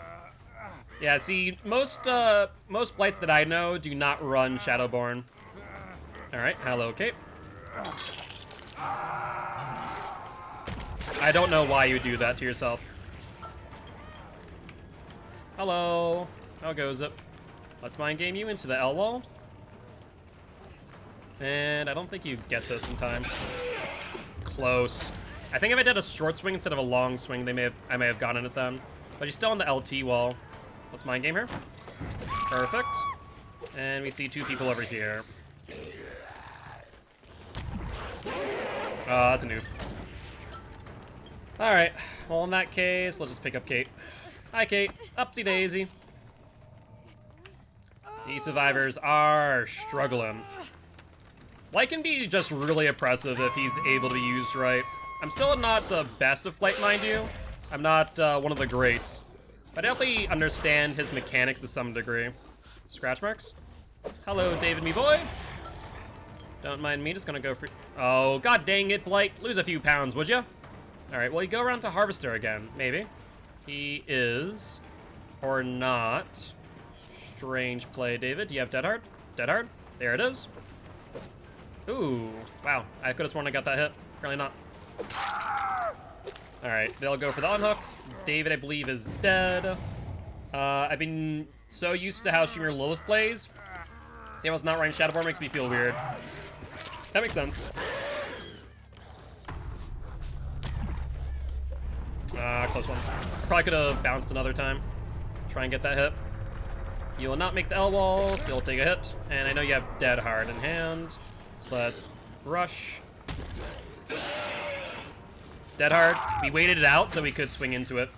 Yeah, see, most Blights that I know do not run Shadowborn. Alright, hello, Kate. I don't know why you would do that to yourself. Hello. How goes it? Let's mind game you into the L wall. And I don't think you get this in time. Close. I think if I did a short swing instead of a long swing, I may have gotten it then. But he's still on the LT wall. Let's mind game her. Perfect. And we see 2 people over here. That's a noob. Alright. Well, in that case, let's just pick up Kate. Hi, Kate. Upsy daisy. These survivors are struggling. Light can be just really oppressive if he's able to be used right. I'm still not the best of Blight, mind you. I'm not one of the greats. But I definitely understand his mechanics to some degree. Scratch marks? Hello, David, me boy. Don't mind me, just gonna go for... Oh, god dang it, Blight. Lose a few pounds, would ya? Alright, well, you go around to Harvester again, maybe. He is... Or not. Strange play, David. Do you have Dead Hard? Dead Hard? There it is. Ooh, wow. I could have sworn I got that hit. Apparently not. Alright, they'll go for the unhook. David, I believe, is dead. I've been so used to how Streamer Lilith plays. See how it's not running Shadowborn makes me feel weird. That makes sense. Close one. Probably could have bounced another time. Try and get that hit. You will not make the L wall, so you'll take a hit. And I know you have Dead Hard in hand. So let's rush. Dead Hard. We waited it out so we could swing into it.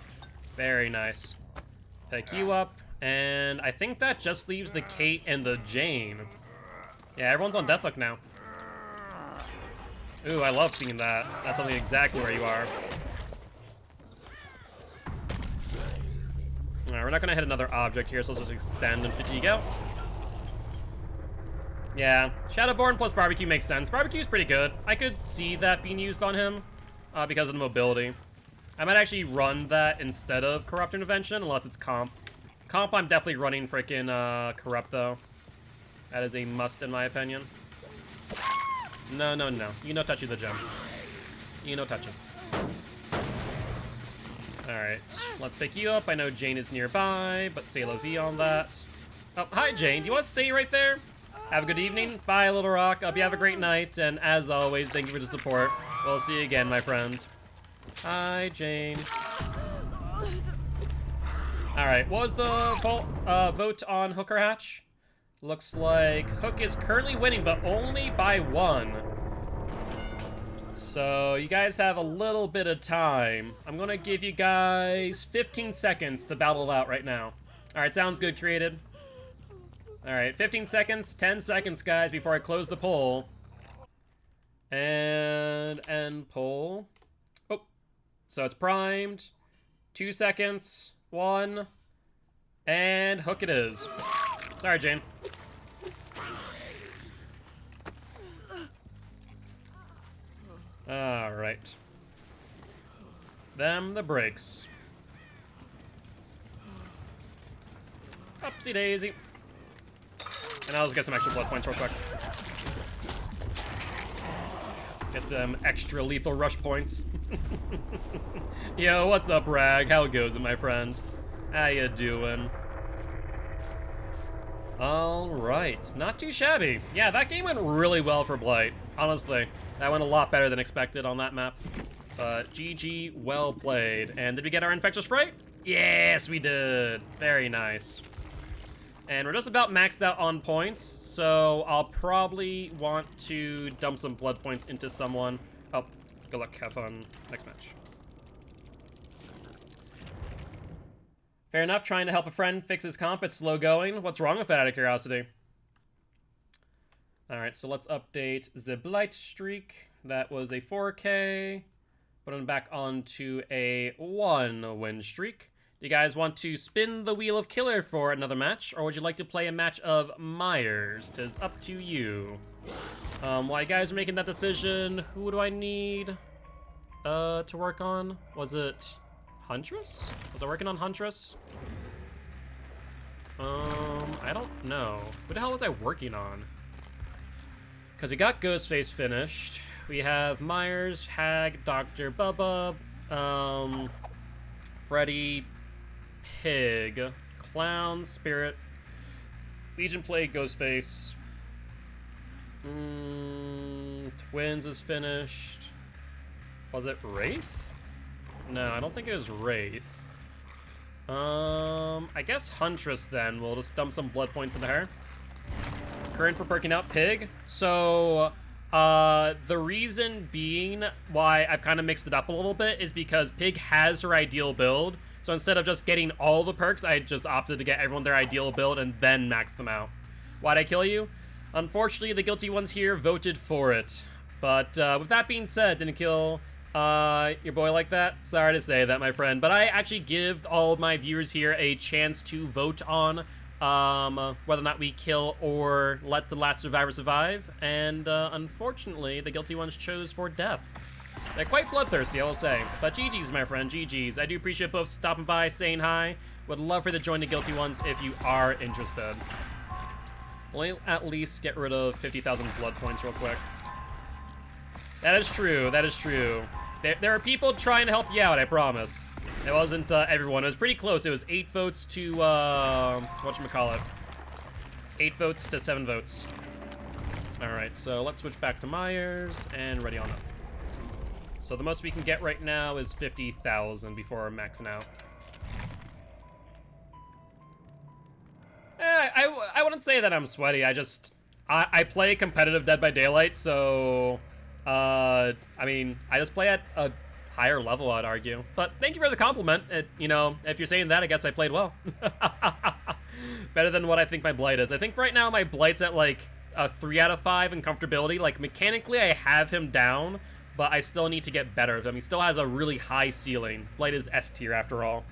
Very nice. Pick you up. And I think that just leaves the Kate and the Jane. Yeah, everyone's on Deathhook now. Ooh, I love seeing that. That's only exactly where you are. Alright, we're not gonna hit another object here, so let's just extend and fatigue out. Yeah, Shadowborn plus Barbecue makes sense. Barbecue's pretty good. I could see that being used on him because of the mobility. I might actually run that instead of Corrupt Intervention, unless it's Comp. Comp, I'm definitely running freaking Corrupt, though. That is a must, in my opinion. No, no, no. You no touchy the gem. You no touchy. Alright, let's pick you up. I know Jane is nearby, but say hello V on that. Oh, hi Jane. Do you want to stay right there? Have a good evening. Bye, Little Rock. Hope you have a great night. And as always, thank you for the support. We'll see you again, my friend. Hi, Jane. Alright, what was the vote on Hook or Hatch? Looks like Hook is currently winning, but only by 1. So, you guys have a little bit of time. I'm gonna give you guys 15 seconds to battle it out right now. Alright, sounds good, Created. Alright, 15 seconds, 10 seconds, guys, before I close the poll. And end poll. Oh, so it's primed. 2 seconds, 1, and Hook it is. Sorry, Jane. Alright. Them the brakes. Upsy daisy. And I'll just get some extra blood points real quick. Get them extra lethal rush points. Yo, what's up, Rag? How goes it, my friend? How you doing? Alright, not too shabby. Yeah, that game went really well for Blight. Honestly, that went a lot better than expected on that map. But GG, well played. And did we get our infectious sprite? Yes, we did. Very nice. And we're just about maxed out on points, so I'll probably want to dump some blood points into someone. Oh, good luck, have fun. Next match. Fair enough, trying to help a friend fix his comp, it's slow going. What's wrong with that, out of curiosity? Alright, so let's update the Blight streak. That was a 4K. Put him back onto a 1-win streak. Do you guys want to spin the wheel of killer for another match, or would you like to play a match of Myers? 'Tis up to you. While you guys are making that decision, who do I need to work on? Was it Huntress? Was I working on Huntress? I don't know. What the hell was I working on? Because we got Ghostface finished. We have Myers, Hag, Dr. Bubba, Freddy, Pig, Clown, Spirit, Legion Plague, Ghostface. Twins is finished. Was it Wraith? No, I don't think it was Wraith. I guess Huntress then. We'll just dump some blood points into her. Current for perking out Pig. So, the reason being why I've kind of mixed it up a little bit is because Pig has her ideal build. So instead of just getting all the perks, I just opted to get everyone their ideal build and then max them out. Why'd I kill you? Unfortunately, the guilty ones here voted for it. But with that being said, didn't kill your boy like that. Sorry to say that, my friend. But I actually give all of my viewers here a chance to vote on whether or not we kill or let the last survivor survive. And unfortunately, the guilty ones chose for death. They're quite bloodthirsty, I will say. But GG's, my friend, GG's. I do appreciate both stopping by, saying hi. Would love for you to join the guilty ones if you are interested. We'll at least get rid of 50,000 blood points real quick. That is true, that is true. There are people trying to help you out, I promise. It wasn't everyone. It was pretty close. It was 8 votes to, whatchamacallit. 8 votes to 7 votes. Alright, so let's switch back to Myers and ready on up. So the most we can get right now is 50,000 before maxing out. I wouldn't say that I'm sweaty. I play competitive Dead by Daylight, so I mean, I just play at a higher level, I'd argue. But thank you for the compliment. You know, if you're saying that, I guess I played well. Better than what I think my Blight is. I think right now my Blight's at like a 3 out of 5 in comfortability. Like mechanically, I have him down, but I still need to get better with him. He still has a really high ceiling. Blight is S tier after all.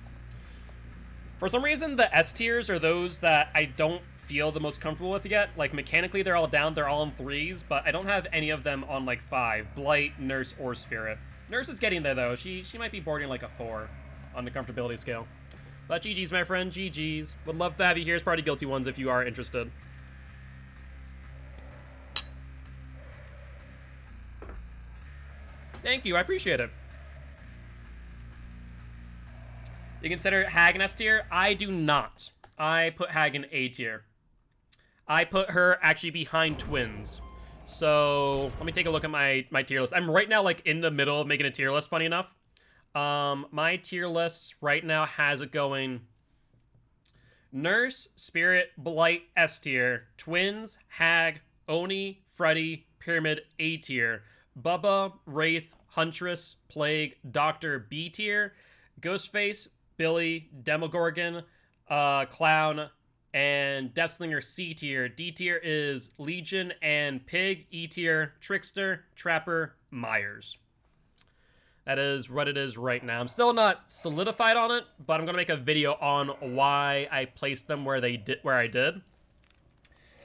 For some reason, the S tiers are those that I don't feel the most comfortable with yet. Like mechanically, they're all down, they're all in 3s, but I don't have any of them on like 5. Blight, Nurse, or Spirit. Nurse is getting there though. She might be bordering like a 4 on the comfortability scale. But GG's, my friend, GG's. Would love to have you here as part of Guilty Ones if you are interested. Thank you, I appreciate it. You consider Hag in S tier? I do not. I put Hag in A tier. I put her actually behind Twins. So let me take a look at my tier list. I'm right now like in the middle of making a tier list, funny enough. My tier list right now has it going Nurse, Spirit, Blight, S tier, Twins, Hag, Oni, Freddy, Pyramid, A tier, Bubba, Wraith, Huntress, Plague, Doctor, B tier, Ghostface, Billy, Demogorgon, Clown, and Deathslinger, C tier. D tier is Legion and Pig. E tier, Trickster, Trapper, Myers. That is what it is right now. I'm still not solidified on it, but I'm gonna make a video on why I placed them where I did.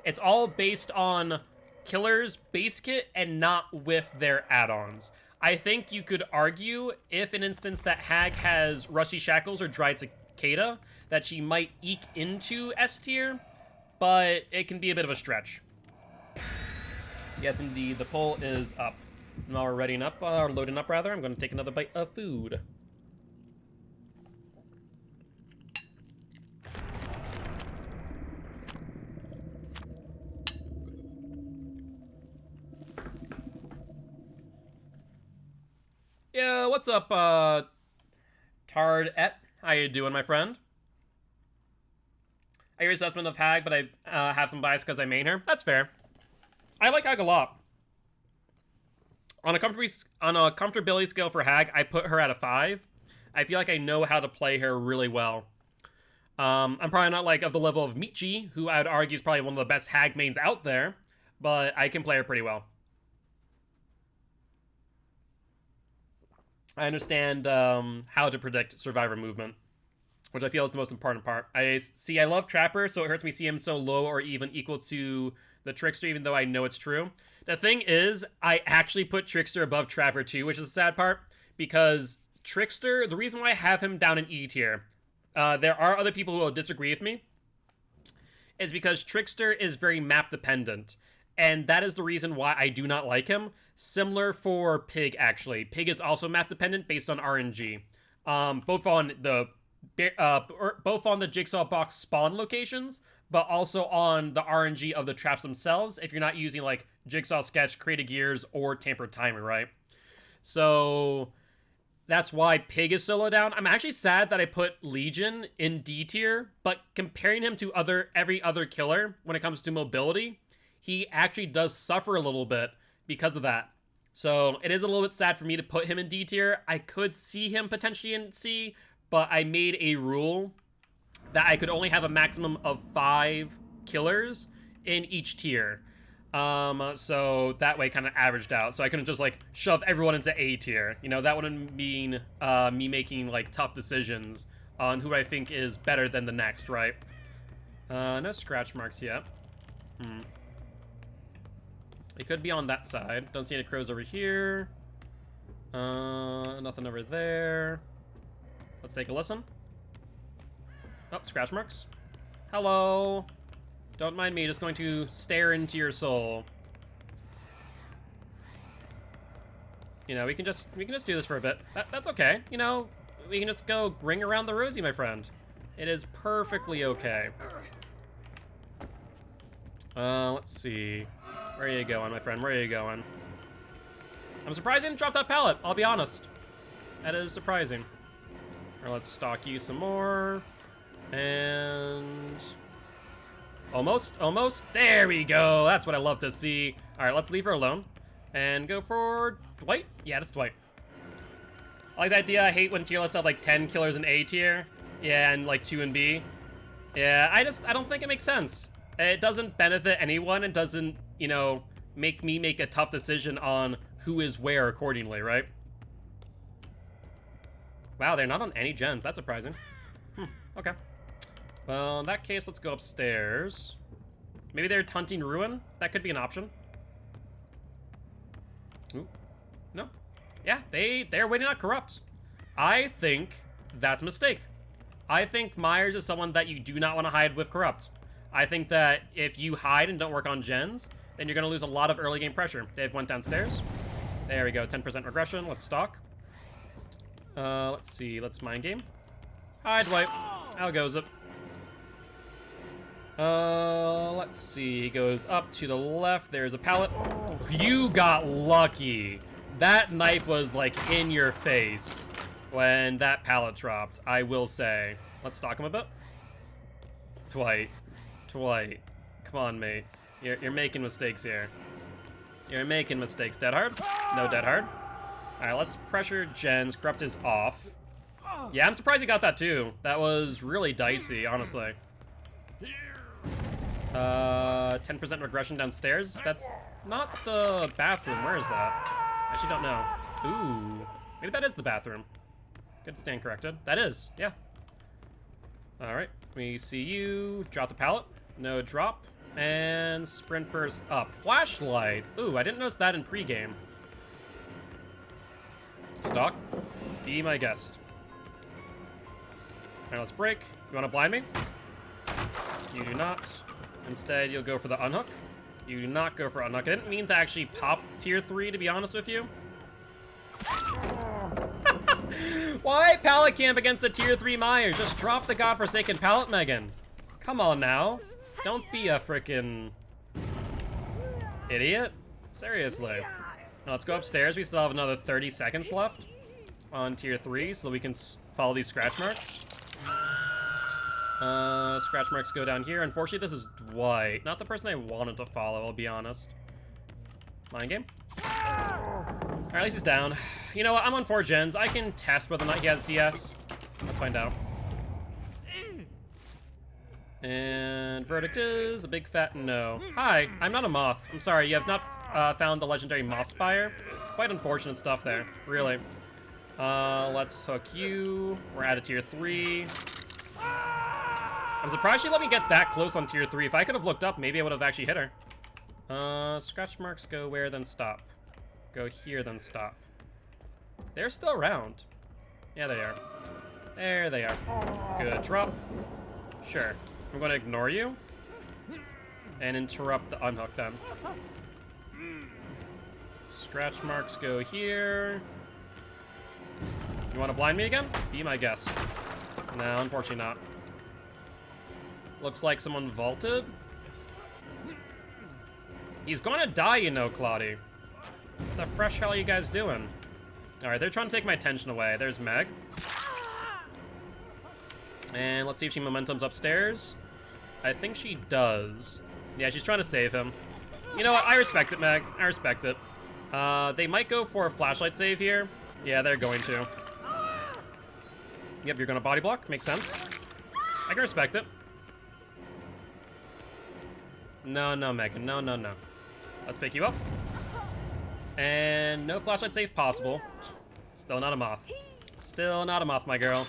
It's all based on Killer's base kit and not with their add-ons. I think you could argue, if an instance that Hag has Rusty Shackles or Dried Cicada, that she might eke into S tier. but it can be a bit of a stretch. Yes, indeed, the poll is up. Now we're readying up, or loading up rather. I'm going to take another bite of food. Yeah, what's up, Tard-et? How you doing, my friend? I hear your assessment of Hag, but I have some bias because I main her. That's fair. I like Hag a lot. On a comfortability scale for Hag, I put her at a 5. I feel like I know how to play her really well. I'm probably not like of the level of Michi, who I would argue is probably one of the best Hag mains out there, but I can play her pretty well. I understand how to predict Survivor movement, which I feel is the most important part. I love Trapper, so it hurts me see him so low or even equal to the Trickster, even though I know it's true. The thing is, I actually put Trickster above Trapper too, which is the sad part, because Trickster, the reason why I have him down in E tier, there are other people who will disagree with me, is because Trickster is very map dependent, and that is the reason why I do not like him. Similar for Pig, actually. Pig is also map dependent based on RNG, both on the Jigsaw box spawn locations, but also on the RNG of the traps themselves, if you're not using, like, Jigsaw Sketch, Creative Gears, or Tampered Timer, right? So that's why Pig is so low down. I'm actually sad that I put Legion in D tier, but comparing him to every other killer when it comes to mobility, he actually does suffer a little bit because of that. So it is a little bit sad for me to put him in D tier. I could see him potentially in C, but I made a rule that I could only have a maximum of 5 killers in each tier. So that way kind of averaged out. So I couldn't just, like, shove everyone into A tier. You know, that wouldn't mean me making, like, tough decisions on who I think is better than the next, right? No scratch marks yet. It could be on that side. Don't see any crows over here. Nothing over there. Let's take a listen. Oh, scratch marks. Hello. Don't mind me, just going to stare into your soul. You know, we can just do this for a bit. That's okay. You know, we can just go ring around the rosy, my friend. It is perfectly okay. Let's see. Where are you going, my friend? Where are you going? I'm surprised you didn't drop that pallet, I'll be honest. That is surprising. Or let's stalk you some more. And... almost. There we go. That's what I love to see. All right, let's leave her alone and go for Dwight. Yeah, that's Dwight. I like the idea. I hate when tier lists have like 10 killers in A tier. Yeah, and like 2 in B. Yeah, I don't think it makes sense. It doesn't benefit anyone. It doesn't, you know, make me make a tough decision on who is where accordingly, right? Wow, they're not on any gens. That's surprising. Okay. Well, in that case, let's go upstairs. Maybe they're hunting Ruin? That could be an option. Ooh. No. Yeah, they're waiting on Corrupt. I think that's a mistake. I think Myers is someone that you do not want to hide with Corrupt. I think that if you hide and don't work on gens, then you're going to lose a lot of early game pressure. They've went downstairs. There we go, 10% regression. Let's stalk. Let's see, let's mind game. Hi, Dwight. How goes it? Let's see. He goes up to the left. There's a pallet. You got lucky. That knife was, like, in your face when that pallet dropped, I will say. Let's stalk him a bit. Dwight. Come on, mate. You're making mistakes here. You're making mistakes. Dead hard? No dead hard. Alright, let's pressure gens. Corrupt is off. Yeah, I'm surprised he got that too. That was really dicey, honestly. 10% regression downstairs. That's not the bathroom. Where is that? I actually don't know. Ooh. Maybe that is the bathroom. Good to stand corrected. That is, yeah. Alright, we see you. Drop the pallet. No drop. And sprint burst up. Flashlight. Ooh, I didn't notice that in pregame. Stalk. Be my guest. Alright, let's break. You want to blind me? You do not. Instead, you'll go for the unhook. You do not go for unhook. I didn't mean to actually pop tier 3, to be honest with you. Why pallet camp against a tier 3 Myers? Just drop the godforsaken pallet, Megan. Come on now. Don't be a frickin' idiot. Seriously. Now let's go upstairs. We still have another 30 seconds left on tier 3 so that we can follow these scratch marks. Scratch marks go down here. Unfortunately, this is Dwight. Not the person I wanted to follow, I'll be honest. Mind game. Alright, at least he's down. You know what? I'm on 4 gens. I can test whether or not he has DS. Let's find out. And verdict is a big fat no. Hi, I'm not a moth. I'm sorry, you have not found the legendary moth spire. Quite unfortunate stuff there, really. Let's hook you. We're at a tier 3. I'm surprised she let me get that close on tier 3. If I could have looked up, maybe I would have actually hit her. Scratch marks go where, then stop. Go here, then stop. They're still around. Yeah, they are. There they are. Good. Drop. Sure. I'm going to ignore you. And interrupt the unhook then. Scratch marks go here. You want to blind me again? Be my guest. No, unfortunately not. Looks like someone vaulted. He's gonna die, you know, Claudie. What the fresh hell are you guys doing? Alright, they're trying to take my attention away. There's Meg. And let's see if she momentum's upstairs. I think she does. Yeah, she's trying to save him. You know what? I respect it, Meg. I respect it. They might go for a flashlight save here. Yeah, they're going to. Yep, you're gonna body block. Makes sense. I can respect it. No, no, Megan. No, no, no. Let's pick you up. And no flashlight save possible. Still not a moth. Still not a moth, my girl.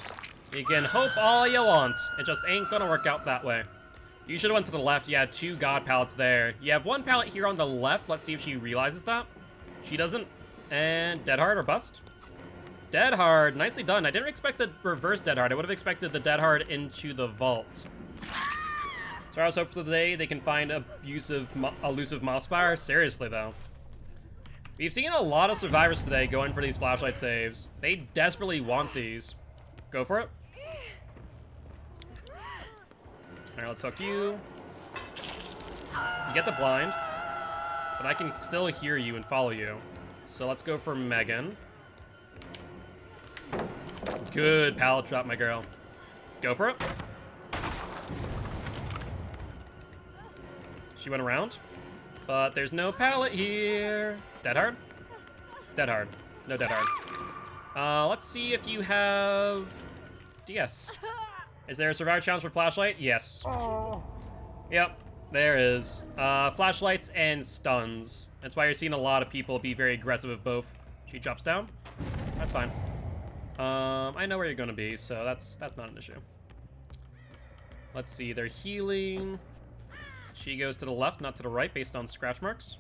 You can hope all you want. It just ain't gonna work out that way. You should have went to the left. You had 2 god pallets there. You have 1 pallet here on the left. Let's see if she realizes that. She doesn't. And dead hard or bust? Dead hard. Nicely done. I didn't expect the reverse dead hard. I would have expected the dead hard into the vault. So I was hoping for the day they can find elusive moth spire. Seriously, though. We've seen a lot of survivors today going for these flashlight saves. They desperately want these. Go for it. Alright, let's hook you. You get the blind. But I can still hear you and follow you. So let's go for Megan. Good pallet drop, my girl. Go for it. She went around. But there's no pallet here. Dead hard? Dead hard. No dead hard. Let's see if you have DS. Is there a survivor challenge for flashlight? Yes. Yep, there is. Flashlights and stuns. That's why you're seeing a lot of people be very aggressive with both. She drops down. That's fine. I know where you're gonna be, so that's not an issue. Let's see, they're healing. She goes to the left, not to the right, based on scratch marks.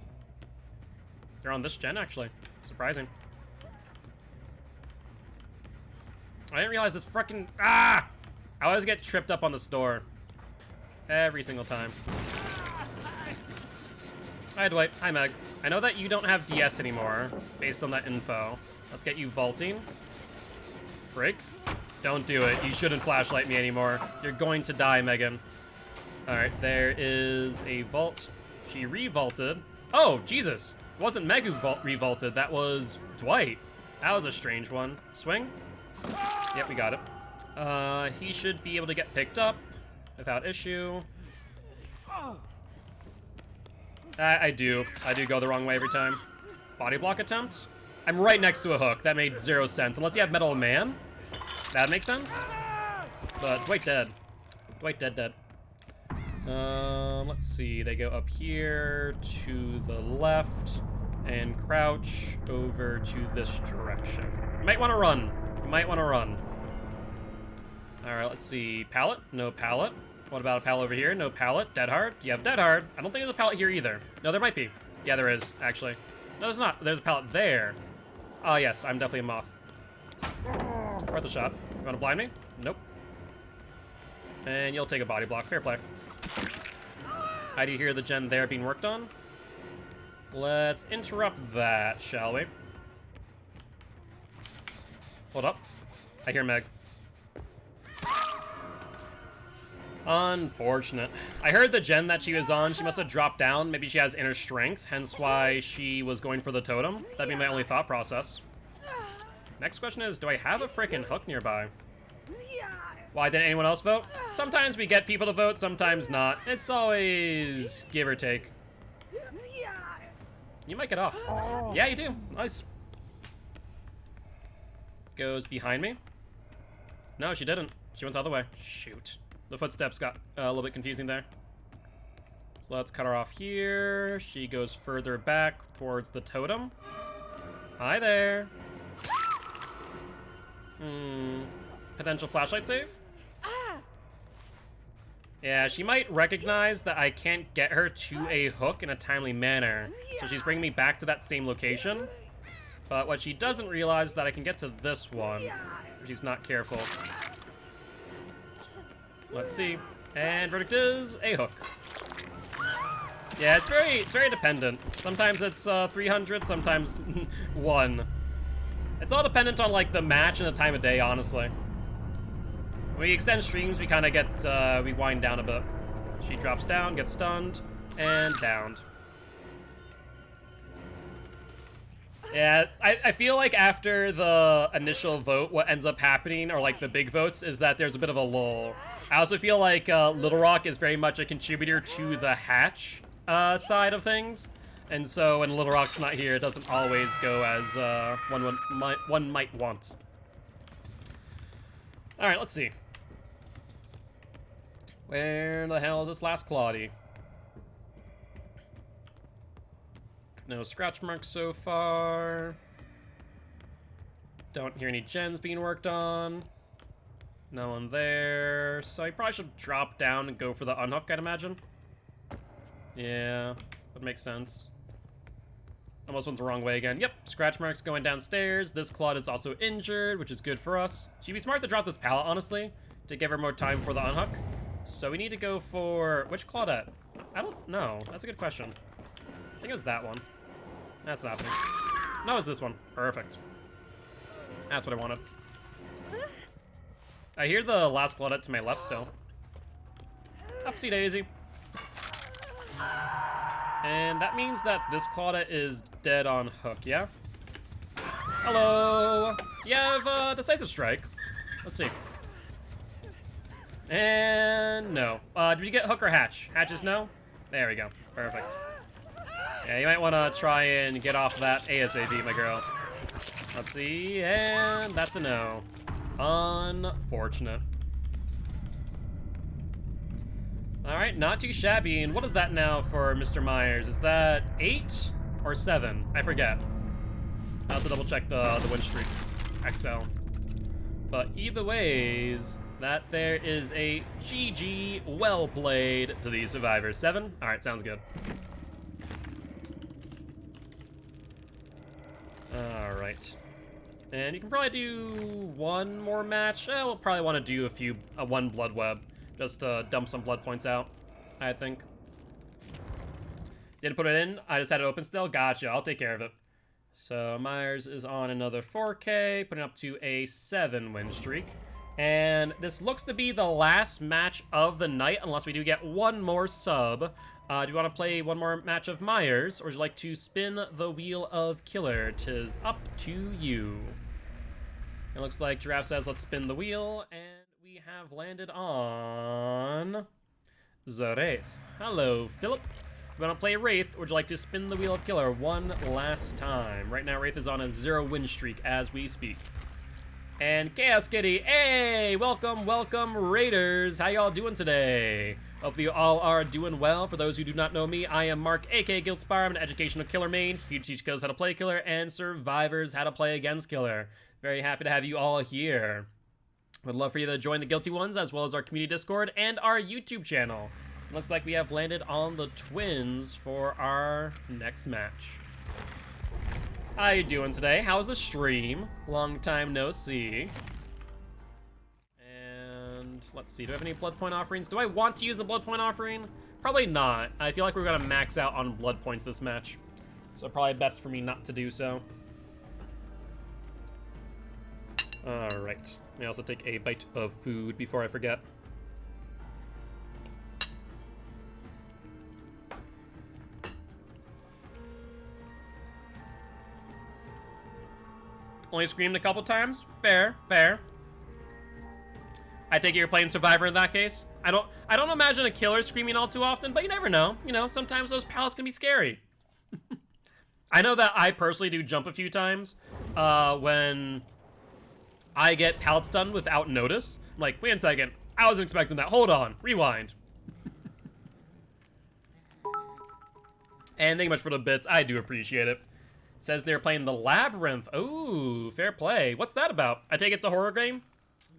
They're on this gen, actually. Surprising. I didn't realize this frickin'... Ah! I always get tripped up on this door. Every single time. Hi, Dwight. Hi, Meg. I know that you don't have DS anymore, based on that info. Let's get you vaulting. Break. Don't do it. You shouldn't flashlight me anymore. You're going to die, Megan. Alright, there is a vault. She re-vaulted. Oh, Jesus. It wasn't Meg who re-vaulted. That was Dwight. That was a strange one. Swing? Yep, we got it. He should be able to get picked up without issue. I do go the wrong way every time. Body block attempt? I'm right next to a hook. That made 0 sense. Unless you have Metal Man. That makes sense. But Dwight dead. Dwight dead. Let's see. They go up here to the left and crouch over to this direction. You might want to run. You might want to run. Alright, let's see. Pallet? No pallet. What about a pallet over here? No pallet. Dead hard? You have dead hard. I don't think there's a pallet here either. No, there might be. Yeah, there is, actually. No, there's not. There's a pallet there. Oh, yes. I'm definitely a moth. Worth a shot. You want to blind me? Nope. And you'll take a body block. Fair play. I do hear the gen there being worked on. Let's interrupt that, shall we? Hold up. I hear Meg. Unfortunate. I heard the gen that she was on, she must have dropped down. Maybe she has inner strength, hence why she was going for the totem. That'd be my only thought process. Next question is, do I have a frickin' hook nearby? Why didn't anyone else vote? Sometimes we get people to vote, sometimes not. It's always give or take. You might get off. Yeah, you do. Nice. Goes behind me. No, she didn't. She went the other way. Shoot. The footsteps got a little bit confusing there. So let's cut her off here. She goes further back towards the totem. Hi there. Potential flashlight save? Yeah, she might recognize that I can't get her to a hook in a timely manner. So she's bringing me back to that same location. But what she doesn't realize is that I can get to this one. If she's not careful. Let's see. And verdict is a hook. Yeah, it's very dependent. Sometimes it's 300, sometimes 1. It's all dependent on like the match and the time of day, honestly. When we extend streams, we kind of get, we wind down a bit. She drops down, gets stunned, and downed. Yeah, I feel like after the initial vote, what ends up happening, or like the big votes, is that there's a bit of a lull. I also feel like Little Rock is very much a contributor to the hatch side of things. And so when Little Rock's not here, it doesn't always go as one might want. Alright, let's see. Where the hell is this last Claudie? No scratch marks so far. Don't hear any gens being worked on. No one there. So I probably should drop down and go for the unhook, I'd imagine. Yeah, that makes sense. Almost went the wrong way again. Yep, scratch marks going downstairs. This Claude is also injured, which is good for us. She'd be smart to drop this pallet, honestly, to give her more time for the unhook. So we need to go for... which Claudette? I don't know. That's a good question. I think it was that one. That's not happening. No, it's this one. Perfect. That's what I wanted. I hear the last Claudette to my left still. Upsy daisy. And that means that this Claudette is dead on hook, yeah? Hello! You have Decisive Strike. Let's see. And no. Did you get hook or hatch? Hatches no? There we go. Perfect. Yeah, you might want to try and get off that ASAP, my girl. Let's see, and that's a no. Unfortunate. Alright, not too shabby. And what is that now for Mr. Myers? Is that 8 or 7? I forget. I'll have to double check the win streak. XL. But either ways, that there is a GG, well played to the survivors. 7? Alright, sounds good. Alright. And you can probably do one more match. We'll probably want to do one blood web. Just to dump some blood points out, I think. Didn't put it in, I just had it open still. Gotcha, I'll take care of it. So Myers is on another 4K, putting up to a 7 win streak. And this looks to be the last match of the night, unless we do get one more sub. Do you want to play one more match of Myers, or would you like to spin the wheel of Killer? 'Tis up to you. It looks like Giraffe says let's spin the wheel, and we have landed on the Wraith. Hello, Philip. If you want to play Wraith, would you like to spin the wheel of Killer one last time? Right now, Wraith is on a 0 win streak as we speak. And Chaos Kitty, hey, welcome, welcome, Raiders. How y'all doing today? Hopefully you all are doing well. For those who do not know me, I am Mark, aka Guildspire. I'm an educational killer main. Here to teach killers how to play Killer and survivors how to play against Killer. Very happy to have you all here. Would love for you to join the Guilty Ones, as well as our community Discord and our YouTube channel. It looks like we have landed on the Twins for our next match. How you doing today? How's the stream? Long time no see. And let's see, do I have any blood point offerings? Do I want to use a blood point offering? Probably not. I feel like we're gonna max out on blood points this match. So probably best for me not to do so. Alright. Let me also take a bite of food before I forget. Only screamed a couple times? Fair, fair. I take it you're playing Survivor in that case? I don't imagine a killer screaming all too often, but you never know. You know, sometimes those pallets can be scary. I know that I personally do jump a few times when I get pallet stunned without notice. I'm like, wait a second, I wasn't expecting that. Hold on, rewind. And thank you much for the bits. I do appreciate it. Says they're playing the Labyrinth. Ooh, fair play. What's that about? I take it's a horror game?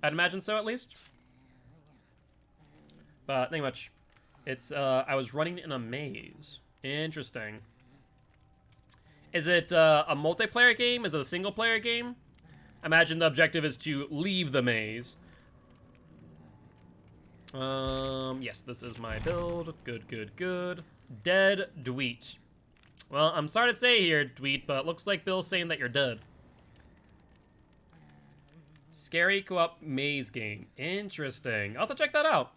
I'd imagine so, at least. But thank you much. It's, I was running in a maze. Interesting. Is it a multiplayer game? Is it a single player game? I imagine the objective is to leave the maze. Yes, this is my build. Good, good, good. Dead Dweet. Well, I'm sorry to say here, Dweet, but it looks like Bill's saying that you're dead. Scary co-op maze game. Interesting. I'll have to check that out.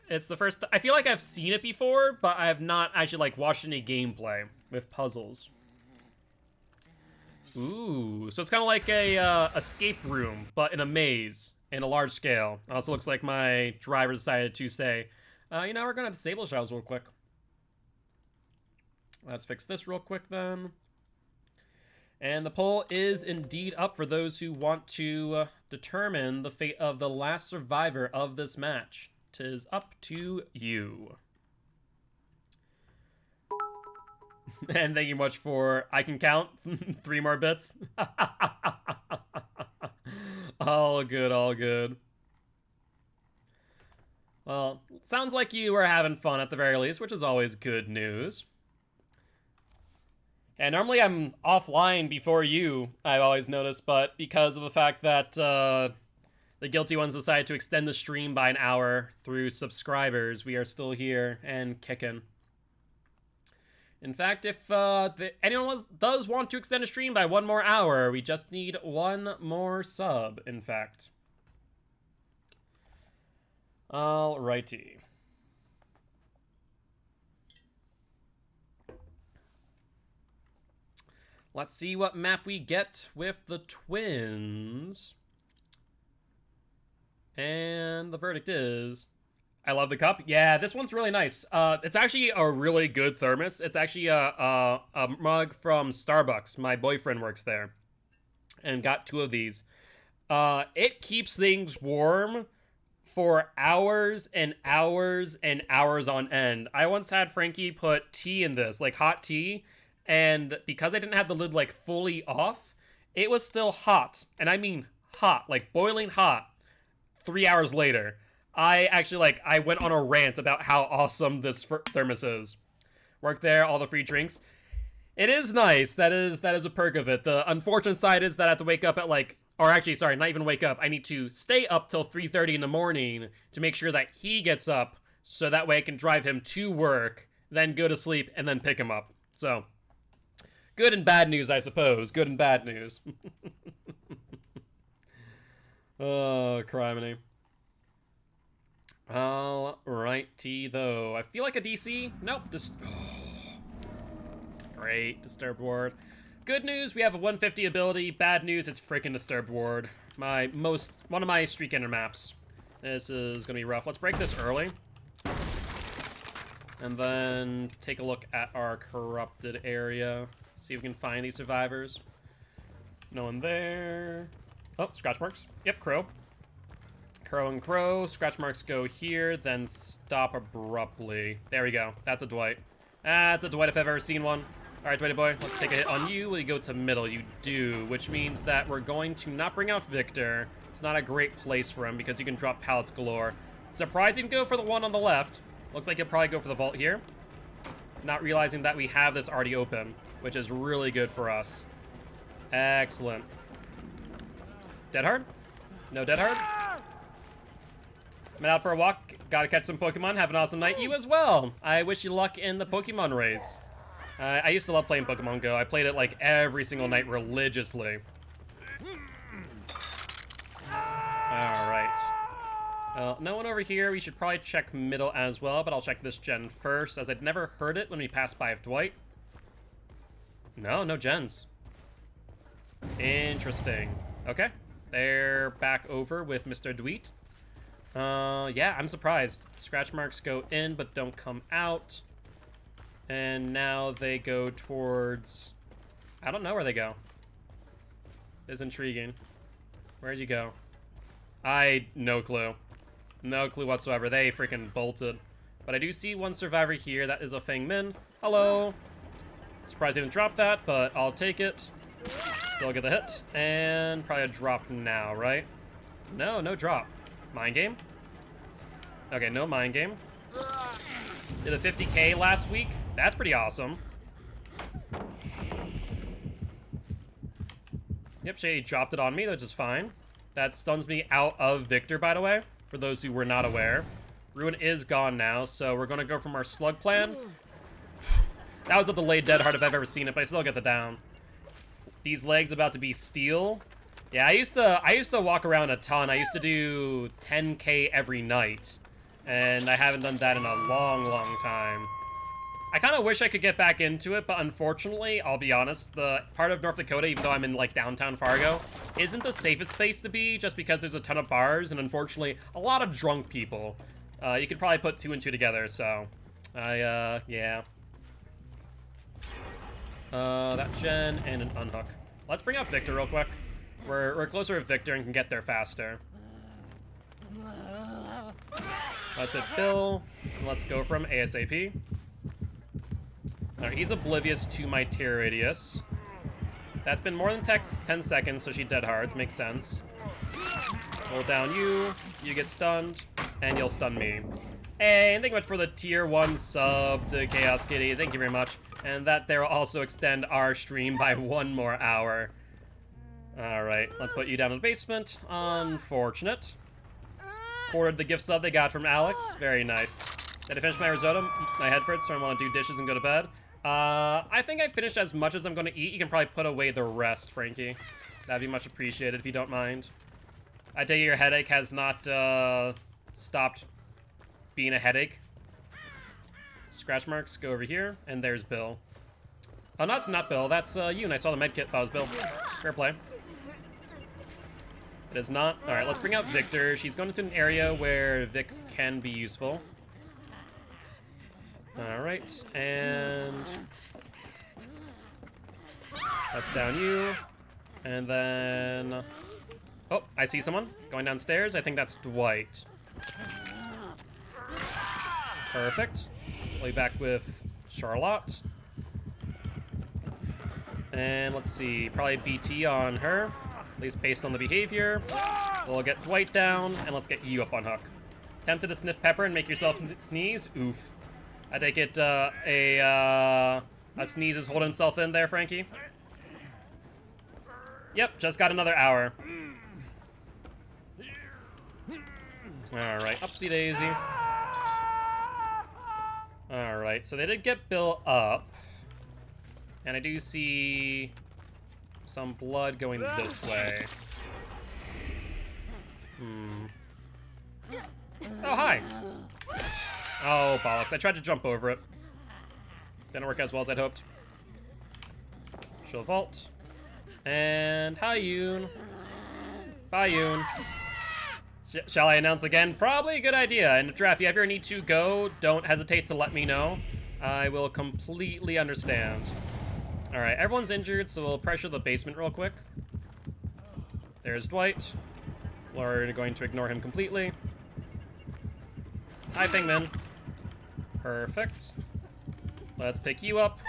It's the first... I feel like I've seen it before, but I have not actually, like, watched any gameplay with puzzles. Ooh, so it's kind of like a escape room, but in a maze, in a large scale. Also looks like my driver decided to say, you know, we're going to disable shelves real quick. Let's fix this real quick, then. And the poll is indeed up for those who want to determine the fate of the last survivor of this match. 'Tis up to you. And thank you much for... I can count 3 more bits. All good, all good. Well, sounds like you were having fun at the very least, which is always good news. And normally I'm offline before you, I've always noticed, but because of the fact that the Guilty ones decided to extend the stream by an hour through subscribers, we are still here and kicking. In fact, if anyone does want to extend a stream by 1 more hour, we just need 1 more sub, in fact. Alrighty. Let's see what map we get with the twins. And the verdict is... I love the cup. Yeah, this one's really nice. It's actually a really good thermos. It's actually a mug from Starbucks. My boyfriend works there. And got 2 of these. It keeps things warm for hours and hours and hours on end. I once had Frankie put tea in this, like hot tea. And because I didn't have the lid, like, fully off, it was still hot. And I mean hot, like boiling hot, 3 hours later. I actually, like, I went on a rant about how awesome this thermos is. Work there, all the free drinks. It is nice. That is a perk of it. The unfortunate side is that I have to wake up at, like, or actually, sorry, not even wake up. I need to stay up till 3:30 in the morning to make sure that he gets up, so that way I can drive him to work, then go to sleep, and then pick him up. So... good and bad news, I suppose. Good and bad news. Oh, criminy. Alrighty, though. I feel like a DC. Nope. Just... Great. Disturbed Ward. Good news, we have a 150 ability. Bad news, it's freaking Disturbed Ward. One of my Streak Ender maps. This is gonna be rough. Let's break this early. And then take a look at our corrupted area. See if we can find these survivors. No one there. Oh, scratch marks. Yep, crow. Crow and crow. Scratch marks go here, then stop abruptly. There we go. That's a Dwight. That's a Dwight if I've ever seen one. All right, Dwighty boy, let's take a hit on you. Will you go to middle? You do, which means that we're going to not bring out Victor. It's not a great place for him because you can drop pallets galore. Surprising go for the one on the left. Looks like he'll probably go for the vault here. Not realizing that we have this already open, which is really good for us. Excellent. Dead hard? No dead hard? I'm out for a walk. Gotta catch some Pokemon. Have an awesome night. You as well. I wish you luck in the Pokemon race. I used to love playing Pokemon Go. I played it like every single night religiously. Alright. No one over here. We should probably check middle as well, but I'll check this gen first, as I'd never heard it when we passed by Dwight. No gens. Interesting. Okay. They're back over with Mr. Dweet. Yeah, I'm surprised. Scratch marks go in, but don't come out. And now they go towards... I don't know where they go. It's intriguing. Where'd you go? No clue. No clue whatsoever. They freaking bolted. But I do see one survivor here. That is a Feng Min. Hello. Surprised he didn't drop that, but I'll take it. Still get the hit. And probably a drop now, right? No drop. Mind game? Okay, no mind game. Did a 50k last week. That's pretty awesome. Yep, she dropped it on me, which is fine. That stuns me out of Victor, by the way, for those who were not aware. Ruin is gone now, so we're going to go from our slug plan. That was a delayed dead hard if I've ever seen it, but I still get the down. These legs about to be steel. Yeah, I used to walk around a ton. I used to do 10k every night, and I haven't done that in a long time. I kind of wish I could get back into it, but unfortunately, I'll be honest, the part of North Dakota, even though I'm in, like, downtown Fargo, isn't the safest place to be, just because there's a ton of bars, and unfortunately, a lot of drunk people. You could probably put 2 and 2 together, so... yeah. That gen and an unhook. Let's bring out Victor real quick. We're closer to Victor and can get there faster. Let's hit Bill, and let's go from ASAP. Alright, he's oblivious to my tear radius. That's been more than 10 seconds, so she dead hards. Makes sense. Hold down you get stunned, and you'll stun me. Hey, and thank you much for the tier 1 sub to Chaos Kitty. Thank you very much. And that there will also extend our stream by 1 more hour. Alright, let's put you down in the basement. Unfortunate. Forwarded the gift sub they got from Alex. Very nice. Did I finish my risotto? My head hurts, so I want to do dishes and go to bed. I think I finished as much as I'm going to eat. You can probably put away the rest, Frankie. That'd be much appreciated if you don't mind. I take it your headache has not stopped being a headache. Scratch marks, go over here, and there's Bill. Oh, no, it's not Bill. That's you, and I saw the medkit. That was Bill. Fair play. It is not. All right, let's bring out Victor. She's going into an area where Vic can be useful. All right, and that's down you. And then, oh, I see someone going downstairs. I think that's Dwight. Perfect. We'll be back with Charlotte. And let's see, probably BT on her, at least based on the behavior. We'll get Dwight down, and let's get you up on hook. Tempted to sniff pepper and make yourself sneeze? Oof. I take it a sneeze is holding itself in there, Frankie. Yep, just got another hour. Alright, upsy daisy. Alright, so they did get Bill up. And I do see some blood going this way. Oh, hi. Oh, bollocks. I tried to jump over it. Didn't work as well as I'd hoped. She'll vault. And hi, Yoon. Bye, Yoon. Shall I announce again? Probably a good idea. And Draft, if you ever need to go, don't hesitate to let me know. I will completely understand. Alright, everyone's injured, so we'll pressure the basement real quick. There's Dwight. We're going to ignore him completely. Hi, Pingman. Perfect. Let's pick you up.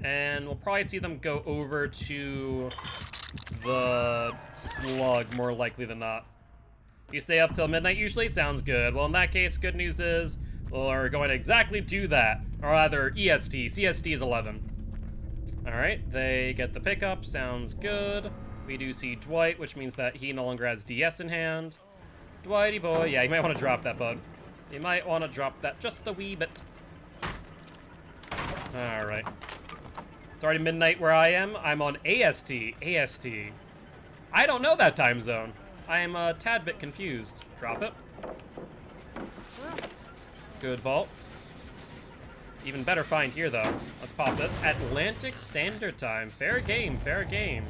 And we'll probably see them go over to the slug, more likely than not. You stay up till midnight usually? Sounds good. Well, in that case, good news is we're going to exactly do that. Or rather, EST. CST is 11. Alright, they get the pickup. Sounds good. We do see Dwight, which means that he no longer has DS in hand. Dwighty boy. Yeah, you might want to drop that, bud. You might want to drop that just a wee bit. Alright. It's already midnight where I am. I'm on AST. AST. I don't know that time zone. I am a tad bit confused. Drop it. Good vault. Even better find here, though. Let's pop this. Atlantic Standard Time. Fair game, fair game.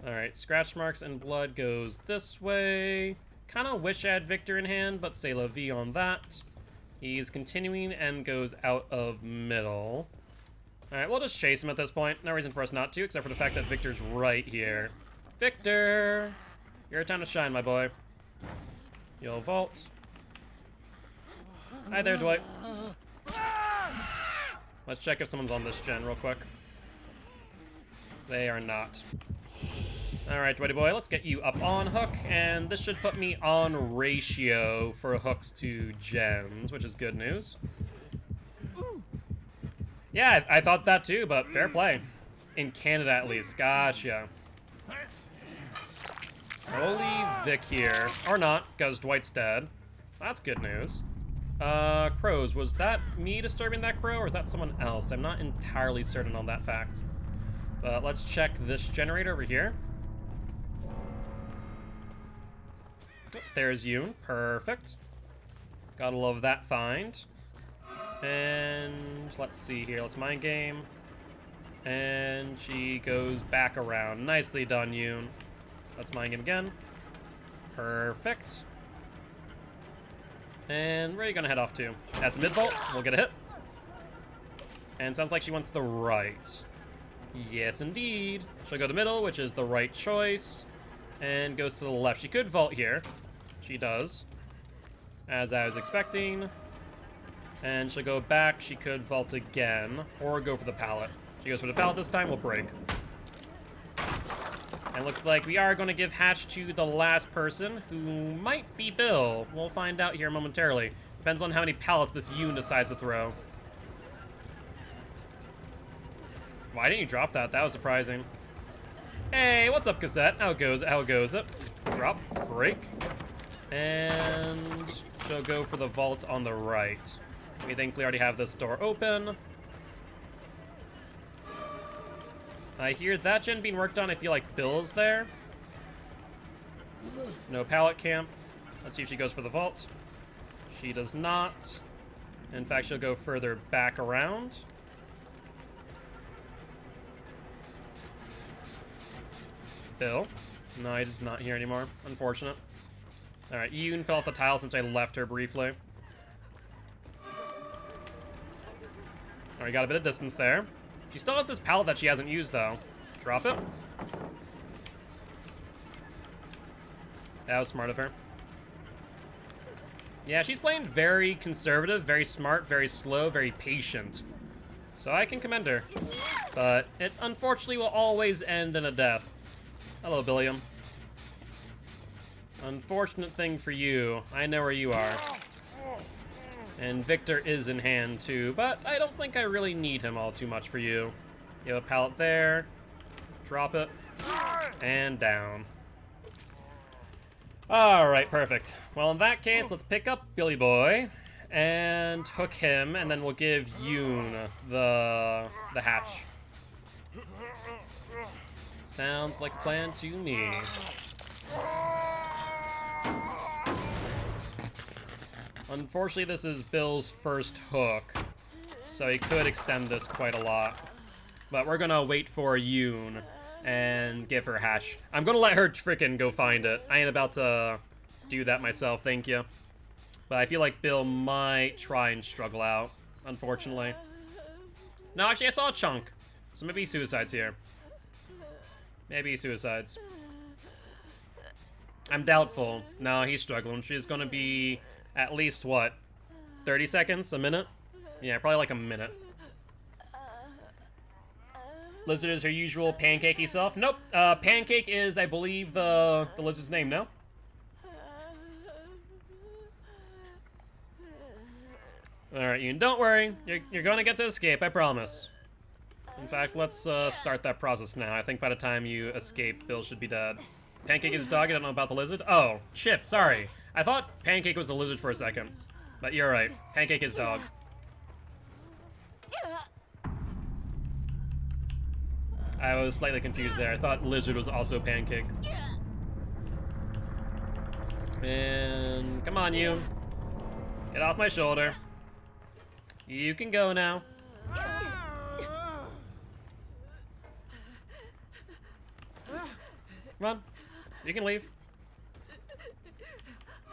Alright, scratch marks and blood goes this way. Kind of wish I had Victor in hand, but c'est la vie on that. He's continuing and goes out of middle. Alright, we'll just chase him at this point. No reason for us not to, except for the fact that Victor's right here. Victor! Your time to shine, my boy. You'll vault. Hi there, Dwight. Let's check if someone's on this gen real quick. They are not. Alright, Dwighty boy, let's get you up on hook, and this should put me on ratio for hooks to gens, which is good news. Yeah, I thought that too, but fair play. In Canada, at least. Gotcha. Holy Vic here. Or not, because Dwight's dead. That's good news. Crows. Was that me disturbing that crow, or is that someone else? I'm not entirely certain on that fact. But let's check this generator over here. There's Yoon. Perfect. Gotta love that find. And let's see here. Let's mind game. And she goes back around. Nicely done, Yoon. Let's mind game again. Perfect. And where are you gonna head off to? That's mid-vault. We'll get a hit. And sounds like she wants the right. Yes, indeed. She'll go to middle, which is the right choice. And goes to the left. She could vault here. She does. As I was expecting. And she'll go back. She could vault again. Or go for the pallet. She goes for the pallet this time. We'll break. And looks like we are going to give hatch to the last person, who might be Bill. We'll find out here momentarily. Depends on how many pallets this Yoon decides to throw. Why didn't you drop that? That was surprising. Hey, what's up, cassette? How goes it? How goes it? Drop, break. And she'll go for the vault on the right. We thankfully already have this door open. I hear that gen being worked on. I feel like Bill's there. No pallet camp. Let's see if she goes for the vault. She does not. In fact, she'll go further back around. Bill. No, he is not here anymore. Unfortunate. Alright, Yoon fell off the tile since I left her briefly. Alright, got a bit of distance there. She still has this pallet that she hasn't used, though. Drop it. That was smart of her. Yeah, she's playing very conservative, very smart, very slow, very patient. So I can commend her. But it unfortunately will always end in a death. Hello, Billiam. Unfortunate thing for you. I know where you are. And Victor is in hand too, but I don't think I really need him all too much for you. You have a pallet there. Drop it. And down. Alright, perfect. Well, in that case, let's pick up Billy Boy and hook him, and then we'll give Yoon the hatch. Sounds like a plan to me. Unfortunately, this is Bill's first hook, so he could extend this quite a lot. But we're gonna wait for Yoon and give her hatch. I'm gonna let her frickin' go find it. I ain't about to do that myself, thank you. But I feel like Bill might try and struggle out, unfortunately. No, actually, I saw a chunk, so maybe suicide's here. Maybe suicides. I'm doubtful. No, he's struggling. She's gonna be at least, what, 30 seconds? A minute? Yeah, probably like a minute. Lizard is her usual pancakey self? Nope. Pancake is, I believe, the lizard's name, no? Alright, Yoon, don't worry. You're gonna get to escape, I promise. In fact, let's start that process now. I think by the time you escape, Bill should be dead. Pancake is dog. I don't know about the lizard. Oh, Chip. Sorry. I thought Pancake was the lizard for a second. But you're right. Pancake is dog. I was slightly confused there. I thought lizard was also Pancake. And come on, you. Get off my shoulder. You can go now. Come on. You can leave.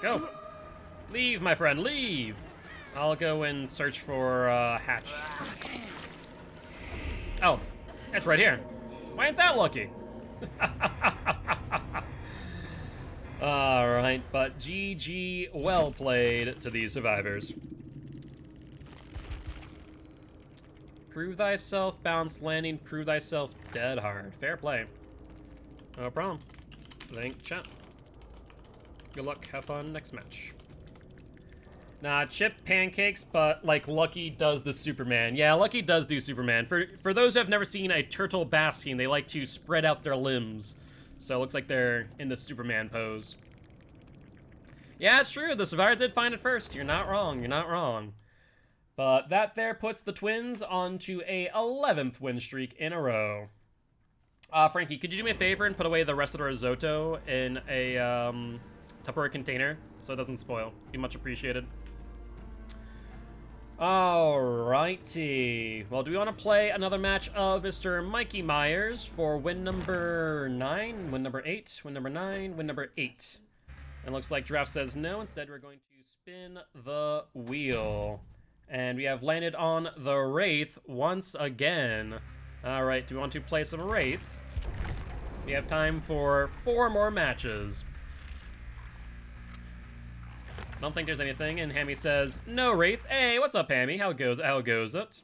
Go. Leave, my friend, leave. I'll go and search for Hatch. Oh, it's right here. Why ain't that lucky? Alright, but GG, well played to these survivors. Prove thyself, bounce landing, prove thyself dead hard. Fair play. No problem. Thank chat. Good luck, have fun, next match. Nah, Chip pancakes, but like Lucky does the Superman. Yeah, Lucky does do Superman. For those who have never seen a turtle basking, they like to spread out their limbs. So it looks like they're in the Superman pose. Yeah, it's true. The survivor did find it first. You're not wrong. You're not wrong. But that there puts the Twins onto a 11th win streak in a row. Frankie, could you do me a favor and put away the rest of the risotto in a Tupperware container so it doesn't spoil? Be much appreciated. Alrighty. Well, do we want to play another match of Mr. Mikey Myers for win number 9, win number 8, win number 9, win number 8? And looks like Giraffe says no. Instead, we're going to spin the wheel. And we have landed on the Wraith once again. Alright, do we want to play some Wraith? We have time for 4 more matches. I don't think there's anything, and Hammy says, no, Wraith. Hey, what's up, Hammy? How goes it?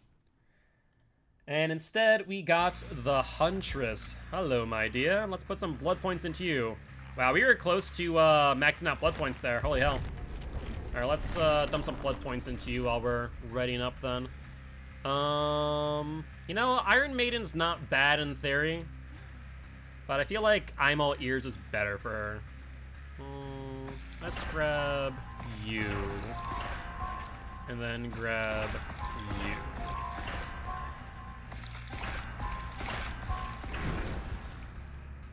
And instead, we got the Huntress. Hello, my dear. Let's put some blood points into you. Wow, we were close to maxing out blood points there. Holy hell. Alright, let's dump some blood points into you while we're readying up then. You know, Iron Maiden's not bad in theory, but I feel like I'm All Ears is better for her. Let's grab you. And then grab you.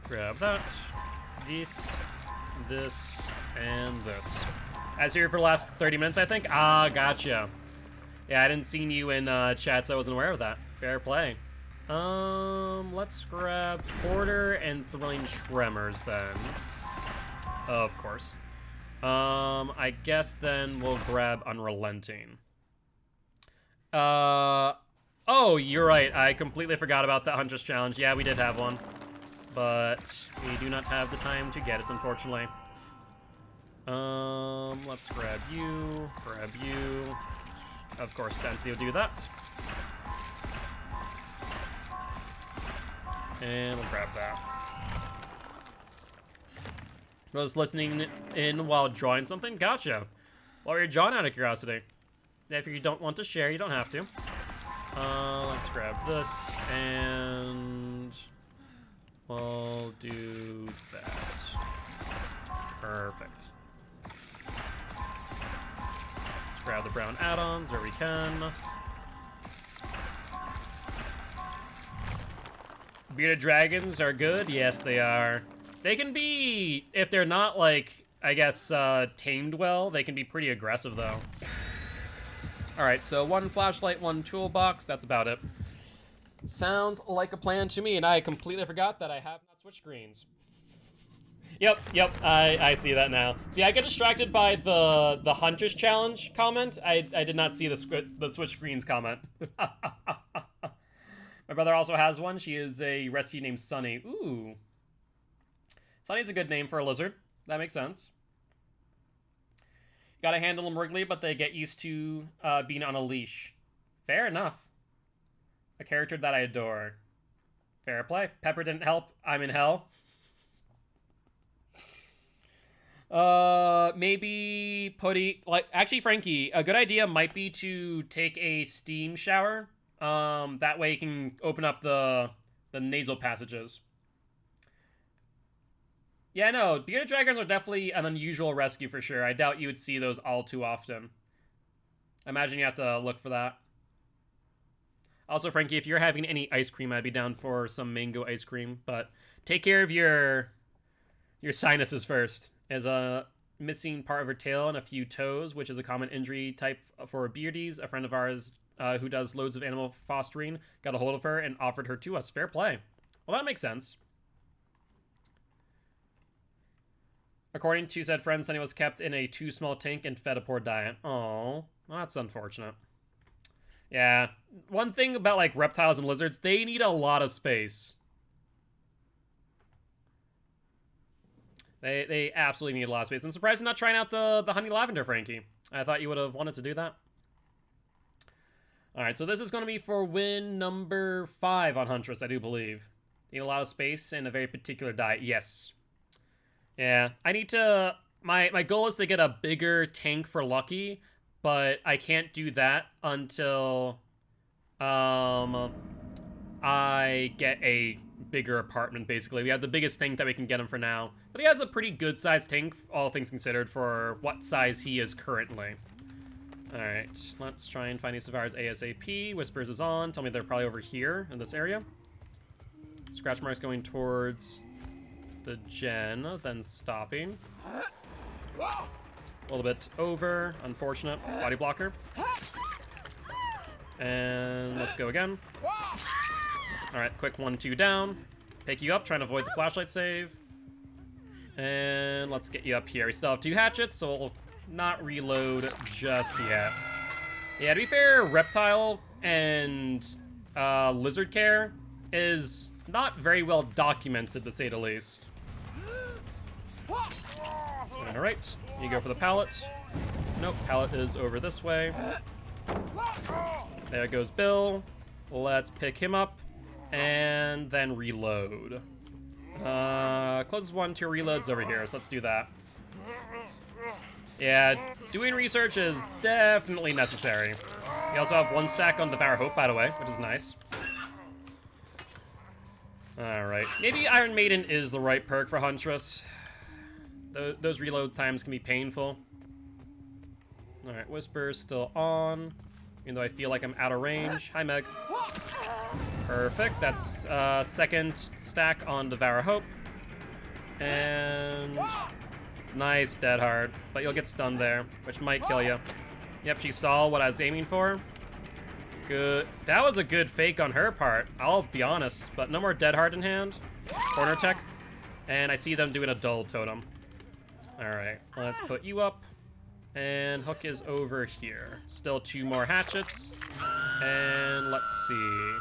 Grab that. This, and this. I was here for the last 30 minutes, I think. Ah, gotcha. Yeah, I didn't see you in chat, so I wasn't aware of that. Fair play. Let's grab Porter and Thrilling Tremors then. Of course. I guess then we'll grab Unrelenting. Oh, you're right. I completely forgot about that Huntress challenge. Yeah, we did have one. But we do not have the time to get it, unfortunately. Let's grab you. Grab you. Of course, Density will do that. And we'll grab that. I was listening in while drawing something? Gotcha. While you're drawing, out of curiosity. If you don't want to share, you don't have to. Let's grab this, and we'll do that. Perfect. Let's grab the brown add-ons where we can. Bearded dragons are good. Yes, they are. They can be, if they're not, like, I guess, tamed well, they can be pretty aggressive, though. Alright, so 1 flashlight, 1 toolbox, that's about it. Sounds like a plan to me, and I completely forgot that I have not switched screens. Yep, I see that now. See, I get distracted by the Huntress challenge comment. I did not see the switch screens comment. My brother also has one. She is a rescue named Sunny. Ooh. Sunny's a good name for a lizard. That makes sense. Gotta handle them wriggly, but they get used to being on a leash. Fair enough. A character that I adore. Fair play. Pepper didn't help. I'm in hell. Maybe Putty... Like, actually, Frankie, a good idea might be to take a steam shower. That way you can open up the nasal passages. Yeah, no, bearded dragons are definitely an unusual rescue for sure. I doubt you would see those all too often. I imagine you have to look for that. Also, Frankie, if you're having any ice cream, I'd be down for some mango ice cream. But take care of your sinuses first. As a missing part of her tail and a few toes, which is a common injury type for beardies. A friend of ours who does loads of animal fostering got a hold of her and offered her to us. Fair play. Well, that makes sense. According to said friend, Sunny was kept in a too small tank and fed a poor diet. Oh, well, that's unfortunate. Yeah, one thing about like reptiles and lizards, they need a lot of space. They absolutely need a lot of space. I'm surprised you're not trying out the honey lavender, Frankie. I thought you would have wanted to do that. All right, so this is going to be for win number 5 on Huntress, I do believe. Need a lot of space and a very particular diet. Yes. Yeah, I need to... My goal is to get a bigger tank for Lucky, but I can't do that until I get a bigger apartment, basically. We have the biggest tank that we can get him for now. But he has a pretty good-sized tank, all things considered, for what size he is currently. Alright, let's try and find these survivors ASAP. Whispers is on. Tell me they're probably over here in this area. Scratch marks going towards the gen, then stopping. A little bit over. Unfortunate. Body blocker. And let's go again. Alright, quick 1-2 down. Pick you up, trying to avoid the flashlight save. And let's get you up here. We still have 2 hatchets, so we'll not reload just yet. Yeah, to be fair, reptile and lizard care is not very well documented, to say the least. Alright, you go for the pallet. Nope, pallet is over this way. There goes Bill. Let's pick him up and then reload. Closest one to reloads over here, so let's do that. Yeah, doing research is definitely necessary. We also have 1 stack on Devour Hope, by the way, which is nice. Alright, maybe Iron Maiden is the right perk for Huntress. Those reload times can be painful. Alright, Whisper's still on, even though I feel like I'm out of range. Hi, Meg. Perfect, that's 2nd stack on Devour Hope. And... nice, dead hard. But you'll get stunned there, which might kill you. Yep, she saw what I was aiming for. Good. That was a good fake on her part, I'll be honest. But no more dead hard in hand. Corner tech. And I see them doing a dull totem. Alright, let's put you up. And Hook is over here. Still 2 more hatchets. And let's see.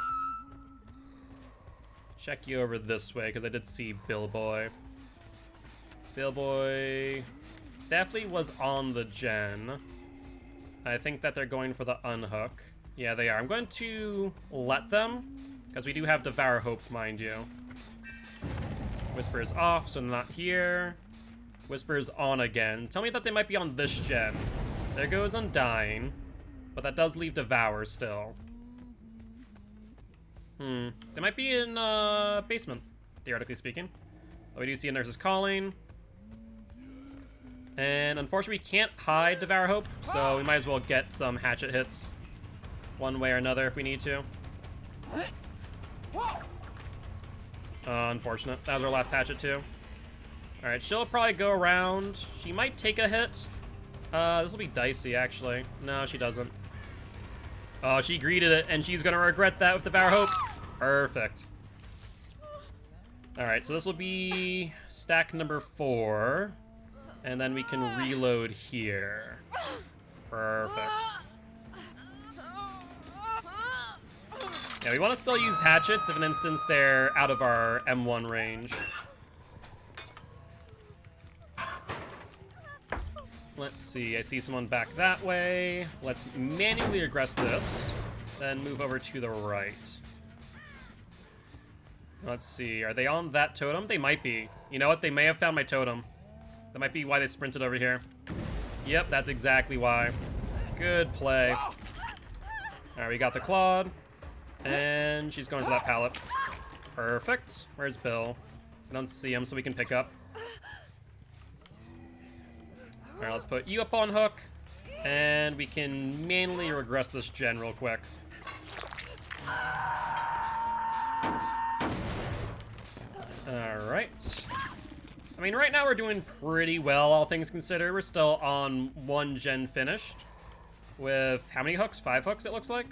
Check you over this way, because I did see Billboy. Billboy definitely was on the gen. I think that they're going for the unhook. Yeah, they are. I'm going to let them, because we do have Devour Hope, mind you. Whisper is off, so they're not here. Whisper is on again. Tell me that they might be on this gen. There goes Undying, but that does leave Devour still. They might be in basement, theoretically speaking. But we do see a Nurse's Calling. And unfortunately, we can't hide Devour Hope, so we might as well get some hatchet hits one way or another if we need to. Unfortunate. That was our last hatchet, too. Alright, she'll probably go around. She might take a hit. This will be dicey, actually. No, she doesn't. Oh, she greeted it, and she's going to regret that with Devour Hope. Perfect. Alright, so this will be stack number 4. And then we can reload here. Perfect. Yeah, we want to still use hatchets if, in instance, they're out of our M1 range. Let's see. I see someone back that way. Let's manually regress this. Then move over to the right. Let's see. Are they on that totem? They might be. You know what? They may have found my totem. That might be why they sprinted over here. Yep, that's exactly why. Good play. Alright, we got the Claude. And she's going for that pallet. Perfect. Where's Bill? I don't see him, so we can pick up. Alright, let's put you up on hook. And we can manually regress this gen real quick. Alright. I mean, right now we're doing pretty well, all things considered. We're still on 1 gen finished. With how many hooks? 5 hooks, it looks like.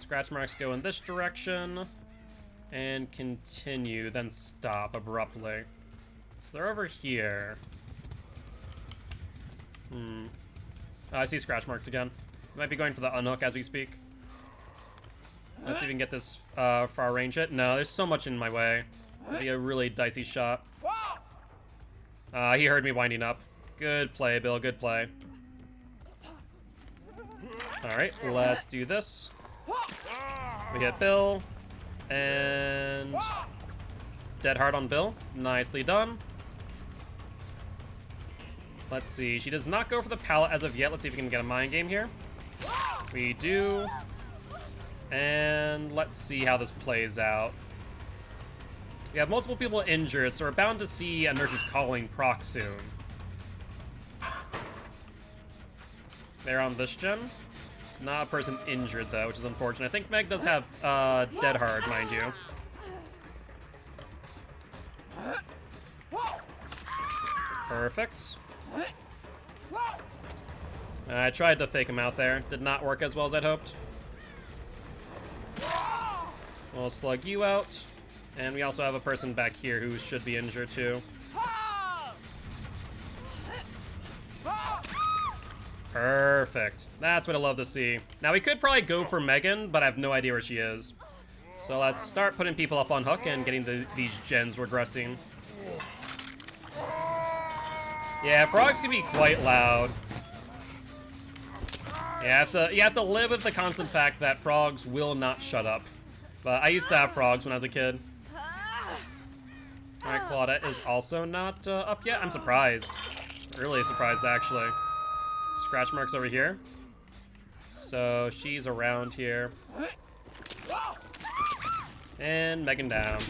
Scratch marks go in this direction. And continue, then stop abruptly. So they're over here. Oh, I see scratch marks again. Might be going for the unhook as we speak. Let's even get this far range hit. No, there's so much in my way. It'd be a really dicey shot. He heard me winding up. Good play, Bill. Good play. Alright, let's do this. We hit Bill. And... dead hard on Bill. Nicely done. Let's see. She does not go for the pallet as of yet. Let's see if we can get a mind game here. We do. And let's see how this plays out. We have multiple people injured, so we're bound to see a nurse's calling proc soon. They're on this gen. Not a person injured, though, which is unfortunate. I think Meg does have dead hard, mind you. Perfect. I tried to fake him out there. Did not work as well as I'd hoped. We'll slug you out. And we also have a person back here who should be injured too. Perfect. That's what I love to see. Now we could probably go for Megan, but I have no idea where she is. So let's start putting people up on hook and getting these gens regressing. Yeah, frogs can be quite loud. You have to live with the constant fact that frogs will not shut up. But I used to have frogs when I was a kid. Alright, Claudette is also not up yet. I'm surprised. Really surprised, actually. Scratch marks over here. So she's around here. And Megan down.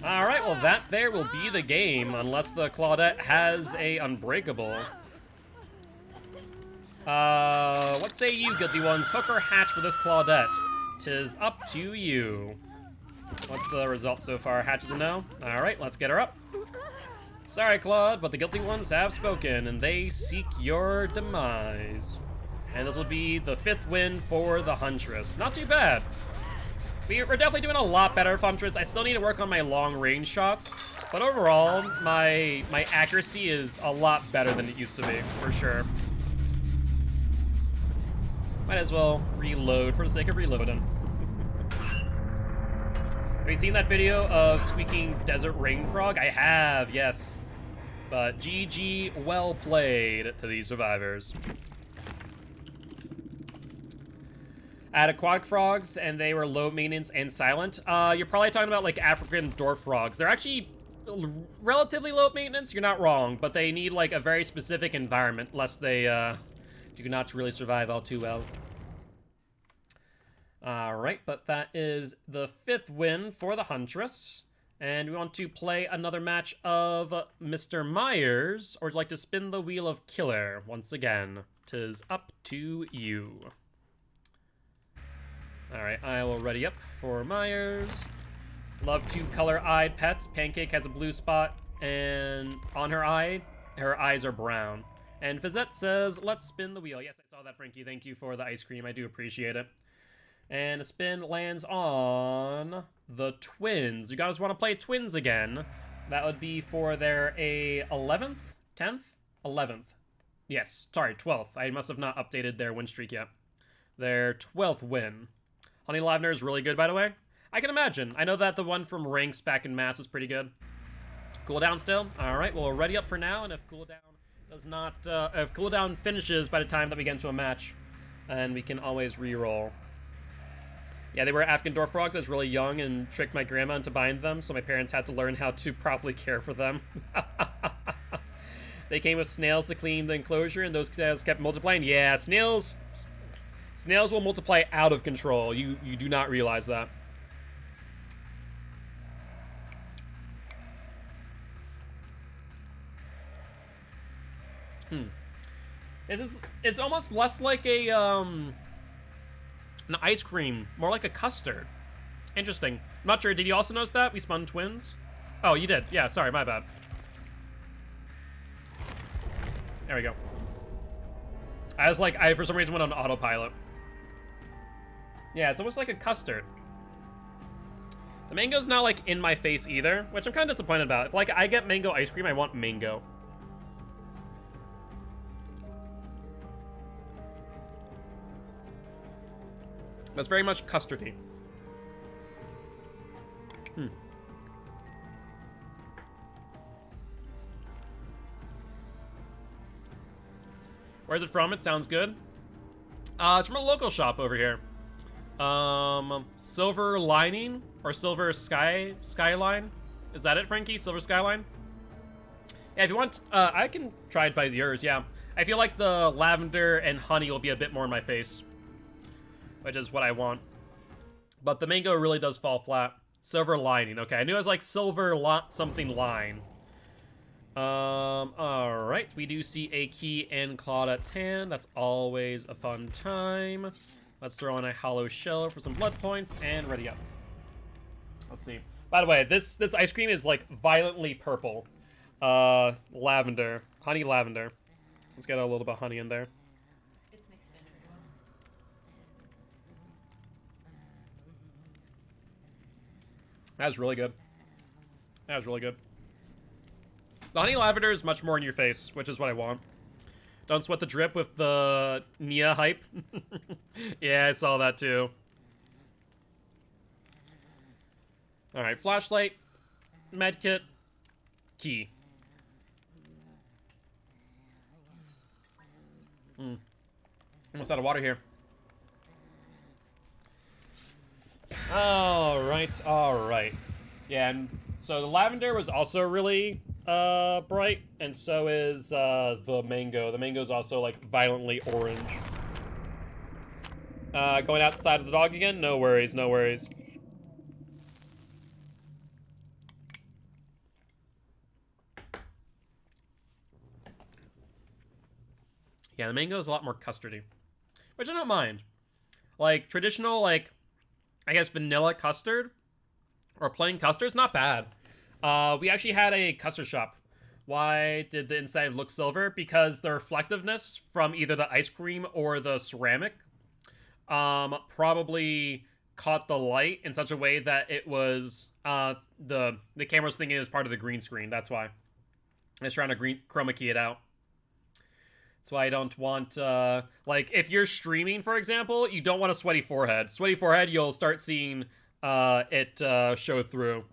Alright, well that there will be the game, unless the Claudette has a unbreakable. What say you, guilty ones? Hook or hatch for this Claudette? 'Tis up to you. What's the result so far? Hatch is a no? Alright, let's get her up. Sorry, Claude, but the guilty ones have spoken, and they seek your demise. And this will be the 5th win for the Huntress. Not too bad. We're definitely doing a lot better for Huntress. I still need to work on my long-range shots, but overall, my accuracy is a lot better than it used to be, for sure. Might as well reload for the sake of reloading. Have you seen that video of squeaking desert rain frog? I have, yes. But GG, well played to these survivors. I had aquatic frogs, and they were low maintenance and silent. You're probably talking about, like, African dwarf frogs. They're actually relatively low maintenance, you're not wrong, but they need, like, a very specific environment, lest they, do not really survive all too well. Alright, but that is the 5th win for the Huntress. And we want to play another match of Mr. Myers, or would you like to spin the wheel of Killer once again? 'Tis up to you. Alright, I will ready up for Myers. Love 2 color-eyed pets. Pancake has a blue spot, and on her eyes are brown. And Fizzette says, let's spin the wheel. Yes, I saw that, Frankie. Thank you for the ice cream. I do appreciate it. And a spin lands on the twins. You guys want to play twins again? That would be for their 11th? 10th? 11th. Yes, sorry, 12th. I must have not updated their win streak yet. Their 12th win. Honey Lavender is really good, by the way. I can imagine. I know that the one from Ranks back in Mass was pretty good. Cooldown still? Alright, well, we're ready up for now, and if cooldown does not, if cooldown finishes by the time that we get into a match, then we can always re-roll. Yeah, they were African dwarf frogs. I was really young and tricked my grandma into buying them, so my parents had to learn how to properly care for them. They came with snails to clean the enclosure, and those snails kept multiplying. Yeah, snails will multiply out of control. You do not realize that. It's almost less like a an ice cream, more like a custard. Interesting. I'm not sure. Did you also notice that we spun twins? Oh, you did. Yeah. Sorry, my bad. There we go. I for some reason went on autopilot. Yeah, it's almost like a custard. The mango's not like in my face either, which I'm kind of disappointed about. If like I get mango ice cream, I want mango. That's very much custardy. Where's it from? It sounds good. It's from a local shop over here. Silver Lining or Silver Skyline? Is that it, Frankie? Silver Skyline? Yeah, if you want, I can try it by yours, yeah. I feel like the lavender and honey will be a bit more in my face, which is what I want. But the mango really does fall flat. Silver Lining. Okay, I knew it was like silver something line. Alright. We do see a key in Claudette's hand. That's always a fun time. Let's throw in a hollow shell for some blood points and ready up. Let's see. By the way, this ice cream is like violently purple. Lavender. Honey lavender. Let's get a little bit of honey in there. It's mixed in. That was really good. That was really good. The honey lavender is much more in your face, which is what I want. Don't sweat the drip with the Nia hype. Yeah, I saw that too. Alright, flashlight, medkit, key. Almost out of water here. Alright, alright. Yeah, and so the lavender was also really bright, and so is the mango. The mango is also like violently orange. Going outside of the dog again? No worries, no worries. Yeah, the mango is a lot more custardy, which I don't mind. Like traditional, like I guess vanilla custard or plain custard is not bad. We actually had a custard shop. Why did the inside look silver? Because the reflectiveness from either the ice cream or the ceramic probably caught the light in such a way that it was the camera's thinking it was part of the green screen. That's why. It's trying to chroma key it out. That's why I don't want like if you're streaming, for example, you don't want a sweaty forehead. Sweaty forehead, you'll start seeing it show through.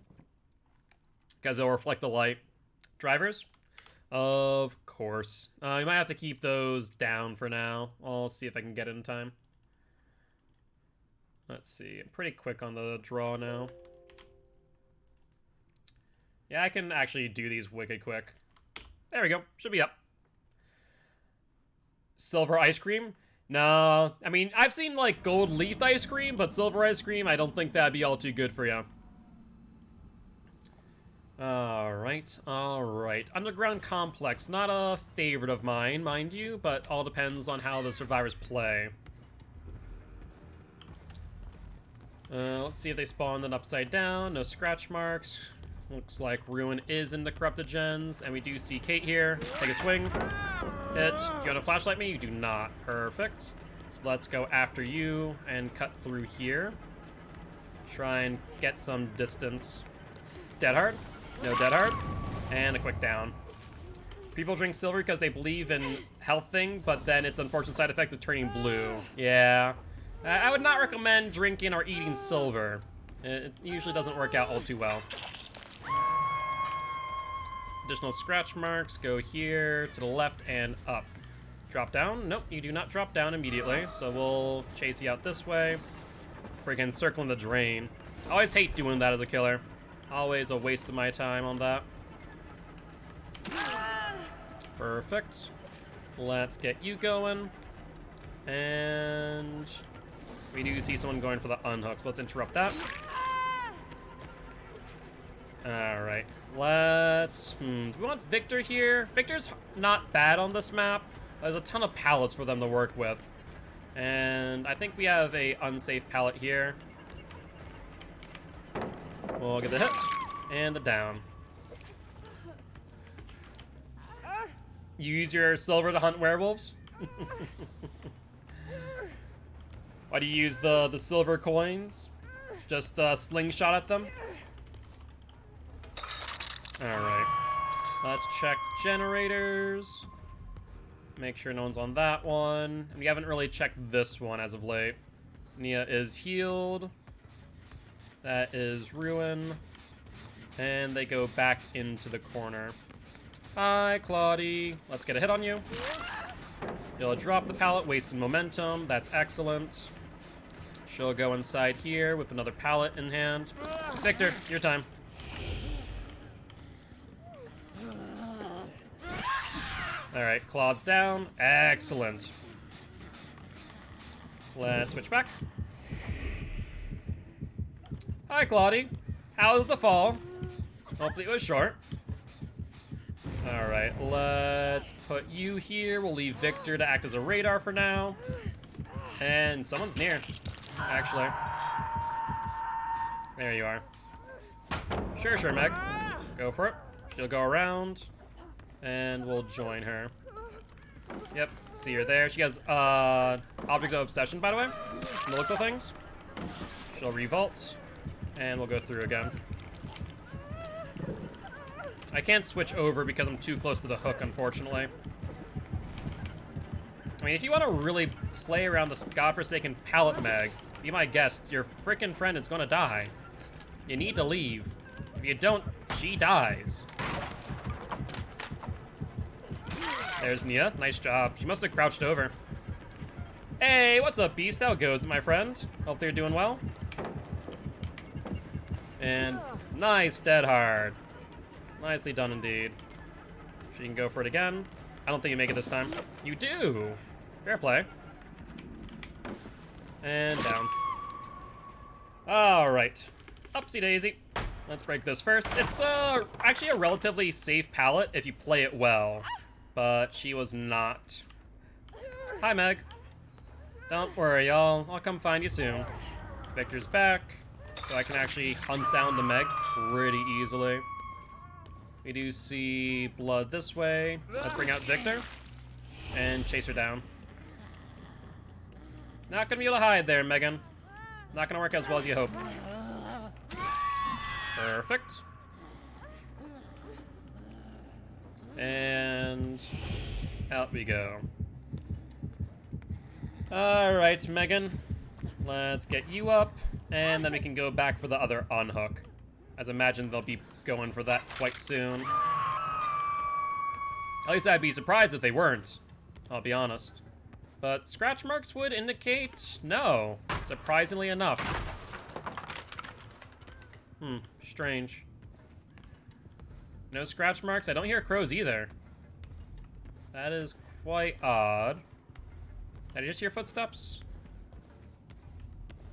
Because it'll reflect the light. Drivers? Of course. You might have to keep those down for now. I'll see if I can get it in time. Let's see. I'm pretty quick on the draw now. Yeah, I can actually do these wicked quick. There we go. Should be up. Silver ice cream? No. I mean, I've seen, like, gold leaf ice cream, but silver ice cream, I don't think that'd be all too good for you. Alright, alright. Underground Complex. Not a favorite of mine, mind you, but all depends on how the survivors play. Let's see if they spawned it upside down. No scratch marks. Looks like Ruin is in the corrupted gens, and we do see Kate here. Take a swing. Hit. Do you want to flashlight me? You do not. Perfect. So let's go after you and cut through here. Try and get some distance. Dead hard. No dead hard. And a quick down. People drink silver because they believe in health thing, but then its unfortunate side effect of turning blue. Yeah. I would not recommend drinking or eating silver. It usually doesn't work out all too well. Additional scratch marks. Go here, to the left, and up. Drop down? Nope, you do not drop down immediately, so we'll chase you out this way. Freaking circling the drain. I always hate doing that as a killer. Always a waste of my time on that. Perfect. Let's get you going. And we do see someone going for the unhook, so let's interrupt that. Alright, let's... do we want Victor here? Victor's not bad on this map. There's a ton of pallets for them to work with. And I think we have a unsafe pallet here. We'll get the hit and the down. You use your silver to hunt werewolves? Why do you use the silver coins? Just slingshot at them? Alright. Let's check generators. Make sure no one's on that one. And we haven't really checked this one as of late. Nia is healed. That is Ruin. And they go back into the corner. Hi, Claudie. Let's get a hit on you. You'll drop the pallet, wasting momentum. That's excellent. She'll go inside here with another pallet in hand. Victor, your time. Alright, Claude's down. Excellent. Let's switch back. Hi, Claudie. How was the fall? Hopefully it was short. Alright, let's put you here. We'll leave Victor to act as a radar for now. And someone's near, actually. There you are. Sure, Meg. Go for it. She'll go around. And we'll join her. Yep, see her there. She has Object of Obsession, by the way, from the looks of things. She'll revolt, and we'll go through again. I can't switch over because I'm too close to the hook, unfortunately. I mean, if you want to really play around this godforsaken pallet, Meg, be my guest, your frickin' friend is gonna die. You need to leave. If you don't, she dies. There's Nia. Nice job. She must have crouched over. Hey, what's up, Beast? How goes it, my friend? Hope you're doing well. And nice dead hard. Nicely done indeed. She can go for it again. I don't think you make it this time. You do! Fair play. And down. Alright. Upsy daisy. Let's break this first. It's actually a relatively safe pallet if you play it well. But she was not. Hi, Meg. Don't worry, y'all. I'll come find you soon. Victor's back, so I can actually hunt down the Meg pretty easily. We do see blood this way. Let's bring out Victor and chase her down. Not gonna be able to hide there, Megan. Not gonna work as well as you hope. Perfect. And out we go. Alright, Megan. Let's get you up, and then we can go back for the other unhook. As I imagine they'll be going for that quite soon. At least I'd be surprised if they weren't, I'll be honest. But scratch marks would indicate no, surprisingly enough. Strange. No scratch marks. I don't hear crows either. That is quite odd. Did I just hear footsteps?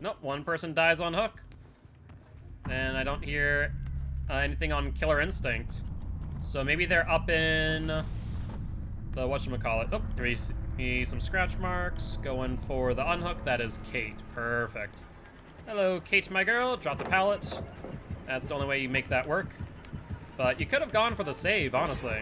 Nope, one person dies on hook. And I don't hear anything on Killer Instinct. So maybe they're up in the whatchamacallit. Oh, there we see some scratch marks. Going for the unhook. That is Kate. Perfect. Hello, Kate, my girl. Drop the pallet. That's the only way you make that work. But you could have gone for the save, honestly.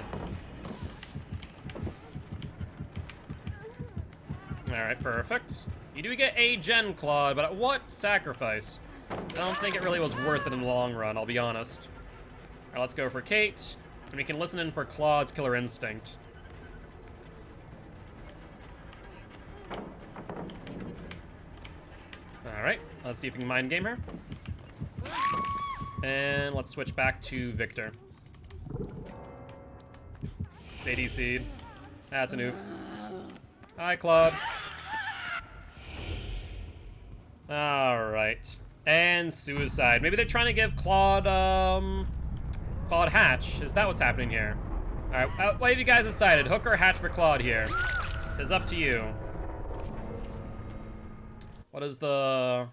Alright, perfect. You do get a gen, Claude, but at what sacrifice? I don't think it really was worth it in the long run, I'll be honest. Alright, let's go for Kate, and we can listen in for Claude's Killer Instinct. Alright, let's see if we can mind game her. And let's switch back to Victor. ADC. That's an oof. Hi, Claude. Alright. And suicide. Maybe they're trying to give Claude, Claude Hatch. Is that what's happening here? Alright, what have you guys decided? Hook or Hatch for Claude here? It's up to you. What does the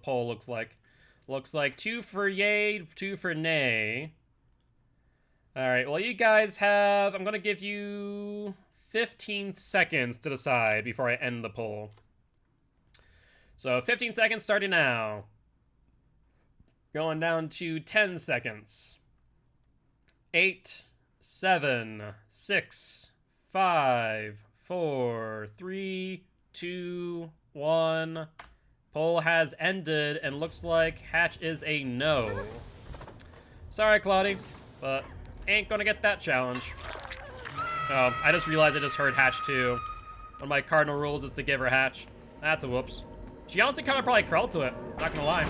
poll looks like? Looks like 2 for yay, 2 for nay. Alright, well, you guys have... I'm gonna give you 15 seconds to decide before I end the poll. So, 15 seconds starting now. Going down to 10 seconds. 8, 7, 6, 5, 4, 3, 2, 1. Poll has ended, and looks like Hatch is a no. Sorry, Claudie, but ain't gonna get that challenge. Oh, I just realized I just heard Hatch too. One of my cardinal rules is to give her Hatch. That's a whoops. She honestly kind of probably crawled to it, not gonna lie.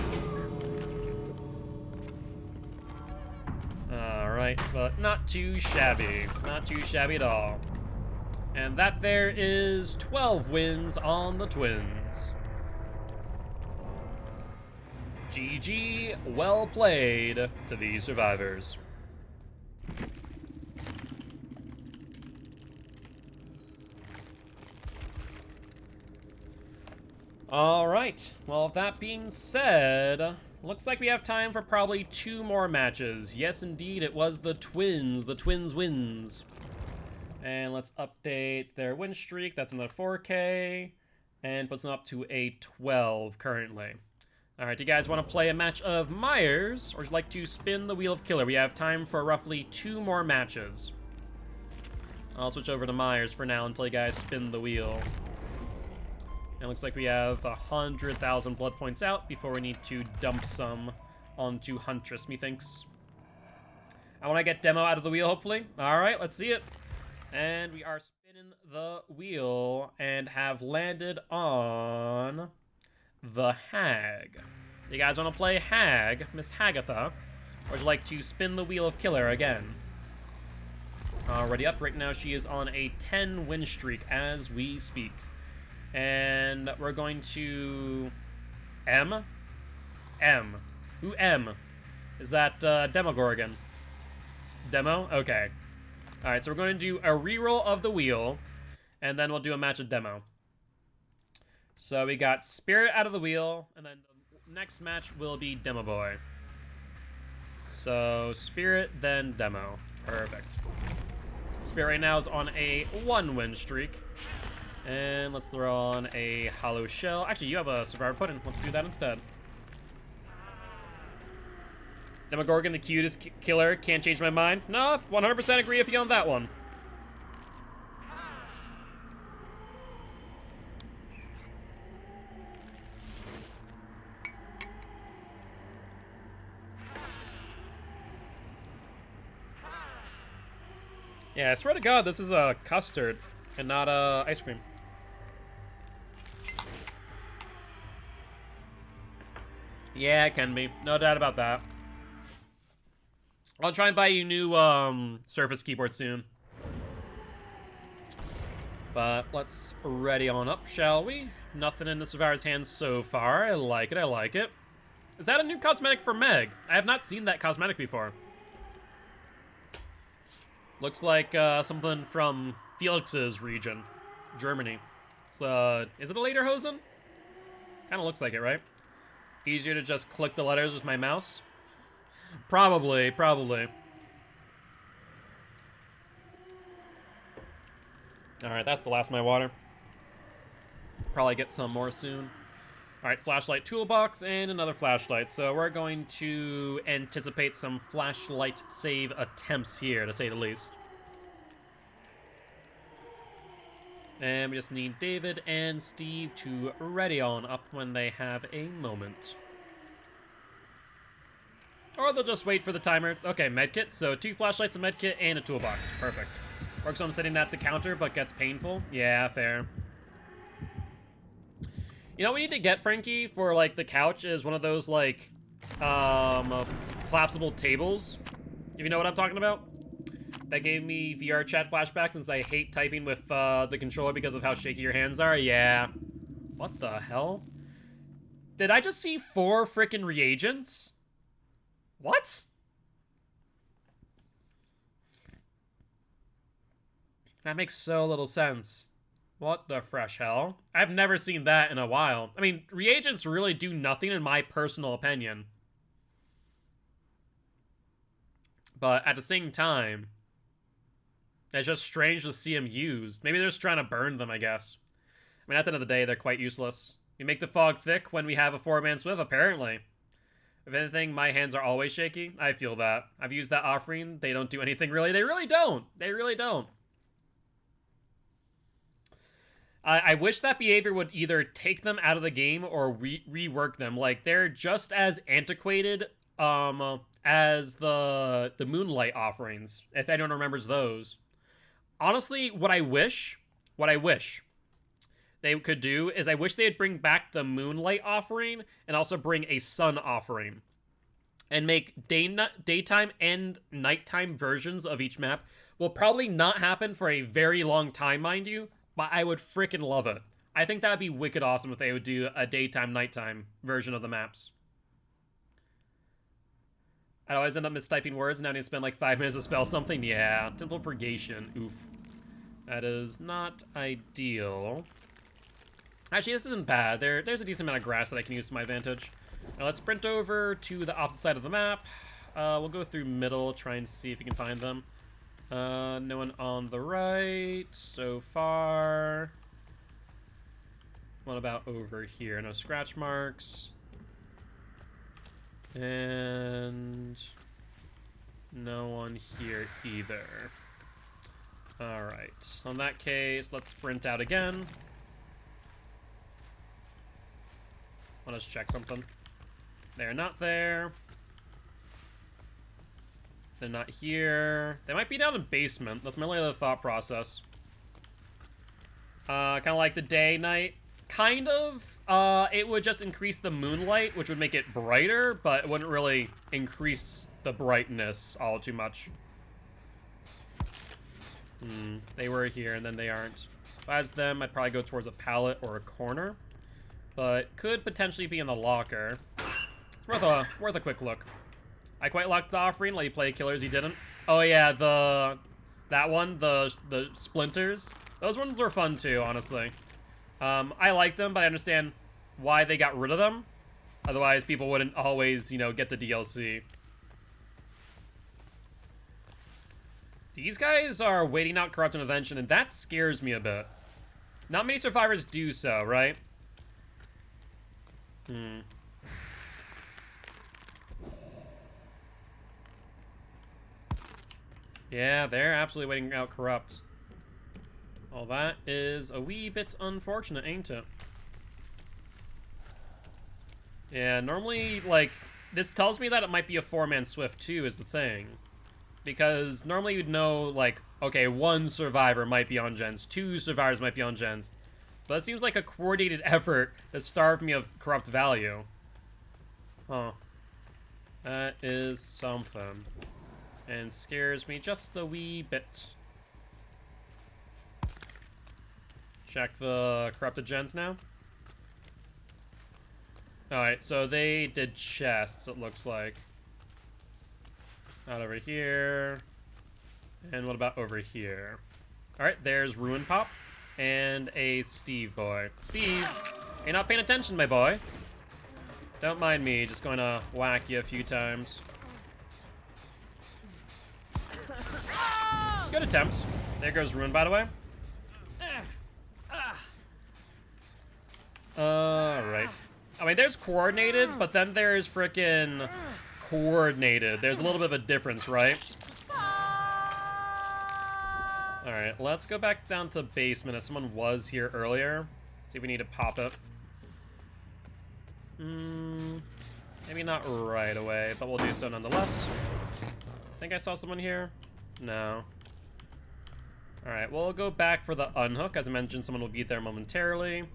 Alright, but not too shabby. Not too shabby at all. And that there is 12 wins on the Twins. GG, well played to these survivors. Alright, well, with that being said, looks like we have time for probably 2 more matches. Yes, indeed, it was the Twins. The Twins wins. And let's update their win streak. That's another 4K. And puts them up to a 12 currently. Alright, do you guys want to play a match of Myers? Or would you like to spin the Wheel of Killer? We have time for roughly 2 more matches. I'll switch over to Myers for now until you guys spin the wheel. And it looks like we have 100,000 blood points out before we need to dump some onto Huntress, methinks. I want to get Demo out of the wheel, hopefully. Alright, let's see it. And we are spinning the wheel and have landed on the Hag. You guys want to play Hag, Miss Hagatha? Or would you like to spin the Wheel of Killer again? Already up. Right now she is on a 10 win streak as we speak. And we're going to... M? M. Who M? Is that Demogorgon? Demo? Okay. Alright, so we're going to do a reroll of the wheel, and then we'll do a match of Demo. So we got Spirit out of the wheel, and then the next match will be Demo Boy. So Spirit, then Demo. Perfect. Spirit right now is on a 1 win streak. And let's throw on a Hollow Shell. Actually, you have a Survivor Pudding. Let's do that instead. Demogorgon, the cutest killer. Can't change my mind. No, 100% agree with you on that one. Yeah, I swear to God, this is a custard and not ice cream. Yeah, it can be. No doubt about that. I'll try and buy you new Surface keyboard soon. But let's ready on up, shall we? Nothing in the Survivor's hands so far. I like it, I like it. Is that a new cosmetic for Meg? I have not seen that cosmetic before. Looks like something from Felix's region, Germany. Is it a Lederhosen? Kind of looks like it, right? Easier to just click the letters with my mouse? Probably, probably. Alright, that's the last of my water. Probably get some more soon. Alright, flashlight toolbox and another flashlight. So we're going to anticipate some flashlight save attempts here, to say the least. And we just need David and Steve to ready on up when they have a moment. Or they'll just wait for the timer. Okay, medkit. So 2 flashlights, a medkit, and a toolbox. Perfect. Works on setting at the counter, but gets painful. Yeah, fair. You know what we need to get, Frankie, for, like, the couch is one of those, like, collapsible tables. If you know what I'm talking about. That gave me VR chat flashbacks since I hate typing with the controller because of how shaky your hands are. Yeah. What the hell? Did I just see 4 frickin' reagents? What? That makes so little sense. What the fresh hell? I've never seen that in a while. I mean, reagents really do nothing in my personal opinion. But at the same time, it's just strange to see them used. Maybe they're just trying to burn them, I guess. I mean, at the end of the day, they're quite useless. You make the fog thick when we have a 4-man swift, apparently. If anything, my hands are always shaky. I feel that. I've used that offering. They don't do anything really. They really don't. They really don't. I wish that behavior would either take them out of the game or rework them. Like, they're just as antiquated as the Moonlight offerings, if anyone remembers those. Honestly, what I wish they could do is I wish they'd bring back the Moonlight offering and also bring a Sun offering. And make daytime and nighttime versions of each map. Will probably not happen for a very long time, mind you, but I would freaking love it. I think that would be wicked awesome if they would do a daytime, nighttime version of the maps. I'd always end up mistyping words and now I need to spend like 5 minutes to spell something. Yeah, Temple Purgation. Oof. That is not ideal. Actually, this isn't bad. There's a decent amount of grass that I can use to my advantage. Now let's sprint over to the opposite side of the map. We'll go through middle, try and see if we can find them. No one on the right so far. What about over here? No scratch marks. And no one here either. Alright, so in that case, let's sprint out again. Let us check something. They're not there. They're not here. They might be down in basement. That's my only other thought process. Kind of like the day, night. Kind of. It would just increase the moonlight, which would make it brighter, but it wouldn't really increase the brightness all too much. They were here, and then they aren't. If I was them, I'd probably go towards a pallet or a corner. But could potentially be in the locker. It's worth a quick look. I quite liked the offering. Let you play killers, you didn't. Oh yeah, that one, the splinters. Those ones were fun too, honestly. I like them, but I understand why they got rid of them. Otherwise, people wouldn't always, get the DLC. These guys are waiting out Corrupt Intervention, and that scares me a bit. Not many survivors do so, right? Yeah, they're absolutely waiting out Corrupt. Well, that is a wee bit unfortunate, ain't it? Yeah, normally, like, this tells me that it might be a 4-man Swift, too, is the thing. Because normally you'd know, like, okay, 1 survivor might be on gens, 2 survivors might be on gens. But it seems like a coordinated effort that starved me of corrupt value. Huh. That is something. And scares me just a wee bit. Check the corrupted gens now. Alright, so they did chests, it looks like. Not over here. And what about over here? Alright, there's Ruin Pop. And a Steve boy. Steve, you're not paying attention, my boy. Don't mind me, just going to whack you a few times. Good attempt. There goes Ruin, by the way. Alright. I mean, there's coordinated, but then there's frickin' coordinated. There's a little bit of a difference, right? Alright, let's go back down to basement as someone was here earlier. See if we need to pop it. Maybe not right away, but we'll do so nonetheless. Think I saw someone here? No. Alright, we'll go back for the unhook. As I mentioned, someone will be there momentarily.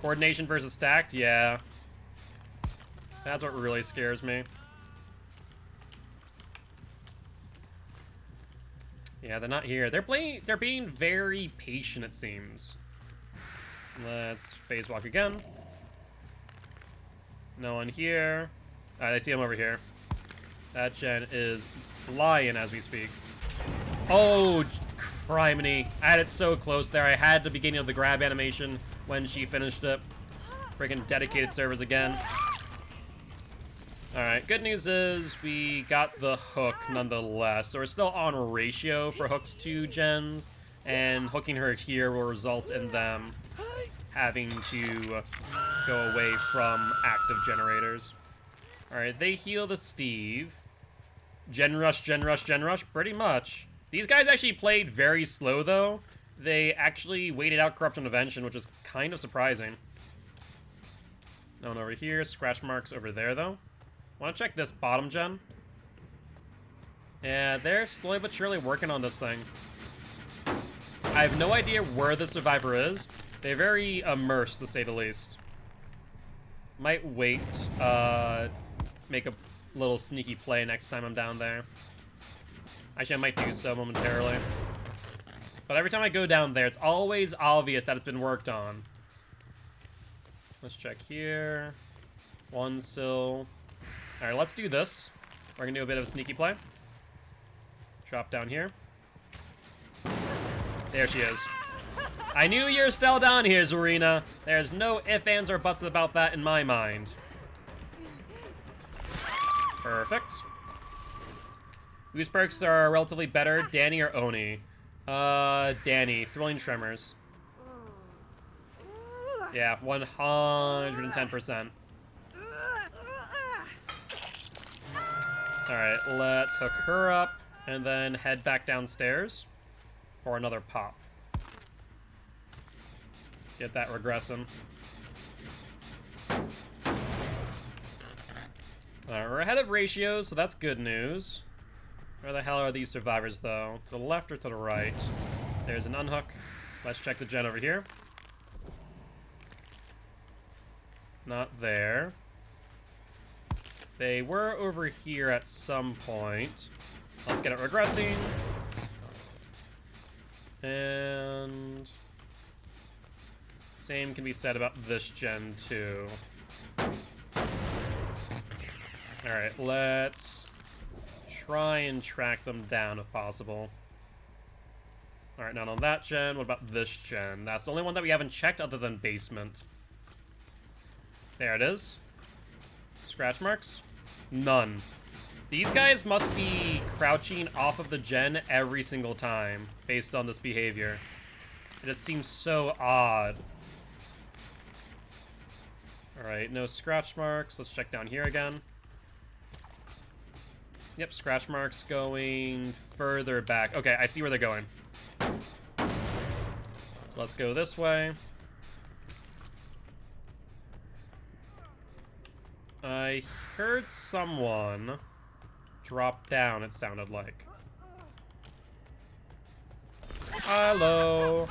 Coordination versus stacked? Yeah. That's what really scares me. Yeah, they're not here. They're being very patient, it seems. Let's phase walk again. No one here. Alright, I see him over here. That gen is flying as we speak. Oh, criminy. I had it so close there. I had the beginning of the grab animation when she finished it. Freaking dedicated servers again. Alright, good news is we got the hook nonetheless, so we're still on ratio for hooks to gens, and hooking her here will result in them having to go away from active generators. Alright, they heal the Steve. Gen rush, gen rush, gen rush, pretty much. These guys actually played very slow, though. They actually waited out Corruption Intervention, which is kind of surprising. No one over here. Scratch marks over there, though. Want to check this bottom gen? Yeah, they're slowly but surely working on this thing. I have no idea where the survivor is. They're very immersed, to say the least. Might wait, make a little sneaky play next time I'm down there. Actually, I might do so momentarily. But every time I go down there, it's always obvious that it's been worked on. Let's check here. One sill. Alright, let's do this. We're gonna do a bit of a sneaky play. Drop down here. There she is. I knew you were still down here, Zarina. There's no ifs, ands, or buts about that in my mind. Perfect. Whose perks are relatively better, Danny or Oni? Danny. Thrilling Tremors. Yeah, 110%. Alright, let's hook her up, and then head back downstairs for another pop. Get that regressing. Alright, we're ahead of ratios, so that's good news. Where the hell are these survivors, though? To the left or to the right? There's an unhook. Let's check the gen over here. Not there. They were over here at some point. Let's get it regressing. And same can be said about this gen, too. Alright, let's try and track them down if possible. Alright, not on that gen. What about this gen? That's the only one that we haven't checked other than basement. There it is. Scratch marks? None. These guys must be crouching off of the gen every single time, based on this behavior. It just seems so odd. Alright, no scratch marks. Let's check down here again. Yep, scratch marks going further back. Okay, I see where they're going. So let's go this way. I heard someone drop down, it sounded like. Hello.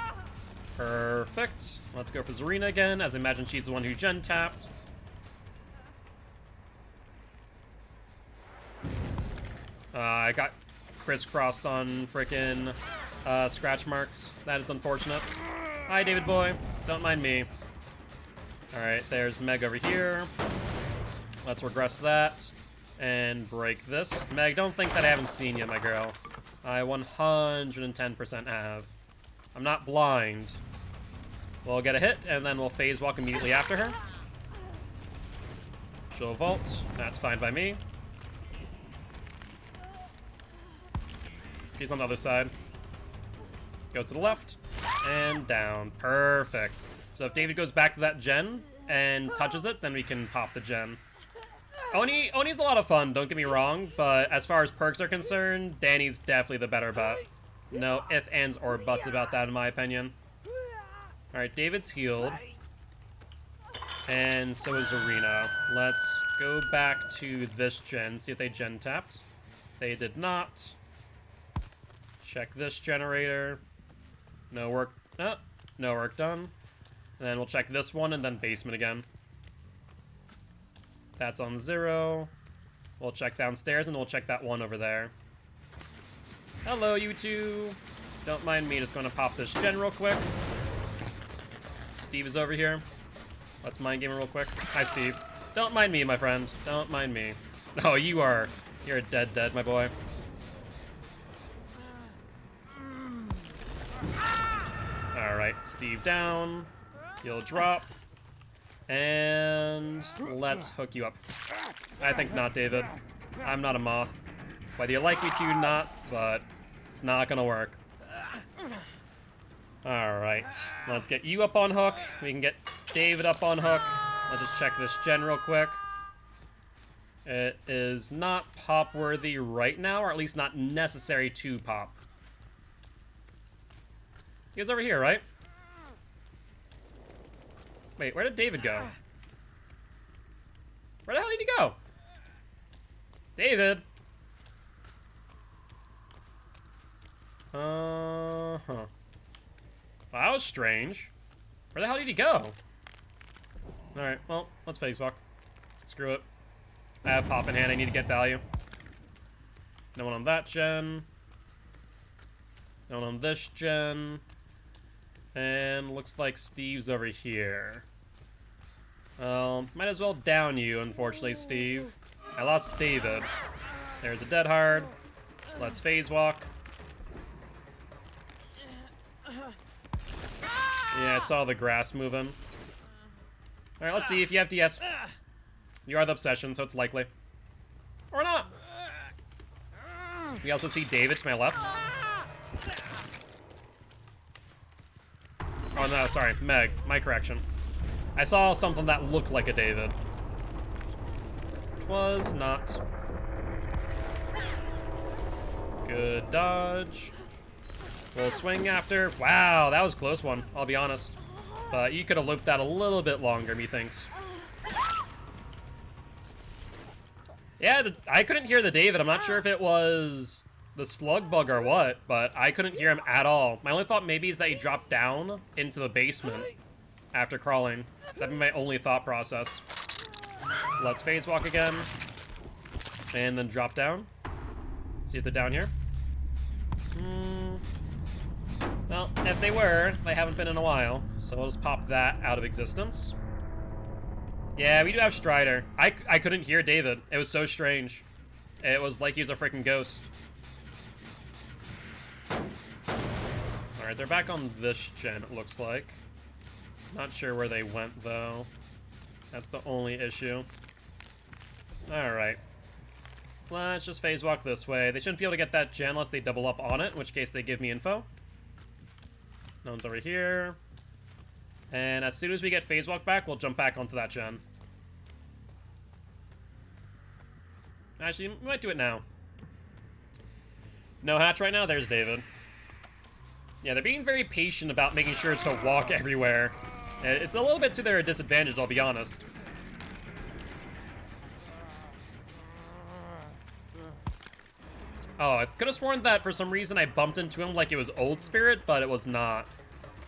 Perfect. Let's go for Zarina again, as I imagine she's the one who gen tapped. I got crisscrossed on frickin' scratch marks. That is unfortunate. Hi, David boy. Don't mind me. Alright, there's Meg over here. Let's regress that and break this. Meg, don't think that I haven't seen you, my girl. I 110% have. I'm not blind. We'll get a hit, and then we'll phase walk immediately after her. She'll vault. That's fine by me. She's on the other side. Go to the left, and down. Perfect. So if David goes back to that gen and touches it, then we can pop the gen. Oni's a lot of fun, don't get me wrong, but as far as perks are concerned, Danny's definitely the better bet. No ifs, ands, or buts about that, in my opinion. Alright, David's healed. And so is Zarina. Let's go back to this gen, see if they gen tapped. They did not. Check this generator. No work. No work done. And then we'll check this one, and then basement again. That's on 0. We'll check downstairs, and we'll check that one over there. Hello, you two. Don't mind me, just going to pop this gen real quick. Steve is over here. Let's mind game real quick. Hi, Steve. Don't mind me, my friend. Don't mind me. No, you're dead, my boy. Alright, Steve down. You'll drop. And let's hook you up. I think not, David. I'm not a moth. Whether you like me to or not, but it's not gonna work. Alright, let's get you up on hook. We can get David up on hook. Let's just check this gen real quick. It is not pop-worthy right now, or at least not necessary to pop. He was over here, right? Wait, where did David go? Where the hell did he go? David! Huh. Well, that was strange. Where the hell did he go? Alright, well, let's face walk. Screw it. I have pop in hand, I need to get value. No one on that gen. No one on this gen. And looks like Steve's over here. Might as well down you, unfortunately, Steve. I lost David. There's a dead hard. Let's phase walk. Yeah, I saw the grass moving. Alright, let's see if you have DS. You are the obsession, so it's likely. Or not. We also see David to my left. Oh no, sorry, Meg. My correction. I saw something that looked like a David. It was not. Good dodge. We'll swing after. Wow, that was a close one, I'll be honest. But you could have looped that a little bit longer, methinks. Yeah, I couldn't hear the David. I'm not sure if it was the slug bug or what, but I couldn't hear him at all. My only thought maybe is that he dropped down into the basement after crawling. That'd be my only thought process. Let's phase walk again. And then drop down. See if they're down here. Well, if they were, they haven't been in a while. So we'll just pop that out of existence. Yeah, we do have Strider. I couldn't hear David. It was so strange. It was like he was a freaking ghost. Alright, they're back on this gen, it looks like. Not sure where they went, though. That's the only issue. Alright. Let's just phase walk this way. They shouldn't be able to get that gen unless they double up on it, in which case they give me info. No one's over here. And as soon as we get phase walk back, we'll jump back onto that gen. Actually, we might do it now. No hatch right now? There's David. Yeah, they're being very patient about making sure to walk everywhere. It's a little bit to their disadvantage, I'll be honest. Oh, I could have sworn that for some reason I bumped into him like it was Old Spirit, but it was not.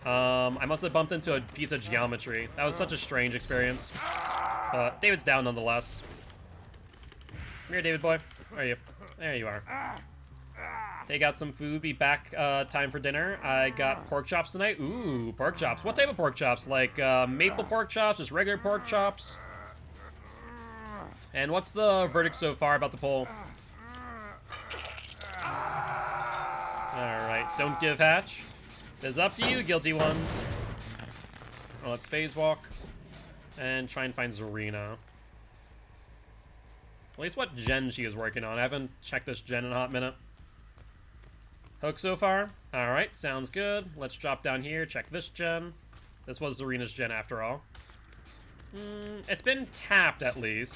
I must have bumped into a piece of geometry. That was such a strange experience. But David's down nonetheless. Come here, David boy. Where are you? There you are. Take out some food. Be back time for dinner. I got pork chops tonight. Ooh, pork chops. What type of pork chops? Like maple pork chops? Just regular pork chops? And what's the verdict so far about the poll? Alright, don't give hatch. It's up to you, guilty ones. Well, let's phase walk. And try and find Zarina. At least what gen she is working on. I haven't checked this gen in a hot minute. Hook so far? Alright, sounds good. Let's drop down here, check this gen. This was Zarina's gen after all. It's been tapped at least.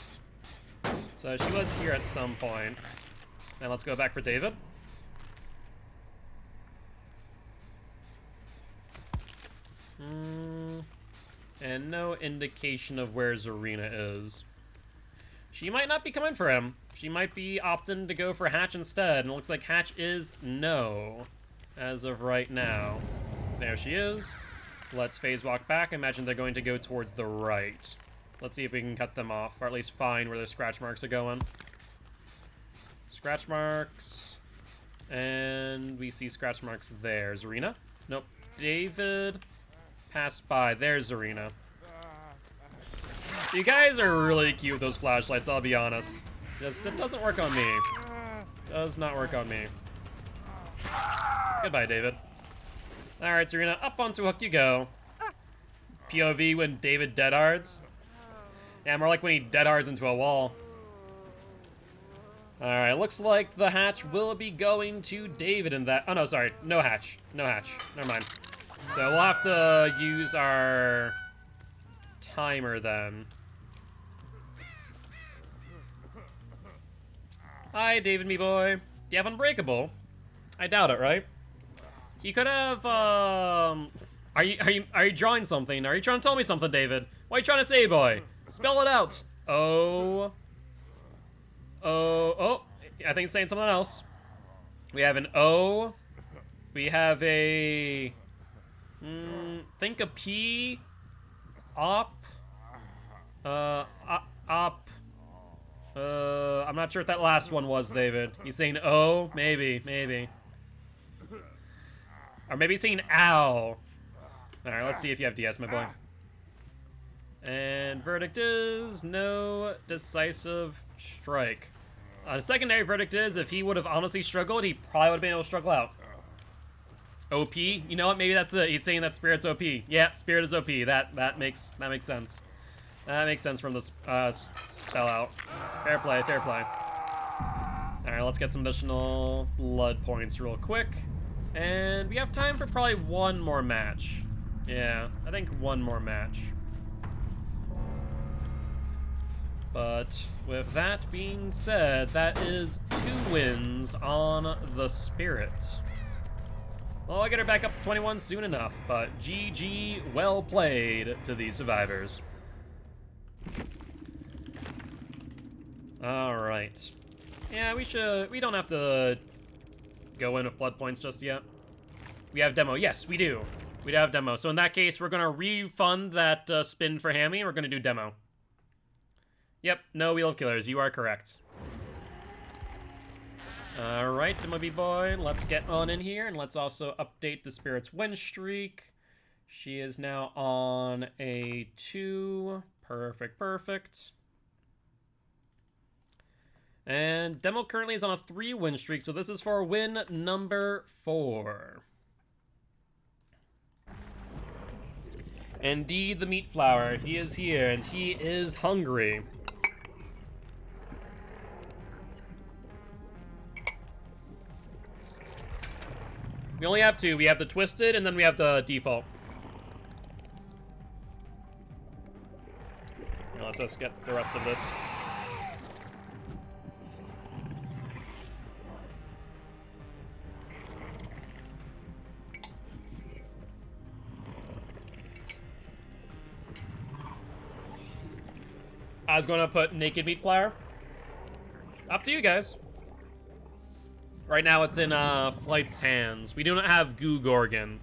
So she was here at some point. And let's go back for David. And no indication of where Zarina is. She might not be coming for him. She might be opting to go for Hatch instead. And it looks like Hatch is no, as of right now. There she is. Let's phase walk back. I imagine they're going to go towards the right. Let's see if we can cut them off, or at least find where their scratch marks are going. Scratch marks. And we see scratch marks there. Zarina? Nope. David passed by. There's Zarina. You guys are really cute with those flashlights, I'll be honest. Just, it doesn't work on me. Does not work on me. Goodbye, David. Alright, Zarina, up onto hook you go. POV when David deadhards. Yeah, more like when he deadhards into a wall. Alright, looks like the hatch will be going to David in that. Oh, no, sorry. No hatch. No hatch. Never mind. So we'll have to use our timer then. Hi, David, me boy. Do you have Unbreakable? I doubt it, right? You could have, Are you drawing something? Are you trying to tell me something, David? What are you trying to say, boy? Spell it out. Oh. I think it's saying something else. We have an O. We have a... think a P. Op. Op. I'm not sure what that last one was, David. He's saying O? Maybe. Or maybe he's saying ow. Alright, let's see if you have DS, my boy. And verdict is no decisive strike. The secondary verdict is if he would have honestly struggled, he probably would have been able to struggle out. OP? You know what? Maybe that's it. He's saying that Spirit's OP. Yeah, Spirit is OP. That makes sense. That makes sense from the spell out. Fair play, fair play. Alright, let's get some additional blood points real quick. And we have time for probably one more match. Yeah, I think one more match. But with that being said, that is 2 wins on the Spirit. Well, I'll get her back up to 21 soon enough, but GG, well played to these survivors. Alright. Yeah, we don't have to go in with blood points just yet. We have demo. Yes, we do. We do have demo. So in that case, we're going to refund that spin for Hammy, and we're going to do demo. Yep, no Wheel of Killers. You are correct. Alright, Demo B-Boy, let's get on in here, and let's also update the Spirit's win streak. She is now on a 2. Perfect. And Demo currently is on a 3 win streak, so this is for win number 4. Indeed, the Meat Flower. He is here, and he is hungry. We only have 2. We have the Twisted, and then we have the Default. Now let's just get the rest of this. I was going to put Naked Meat Flower. Up to you guys. Right now it's in Flight's hands. We do not have Goo Gorgon.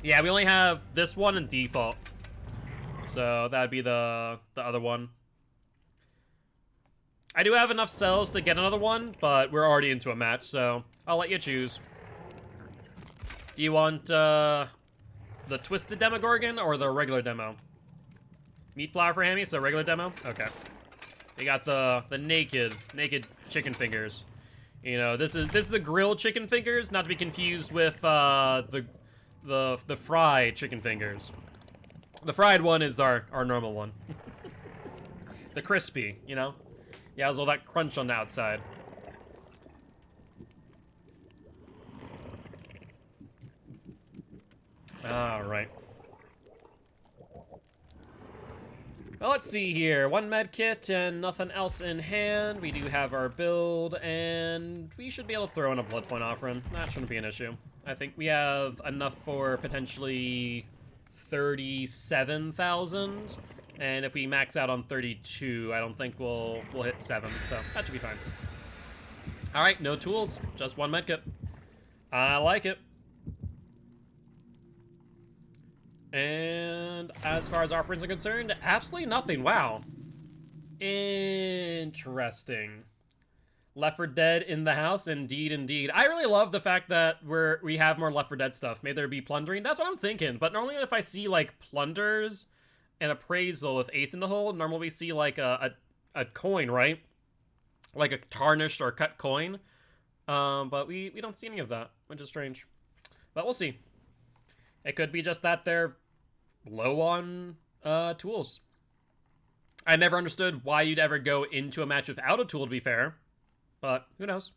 Yeah, we only have this one in default. So that'd be the other one. I do have enough cells to get another one, but we're already into a match, so I'll let you choose. Do you want the Twisted Demogorgon or the regular demo? Meat Flower for Hammy, so regular demo? Okay. We got the naked chicken fingers. You know, this is the grilled chicken fingers, not to be confused with the fried chicken fingers. The fried one is our normal one. The crispy, you know? Yeah, there's all that crunch on the outside. Alright. Well, let's see here. 1 med kit and nothing else in hand. We do have our build, and we should be able to throw in a blood point offering. That shouldn't be an issue. I think we have enough for potentially 37,000. And if we max out on 32, I don't think we'll hit 7. So that should be fine. All right, no tools, just 1 med kit. I like it. And as far as offerings are concerned, absolutely nothing. Wow. Interesting. Left 4 Dead in the house, indeed. I really love the fact that we have more Left 4 Dead stuff. May there be plundering. That's what I'm thinking. But normally if I see like plunders and appraisal with ace in the hole, normally we see like a coin, right? Like a tarnished or cut coin. But we don't see any of that, which is strange. But we'll see. It could be just that they're low on tools. I never understood why you'd ever go into a match without a tool, to be fair. But who knows?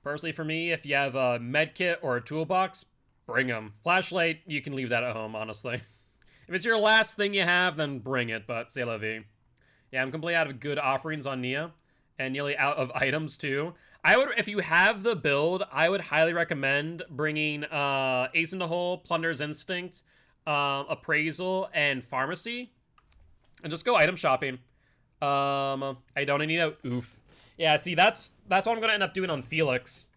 Personally, for me, if you have a medkit or a toolbox, bring them. Flashlight, you can leave that at home, honestly. If it's your last thing you have, then bring it, but c'est la vie. Yeah, I'm completely out of good offerings on Nia, and nearly out of items, too. I would, if you have the build, I would highly recommend bringing Ace in the Hole, Plunder's Instinct, Appraisal, and Pharmacy, and just go item shopping. I don't need a oof. Yeah, see, that's what I'm gonna end up doing on Felix.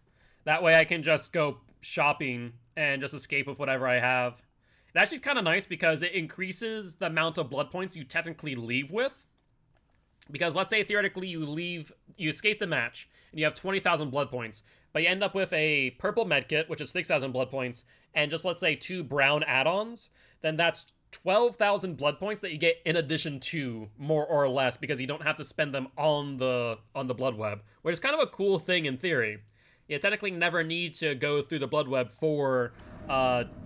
That way I can just go shopping and just escape with whatever I have. It actually is kind of nice because it increases the amount of blood points you technically leave with. Because let's say theoretically you escape the match and you have 20,000 blood points, but you end up with a purple medkit, which is 6,000 blood points, and just let's say 2 brown add-ons, then that's 12,000 blood points that you get in addition to, more or less, because you don't have to spend them on the blood web, which is kind of a cool thing in theory. You technically never need to go through the blood web for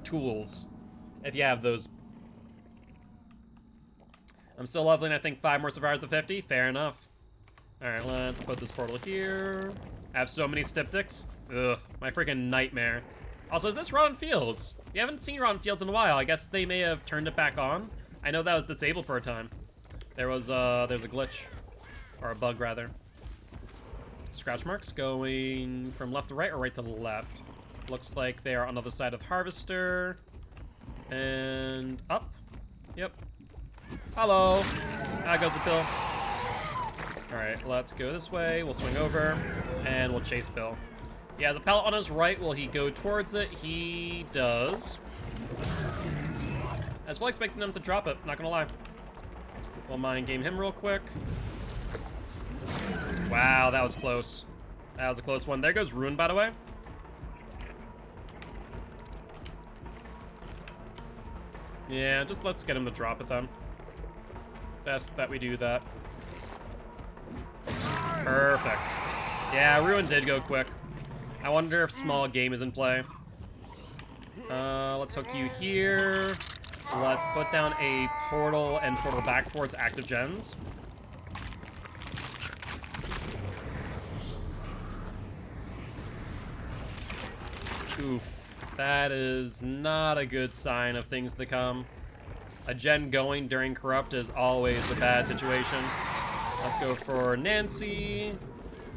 tools if you have those. I'm still leveling, I think, 5 more survivors to 50. Fair enough. Alright, let's put this portal here. I have so many styptics. Ugh, my freaking nightmare. Also, is this Rotten Fields? You haven't seen Rotten Fields in a while. I guess they may have turned it back on. I know that was disabled for a time. There's a glitch. Or a bug, rather. Scratch marks going from left to right or right to left. Looks like they are on the other side of Harvester. And up. Yep. Hello. How goes the Bill? Alright, let's go this way. We'll swing over. And we'll chase Bill. He has a pallet on his right. Will he go towards it? He does. I was fully expecting them to drop it, not gonna lie. We'll mind game him real quick. Wow, that was close. That was a close one. There goes Ruin, by the way. Yeah, just let's get him to drop it then. Best that we do that. Perfect. Yeah, Ruin did go quick. I wonder if small game is in play. Let's hook you here. Let's put down a portal and portal back towards active gens. Oof. That is not a good sign of things to come. A gen going during Corrupt is always a bad situation. Let's go for Nancy.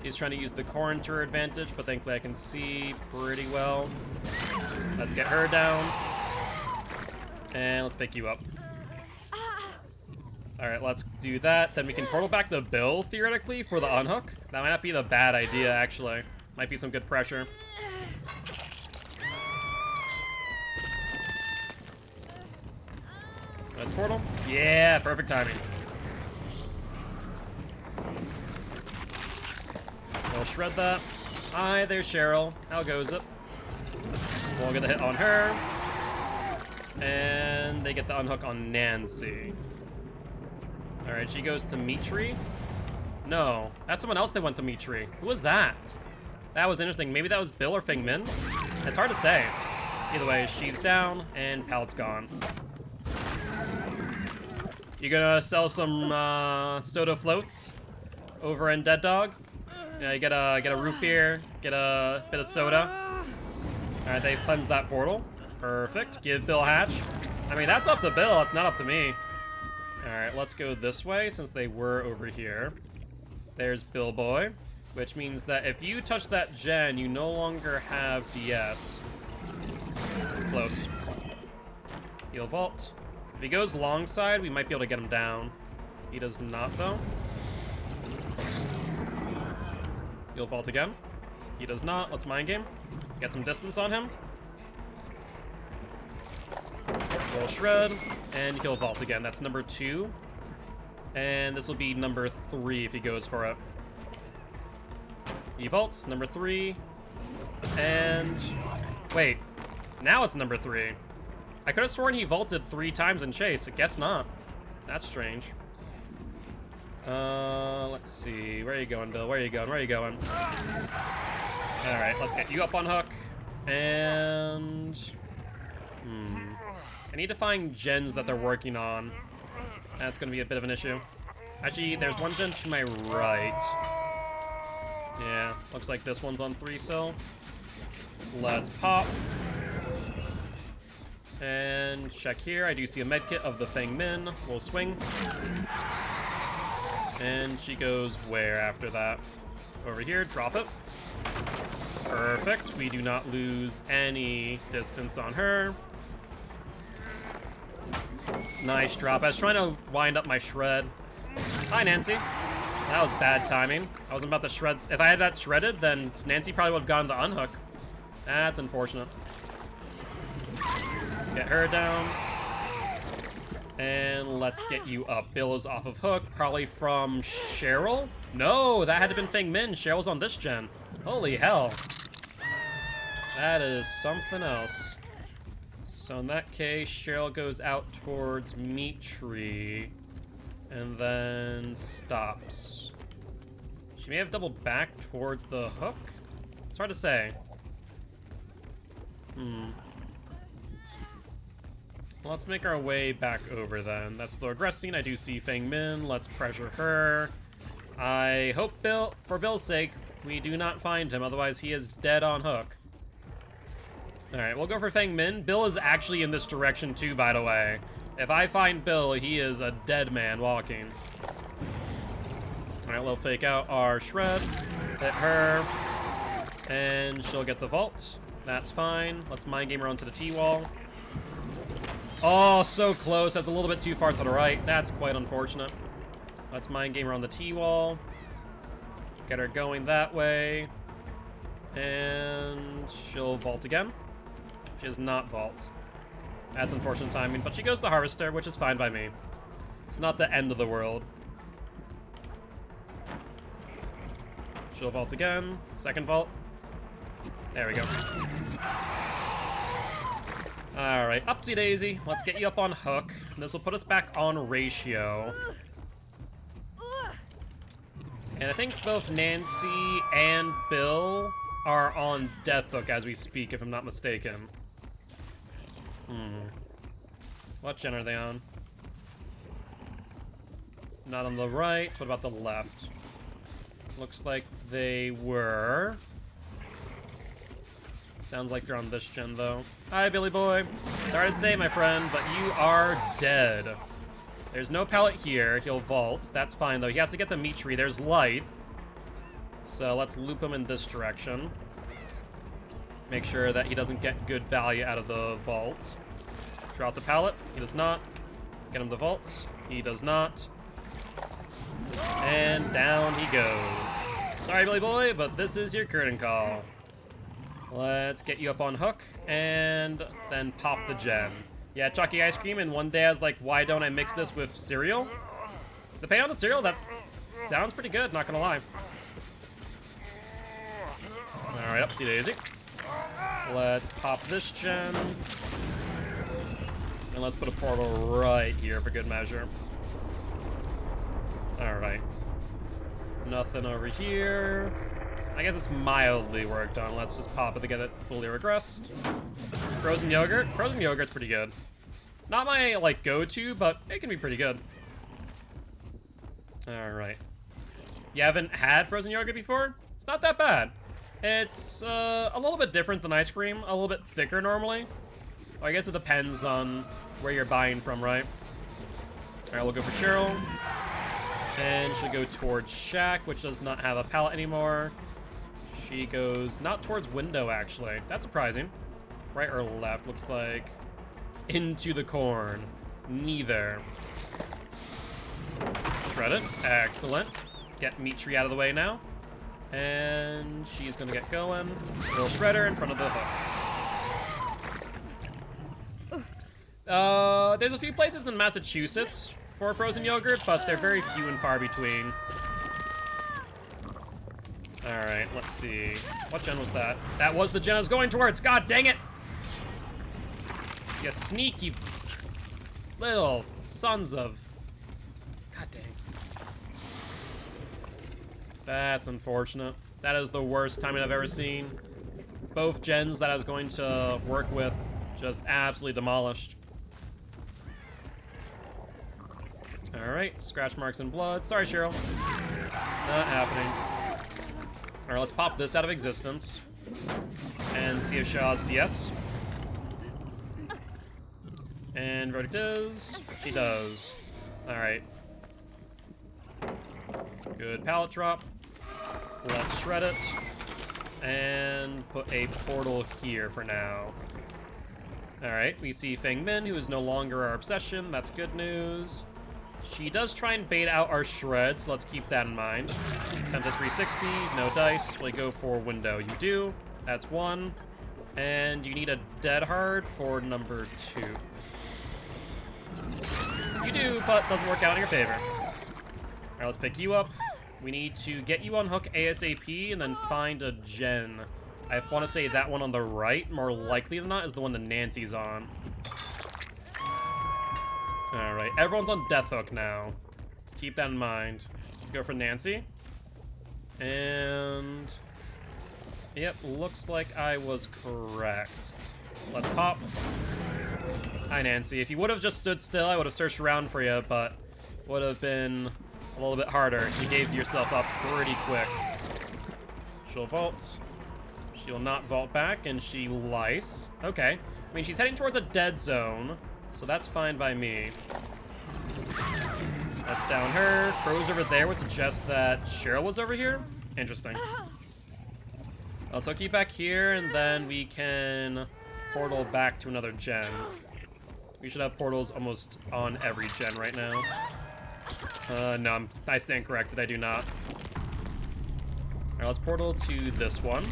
He's trying to use the corn to her advantage, but thankfully I can see pretty well. Let's get her down. And let's pick you up. Alright, let's do that. Then we can portal back the Bill, theoretically, for the unhook. That might not be the bad idea, actually. Might be some good pressure. Let's portal. Yeah, perfect timing. We'll shred that. Hi, there's Cheryl. How goes it? We'll get the hit on her. And they get the unhook on Nancy. Alright, she goes to Mitri. No, that's someone else that went to Mitri. Who was that? That was interesting. Maybe that was Bill or Feng Min? It's hard to say. Either way, she's down and Pallet's gone. You gonna sell some soda floats over in Dead Dog? Yeah, you get a root beer, get a bit of soda. Alright, they cleanse that portal. Perfect. Give Bill Hatch. I mean, that's up to Bill, it's not up to me. Alright, let's go this way since they were over here. There's Bill Boy, which means that if you touch that gen, you no longer have DS. Close. Heal Vault. If he goes long side, we might be able to get him down. He does not, though. He'll vault again. He does not. Let's mind game. Get some distance on him. We'll shred, and he'll vault again. That's number 2. And this will be number 3 if he goes for it. He vaults, number 3. And... wait. Now it's number 3. I could have sworn he vaulted 3 times in chase. I guess not. That's strange. Let's see. Where are you going, Bill? Where are you going? Where are you going? Alright, let's get you up on hook. And... I need to find gens that they're working on. That's going to be a bit of an issue. Actually, there's one gen to my right. Yeah, looks like this one's on 3 still. Let's pop. And check here. I do see a medkit of the Feng Min. We'll swing. And she goes where after that? Over here. Drop it. Perfect. We do not lose any distance on her. Nice drop. I was trying to wind up my shred. Hi, Nancy. That was bad timing. I wasn't about to shred. If I had that shredded, then Nancy probably would have gone to unhook. That's unfortunate. Get her down. And let's get you up. Bill is off of hook, probably from Cheryl? No, that had to have been Feng Min. Cheryl's on this gen. Holy hell. That is something else. So in that case, Cheryl goes out towards Meat Tree and then stops. She may have doubled back towards the hook. It's hard to say. Let's make our way back over then. That's the aggressing. I do see Feng Min. Let's pressure her. I hope for Bill's sake, we do not find him. Otherwise, he is dead on hook. All right, we'll go for Feng Min. Bill is actually in this direction too, by the way. If I find Bill, he is a dead man walking. All right, we'll fake out our shred. Hit her. And she'll get the vault. That's fine. Let's mind game her onto the T-wall. Oh, so close. That's a little bit too far to the right. That's quite unfortunate. Let's mind game her on the T-wall. Get her going that way. And she'll vault again. She does not vault. That's unfortunate timing, but she goes to Harvester, which is fine by me. It's not the end of the world. She'll vault again. Second vault. There we go. Alright, upsy daisy. Let's get you up on hook. This will put us back on ratio. And I think both Nancy and Bill are on death hook as we speak, if I'm not mistaken. What gen are they on? Not on the right. What about the left? Looks like they were. Sounds like they're on this gen, though. Hi, Billy boy. Sorry to say, my friend, but you are dead. There's no pallet here. He'll vault. That's fine, though. He has to get the meat tree. There's life. So let's loop him in this direction. Make sure that he doesn't get good value out of the vault. Draw out the pallet. He does not. Get him the vault. He does not. And down he goes. Sorry, Billy boy, but this is your curtain call. Let's get you up on hook, and then pop the gen. Yeah, Chucky ice cream, and one day I was like, why don't I mix this with cereal? Depending on the cereal, that sounds pretty good, not gonna lie. Alright, upsy daisy. Let's pop this gen. And let's put a portal right here for good measure. Alright. Nothing over here. I guess it's mildly worked on. Let's just pop it to get it fully regressed. Frozen yogurt? Frozen yogurt's pretty good. Not my, like, go-to, but it can be pretty good. Alright. You haven't had frozen yogurt before? It's not that bad. It's a little bit different than ice cream. A little bit thicker normally. Well, I guess it depends on where you're buying from, right? Alright, we'll go for Cheryl. And she'll go towards Shack, which does not have a pallet anymore. She goes not towards window, actually. That's surprising. Right or left? Looks like into the corn. Neither. Shred it. Excellent. Get meat tree out of the way now. And she's gonna get going. Little shredder in front of the hook. There's a few places in Massachusetts for frozen yogurt, but they're very few and far between. Alright, let's see. What gen was that? That was the gen I was going towards! God dang it! You sneaky little sons of... God dang. That's unfortunate. That is the worst timing I've ever seen. Both gens that I was going to work with just absolutely demolished. Alright, scratch marks and blood. Sorry, Cheryl. Not happening. Alright, let's pop this out of existence. And see if Cheryl has DS. And verdict is... she does. Alright. Good pallet drop. Let's shred it. And put a portal here for now. Alright, we see Feng Min, who is no longer our obsession. That's good news. She does try and bait out our shreds, so let's keep that in mind. Attempt at 360, no dice. We go for window. You do. That's 1. And you need a dead hard for number 2. You do, but doesn't work out in your favor. Alright, let's pick you up. We need to get you on hook ASAP and then find a gen. I want to say that one on the right, more likely than not, is the one that Nancy's on. Alright, everyone's on death hook now. Let's keep that in mind. Let's go for Nancy. And... yep, looks like I was correct. Let's pop. Hi, Nancy. If you would have just stood still, I would have searched around for you, but would have been a little bit harder. You gave yourself up pretty quick. She'll vault. She'll not vault back, and she lice. Okay. I mean, she's heading towards a dead zone, so that's fine by me. That's down her. Crow's over there would suggest that Cheryl was over here. Interesting. Let's hook you back here, and then we can portal back to another gen. We should have portals almost on every gen right now. No, I stand corrected. I do not. Alright, let's portal to this one.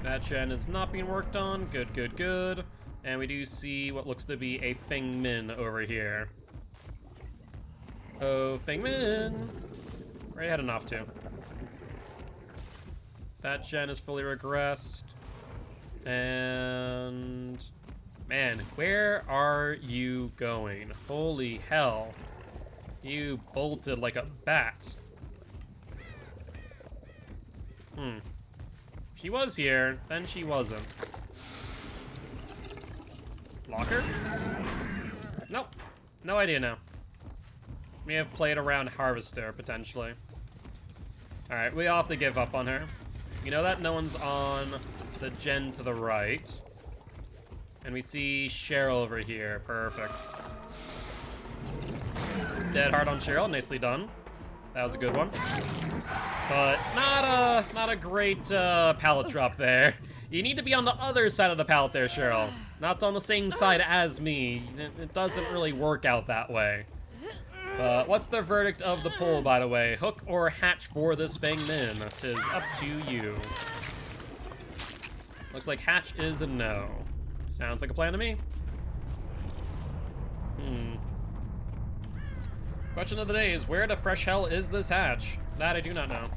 That gen is not being worked on. Good, good, good. And we do see what looks to be a Feng Min over here. Oh, Feng Min! Where are you heading off to? That gen is fully regressed. And... man, where are you going? Holy hell. You bolted like a bat. She was here, then she wasn't. Locker? Nope. No idea now. May have played around Harvester, potentially. Alright, we all have to give up on her. You know that no one's on the gen to the right. And we see Cheryl over here. Perfect. Dead hard on Cheryl. Nicely done. That was a good one. But not a great pallet drop there. You need to be on the other side of the pallet there, Cheryl. Not on the same side as me. It doesn't really work out that way. What's the verdict of the poll, by the way? Hook or hatch for this Feng Min? Tis up to you. Looks like hatch is a no. Sounds like a plan to me. Question of the day is, where the fresh hell is this hatch? That I do not know.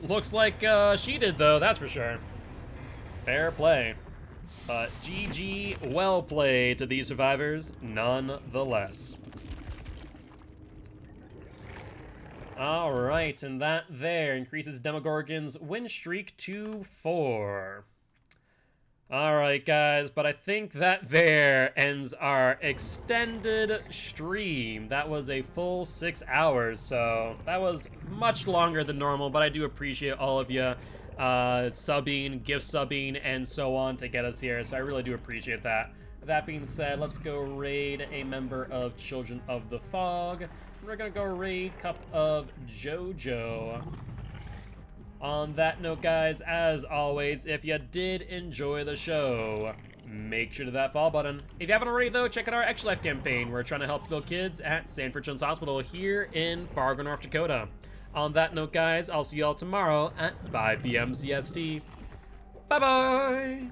Looks like she did, though, that's for sure. Fair play. But GG, well played to these survivors, nonetheless. Alright, and that there increases Demogorgon's win streak to 4. Alright, guys, but I think that there ends our extended stream. That was a full 6 hours, so that was much longer than normal, but I do appreciate all of you subbing, gift subbing, and so on to get us here, so I really do appreciate that. That being said, let's go raid a member of Children of the Fog. We're gonna go raid Cup of Jojo. On that note, guys, as always, if you did enjoy the show, make sure to that follow button. If you haven't already, though, check out our Extra Life campaign. We're trying to help little kids at Sanford Children's Hospital here in Fargo, North Dakota. On that note, guys, I'll see you all tomorrow at 5 p.m. CST. Bye-bye!